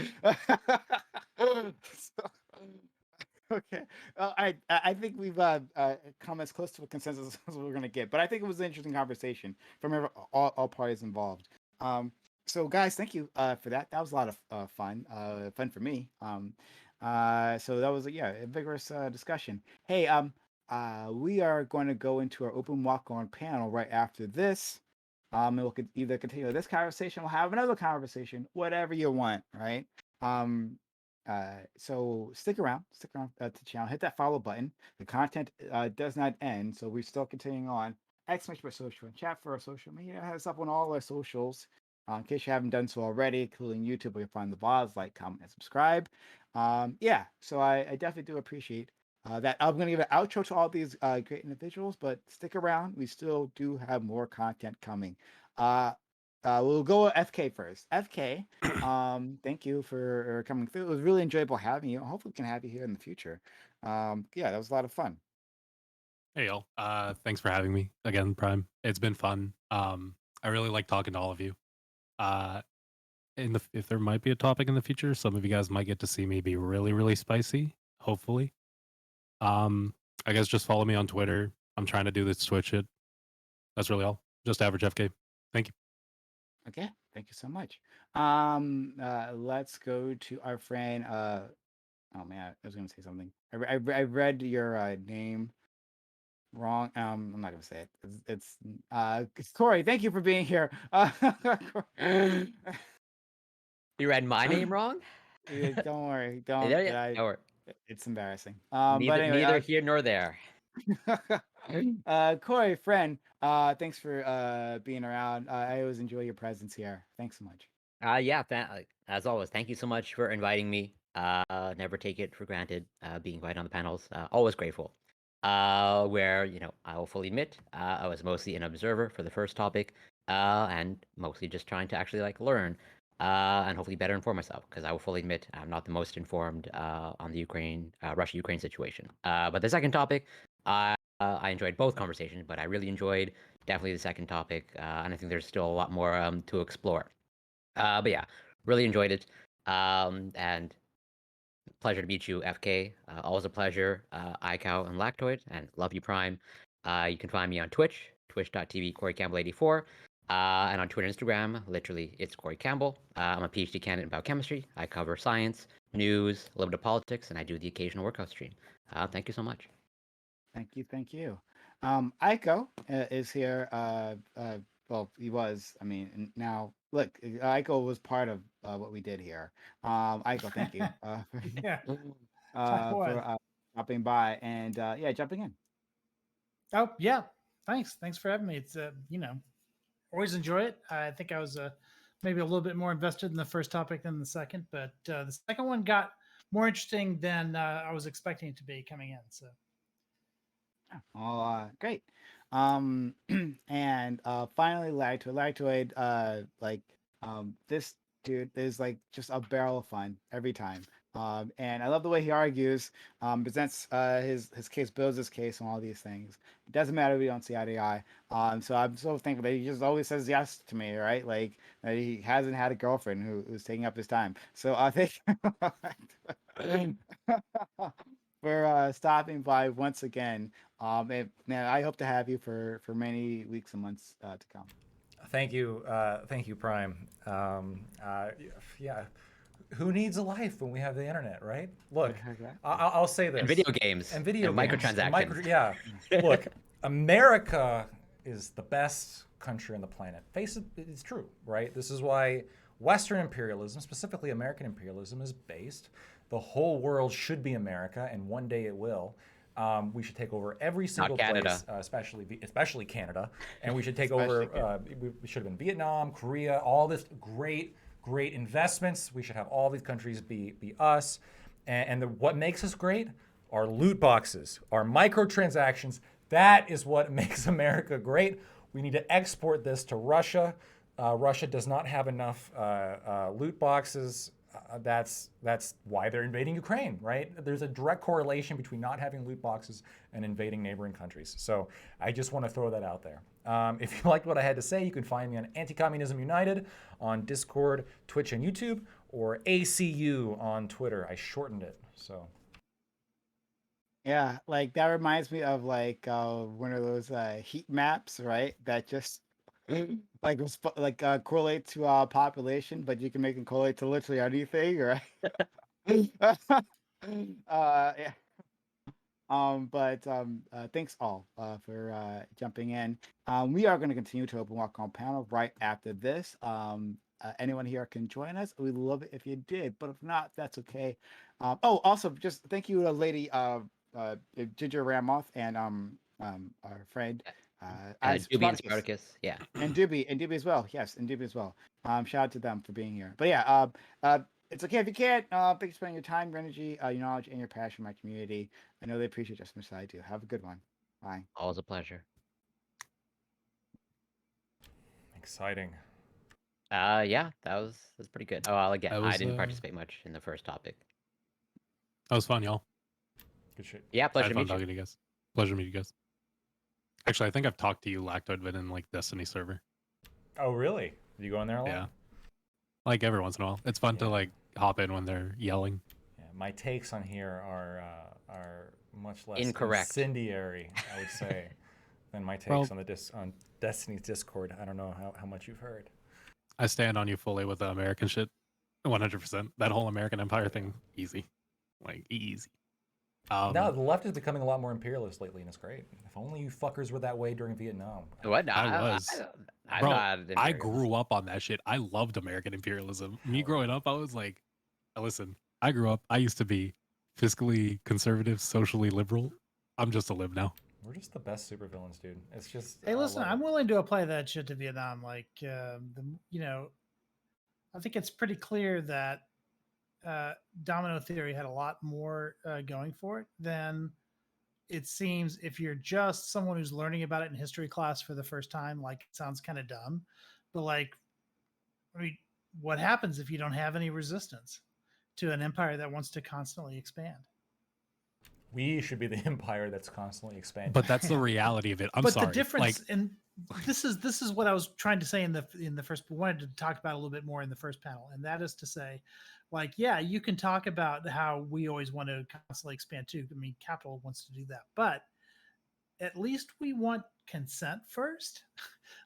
Okay, I think we've come as close to a consensus as we're gonna get, but I think it was an interesting conversation from all parties involved. So guys, thank you for that. That was a lot of fun for me. So that was a vigorous discussion. Hey, we are going to go into our open walk-on panel right after this. And we'll either continue this conversation, we'll have another conversation, whatever you want, right? So stick around to the channel, hit that follow button. The content does not end, so we're still continuing on. Exclamation mark social and chat for our social media. It has up on all our socials. In case you haven't done so already, including YouTube, where you find the blogs, like, comment, and subscribe. So I definitely do appreciate that. I'm going to give an outro to all these great individuals, but stick around. We still do have more content coming. We'll go with FK first. FK, thank you for coming through. It was really enjoyable having you. Hopefully we can have you here in the future. That was a lot of fun. Hey y'all. Thanks for having me again, Prime. It's been fun. I really like talking to all of you. If there might be a topic in the future, some of you guys might get to see me be really, really spicy, hopefully. I guess just follow me on Twitter. I'm trying to do this Twitch shit. That's really all. Just average FK. Thank you. Okay, thank you so much. Let's go to our friend. Oh man, I was gonna say something. I read your name wrong. I'm not gonna say it. It's Corey. Thank you for being here. You read my name wrong? Don't worry. Don't. Don't worry. It's embarrassing. Neither here nor there. Corey, friend, thanks for being around. I always enjoy your presence here. Thanks so much. As always, thank you so much for inviting me. Never take it for granted being invited on the panels. Always grateful. Where I will fully admit I was mostly an observer for the first topic, and mostly just trying to actually learn. And hopefully better inform myself, because I will fully admit I'm not the most informed on the Russia-Ukraine situation. But the second topic, I enjoyed both conversations, but I really enjoyed definitely the second topic, and I think there's still a lot more to explore. But yeah, really enjoyed it, and pleasure to meet you, FK. Always a pleasure, iCow and Lactoid, and love you, Prime. You can find me on Twitch, twitch.tv, Corey Campbell 84. And on Twitter and Instagram, literally, it's Corey Campbell. I'm a PhD candidate in biochemistry. I cover science, news, a little bit of politics, and I do the occasional workout stream. Thank you so much. Thank you, thank you. Aiko is here. Well, he was. I mean, now look, Aiko was part of what we did here. Aiko, thank you Yeah, for stopping by and yeah, jumping in. Oh yeah, thanks for having me. It's always enjoy it. I think I was maybe a little bit more invested in the first topic than the second, but the second one got more interesting than I was expecting it to be coming in. So, Great. And finally, Lactoid. This dude is like just a barrel of fun every time. And I love the way he argues, presents his case, builds his case on all these things. It doesn't matter if we don't see eye to eye. So I'm so thankful that he just always says yes to me, right? Like that he hasn't had a girlfriend who's taking up his time. So I think for stopping by once again. Man, I hope to have you for many weeks and months to come. Thank you, Prime. Yeah, who needs a life when we have the internet, right? Look, I'll say this: and video games and video and games, microtransactions. yeah, look, America is the best country on the planet. Face it, it's true, right? This is why Western imperialism, specifically American imperialism, is based. The whole world should be America, and one day it will. We should take over every single place, especially Canada, and we should take over. We should have been Vietnam, Korea, all this great investments. We should have all these countries be us, and what makes us great are loot boxes, are microtransactions. That is what makes America great. We need to export this to Russia. Russia does not have enough loot boxes. That's why they're invading Ukraine, right? There's a direct correlation between not having loot boxes and invading neighboring countries. So I just want to throw that out there. If you liked what I had to say, you can find me on Anti-Communism United on Discord, Twitch, and YouTube, or ACU on Twitter. I shortened it, so. Yeah, like that reminds me of like one of those heat maps, right? That just correlate to population, but you can make them correlate to literally anything, right? Yeah. Thanks all for jumping in. We are going to continue to open walk on panel right after this. Anyone here can join us. We'd love it if you did, but if not, that's okay. Also, just thank you to Lady Ginger Ramoth and our friend Doobie and Spartacus, yeah, and Doobie as well. Yes, and Doobie as well. Shout out to them for being here. But yeah, it's okay if you can't. Thanks for spending your time, your energy, your knowledge, and your passion for my community. I know they appreciate just as much as I do. Have a good one. Bye. Always a pleasure. Exciting. Yeah, that's pretty good. Oh, again, I didn't participate much in the first topic. That was fun, y'all. Good shit. Yeah, pleasure to meet talking to you guys. Pleasure to meet you guys. Actually, I think I've talked to you, Lactoid, but in like Destiny server. Oh, really? You go in there a lot? Yeah. Like every once in a while. It's fun to like hop in when they're yelling. Yeah, my takes on here are much less incorrect, incendiary, I would say, than my takes on Destiny's Discord. I don't know how much you've heard. I stand on you fully with the American shit. 100%. That whole American Empire thing, easy. Like, easy. No, the left is becoming a lot more imperialist lately, and it's great. If only you fuckers were that way during Vietnam. What? I grew up on that shit. I loved American imperialism. Me growing up, I was like, listen, I grew up, I used to be fiscally conservative, socially liberal. I'm just a lib now. We're just the best supervillains, dude. It's just. Hey, listen, I'm willing to apply that shit to Vietnam. Like, I think it's pretty clear that domino theory had a lot more going for it than it seems if you're just someone who's learning about it in history class for the first time. Like, it sounds kind of dumb, but like, I mean, what happens if you don't have any resistance to an empire that wants to constantly expand? We should be the empire that's constantly expanding. But that's the reality of it. I'm sorry. But the difference, and this is what I was trying to say in the first, wanted to talk about a little bit more in the first panel, and that is to say, like, yeah, you can talk about how we always want to constantly expand too. I mean, capital wants to do that, but at least we want consent first.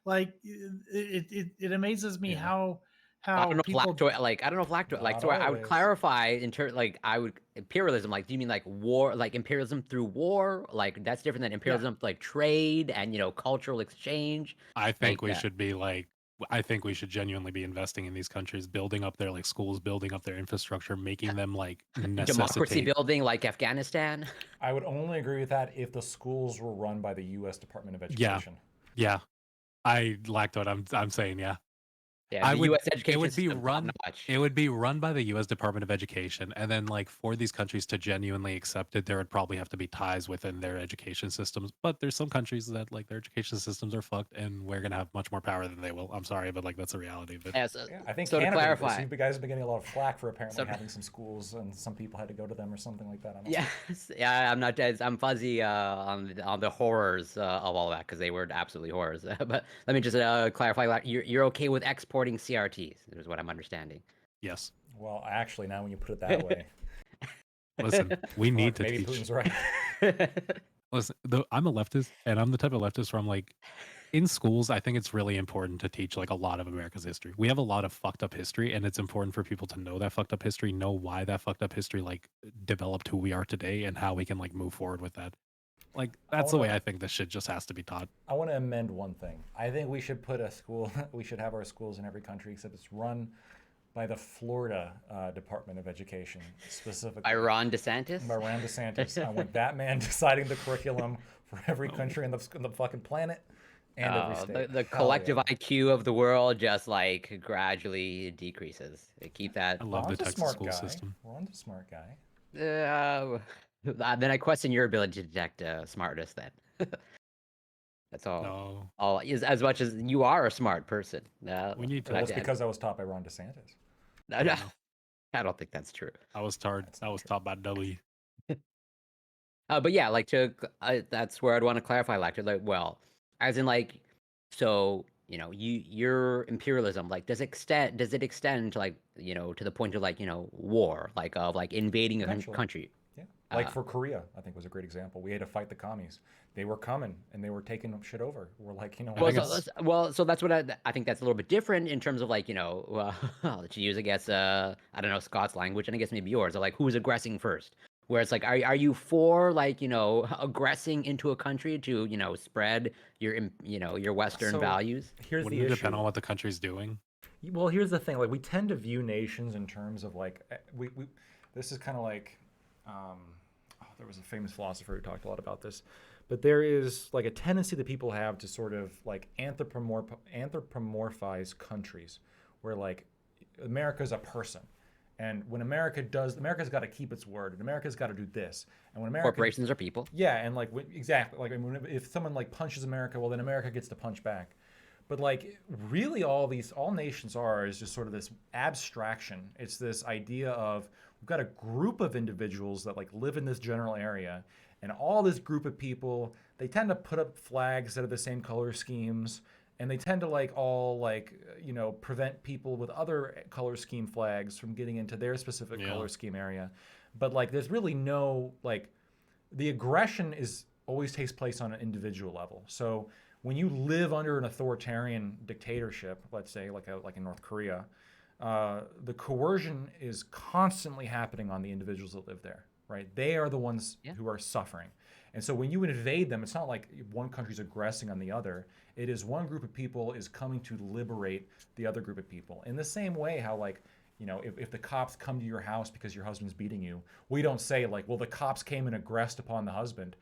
Like it amazes me how I don't know people if lacto like I don't know if lacto like Not so I would always. clarify in terms like I would imperialism like do you mean like war like imperialism through war like that's different than imperialism like trade and cultural exchange. I think Like, we should be like I think we should genuinely be investing in these countries, building up their like schools, building up their infrastructure, making them like democracy necessitate. building like Afghanistan. I would only agree with that if the schools were run by the U.S. Department of Yeah. Education. Yeah, I lactoed. I'm saying yeah. Yeah, the U.S. education It would be system, run. top-notch. It would be run by the U.S. Department of Education, and then like for these countries to genuinely accept it, there would probably have to be ties within their education systems. But there's some countries that like their education systems are fucked, and we're gonna have much more power than they will. I'm sorry, but like that's a reality. But Yeah, so, Yeah, I think so to Canada did this. clarify, You guys have been getting a lot of flack for apparently So- having some schools, and some people had to go to them or something like that. I don't know. yes, yeah, I'm fuzzy on the horrors of all that because they were absolutely horrors. But let me just clarify: like, you're okay with exporting CRTs? Is what I'm understanding. yes, Well, actually, now when you put it that way, listen, we need look, to maybe teach. Putin's right. Listen, I'm a leftist, and I'm the type of leftist where I'm like, in schools, I think it's really important to teach like a lot of America's history. We have a lot of fucked up history, and it's important for people to know that fucked up history, know why that fucked up history like developed who we are today, and how we can like move forward with that. Like that's the way I think this shit just has to be taught. I want to amend one thing. I think we should put a school. We should have our schools in every country, except it's run by the Florida Department of Education, specifically By Ron DeSantis. by Ron DeSantis. I want that man deciding the curriculum for every country on the fucking planet and every state. The Hell collective yeah. IQ of the world just like gradually decreases. Keep that. I love the Ron's a Texas smart school guy. system. Ron's a smart guy. Then I question your ability to detect smartness. Then that's all. No, All as much as you are a smart person. we need to. Well, that's because I was taught by Ron DeSantis. No, I don't think that's true. I was taught by W. But yeah, like that's where I'd want to clarify, like, well, as in like, so your imperialism, like, does it extend to like, to the point of like, war, like of like invading a Eventually. country? Yeah. Like for Korea, I think was a great example. We had to fight the commies. They were coming and they were taking shit over. We're like, So that's what I think that's a little bit different in terms of like, well, to use, I guess, I don't know, Scott's language, and I guess maybe yours, or like who's aggressing first. Where it's like, are you for like, aggressing into a country to, spread your Western So, values? Here's Wouldn't the it issue. depend on what the country's doing? Well, here's the thing. Like, we tend to view nations in terms of like we. This is kind of like, there was a famous philosopher who talked a lot about this, but there is like a tendency that people have to sort of like anthropomorphize countries, where like America's a person. And when America's got to keep its word, and America's got to do this. And when America, Corporations are people. yeah, and like exactly, like if someone like punches America, well then America gets to punch back. But like really, all nations is just sort of this abstraction. It's this idea of we've got a group of individuals that like live in this general area, and all this group of people, they tend to put up flags that are the same color schemes. And they tend to like all like prevent people with other color scheme flags from getting into their specific color scheme area. But like there's really no like the aggression always takes place on an individual level. So when you live under an authoritarian dictatorship, let's say like in North Korea, the coercion is constantly happening on the individuals that live there, right? They are the ones who are suffering. And so when you invade them, it's not like one country's aggressing on the other. It is one group of people is coming to liberate the other group of people. In the same way how like, if the cops come to your house because your husband's beating you, we don't say like, well, the cops came and aggressed upon the husband.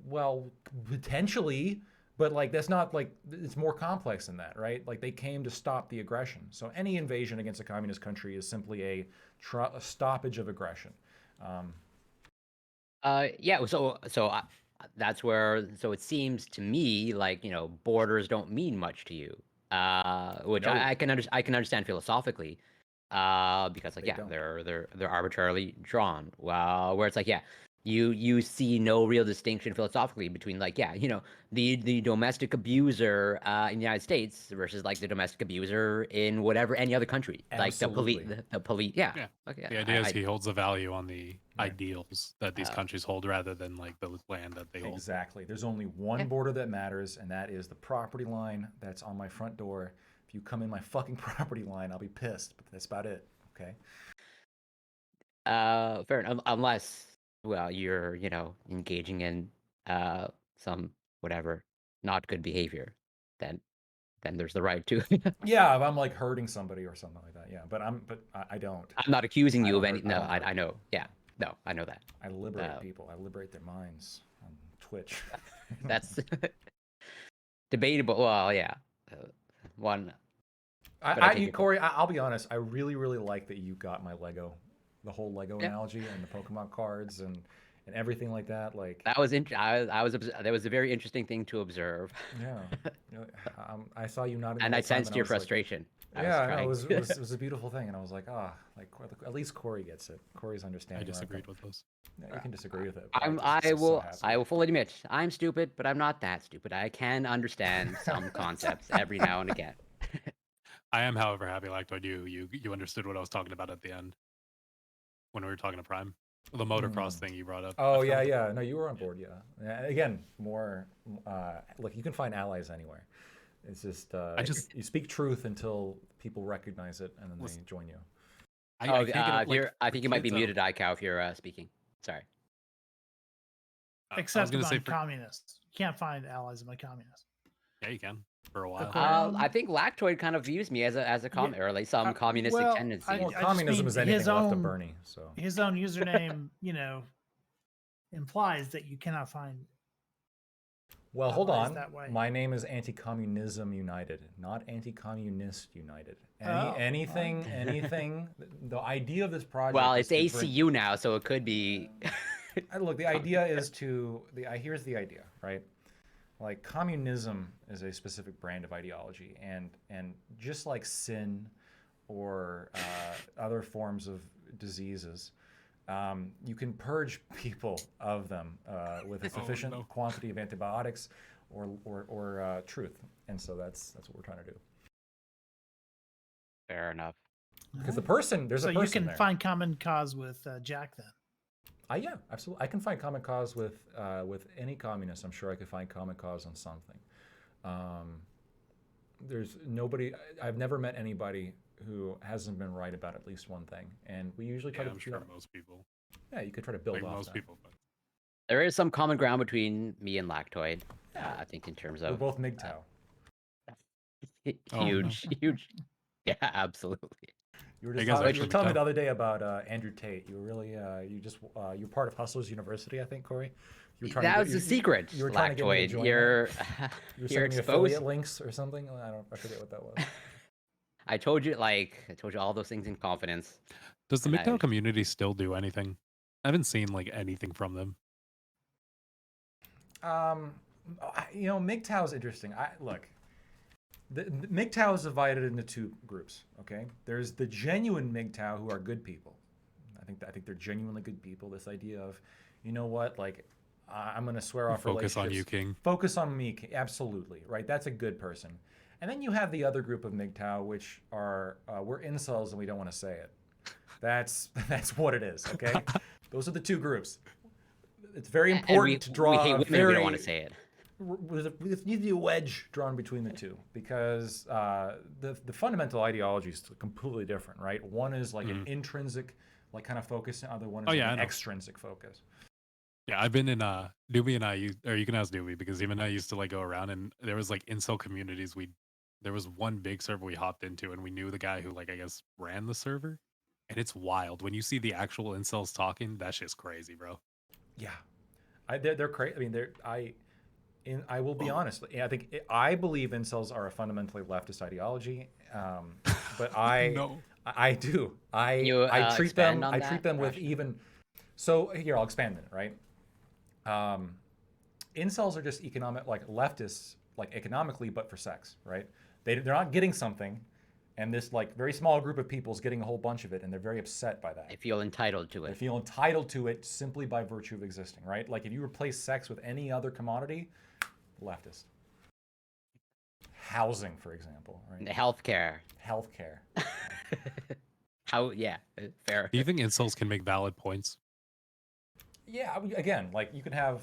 Well, potentially, but like that's not like, it's more complex than that, right? Like they came to stop the aggression. So any invasion against a communist country is simply a stoppage of aggression. That's where. So it seems to me like borders don't mean much to you, which No. I can understand philosophically, because like They don't. they're arbitrarily drawn. Where it's like you see no real distinction philosophically between like the domestic abuser in the United States versus like the domestic abuser in whatever any other country. Absolutely. Like the police. Yeah. Okay. The idea is he holds a value on the Right. ideals that these countries hold rather than like the land that they hold. Exactly. There's only one border that matters, and that is the property line that's on my front door. If you come in my fucking property line, I'll be pissed. But that's about it. Okay. Fair enough. Unless, well, you're engaging in some whatever not good behavior, then there's the right to. Yeah, if I'm like hurting somebody or something like that. Yeah, but I don't. I'm not accusing I you of don't any. hurt- No, don't hurt I know. Yeah, no, I know that. I liberate people. I liberate their minds on Twitch. That's debatable. Well, yeah, one. But I take your Corey, I'll be honest. I really, really like that you got my Lego, the whole Lego analogy and the Pokemon cards and everything like that. Like That was that was a very interesting thing to observe. yeah, I saw you nodding. And the I whole time, sensed and I your was like, frustration. it was a beautiful thing, and I was like, like at least Corey gets it. Corey's I understanding. where I'm disagreed coming- with those. Yeah, you can disagree with it. but I just so happy. will fully admit I'm stupid, but I'm not that stupid. I can understand some concepts every now and again. I am, however, happy, Lactoid, you understood what I was talking about at the end when we were talking to Prime. The motocross thing you brought up. Oh yeah. No, you were on board. Yeah. Again, more. Look, you can find allies anywhere. It's just you speak truth until people recognize it and then they join you. I think you might be muted, iCow, if you're speaking. Sorry. Except among communists. You can't find allies among communists. Yeah, you can for a while. I think Lactoid kind of views me as a or like some communistic tendencies. Well, communism is anything left of Bernie. So his own username, implies that you cannot find. Well, hold on. My name is Anti-Communism United, not Anti-Communist United. Anything. The idea of this project. Well, it's ACU now, so it could be. Look, the idea is here's the idea, right? Like communism is a specific brand of ideology, and just like sin or other forms of diseases, you can purge people of them with a sufficient quantity of antibiotics or truth, and so that's what we're trying to do. Fair enough. Because there's a person So you can find common cause with Jack then. Yeah, absolutely. I can find common cause with any communist. I'm sure I could find common cause on something. There's nobody. I've never met anybody who hasn't been right about at least one thing, and we usually try to. I'm sure most people. Yeah, you could try to build off most that. people. But... There is some common ground between me and Lactoid. I think in terms of we're both MGTOW. Huge. Yeah, absolutely. You were just telling me the other day about Andrew Tate. You were really you're part of Hustlers University, I think, Corey. You were that was the secret. You were trying to get me to join. You're sending me affiliate links or something. I forget what that was. I told you all those things in confidence. Does the MGTOW community still do anything? I haven't seen like anything from them. MGTOW is interesting. Look. The MGTOW is divided into two groups. Okay, there's the genuine MGTOW who are good people. I think they're genuinely good people. This idea of, you know what, like I'm gonna swear off relationships. Focus on you, King. Focus on me, absolutely, right? That's a good person. And then you have the other group of MGTOW, which are we're incels and we don't want to say it. That's what it is. Okay, those are the two groups. It's very important to draw. We hate women. We don't want to say it. There needs to be a wedge drawn between the two because the fundamental ideology is completely different, right? One is like an intrinsic, like kind of focus, and the other one is an extrinsic focus. Yeah, I've been in Doobie and I, or you can ask Doobie because him and I used to like go around, and there was like incel communities. There was one big server we hopped into, and we knew the guy who like I guess ran the server, and it's wild when you see the actual incels talking. That shit's crazy, bro. Yeah, they're crazy. I mean, I will be honest. I believe incels are a fundamentally leftist ideology, but I do. I treat them. I treat them with even. So here, I'll expand it. Right. Incels are just economic, like leftists, like economically, but for sex. Right. They're not getting something, And this like very small group of people is getting a whole bunch of it, and they're very upset by that. They feel entitled to They it. feel entitled to it simply by virtue of existing, right? Like if you replace sex with any other commodity, leftist. Housing, for example, right? Healthcare. Healthcare. Fair. Do you think incels can make valid points? Yeah, again, like you can have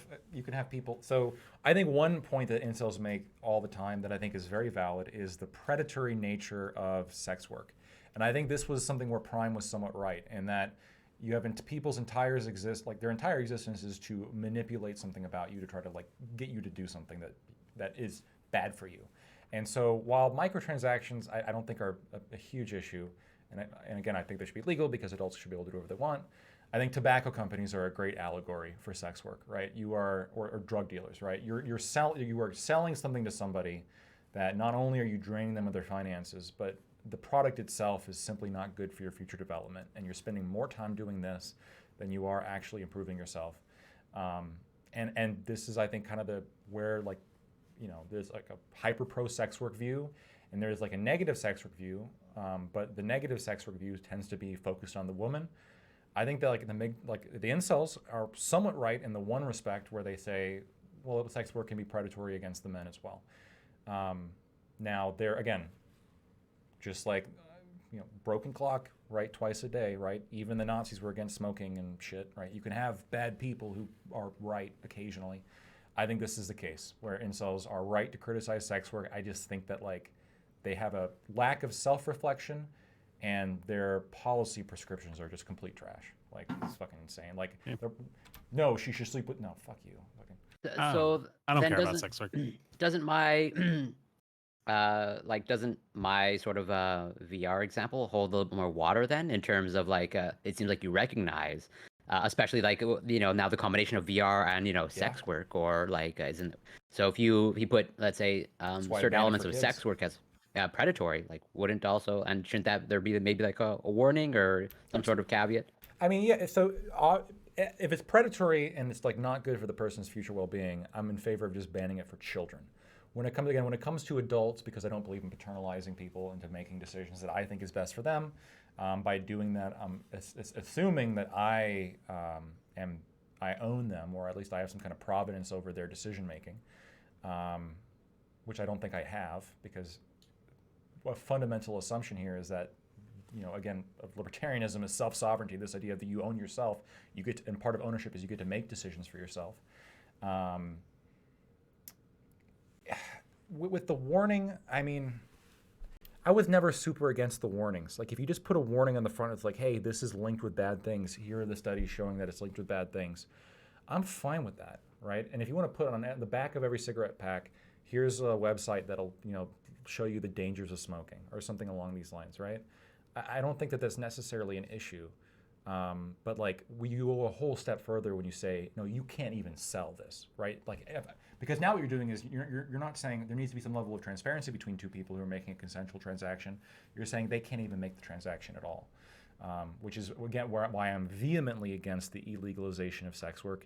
people. So I think one point that incels make all the time that I think is very valid is the predatory nature of sex work, and I think this was something where Prime was somewhat right in that you have people's entire existence is to manipulate something about you to try to like get you to do something that is bad for you, and so while microtransactions I don't think are a huge issue, and again I think they should be legal because adults should be able to do whatever they want. I think tobacco companies are a great allegory for sex work, right? You are, or drug dealers, right? You are selling something to somebody that not only are you draining them of their finances, but the product itself is simply not good for your future development, and you're spending more time doing this than you are actually improving yourself. And this is, I think, kind of where like, there's like a hyper pro sex work view, and there's like a negative sex work view, but the negative sex work view tends to be focused on the woman. I think that the incels are somewhat right in the one respect where they say, well, sex work can be predatory against the men as well. Now they're again, just like broken clock, right? Twice a day, right? Even the Nazis were against smoking and shit, right? You can have bad people who are right occasionally. I think this is the case where incels are right to criticize sex work. I just think that like they have a lack of self-reflection, and their policy prescriptions are just complete trash. Like it's fucking insane. Like, no, she should sleep with. No, fuck you. Fucking. So I don't then care about sex work. Doesn't my doesn't my sort of VR example hold a little more water then in terms of like it seems like you recognize, especially like now the combination of VR and sex work or like isn't so if you put let's say certain elements of sex work as predatory, like wouldn't also, and shouldn't that there be maybe like a warning or some sort of caveat? I mean, yeah. So if it's predatory and it's like not good for the person's future well-being, I'm in favor of just banning it for children. When it comes to adults, because I don't believe in paternalizing people into making decisions that I think is best for them, by doing that, I'm assuming that I own them, or at least I have some kind of providence over their decision making, which I don't think I have, because a fundamental assumption here is that, again, of libertarianism is self-sovereignty. This idea that you own yourself, and part of ownership is you get to make decisions for yourself. With the warning, I mean, I was never super against the warnings. Like if you just put a warning on the front, it's like, hey, this is linked with bad things. Here are the studies showing that it's linked with bad things. I'm fine with that, right? And if you want to put on the back of every cigarette pack, here's a website that'll, show you the dangers of smoking or something along these lines, right? I don't think that that's necessarily an issue. But like you go a whole step further when you say, no, you can't even sell this, right? Like, because now what you're doing is you're not saying there needs to be some level of transparency between two people who are making a consensual transaction. You're saying they can't even make the transaction at all, which is, again, why I'm vehemently against the illegalization of sex work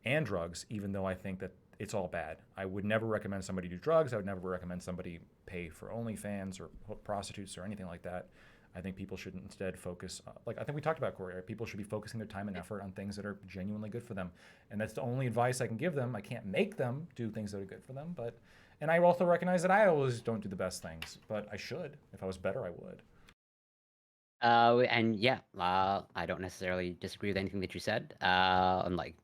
and drugs, even though I think that it's all bad. I would never recommend somebody do drugs. I would never recommend somebody pay for OnlyFans or prostitutes or anything like that. I think people should instead focus, like I think we talked about, Corey, right? People should be focusing their time and effort on things that are genuinely good for them. And that's the only advice I can give them. I can't make them do things that are good for them, and I also recognize that I always don't do the best things, but I should. If I was better, I would. And yeah, I don't necessarily disagree with anything that you said. And like,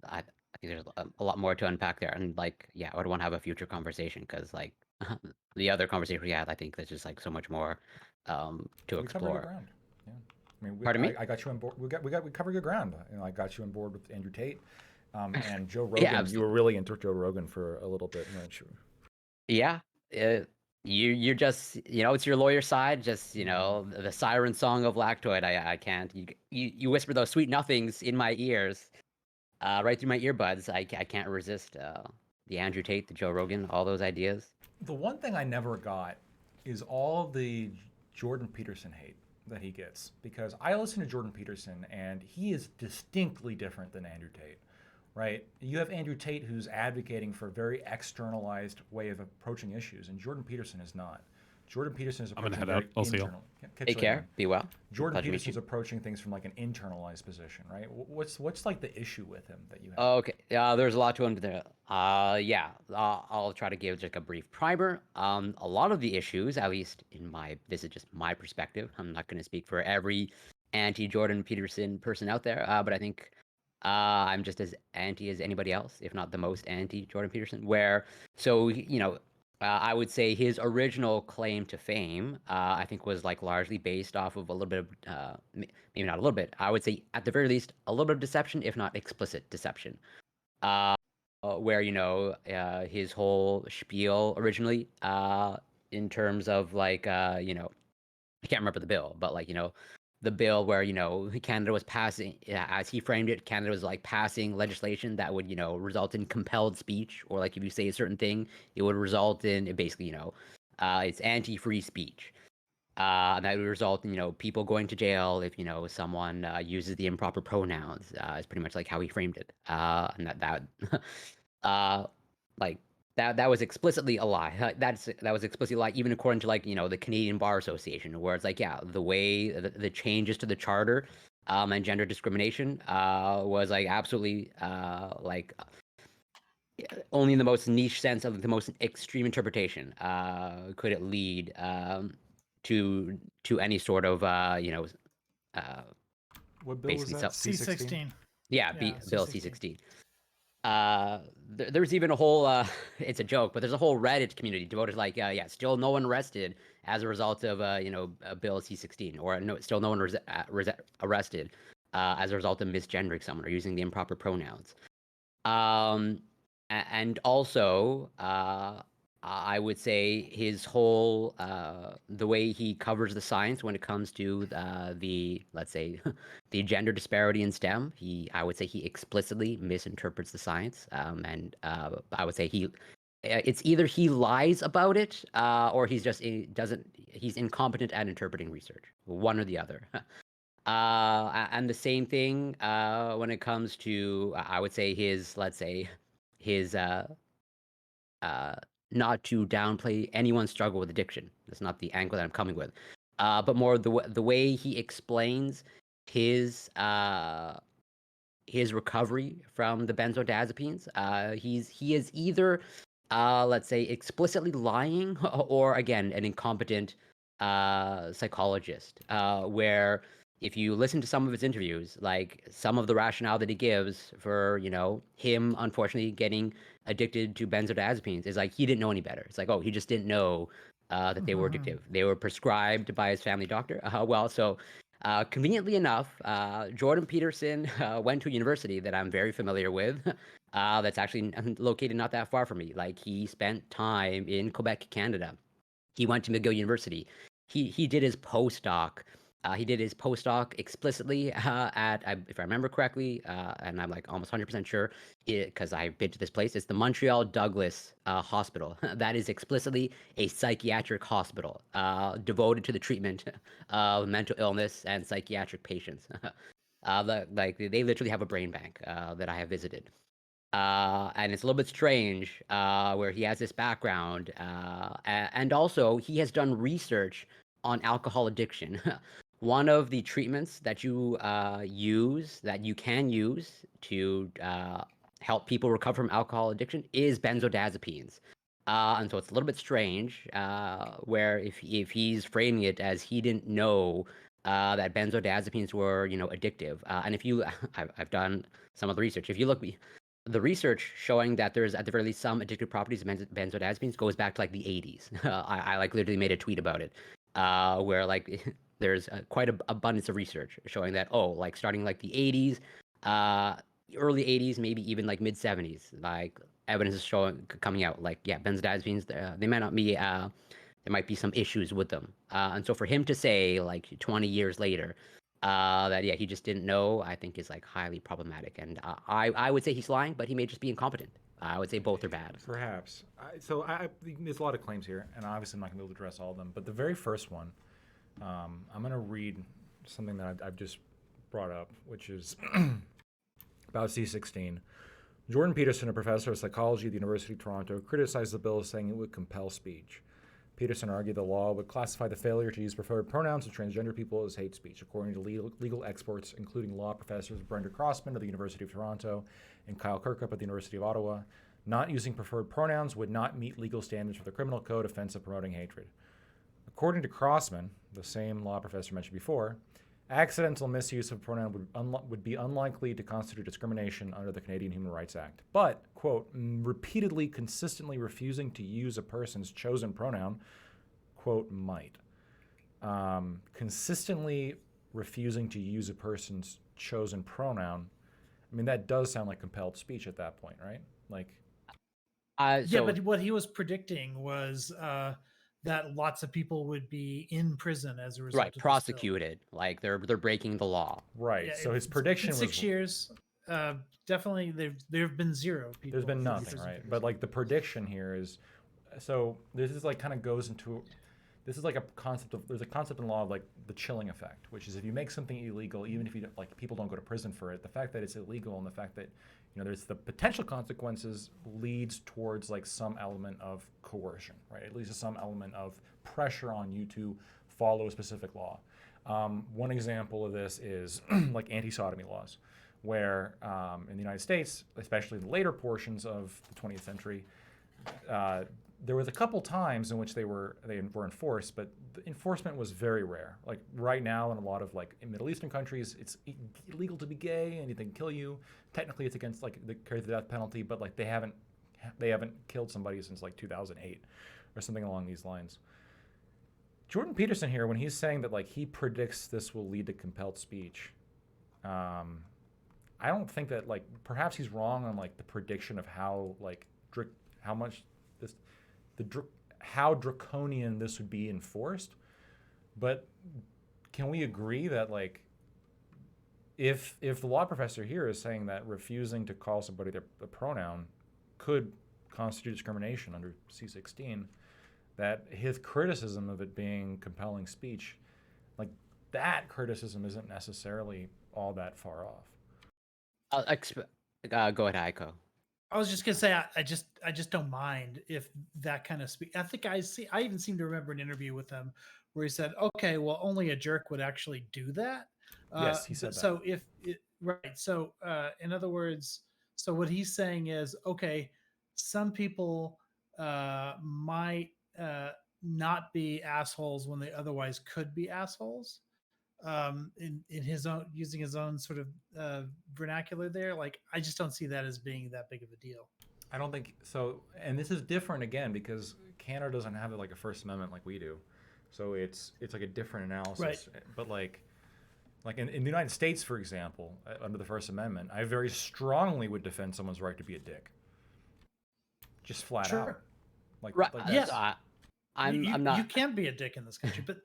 I think there's a lot more to unpack there. And like, yeah, I would want to have a future conversation because like the other conversation we had, I think there's just like so much more to explore. Covered ground. Yeah. I mean, Pardon me? I got you on board. We covered your ground. I got you on board with Andrew Tate, and Joe Rogan. Yeah, you were really into Joe Rogan for a little bit. Yeah. You're just it's your lawyer side, just the siren song of Lactoid. I can't. You whisper those sweet nothings in my ears, right through my earbuds. I can't resist the Andrew Tate, the Joe Rogan, all those ideas. The one thing I never got is all the Jordan Peterson hate that he gets, because I listen to Jordan Peterson and he is distinctly different than Andrew Tate, right? You have Andrew Tate who's advocating for a very externalized way of approaching issues, and Jordan Peterson is not. Jordan Peterson is I'm gonna approaching head out. very I'll see you. internal. Catch you Take later, care. man. Be well. Jordan Pleasure to meet Peterson's you. approaching things from like an internalized position, right? What's like the issue with him that you have? Okay. There's a lot to unpack there. Yeah. I'll try to give just a brief primer. A lot of the issues, at least this is just my perspective. I'm not going to speak for every anti-Jordan Peterson person out there, but I think I'm just as anti as anybody else, if not the most anti-Jordan Peterson. I would say his original claim to fame, I think, was like largely based off of a little bit of, maybe not a little bit. I would say, at the very least, a little bit of deception, if not explicit deception. Where his whole spiel originally, in terms of like, I can't remember the bill, but like the bill where Canada was passing, as he framed it, Canada was like passing legislation that would result in compelled speech, or like if you say a certain thing, it would result in basically it's anti-free speech, and that would result in people going to jail if someone uses the improper pronouns. Is pretty much like how he framed it, and that like that was explicitly a lie. That was explicitly a lie, even according to like the Canadian Bar Association, where it's like, yeah, the way the changes to the charter and gender discrimination was like absolutely only in the most niche sense of the most extreme interpretation could it lead to any sort of What bill was basically that? C16. yeah, Yeah, Bill C16. C16. There's even a whole it's a joke, but there's a whole Reddit community devoted to like still no one arrested as a result of Bill C16, or no, still no one arrested as a result of misgendering someone or using the improper pronouns. And also I would say his whole the way he covers the science when it comes to the, let's say, the gender disparity in STEM, I would say he explicitly misinterprets the science, and I would say it's either he lies about it or he's he's incompetent at interpreting research, one or the other. And the same thing when it comes to, I would say, let's say, his not to downplay anyone's struggle with addiction. That's not the angle that I'm coming with, but more the way he explains his recovery from the benzodiazepines. He is either let's say explicitly lying, or again an incompetent psychologist. Where if you listen to some of his interviews, like some of the rationale that he gives for him unfortunately getting addicted to benzodiazepines is like he didn't know any better. It's like, oh, he just didn't know that they were addictive. They were prescribed by his family doctor. Conveniently enough, Jordan Peterson went to a university that I'm very familiar with. That's actually located not that far from me. Like, he spent time in Quebec, Canada. He went to McGill University. He did his postdoc. He did his postdoc explicitly at, if I remember correctly, and I'm like almost 100% sure, because I've been to this place. It's the Montreal Douglas Hospital. That is explicitly a psychiatric hospital devoted to the treatment of mental illness and psychiatric patients. They literally have a brain bank that I have visited. And it's a little bit strange where he has this background, and also he has done research on alcohol addiction. One of the treatments that you can use to help people recover from alcohol addiction is benzodiazepines. And so it's a little bit strange where if he's framing it as he didn't know that benzodiazepines were addictive. And if you I've done some of the research. If you look, the research showing that there's at the very least some addictive properties of benzodiazepines goes back to like the 80s. I like literally made a tweet about it, where like there's quite an abundance of research showing that, like starting like the 80s, early 80s, maybe even like mid 70s, like evidence is coming out like, yeah, benzodiazepines, they might not be there might be some issues with them, and so for him to say like 20 years later that he just didn't know, I think is like highly problematic. And I would say he's lying, but he may just be incompetent. I would say both are bad. Perhaps. There's a lot of claims here, and obviously I'm not going to be able to address all of them. But the very first one, I'm going to read something that I've just brought up, which is about C16. Jordan Peterson, a professor of psychology at the University of Toronto, criticized the bill, saying it would compel speech. Peterson argued the law would classify the failure to use preferred pronouns of transgender people as hate speech, according to legal experts, including law professors Brenda Crossman of the University of Toronto and Kyle Kirkup at the University of Ottawa. Not using preferred pronouns would not meet legal standards for the criminal code offense of promoting hatred. According to Crossman, the same law professor mentioned before, accidental misuse of a pronoun would be unlikely to constitute discrimination under the Canadian Human Rights Act. But, quote, repeatedly, consistently refusing to use a person's chosen pronoun, quote, might. Consistently refusing to use a person's chosen pronoun, I mean, that does sound like compelled speech at that point, right? Like, yeah, but what he was predicting was that lots of people would be in prison as a result. Right, prosecuted. Like they're breaking the law. Right. Yeah, so his prediction was 6 years. Definitely, there have been zero people. There's been nothing, right? But like the prediction here is, so this is like kind of goes into, this is like a concept of, there's a concept in law of like the chilling effect, which is if you make something illegal, even if you don't, like people don't go to prison for it, the fact that it's illegal and the fact that there's the potential consequences leads towards like some element of coercion, right? At least some element of pressure on you to follow a specific law. One example of this is like anti-sodomy laws, where in the United States, especially the later portions of the 20th century, there was a couple times in which they were enforced, but the enforcement was very rare. Like right now in a lot of like in Middle Eastern countries, it's illegal to be gay and they can kill you. Technically it's against like the death penalty, but like they haven't killed somebody since like 2008 or something along these lines. Jordan Peterson here, when he's saying that like he predicts this will lead to compelled speech, I don't think that, like, perhaps he's wrong on like the prediction of how like how draconian this would be enforced, but can we agree that like if the law professor here is saying that refusing to call somebody a pronoun could constitute discrimination under C-16, that his criticism of it being compelling speech, like that criticism isn't necessarily all that far off. Go ahead, Aiko. I was just gonna say I just don't mind if that kind of speak. I think I even seem to remember an interview with him where he said, "Okay, well, only a jerk would actually do that." Yes, he said that. So so in other words, so what he's saying is, okay, some people might not be assholes when they otherwise could be assholes. In his own, using his own sort of vernacular there, like I just don't see that as being that big of a deal. I don't think so, and this is different again because Canada doesn't have like a First Amendment like we do, so it's like a different analysis. Right. But like in the United States, for example, under the First Amendment, I very strongly would defend someone's right to be a dick, just flat out. Like, right. like Yes. I'm not. You can be a dick in this country, but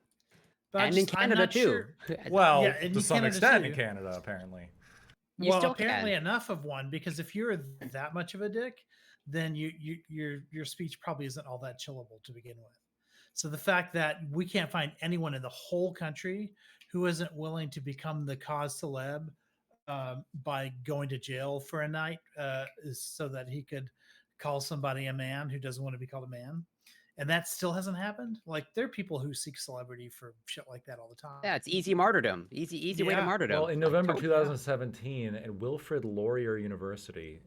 and in Canada too. Sure. Well, Yeah, and to in some Canada extent too. in Canada, apparently. You Well, still apparently can. enough of one, because if you're that much of a dick, then your speech probably isn't all that chillable to begin with. So the fact that we can't find anyone in the whole country who isn't willing to become the cause celeb by going to jail for a night is so that he could call somebody a man who doesn't want to be called a man. And that still hasn't happened. Like there are people who seek celebrity for shit like that all the time. Yeah, it's easy martyrdom. Easy way to Yeah. martyrdom. Well, in November Like, 2017 at Wilfrid Laurier University.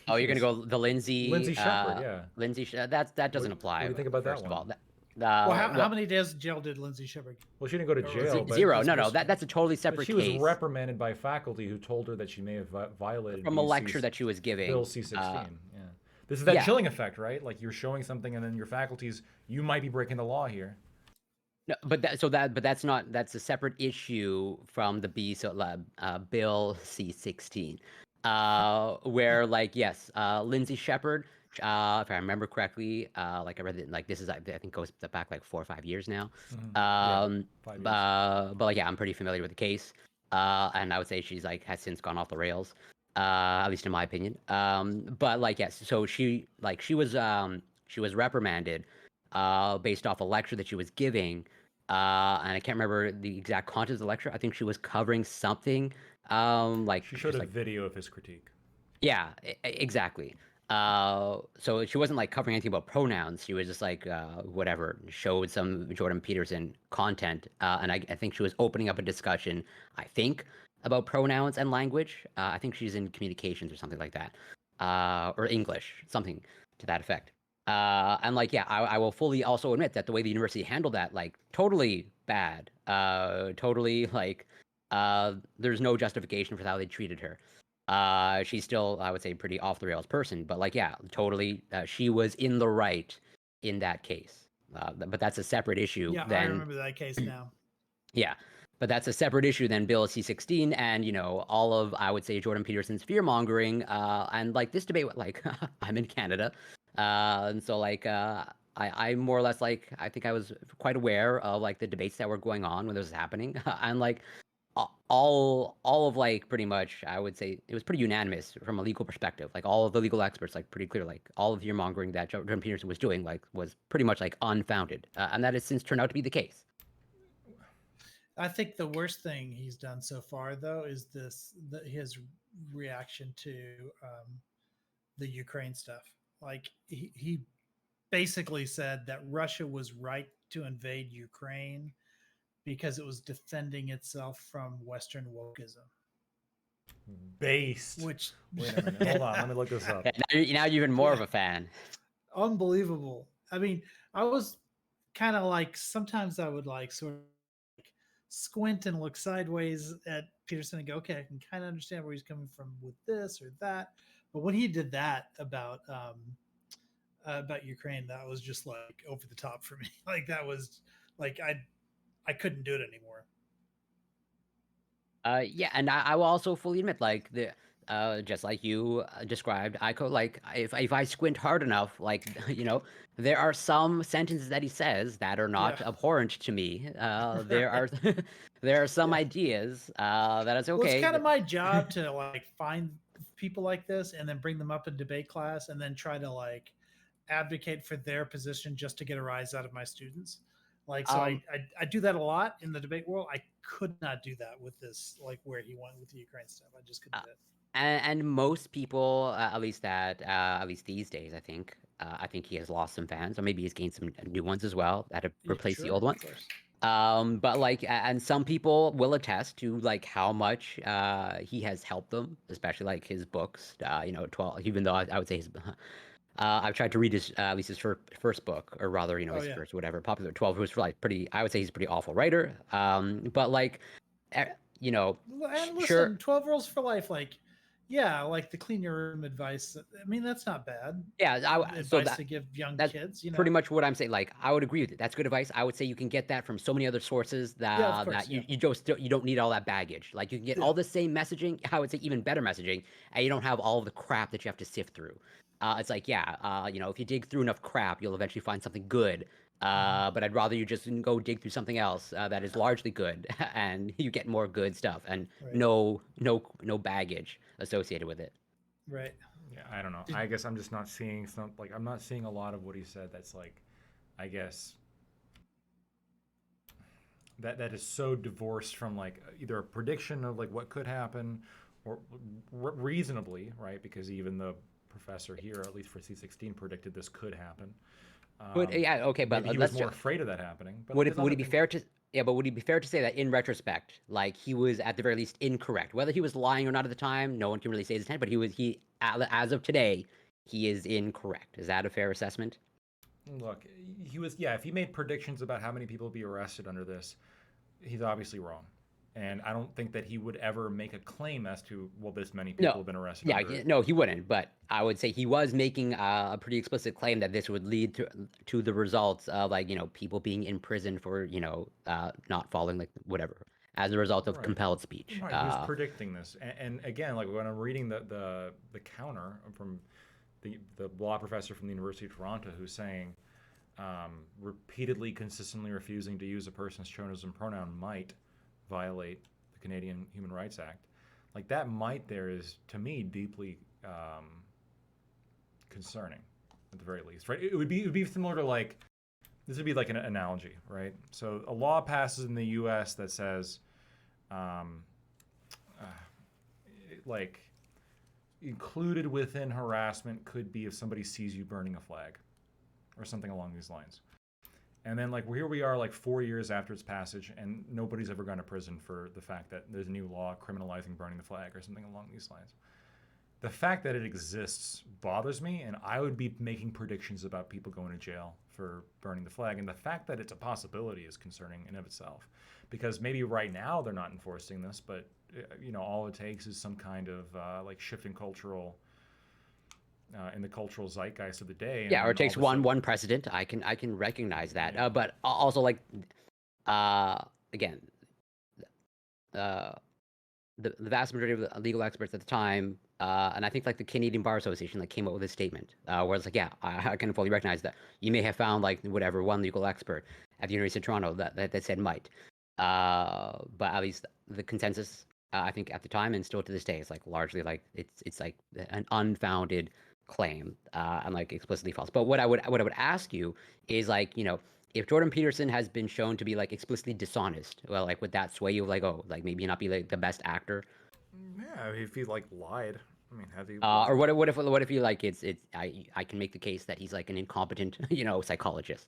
oh, you're gonna go the Lindsay Shepherd, yeah. Lindsay. That doesn't apply. what do you think about that first of one? all, Well, how many days in jail did Lindsay Shepherd? Well, she didn't go to Or was jail. it but zero. was No, supposed to- that's a totally But separate she was case reprimanded by faculty who told her that she may have violated from a BC's lecture that she was giving. Bill C-16. Yeah, this is that yeah. chilling effect, right? Like you're showing something, and then your faculties, you might be breaking the law here. No, but that's not, that's a separate issue from the Bill C-16, where like yes, Lindsay Shepherd, if I remember correctly, like I read it, like this is I think goes back like 4 or 5 years now. 5 years. But like yeah, I'm pretty familiar with the case, and I would say she's like has since gone off the rails, at least in my opinion. But like yes, so she was reprimanded based off a lecture that she was giving, and I can't remember the exact content of the lecture. I think she was covering something like She showed just, a like, video of his critique. yeah, exactly. So she wasn't like covering anything about pronouns. She was just like whatever, showed some Jordan Peterson content, and I think she was opening up a discussion. I think about pronouns and language. I think she's in communications or something like that, or English, something to that effect. And like, yeah, I will fully also admit that the way the university handled that, like, totally bad. Totally like, there's no justification for how they treated her. She's still, I would say, pretty off the rails person, but like, yeah, totally, she was in the right in that case. But that's a separate issue. Yeah, than, I remember that case now. Yeah, but that's a separate issue than Bill C-16 and, you know, all of, I would say, Jordan Peterson's fear mongering. And like this debate, like, I'm in Canada, and so like, I more or less like, I think I was quite aware of like the debates that were going on when this was happening, and like all of like pretty much, I would say it was pretty unanimous from a legal perspective. Like all of the legal experts, like pretty clear, like all of the fear mongering that Jordan Peterson was doing, like was pretty much like unfounded, and that has since turned out to be the case. I think the worst thing he's done so far, though, is his reaction to the Ukraine stuff. Like he basically said that Russia was right to invade Ukraine because it was defending itself from Western wokeism. Based. Which wait a minute, hold on, let me look this up. Now you're even more of a fan. Unbelievable. I mean, I was kind of like, sometimes I would like sort of like squint and look sideways at Peterson and go, okay, I can kind of understand where he's coming from with this or that. But when he did that about Ukraine, that was just like over the top for me. Like that was like, I couldn't do it anymore. Yeah, and I will also fully admit, like the just like you described, I could like if I squint hard enough, like you know, there are some sentences that he says that are not abhorrent to me. There are there are some ideas that it's okay. Well, it's kind of my job to like find people like this and then bring them up in debate class and then try to like advocate for their position just to get a rise out of my students. Like, so I do that a lot in the debate world. I could not do that with this, like where he went with the Ukraine stuff. I just couldn't do it. And most people, at least these days, I think he has lost some fans, or maybe he's gained some new ones as well that have replaced the old ones. But like, and some people will attest to like how much he has helped them, especially like his books. You know, 12. Even though I would say his. I've tried to read his at least his first book, or rather, you know, his first whatever, Popular 12, who's like pretty. I would say he's a pretty awful writer. But like, you know, and listen, sure, 12 Rules for Life, like, yeah, like the clean your room advice. I mean, that's not bad. Yeah, advice to give young kids. You know, pretty much what I'm saying. Like, I would agree with it. That's good advice. I would say you can get that from so many other sources that you don't need all that baggage. Like, you can get all the same messaging. I would say even better messaging, and you don't have all of the crap that you have to sift through. It's like, you know, if you dig through enough crap, you'll eventually find something good. But I'd rather you just go dig through something else that is largely good, and you get more good stuff, and no baggage associated with it. Right. Yeah, I don't know. I guess I'm just not seeing I'm not seeing a lot of what he said that's like, I guess that is so divorced from like either a prediction of like what could happen or reasonably, right? Because even the professor here, at least for C-16, predicted this could happen. Yeah, okay, but he was more afraid of that happening. But would it be fair to? Yeah, but would it be fair to say that in retrospect, like he was at the very least incorrect? Whether he was lying or not at the time, no one can really say his intent. But as of today, he is incorrect. Is that a fair assessment? Look, he was. Yeah, if he made predictions about how many people would be arrested under this, he's obviously wrong. And I don't think that he would ever make a claim as to, well, this many people have been arrested. Yeah, no, he wouldn't. But I would say he was making a pretty explicit claim that this would lead to the results of, like, you know, people being imprisoned for, you know, not following, like, whatever, as a result of compelled speech. Right, he was predicting this. And again, like when I'm reading the counter from the law professor from the University of Toronto who's saying repeatedly, consistently refusing to use a person's chosen pronoun might violate the Canadian Human Rights Act, like that might there is, to me, deeply concerning at the very least, right? It would be similar to, like, this would be like an analogy, right? So a law passes in the U.S. that says like included within harassment could be if somebody sees you burning a flag or something along these lines. And then like here we are like 4 years after its passage and nobody's ever gone to prison for the fact that there's a new law criminalizing burning the flag or something along these lines. The fact that it exists bothers me, and I would be making predictions about people going to jail for burning the flag. And the fact that it's a possibility is concerning in of itself, because maybe right now they're not enforcing this, but you know, all it takes is some kind of like shift in cultural in the cultural zeitgeist of the day. Yeah, or it takes one precedent. I can recognize that, Yeah. but also like again, the vast majority of the legal experts at the time, and I think like the Canadian Bar Association like came up with a statement where it's like, yeah, I can fully recognize that you may have found like whatever one legal expert at the University of Toronto that said might, but at least the consensus I think at the time and still to this day is like largely like it's like an unfounded claim and like explicitly false. But what I would ask you is like, you know, if Jordan Peterson has been shown to be like explicitly dishonest, well, like would that sway you like, oh, like maybe not be like the best actor? Yeah, if he like lied. I mean, have you? Or what if you like it's I can make the case that he's like an incompetent, you know, psychologist.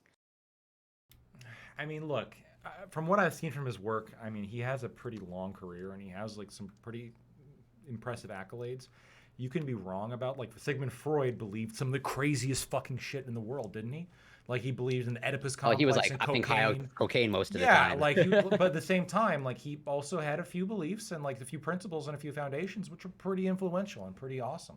I mean, look, from what I've seen from his work, I mean, he has a pretty long career and he has like some pretty impressive accolades. You can be wrong about, like, Sigmund Freud believed some of the craziest fucking shit in the world, didn't he? Like, he believed in the Oedipus complex. Oh, he was like, and I think high on cocaine most of the yeah, time. like, but at the same time, like, he also had a few beliefs and like a few principles and a few foundations which were pretty influential and pretty awesome,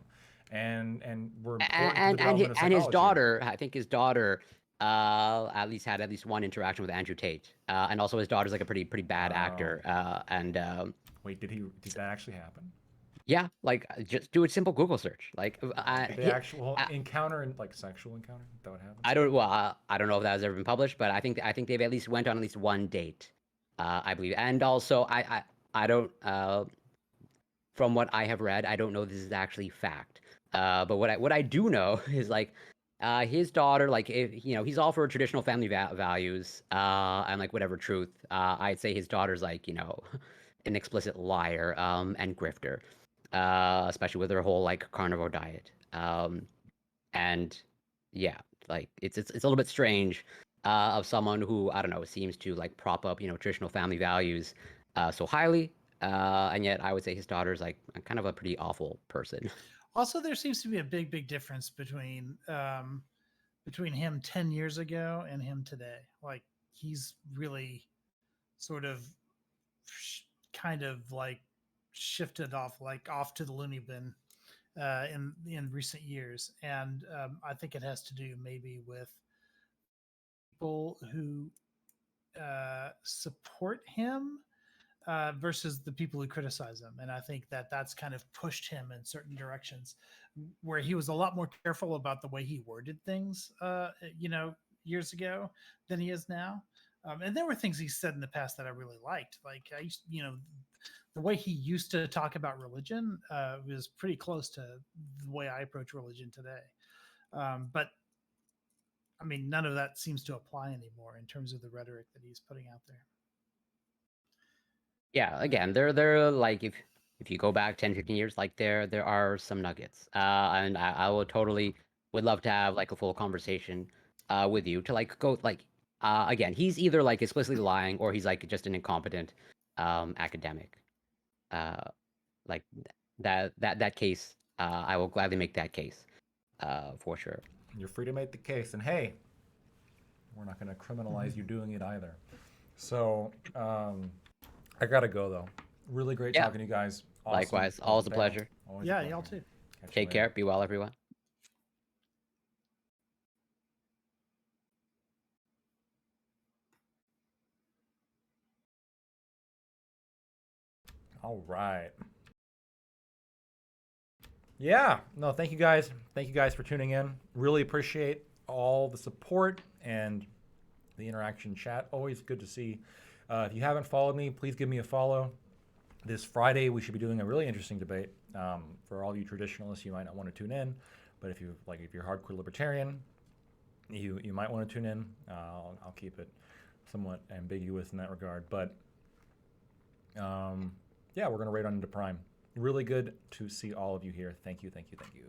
and were important to the development of and his psychology. daughter, I think his daughter at least had at least one interaction with Andrew Tate, and also his daughter's like a pretty bad actor. Wait, did that actually happen? Yeah, like just do a simple Google search. Like The actual encounter and like sexual encounter that would happen. I don't know if that has ever been published, but I think they've at least went on at least one date, I believe. And also I don't from what I have read, I don't know if this is actually fact. But what I do know is like his daughter, like, if, you know, he's all for traditional family values and like whatever truth. I'd say his daughter's like, you know, an explicit liar and grifter, especially with her whole like carnivore diet. And yeah, like it's a little bit strange of someone who, I don't know, seems to like prop up, you know, traditional family values so highly, and yet I would say his daughter's like kind of a pretty awful person. Also, there seems to be a big difference between him 10 years ago and him today. Like, he's really sort of kind of like shifted off to the loony bin in recent years, and I think it has to do maybe with people who support him versus the people who criticize him. And I think that's kind of pushed him in certain directions where he was a lot more careful about the way he worded things, you know, years ago than he is now. And there were things he said in the past that I really liked. Like, you know, the way he used to talk about religion was pretty close to the way I approach religion today. But I mean, none of that seems to apply anymore in terms of the rhetoric that he's putting out there. Yeah, again, they're like if you go back 10, 15 years, like there are some nuggets. And I will totally would love to have like a full conversation with you to like go like again, he's either like explicitly lying or he's like just an incompetent academic. Like that case, I will gladly make that case for sure. You're free to make the case, and hey, we're not going to criminalize you doing it either. So I gotta go though. Really great talking to you guys. Awesome. Likewise, always a pleasure. Always Yeah, a y'all pleasure. too. Take care. Be well, everyone. All right. Yeah. No, thank you guys. Thank you guys for tuning in. Really appreciate all the support and the interaction chat. Always good to see. If you haven't followed me, please give me a follow. This Friday, we should be doing a really interesting debate. For all you traditionalists, you might not want to tune in, but if you're hardcore libertarian, you might want to tune in. I'll keep it somewhat ambiguous in that regard, but yeah, we're gonna raid on into Prime. really good to see all of you here. Thank you, thank you, thank you.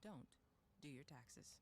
Don't do your taxes.